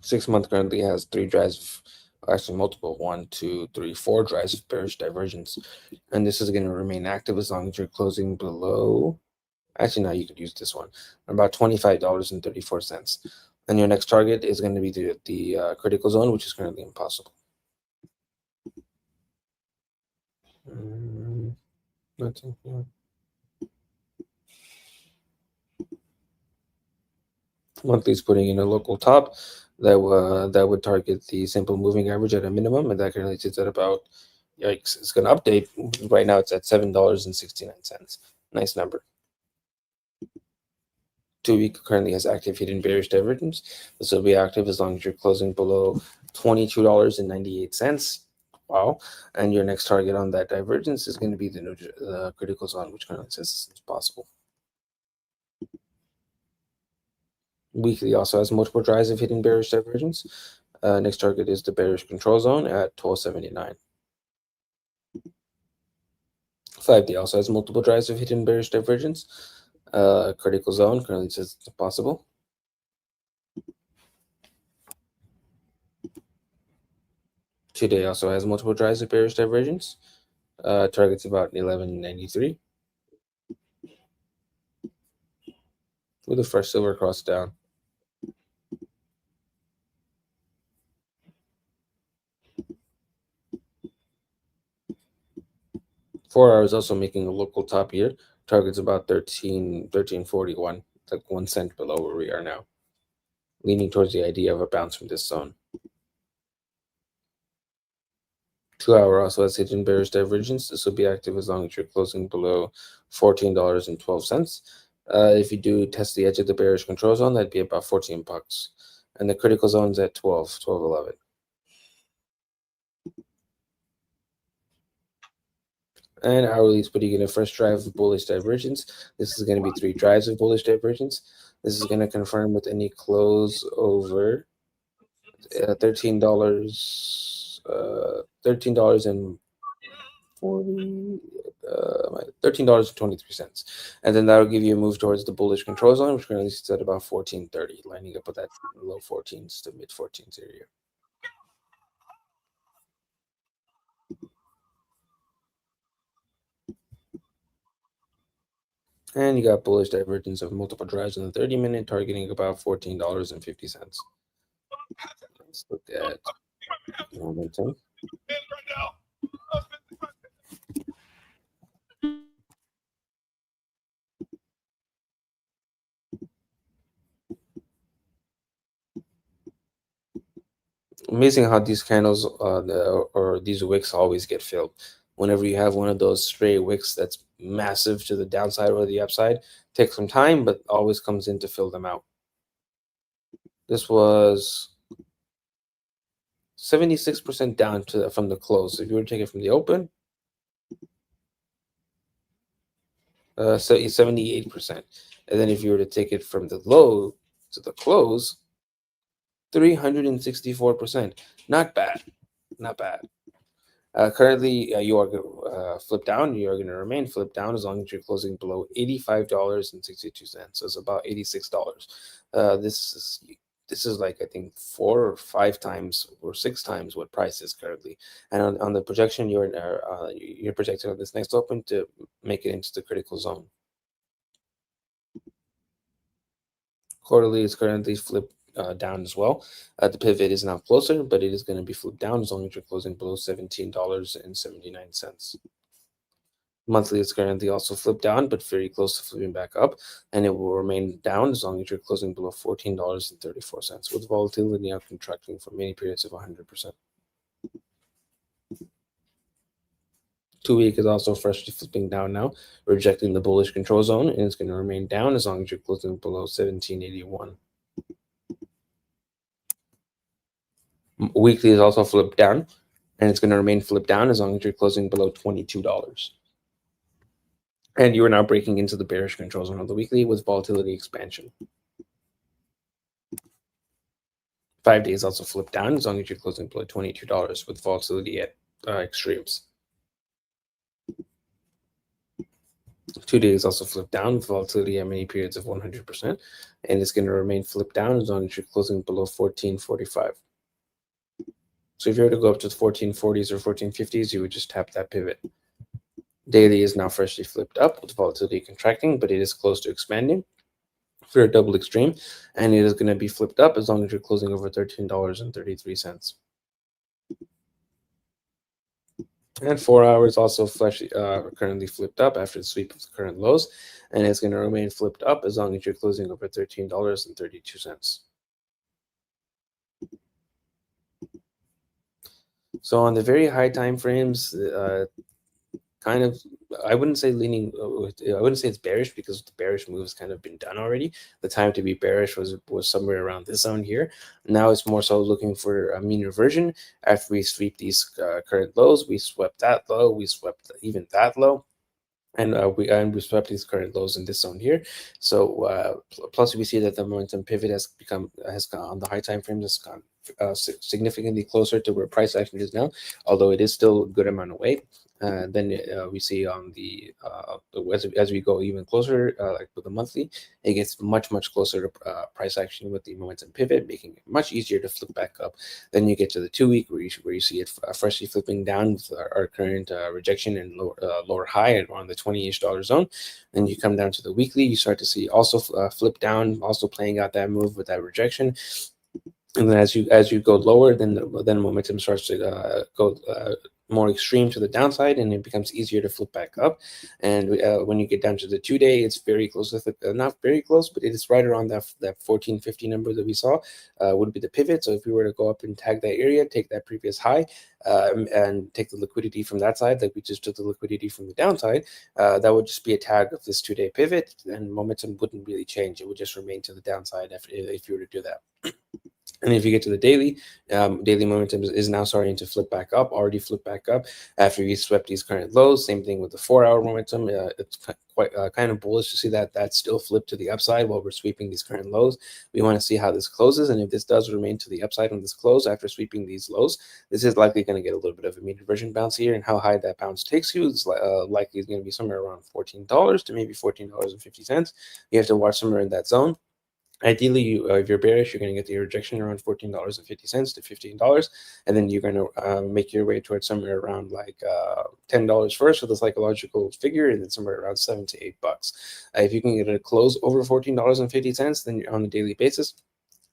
Six-month currently has 3 drives, actually multiple, 1, 2, 3, 4 drives of bearish divergence. And this is going to remain active as long as you're closing below. Actually, now you could use this one, about $25.34. And your next target is going to be the critical zone, which is currently impossible. Nothing here. Monthly is putting in a local top that would target the simple moving average at a minimum, and that currently sits at about, yikes, it's going to update. Right now it's at $7.69. Nice number. 2-week currently has active hidden bearish divergence. This will be active as long as you're closing below $22.98. Wow. And your next target on that divergence is going to be the critical zone, which currently says it's possible. Weekly also has multiple drives of hidden bearish divergence. Next target is the bearish control zone at 1279. 5-day also has multiple drives of hidden bearish divergence. Critical zone currently says it's possible. Today also has multiple drives of bearish divergence. Target's about 1193. With a fresh silver cross down. Four hours also making a local top here. Target's about 1341, like 1 cent below where we are now. Leaning towards the idea of a bounce from this zone. 2-hour also has hidden bearish divergence. This will be active as long as you're closing below $14.12. If you do test the edge of the bearish control zone, that'd be about $14. And the critical zone's at 12.11. And hourly is putting in a first drive of bullish divergence. This is going to be 3 drives of bullish divergence. This is going to confirm with any close over $13 and $13.23, and then that'll give you a move towards the bullish control zone, which currently sits at about 1430, lining up with that low 14s to mid 14s area. And you got bullish divergence of multiple drives in the 30-minute, targeting about $14.50. Let's look at momentum. Amazing how these candles or these wicks always get filled. Whenever you have one of those stray wicks that's massive to the downside or the upside, takes some time, but always comes in to fill them out. This was 76% down from the close. So if you were to take it from the open, 78%. And then if you were to take it from the low to the close, 364%. Not bad. Not bad. Currently, you are going to flip down. You are going to remain flipped down as long as you're closing below $85.62. So it's about $86. This is like, I think, 4 or 5 times or 6 times what price is currently. And on the projection, you're projected on this next open to make it into the critical zone. Quarterly is currently flipped down as well. The pivot is now closer, but it is going to be flipped down as long as you're closing below $17.79. Monthly is currently also flipped down, but very close to flipping back up, and it will remain down as long as you're closing below $14.34, with volatility now contracting for many periods of 100%. 2-week is also freshly flipping down now, rejecting the bullish control zone, and it's going to remain down as long as you're closing below 1781. Weekly is also flipped down, and it's going to remain flipped down as long as you're closing below $22. And you are now breaking into the bearish control zone of the weekly with volatility expansion. 5 days also flipped down as long as you're closing below $22 with volatility at extremes. 2 days also flipped down with volatility at many periods of 100%, and it's going to remain flipped down as long as you're closing below 1445. So if you were to go up to the 1440s or 1450s, you would just tap that pivot. Daily is now freshly flipped up with volatility contracting, but it is close to expanding for a double extreme, and it is going to be flipped up as long as you're closing over $13.33. And 4 hours also currently flipped up after the sweep of the current lows, and it's going to remain flipped up as long as you're closing over $13.32. So on the very high time frames, kind of, I wouldn't say it's bearish, because the bearish move has kind of been done already. The time to be bearish was somewhere around this zone here. Now it's more so looking for a mean reversion. After we sweep these current lows, we swept that low, we swept even that low, and we swept these current lows in this zone here. So plus we see that the momentum pivot has gone on the high time frame, has gone significantly closer to where price action is now, although it is still a good amount away. Then we see on the as we go even closer, like with the monthly, it gets much closer to price action with the momentum pivot, making it much easier to flip back up. Then you get to the 2-week where you see it freshly flipping down with our current rejection and lower high at around the $20-ish zone. Then you come down to the weekly, you start to see also flip down, also playing out that move with that rejection. And then as you go lower, then momentum starts to go more extreme to the downside, and it becomes easier to flip back up. And when you get down to the 2-day, it's very close with not very close, but it is right around that 1450 number that we saw would be the pivot. So if we were to go up and tag that area, take that previous high, and take the liquidity from that side, like we just took the liquidity from the downside, that would just be a tag of this 2-day pivot, and momentum wouldn't really change. It would just remain to the downside if you were to do that. And if you get to the daily, daily momentum is now starting to flip back up, already flipped back up after we swept these current lows. Same thing with the 4-hour momentum. It's quite kind of bullish to see that still flipped to the upside while we're sweeping these current lows. We want to see how this closes, and if this does remain to the upside on this close after sweeping these lows, this is likely going to get a little bit of a mean reversion bounce here, and how high that bounce takes you is likely going to be somewhere around $14 to maybe $14.50. You have to watch somewhere in that zone. Ideally, if you're bearish, you're going to get the rejection around $14.50 to $15, and then you're going to make your way towards somewhere around like $10 first with a psychological figure, and then somewhere around $7 to $8. If you can get a close over $14.50, then you're on a daily basis,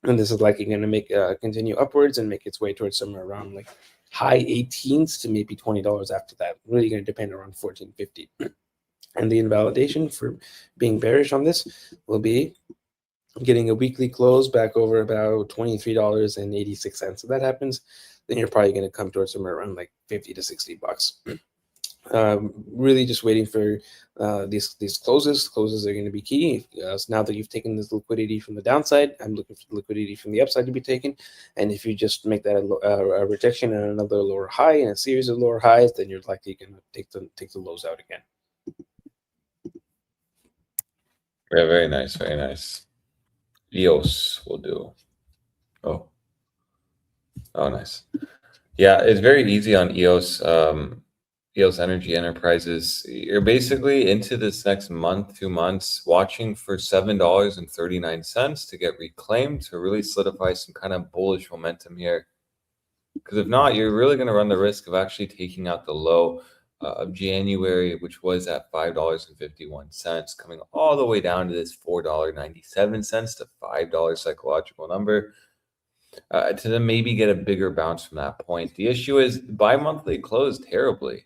and this is likely going to make continue upwards and make its way towards somewhere around like high 18s to maybe $20 after that. Really going to depend around $14.50. And the invalidation for being bearish on this will be getting a weekly close back over about $23.86. If that happens, then you're probably going to come towards somewhere around like $50 to $60. Really just waiting for these closes. Closes are going to be key. So now that you've taken this liquidity from the downside, I'm looking for the liquidity from the upside to be taken. And if you just make that a rejection and another lower high and a series of lower highs, then you're likely going to take the lows out again. Yeah, very nice, very nice. EOS will do. Oh, nice. Yeah, it's very easy on EOS. EOS Energy Enterprises. You're basically into this next month, 2 months, watching for $7.39 to get reclaimed to really solidify some kind of bullish momentum here. Because if not, you're really going to run the risk of actually taking out the low of January, which was at $5.51, coming all the way down to this $4.97 to $5 psychological number. To then maybe get a bigger bounce from that point. The issue is bi-monthly closed terribly.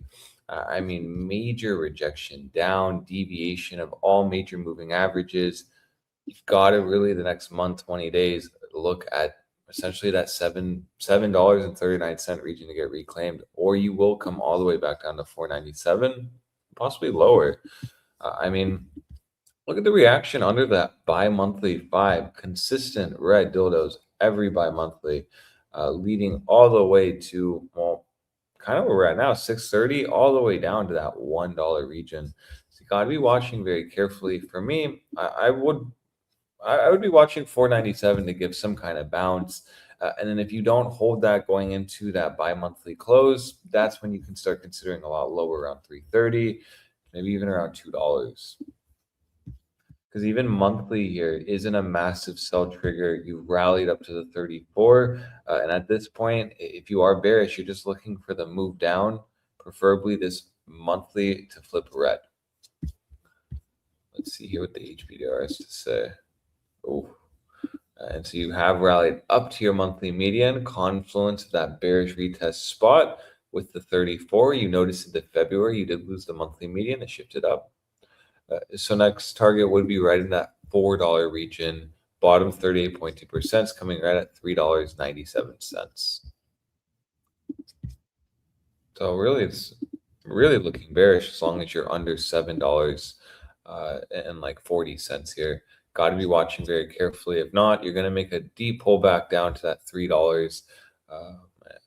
I mean, major rejection down, deviation of all major moving averages. You've got to really the next month, 20 days, look at essentially that $7.39 region to get reclaimed, or you will come all the way back down to $4.97, possibly lower. I mean, look at the reaction under that bi-monthly 5, consistent red dildos every bi-monthly, leading all the way to, well, kind of where we're at now, 630, all the way down to that $1 region. So you got to be watching very carefully. For me, I would be watching 497 to give some kind of bounce. And then if you don't hold that going into that bi-monthly close, that's when you can start considering a lot lower, around 330, maybe even around $2. Because even monthly here isn't a massive sell trigger. You rallied up to the 34. And at this point, if you are bearish, you're just looking for the move down, preferably this monthly to flip red. Let's see here what the HBDR has to say. Oh, and so you have rallied up to your monthly median, confluence of that bearish retest spot with the 34. You noticed in the February, you did lose the monthly median. It shifted up. So next target would be right in that $4 region, bottom 38.2%, coming right at $3.97. So really, it's really looking bearish as long as you're under $7 and like 40 cents here. Got to be watching very carefully. If not, you're going to make a deep pullback down to that $3,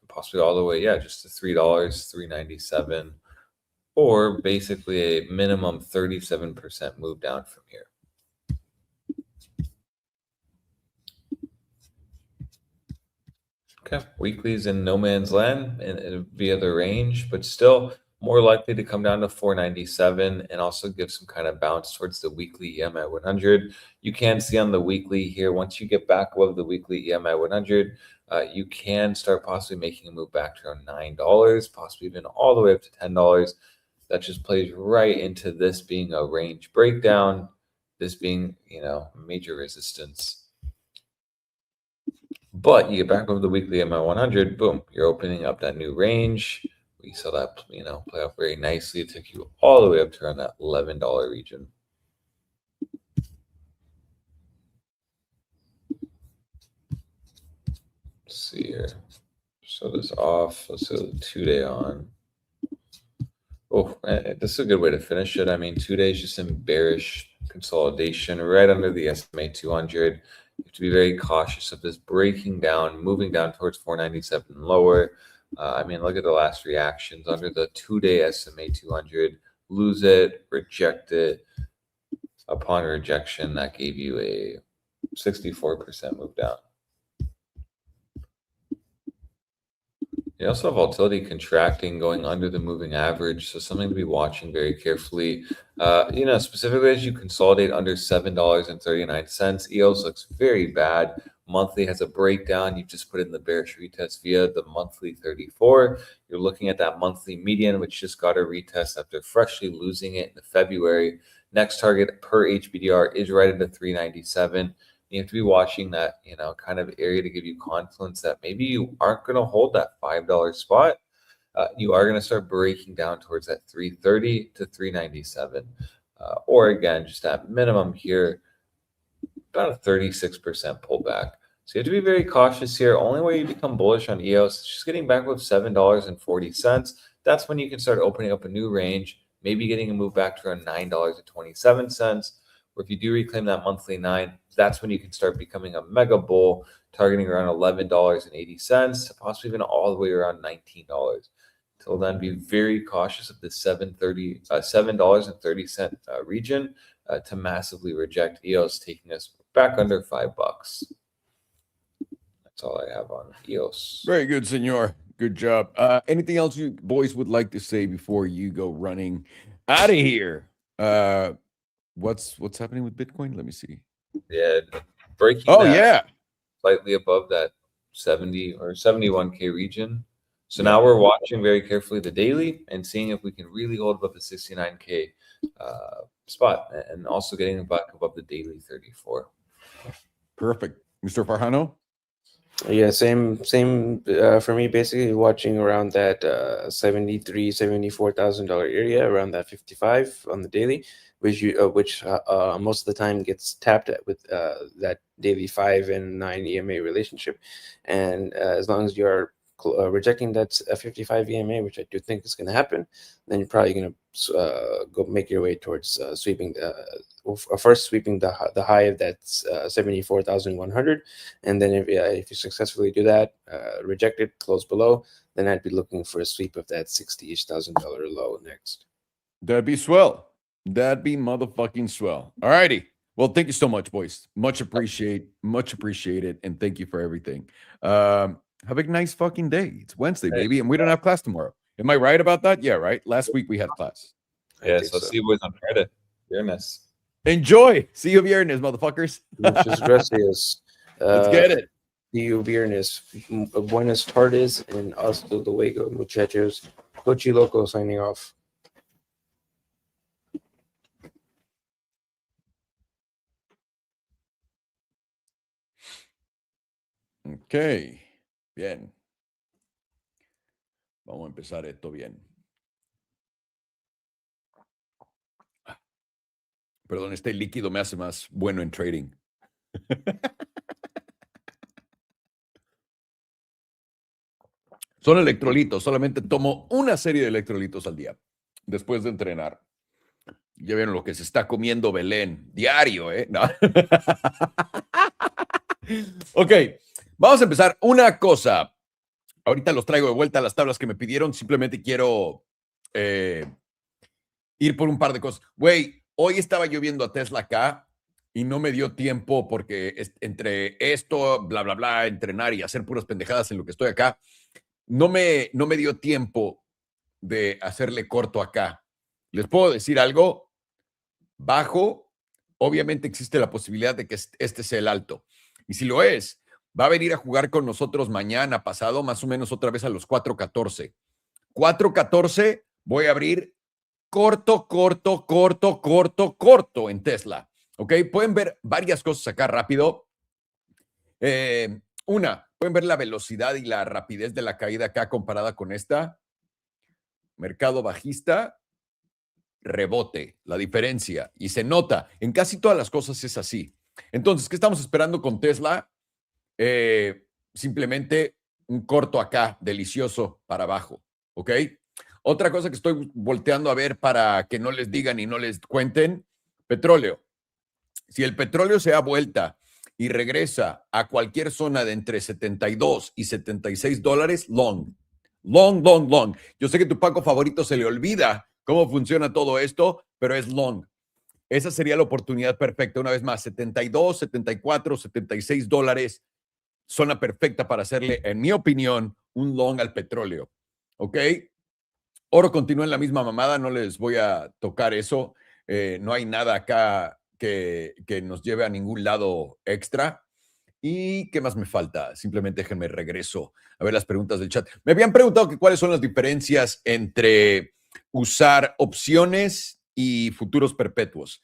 possibly all the way, just to $3, $3.97. Or basically a minimum 37% move down from here. Okay, weekly's in no man's land and via the range, but still more likely to come down to 497 and also give some kind of bounce towards the weekly EMA 100. You can see on the weekly here, once you get back above the weekly EMA 100, you can start possibly making a move back to around $9, possibly even all the way up to $10. That just plays right into this being a range breakdown, this being, major resistance. But you get back over the weekly MI 100, boom, you're opening up that new range. We saw that, play out very nicely. It took you all the way up to around that $11 region. Let's see here. Show this off. Let's do the 2-day on. Oh, this is a good way to finish it. I mean, 2 days just in bearish consolidation right under the SMA 200. You have to be very cautious of this breaking down, moving down towards 497 lower. Look at the last reactions under the 2-day SMA 200. Lose it, reject it. Upon rejection, that gave you a 64% move down. You also have volatility contracting, going under the moving average, so something to be watching very carefully. Specifically as you consolidate under $7.39, EOS looks very bad. Monthly has a breakdown. You just put in the bearish retest via the monthly 34. You're looking at that monthly median, which just got a retest after freshly losing it in February. Next target per HBDR is right into 397. You have to be watching that, kind of area to give you confidence that maybe you aren't going to hold that $5 spot. You are going to start breaking down towards that 330 to 397. Or again, just that minimum here, about a 36% pullback. So you have to be very cautious here. Only way you become bullish on EOS is just getting back with $7.40. That's when you can start opening up a new range, maybe getting a move back to around $9.27. Or if you do reclaim that monthly 9, that's when you can start becoming a mega bull, targeting around $11.80 to possibly even all the way around $19. Till then, be very cautious of the $7.30 region to massively reject EOS, taking us back under $5. That's all I have on EOS. Very good, senor. Good job. Anything else you boys would like to say before you go running out of here? What's happening with Bitcoin? Let me see. Yeah, breaking Oh, that yeah. slightly above that 70 or 71K region. So Yeah. now we're watching very carefully the daily and seeing if we can really hold above the 69K spot and also getting back above the daily 34. Perfect. Mr. Farjano? Yeah, same for me. Basically, watching around that $74,000 area, around that 55 on the daily, which most of the time gets tapped at with that daily 5 and 9 EMA relationship, and as long as you're rejecting that 55 EMA, which I do think is going to happen, then you're probably going to go make your way towards sweeping first sweeping the high of that 74,100, and then if you successfully do that, reject it, close below, then I'd be looking for a sweep of that $60,000 low next. That'd be swell. That'd be motherfucking swell. All righty. Well, thank you so much, boys. Much appreciated, and thank you for everything. Have a nice fucking day. It's Wednesday, baby, and we don't have class tomorrow. Am I right about that? Yeah, right. Last week we had class. Yeah, so see you boys on Friday. Viernes. Enjoy. See you viernes, motherfuckers. Muchas gracias. Let's get it. See you viernes. Buenas tardes and hasta luego, muchachos. Cochi Loco signing off. Ok. Bien. Vamos a empezar esto bien. Perdón, este líquido me hace más bueno en trading. Son electrolitos. Solamente tomo una serie de electrolitos al día después de entrenar. Ya vieron lo que se está comiendo Belén. Diario, ¿eh? No. Ok. Vamos a empezar. Una cosa. Ahorita los traigo de vuelta a las tablas que me pidieron. Simplemente quiero ir por un par de cosas. Güey, hoy estaba yo viendo a Tesla acá y no me dio tiempo porque entre esto, bla, bla, bla, entrenar y hacer puras pendejadas en lo que estoy acá, no me dio tiempo de hacerle corto acá. ¿Les puedo decir algo? Bajo, obviamente existe la posibilidad de que este sea el alto. Y si lo es, va a venir a jugar con nosotros mañana, pasado, más o menos otra vez a los 4:14. 4:14 voy a abrir corto en Tesla. ¿Ok? Pueden ver varias cosas acá rápido. Pueden ver la velocidad y la rapidez de la caída acá comparada con esta. Mercado bajista, rebote, la diferencia. Y se nota, en casi todas las cosas es así. Entonces, ¿qué estamos esperando con Tesla? Simplemente un corto acá, delicioso, para abajo. ¿Ok? Otra cosa que estoy volteando a ver para que no les digan y no les cuenten, petróleo. Si el petróleo se da vuelta y regresa a cualquier zona de entre 72 y 76 dólares, long. Yo sé que tu Paco favorito se le olvida cómo funciona todo esto, pero es long. Esa sería la oportunidad perfecta. Una vez más, 72, 74, 76 dólares, zona perfecta para hacerle, en mi opinión, un long al petróleo. ¿Ok? Oro continúa en la misma mamada, no les voy a tocar eso. No hay nada acá que nos lleve a ningún lado extra. ¿Y qué más me falta? Simplemente déjenme regreso a ver las preguntas del chat. Me habían preguntado que cuáles son las diferencias entre usar opciones y futuros perpetuos.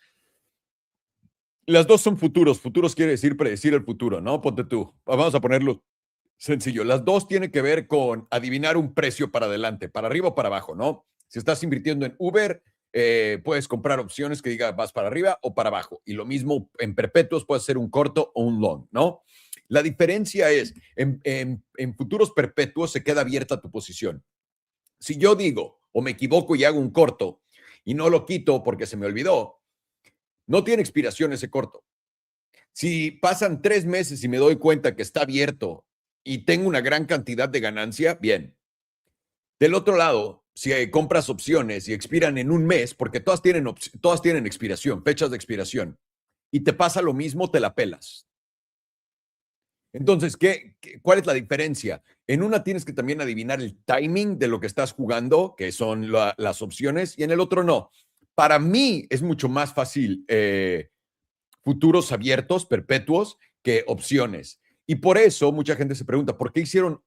Las dos son futuros. Futuros quiere decir predecir el futuro, ¿no? Ponte tú. Vamos a ponerlo sencillo. Las dos tienen que ver con adivinar un precio para adelante, para arriba o para abajo, ¿no? Si estás invirtiendo en Uber, puedes comprar opciones que diga vas para arriba o para abajo. Y lo mismo en perpetuos, puedes hacer un corto o un long, ¿no? La diferencia es, en futuros perpetuos se queda abierta tu posición. Si yo digo o me equivoco y hago un corto y no lo quito porque se me olvidó, no tiene expiración ese corto. Si pasan 3 meses y me doy cuenta que está abierto y tengo una gran cantidad de ganancia, bien. Del otro lado, si compras opciones y expiran en un mes, porque todas tienen expiración, fechas de expiración, y te pasa lo mismo, te la pelas. Entonces, ¿cuál es la diferencia? En una tienes que también adivinar el timing de lo que estás jugando, que son las opciones, y en el otro no. Para mí es mucho más fácil futuros abiertos, perpetuos, que opciones. Y por eso mucha gente se pregunta, ¿por qué hicieron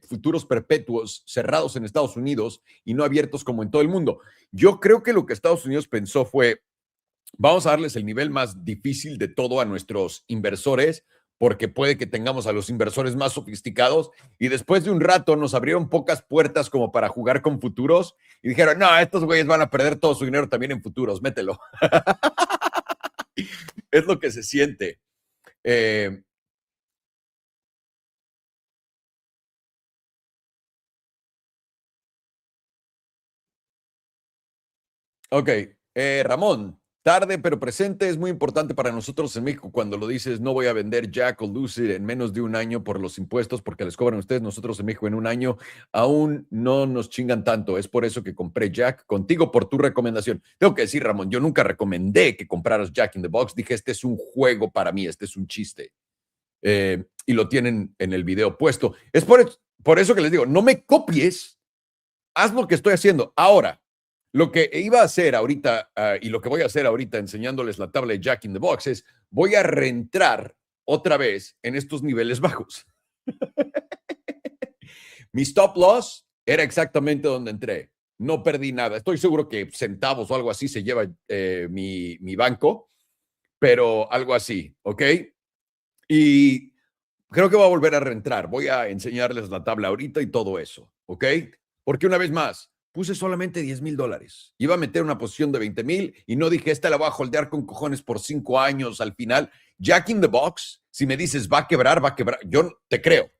futuros perpetuos cerrados en Estados Unidos y no abiertos como en todo el mundo? Yo creo que lo que Estados Unidos pensó fue, vamos a darles el nivel más difícil de todo a nuestros inversores, porque puede que tengamos a los inversores más sofisticados, y después de un rato nos abrieron pocas puertas como para jugar con futuros y dijeron, no, estos güeyes van a perder todo su dinero también en futuros, mételo. Es lo que se siente. Ok, Ramón, tarde pero presente es muy importante para nosotros en México cuando lo dices, no voy a vender Jack o Lucid en menos de un año por los impuestos porque les cobran ustedes, nosotros en México en un año aún no nos chingan tanto, es por eso que compré Jack contigo por tu recomendación. Tengo que decir, Ramón, yo nunca recomendé que compraras Jack in the Box, dije, este es un juego para mí, este es un chiste. Y lo tienen en el video puesto. Es por eso que les digo, no me copies, haz lo que estoy haciendo. Ahora, lo que iba a hacer ahorita y lo que voy a hacer ahorita enseñándoles la tabla de Jack in the Box es voy a reentrar otra vez en estos niveles bajos. Mi stop loss era exactamente donde entré. No perdí nada. Estoy seguro que centavos o algo así se lleva mi banco, pero algo así, ¿ok? Y creo que voy a volver a reentrar. Voy a enseñarles la tabla ahorita y todo eso, ¿ok? Porque una vez más, puse solamente $10,000. Iba a meter una posición de 20,000 y no dije, esta la voy a holdear con cojones por 5 años al final. Jack in the Box, si me dices, va a quebrar, yo te creo.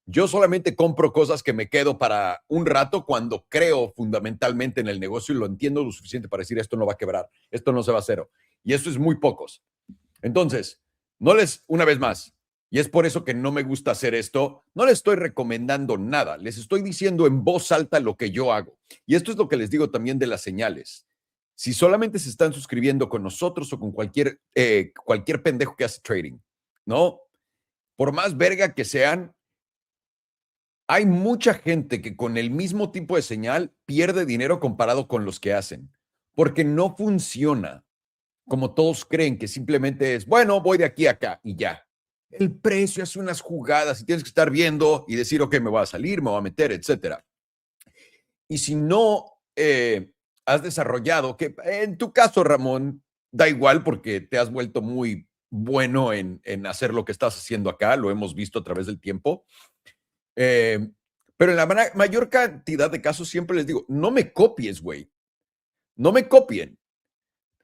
Yo solamente compro cosas que me quedo para un rato cuando creo fundamentalmente en el negocio y lo entiendo lo suficiente para decir, esto no va a quebrar, esto no se va a cero. Y eso es muy pocos. Entonces, una vez más, y es por eso que no me gusta hacer esto, no les estoy recomendando nada, les estoy diciendo en voz alta lo que yo hago. Y esto es lo que les digo también de las señales. Si solamente se están suscribiendo con nosotros o con cualquier pendejo que hace trading, ¿no? Por más verga que sean, hay mucha gente que con el mismo tipo de señal pierde dinero comparado con los que hacen, porque no funciona como todos creen, que simplemente es, bueno, voy de aquí a acá y ya. El precio hace unas jugadas y tienes que estar viendo y decir, ok, me voy a salir, me voy a meter, etcétera. Y si no has desarrollado, que en tu caso, Ramón, da igual porque te has vuelto muy bueno en hacer lo que estás haciendo acá, lo hemos visto a través del tiempo. Pero en la mayor cantidad de casos siempre les digo, no me copies, güey. No me copien.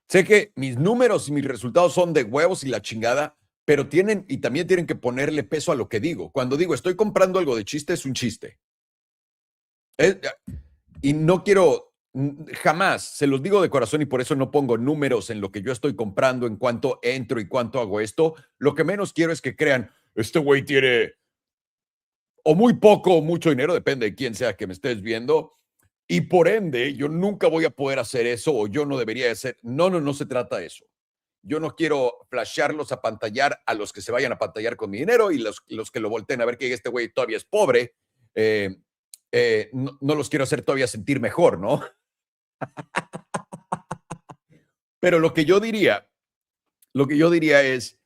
Sé que mis números y mis resultados son de huevos y la chingada, pero también tienen que ponerle peso a lo que digo. Cuando digo estoy comprando algo de chiste, es un chiste. Y no quiero, jamás, se los digo de corazón y por eso no pongo números en lo que yo estoy comprando, en cuánto entro y cuánto hago esto. Lo que menos quiero es que crean, este güey tiene o muy poco o mucho dinero, depende de quién sea que me estés viendo. Y por ende, yo nunca voy a poder hacer eso o yo no debería hacer. No se trata de eso. Yo no quiero flashearlos, apantallar a los que se vayan a pantallar con mi dinero y los que lo volteen a ver que este güey todavía es pobre. No los quiero hacer todavía sentir mejor, ¿no? Pero lo que yo diría es,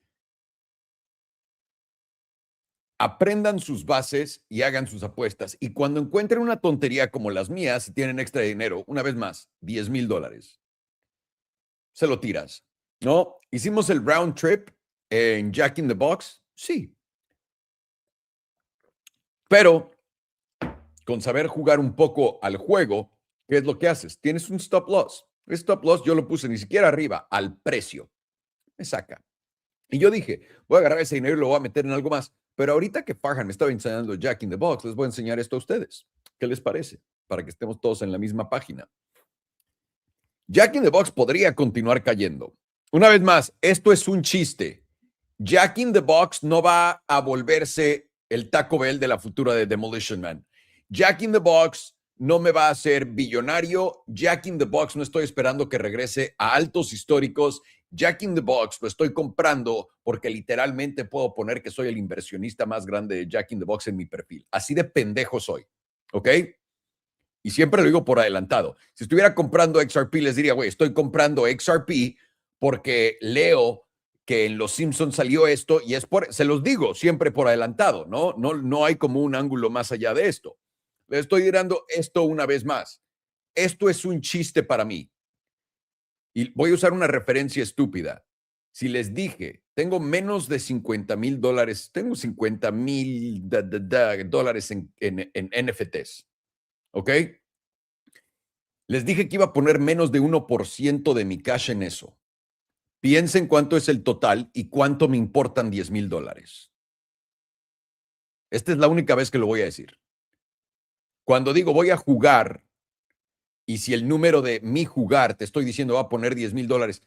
aprendan sus bases y hagan sus apuestas. Y cuando encuentren una tontería como las mías, si tienen extra dinero, una vez más, $10,000, se lo tiras, ¿no? Hicimos el round trip en Jack in the Box, sí. Pero con saber jugar un poco al juego, ¿qué es lo que haces? Tienes un stop loss. El stop loss yo lo puse ni siquiera arriba, al precio. Me saca. Y yo dije, voy a agarrar ese dinero y lo voy a meter en algo más. Pero ahorita que Farhan me estaba enseñando Jack in the Box, les voy a enseñar esto a ustedes. ¿Qué les parece? Para que estemos todos en la misma página. Jack in the Box podría continuar cayendo. Una vez más, esto es un chiste. Jack in the Box no va a volverse el Taco Bell de la futura de Demolition Man. Jack in the Box no me va a hacer billonario. Jack in the Box no estoy esperando que regrese a altos históricos. Jack in the Box lo estoy comprando porque literalmente puedo poner que soy el inversionista más grande de Jack in the Box en mi perfil. Así de pendejo soy, ¿ok? Y siempre lo digo por adelantado. Si estuviera comprando XRP, les diría, güey, estoy comprando XRP porque leo que en Los Simpsons salió esto y es por, se los digo siempre por adelantado, ¿no? No hay como un ángulo más allá de esto. Les estoy dando esto una vez más. Esto es un chiste para mí. Y voy a usar una referencia estúpida. Si les dije, tengo menos de $50,000, tengo $50,000 en NFTs, ¿ok? Les dije que iba a poner menos de 1% de mi cash en eso. Piensen cuánto es el total y cuánto me importan $10,000. Esta es la única vez que lo voy a decir. Cuando digo voy a jugar, y si el número de mi jugar, te estoy diciendo, va a poner $10,000,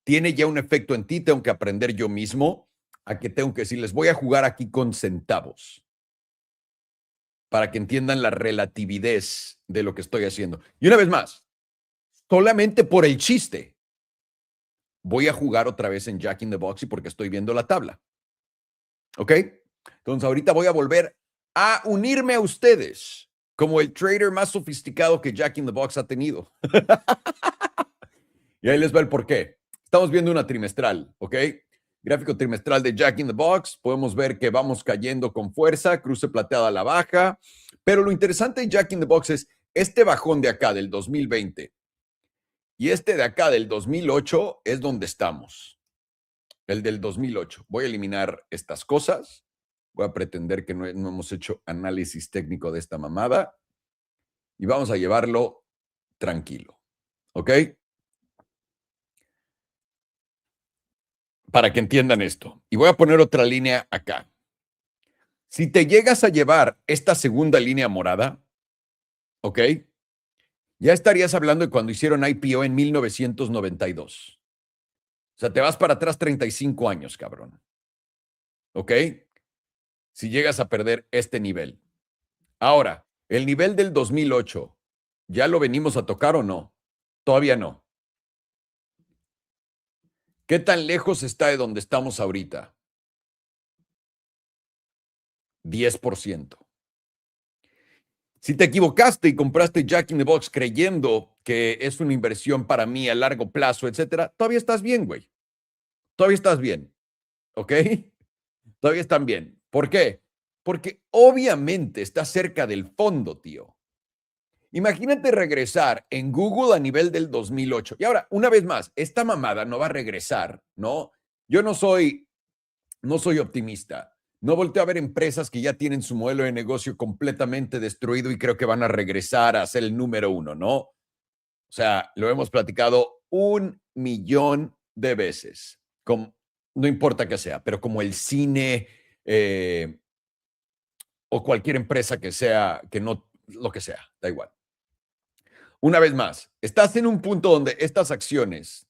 tiene ya un efecto en ti, tengo que aprender yo mismo a que tengo que decirles, voy a jugar aquí con centavos, para que entiendan la relatividad de lo que estoy haciendo. Y una vez más, solamente por el chiste, voy a jugar otra vez en Jack in the Box y porque estoy viendo la tabla. ¿Ok? Entonces ahorita voy a volver a unirme a ustedes como el trader más sofisticado que Jack in the Box ha tenido. Y ahí les va el por qué. Estamos viendo una trimestral, ¿ok? Gráfico trimestral de Jack in the Box. Podemos ver que vamos cayendo con fuerza, cruce plateada a la baja. Pero lo interesante de Jack in the Box es este bajón de acá del 2020 y este de acá del 2008 es donde estamos. El del 2008. Voy a eliminar estas cosas. Voy a pretender que no hemos hecho análisis técnico de esta mamada y vamos a llevarlo tranquilo, ¿ok? Para que entiendan esto. Y voy a poner otra línea acá. Si te llegas a llevar esta segunda línea morada, ¿ok? Ya estarías hablando de cuando hicieron IPO en 1992. O sea, te vas para atrás 35 años, cabrón. ¿Ok? Si llegas a perder este nivel. Ahora, el nivel del 2008, ¿ya lo venimos a tocar o no? Todavía no. ¿Qué tan lejos está de donde estamos ahorita? 10%. Si te equivocaste y compraste Jack in the Box creyendo que es una inversión para mí a largo plazo, etcétera, todavía estás bien, güey. Todavía estás bien. ¿Ok? Todavía están bien. ¿Por qué? Porque obviamente está cerca del fondo, tío. Imagínate regresar en Google a nivel del 2008. Y ahora, una vez más, esta mamada no va a regresar, ¿no? Yo no soy optimista. No volteo a ver empresas que ya tienen su modelo de negocio completamente destruido y creo que van a regresar a ser el número uno, ¿no? O sea, lo hemos platicado 1,000,000 de veces. No importa que sea, pero como el cine o cualquier empresa que sea, que no, lo que sea, da igual. Una vez más, estás en un punto donde estas acciones,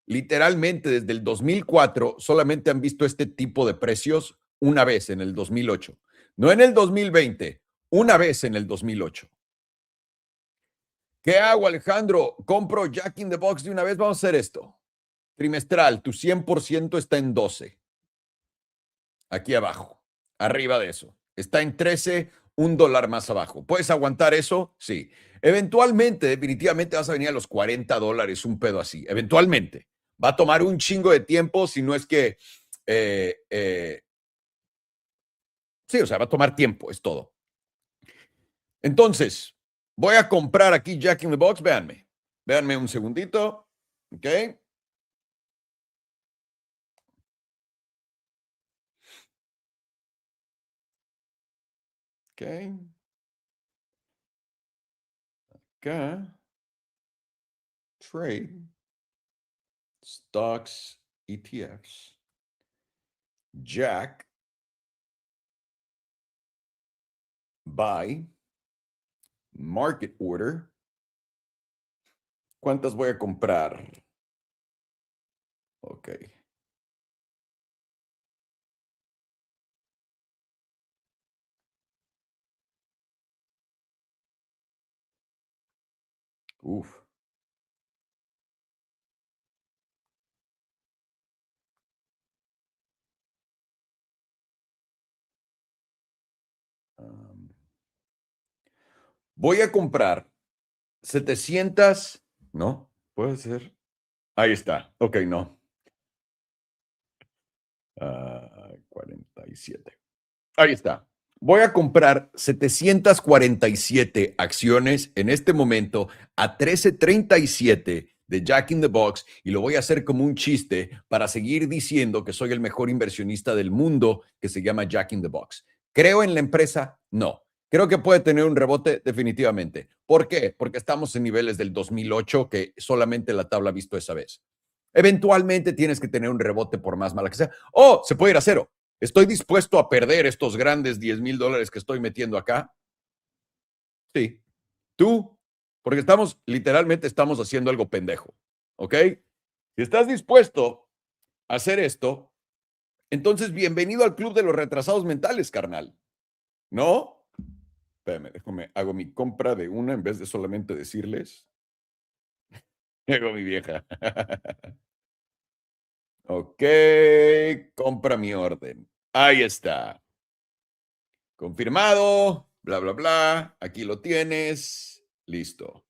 literalmente desde el 2004, solamente han visto este tipo de precios una vez en el 2008. No en el 2020, una vez en el 2008. ¿Qué hago, Alejandro? ¿Compro Jack in the Box de una vez? Vamos a hacer esto. Trimestral, tu 100% está en 12. Aquí abajo, arriba de eso. Está en 13, $1 más abajo. ¿Puedes aguantar eso? Sí. Eventualmente, definitivamente vas a venir a los $40, un pedo así. Eventualmente. Va a tomar un chingo de tiempo, si no es que... sí, o sea, va a tomar tiempo, es todo. Entonces, voy a comprar aquí Jack in the Box. Véanme. Véanme un segundito. ¿Ok? Ok. Acá. Trade. Stocks, ETFs. Jack. Buy. Market order. ¿Cuántas voy a comprar? Ok. Uf. Voy a comprar 700, ¿no? Puede ser. Ahí está. Ok, no. 47. Ahí está. Voy a comprar 747 acciones en este momento a 13.37 de Jack in the Box y lo voy a hacer como un chiste para seguir diciendo que soy el mejor inversionista del mundo que se llama Jack in the Box. ¿Creo en la empresa? No. Creo que puede tener un rebote definitivamente. ¿Por qué? Porque estamos en niveles del 2008 que solamente la tabla ha visto esa vez. Eventualmente tienes que tener un rebote por más mala que sea. O se puede ir a cero. ¿Estoy dispuesto a perder estos grandes $10,000 que estoy metiendo acá? Sí. ¿Tú? Porque literalmente estamos haciendo algo pendejo. ¿Ok? Si estás dispuesto a hacer esto, entonces bienvenido al club de los retrasados mentales, carnal. ¿No? Espérame, hago mi compra de una en vez de solamente decirles. Hago mi vieja. Ok, compra mi orden. Ahí está. Confirmado, bla, bla, bla. Aquí lo tienes. Listo.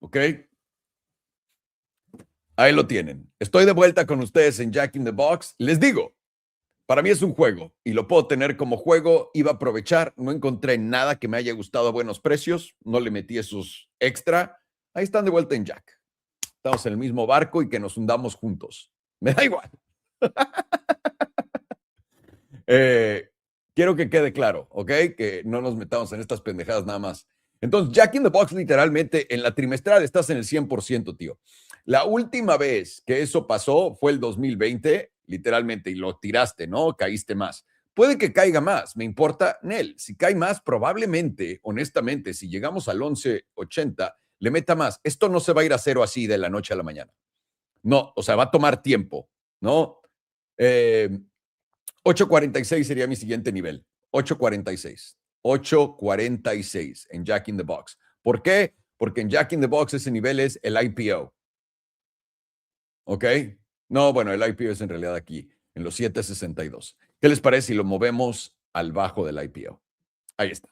¿Ok? Ahí lo tienen. Estoy de vuelta con ustedes en Jack in the Box. Les digo, para mí es un juego y lo puedo tener como juego. Iba a aprovechar. No encontré nada que me haya gustado a buenos precios. No le metí esos extra. Ahí están de vuelta en Jack. Estamos en el mismo barco y que nos hundamos juntos. Me da igual. Quiero que quede claro, ¿ok? Que no nos metamos en estas pendejadas nada más. Entonces, Jack in the Box, literalmente, en la trimestral estás en el 100%, tío. La última vez que eso pasó fue el 2020, literalmente, y lo tiraste, ¿no? Caíste más. Puede que caiga más, me importa, Nel. Si cae más, probablemente, honestamente, si llegamos al 11.80, le meta más. Esto no se va a ir a cero así de la noche a la mañana. No, o sea, va a tomar tiempo, ¿no? 8.46 sería mi siguiente nivel. 8.46. 8.46 en Jack in the Box. ¿Por qué? Porque en Jack in the Box ese nivel es el IPO. ¿Ok? No, bueno, el IPO es en realidad aquí, en los 7.62. ¿Qué les parece si lo movemos al bajo del IPO? Ahí está.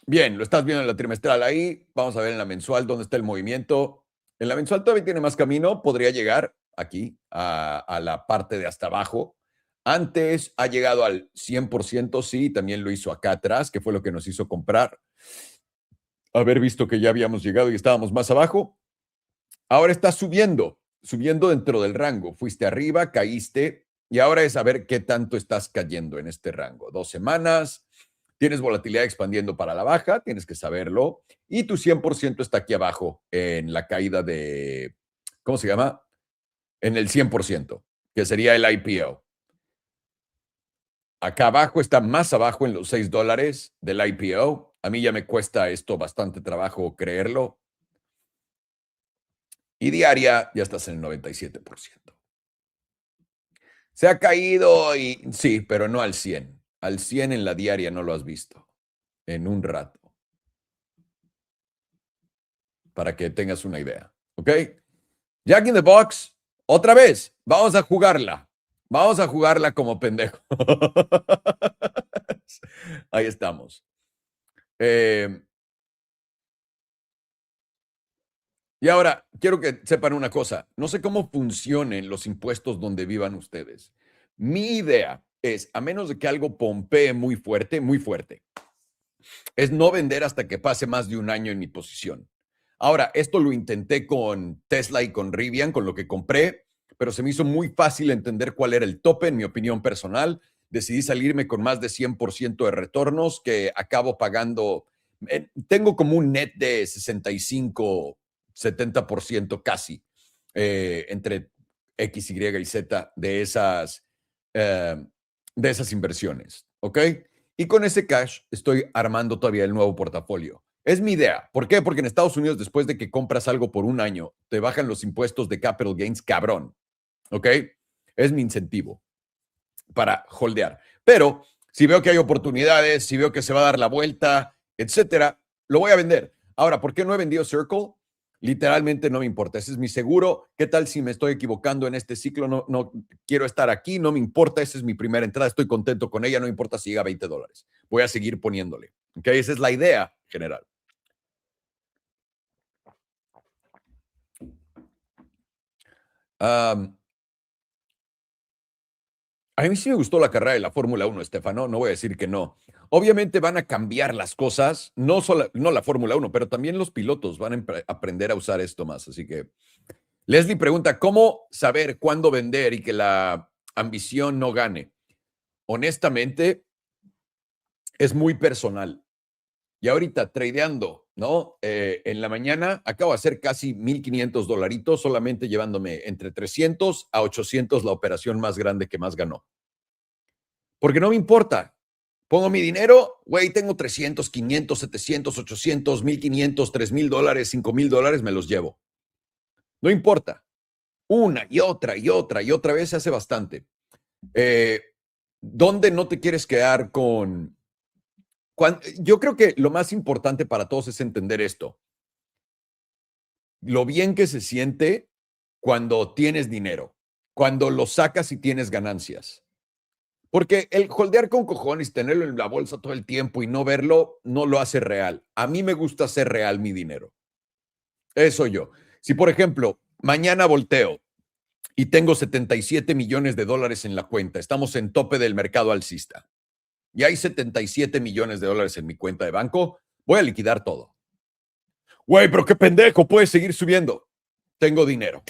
Bien, lo estás viendo en la trimestral ahí. Vamos a ver en la mensual dónde está el movimiento. En la mensual todavía tiene más camino. Podría llegar aquí a la parte de hasta abajo. Antes ha llegado al 100%, sí, también lo hizo acá atrás, que fue lo que nos hizo comprar. Haber visto que ya habíamos llegado y estábamos más abajo. Ahora está subiendo dentro del rango. Fuiste arriba, caíste, y ahora es a ver qué tanto estás cayendo en este rango. 2 semanas, tienes volatilidad expandiendo para la baja, tienes que saberlo, y tu 100% está aquí abajo en la caída de, ¿cómo se llama? En el 100%, que sería el IPO. Acá abajo está más abajo en los $6 del IPO. A mí ya me cuesta esto bastante trabajo creerlo. Y diaria ya estás en el 97%. Se ha caído y sí, pero no al 100. Al 100 en la diaria no lo has visto en un rato. Para que tengas una idea. ¿Ok? Jack in the Box, otra vez, vamos a jugarla. Vamos a jugarla como pendejo. Ahí estamos. Y ahora, quiero que sepan una cosa. No sé cómo funcionen los impuestos donde vivan ustedes. Mi idea es, a menos de que algo pompee muy fuerte, es no vender hasta que pase más de un año en mi posición. Ahora, esto lo intenté con Tesla y con Rivian, con lo que compré, pero se me hizo muy fácil entender cuál era el tope, en mi opinión personal. Decidí salirme con más de 100% de retornos que acabo pagando. Tengo como un net de 65, 70% casi, entre X, Y y Z de esas inversiones. ¿Ok? Y con ese cash estoy armando todavía el nuevo portafolio. Es mi idea. ¿Por qué? Porque en Estados Unidos, después de que compras algo por un año, te bajan los impuestos de capital gains, cabrón. ¿Ok? Es mi incentivo para holdear. Pero si veo que hay oportunidades, si veo que se va a dar la vuelta, etcétera, lo voy a vender. Ahora, ¿por qué no he vendido Circle? Literalmente no me importa. Ese es mi seguro. ¿Qué tal si me estoy equivocando en este ciclo? No quiero estar aquí, no me importa. Esa es mi primera entrada. Estoy contento con ella. No importa si llega a $20. Voy a seguir poniéndole. ¿Ok? Esa es la idea general. A mí sí me gustó la carrera de la Fórmula 1, Estefano, no voy a decir que no. Obviamente van a cambiar las cosas, no la Fórmula 1, pero también los pilotos van a aprender a usar esto más. Así que Leslie pregunta, ¿cómo saber cuándo vender y que la ambición no gane? Honestamente, es muy personal. Y ahorita tradeando, ¿no? En la mañana acabo de hacer casi $1,500 solamente llevándome entre 300 a 800 la operación más grande que más ganó. Porque no me importa. Pongo mi dinero, güey, tengo 300, 500, 700, 800, 1,500, $3,000, $5,000, me los llevo. No importa. Una y otra y otra y otra vez se hace bastante. ¿Dónde no te quieres quedar con? Yo creo que lo más importante para todos es entender esto. Lo bien que se siente cuando tienes dinero, cuando lo sacas y tienes ganancias. Porque el holdear con cojones, tenerlo en la bolsa todo el tiempo y no verlo, no lo hace real. A mí me gusta hacer real mi dinero. Eso yo. Si, por ejemplo, mañana volteo y tengo $77 millones en la cuenta, estamos en tope del mercado alcista, y hay $77 millones en mi cuenta de banco, voy a liquidar todo. Güey, pero qué pendejo, puede seguir subiendo. Tengo dinero.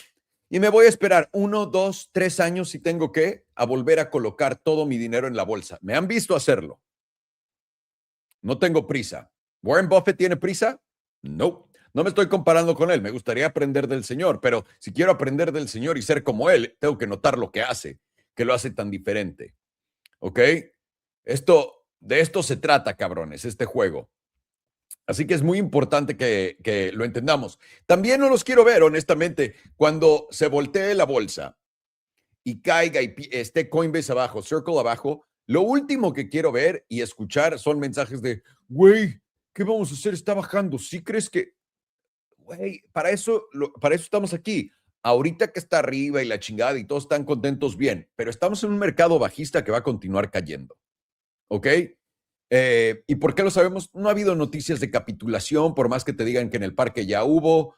Y me voy a esperar 1, 2, 3 años si tengo que, a volver a colocar todo mi dinero en la bolsa. Me han visto hacerlo. No tengo prisa. ¿Warren Buffett tiene prisa? No. No me estoy comparando con él. Me gustaría aprender del señor, pero si quiero aprender del señor y ser como él, tengo que notar lo que hace, que lo hace tan diferente. ¿Ok? De esto se trata, cabrones, este juego. Así que es muy importante que lo entendamos. También no los quiero ver, honestamente, cuando se voltee la bolsa y caiga y esté Coinbase abajo, Circle abajo, lo último que quiero ver y escuchar son mensajes de, güey, ¿qué vamos a hacer? Está bajando. ¿Sí crees que? Güey, para eso estamos aquí. Ahorita que está arriba y la chingada y todos están contentos, bien, pero estamos en un mercado bajista que va a continuar cayendo. ¿Ok? ¿Y por qué lo sabemos? No ha habido noticias de capitulación, por más que te digan que en el parque ya hubo.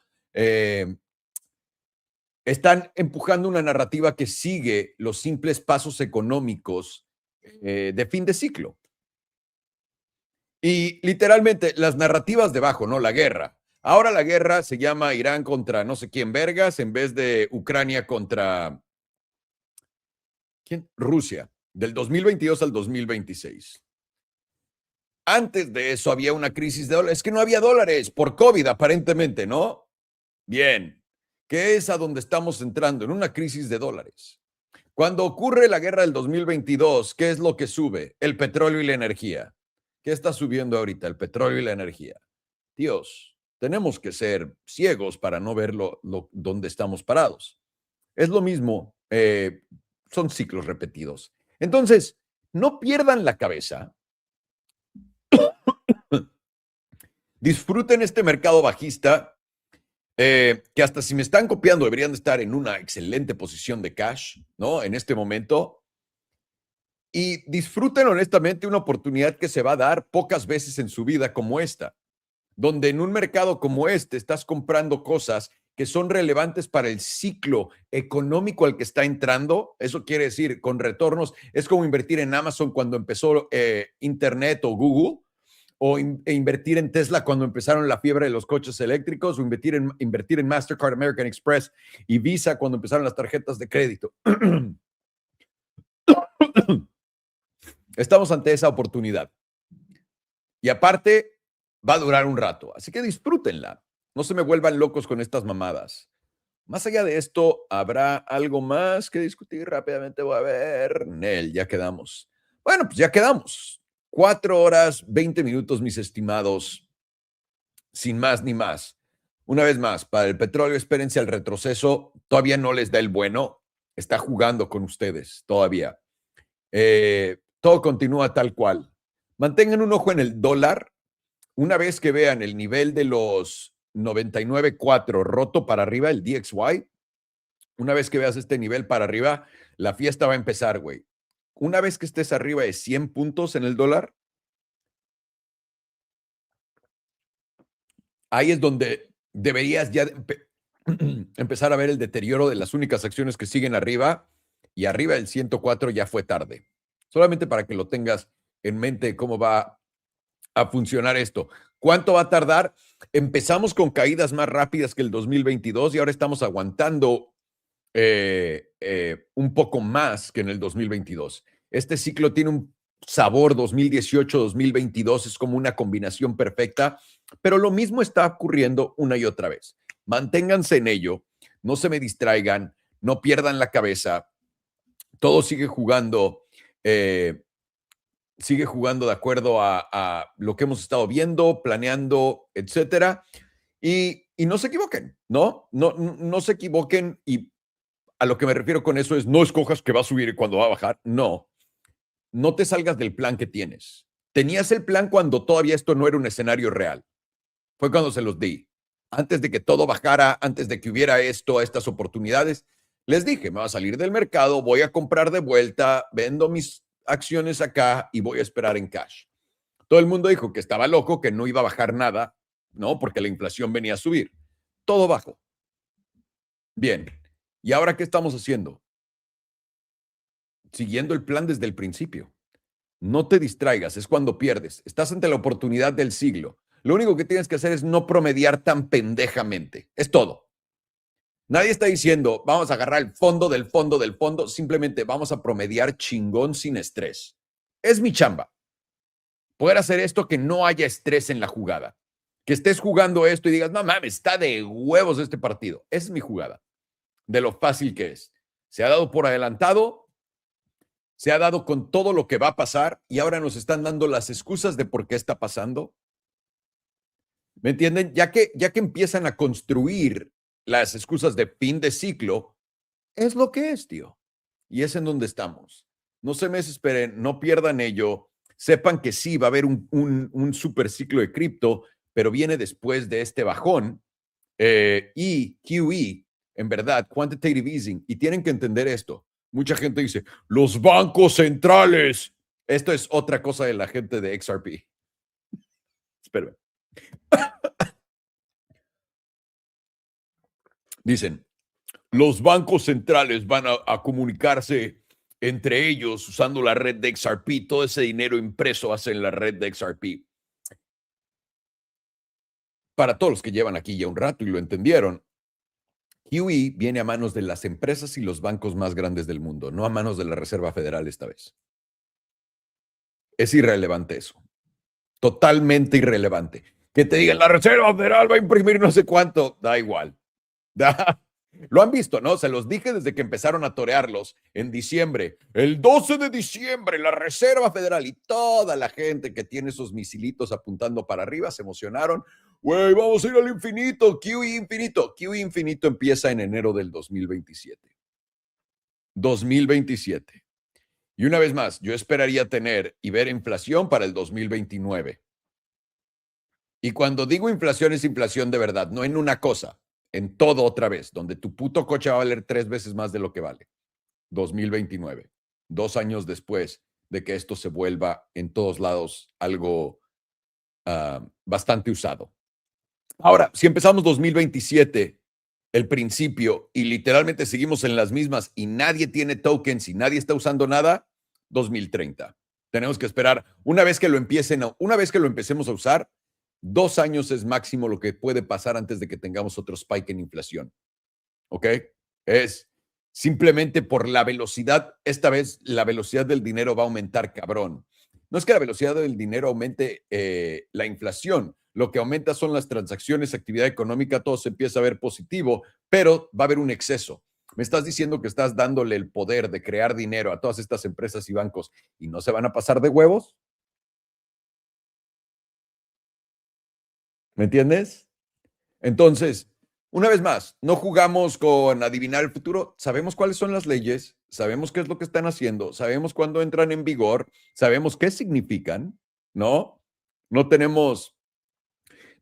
Están empujando una narrativa que sigue los simples pasos económicos de fin de ciclo. Y literalmente las narrativas debajo, ¿no? La guerra. Ahora la guerra se llama Irán contra no sé quién vergas en vez de Ucrania contra ¿quién? Rusia, del 2022 al 2026. Antes de eso había una crisis de dólares. Es que no había dólares por COVID, aparentemente, ¿no? Bien. ¿Qué es a donde estamos entrando? En una crisis de dólares. Cuando ocurre la guerra del 2022, ¿qué es lo que sube? El petróleo y la energía. ¿Qué está subiendo ahorita? El petróleo y la energía. Dios, tenemos que ser ciegos para no ver dónde estamos parados. Es lo mismo, son ciclos repetidos. Entonces, no pierdan la cabeza. Disfruten este mercado bajista, que hasta si me están copiando deberían de estar en una excelente posición de cash, ¿no? En este momento. Y disfruten honestamente una oportunidad que se va a dar pocas veces en su vida como esta, donde en un mercado como este estás comprando cosas que son relevantes para el ciclo económico al que está entrando. Eso quiere decir, con retornos, es como invertir en Amazon cuando empezó Internet o Google, o invertir en Tesla cuando empezaron la fiebre de los coches eléctricos, o invertir en Mastercard, American Express y Visa cuando empezaron las tarjetas de crédito. Estamos ante esa oportunidad. Y aparte, va a durar un rato, así que disfrútenla. No se me vuelvan locos con estas mamadas. Más allá de esto, ¿habrá algo más que discutir? Rápidamente voy a ver. Nel, ya quedamos. Bueno, pues ya quedamos. 4 horas, 20 minutos, mis estimados. Sin más ni más. Una vez más, para el petróleo, espérense al retroceso. Todavía no les da el bueno. Está jugando con ustedes todavía. Todo continúa tal cual. Mantengan un ojo en el dólar. Una vez que vean el nivel de los 99.4 roto para arriba, el DXY. Una vez que veas este nivel para arriba, la fiesta va a empezar, güey. Una vez que estés arriba de 100 puntos en el dólar, ahí es donde deberías ya empezar a ver el deterioro de las únicas acciones que siguen arriba, y arriba del 104 ya fue tarde. Solamente para que lo tengas en mente cómo va a funcionar esto. ¿Cuánto va a tardar? Empezamos con caídas más rápidas que el 2022 y ahora estamos aguantando un poco más que en el 2022. Este ciclo tiene un sabor 2018-2022, es como una combinación perfecta, pero lo mismo está ocurriendo una y otra vez. Manténganse en ello, no se me distraigan, no pierdan la cabeza, todo sigue jugando de acuerdo a lo que hemos estado viendo, planeando, etcétera, y no se equivoquen, ¿no? No se equivoquen, y a lo que me refiero con eso es no escojas que va a subir y cuando va a bajar, no te salgas del plan que tienes. Tenías el plan cuando todavía esto no era un escenario real. Fue cuando se los di. Antes de que todo bajara, antes de que hubiera estas oportunidades, les dije, me voy a salir del mercado, voy a comprar de vuelta, vendo mis acciones acá y voy a esperar en cash. Todo el mundo dijo que estaba loco, que no iba a bajar nada, ¿no? Porque la inflación venía a subir. Todo bajó. Bien. ¿Y ahora qué estamos haciendo? Siguiendo el plan desde el principio. No te distraigas, es cuando pierdes. Estás ante la oportunidad del siglo. Lo único que tienes que hacer es no promediar tan pendejamente. Es todo. Nadie está diciendo, vamos a agarrar el fondo del fondo del fondo. Simplemente vamos a promediar chingón sin estrés. Es mi chamba. Poder hacer esto que no haya estrés en la jugada. Que estés jugando esto y digas, no mames, está de huevos este partido. Es mi jugada. De lo fácil que es. Se ha dado por adelantado. Se ha dado con todo lo que va a pasar y ahora nos están dando las excusas de por qué está pasando. ¿Me entienden? Ya que empiezan a construir las excusas de fin de ciclo, es lo que es, tío. Y es en donde estamos. No se me desesperen, no pierdan ello. Sepan que sí, va a haber un super ciclo de cripto, pero viene después de este bajón. Y QE, en verdad, quantitative easing. Y tienen que entender esto. Mucha gente dice, los bancos centrales. Esto es otra cosa de la gente de XRP. Espérame. Dicen, los bancos centrales van a comunicarse entre ellos usando la red de XRP. Todo ese dinero impreso hace en la red de XRP. Para todos los que llevan aquí ya un rato y lo entendieron, QE viene a manos de las empresas y los bancos más grandes del mundo, no a manos de la Reserva Federal esta vez. Es irrelevante eso. Totalmente irrelevante. Que te digan, la Reserva Federal va a imprimir no sé cuánto, da igual. Lo han visto, ¿no? Se los dije desde que empezaron a torearlos en diciembre. El 12 de diciembre, la Reserva Federal y toda la gente que tiene esos misilitos apuntando para arriba se emocionaron. Güey, vamos a ir al infinito, QE infinito. QE infinito empieza en enero del 2027. 2027. Y una vez más, yo esperaría tener y ver inflación para el 2029. Y cuando digo inflación, es inflación de verdad, no en una cosa, en todo otra vez, donde tu puto coche va a valer 3 veces más de lo que vale. 2029, 2 años después de que esto se vuelva en todos lados algo bastante usado. Ahora, si empezamos 2027, el principio, y literalmente seguimos en las mismas y nadie tiene tokens y nadie está usando nada, 2030. Tenemos que esperar una vez que lo empecemos a usar. 2 años es máximo lo que puede pasar antes de que tengamos otro spike en inflación. ¿Ok? Es simplemente por la velocidad. Esta vez la velocidad del dinero va a aumentar, cabrón. No es que la velocidad del dinero aumente la inflación. Lo que aumenta son las transacciones, actividad económica, todo se empieza a ver positivo, pero va a haber un exceso. Me estás diciendo que estás dándole el poder de crear dinero a todas estas empresas y bancos y no se van a pasar de huevos. ¿Me entiendes? Entonces, una vez más, no jugamos con adivinar el futuro. Sabemos cuáles son las leyes, sabemos qué es lo que están haciendo, sabemos cuándo entran en vigor, sabemos qué significan, ¿no? No tenemos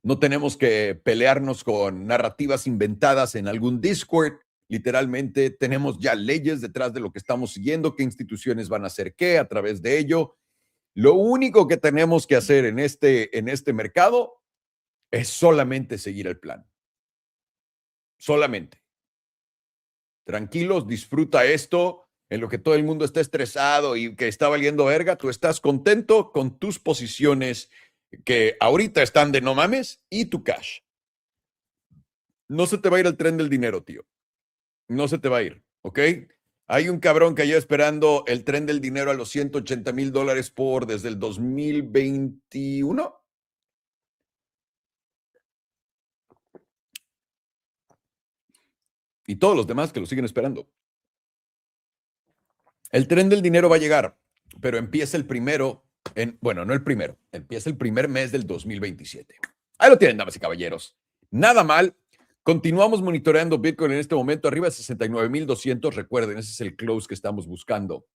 No tenemos que pelearnos con narrativas inventadas en algún Discord. Literalmente tenemos ya leyes detrás de lo que estamos siguiendo, qué instituciones van a hacer qué a través de ello. Lo único que tenemos que hacer en este mercado es solamente seguir el plan. Solamente. Tranquilos, disfruta esto. En lo que todo el mundo está estresado y que está valiendo verga, tú estás contento con tus posiciones que ahorita están de no mames y tu cash. No se te va a ir el tren del dinero, tío. No se te va a ir, ¿ok? Hay un cabrón que lleva esperando el tren del dinero a los $180,000 por desde el 2021. Y todos los demás que lo siguen esperando. El tren del dinero va a llegar, pero empieza el primero, bueno, no el primero, empieza el primer mes del 2027. Ahí lo tienen, damas y caballeros. Nada mal. Continuamos monitoreando Bitcoin en este momento, arriba de 69,200. Recuerden, ese es el close que estamos buscando.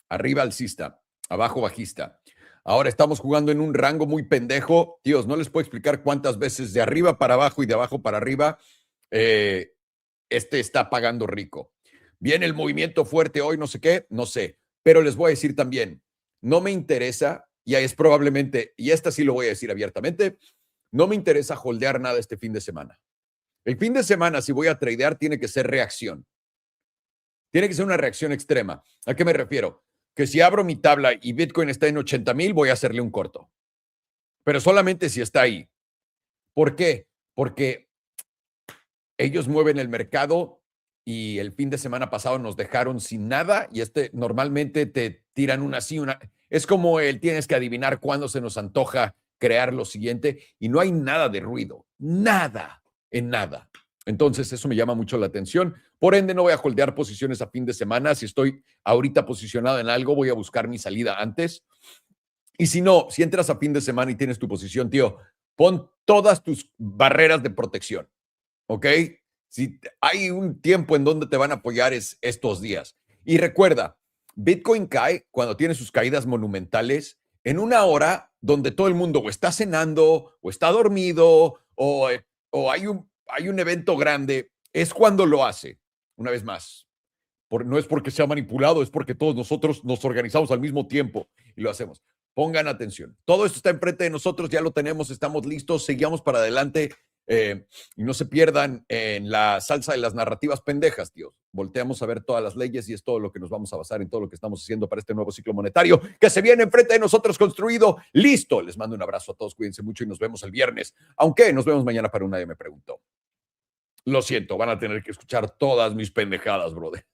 Arriba alcista, abajo bajista. Ahora estamos jugando en un rango muy pendejo. Tíos, no les puedo explicar cuántas veces de arriba para abajo y de abajo para arriba está pagando rico. Viene el movimiento fuerte hoy, no sé qué, no sé. Pero les voy a decir también, no me interesa, y es probablemente, y esta sí lo voy a decir abiertamente, no me interesa holdear nada este fin de semana. El fin de semana, si voy a tradear, tiene que ser reacción. Tiene que ser una reacción extrema. ¿A qué me refiero? Que si abro mi tabla y Bitcoin está en 80,000, voy a hacerle un corto. Pero solamente si está ahí. ¿Por qué? Porque ellos mueven el mercado y el fin de semana pasado nos dejaron sin nada y normalmente te tiran una así, una. Es como tienes que adivinar cuándo se nos antoja crear lo siguiente y no hay nada de ruido. Nada. En nada. Entonces, eso me llama mucho la atención. Por ende, no voy a holdear posiciones a fin de semana. Si estoy ahorita posicionado en algo, voy a buscar mi salida antes. Y si no, si entras a fin de semana y tienes tu posición, tío, pon todas tus barreras de protección. ¿Ok? Si hay un tiempo en donde te van a apoyar es estos días. Y recuerda, Bitcoin cae cuando tiene sus caídas monumentales en una hora donde todo el mundo o está cenando o está dormido o hay un evento grande, es cuando lo hace. Una vez más, no es porque sea manipulado, es porque todos nosotros nos organizamos al mismo tiempo y lo hacemos. Pongan atención. Todo esto está enfrente de nosotros, ya lo tenemos, estamos listos, seguimos para adelante y no se pierdan en la salsa de las narrativas pendejas, tíos. Volteamos a ver todas las leyes y es todo lo que nos vamos a basar en todo lo que estamos haciendo para este nuevo ciclo monetario que se viene enfrente de nosotros construido. Listo. Les mando un abrazo a todos, cuídense mucho y nos vemos el viernes. Aunque nos vemos mañana para un Nadie Me Preguntó. Lo siento, van a tener que escuchar todas mis pendejadas, brother.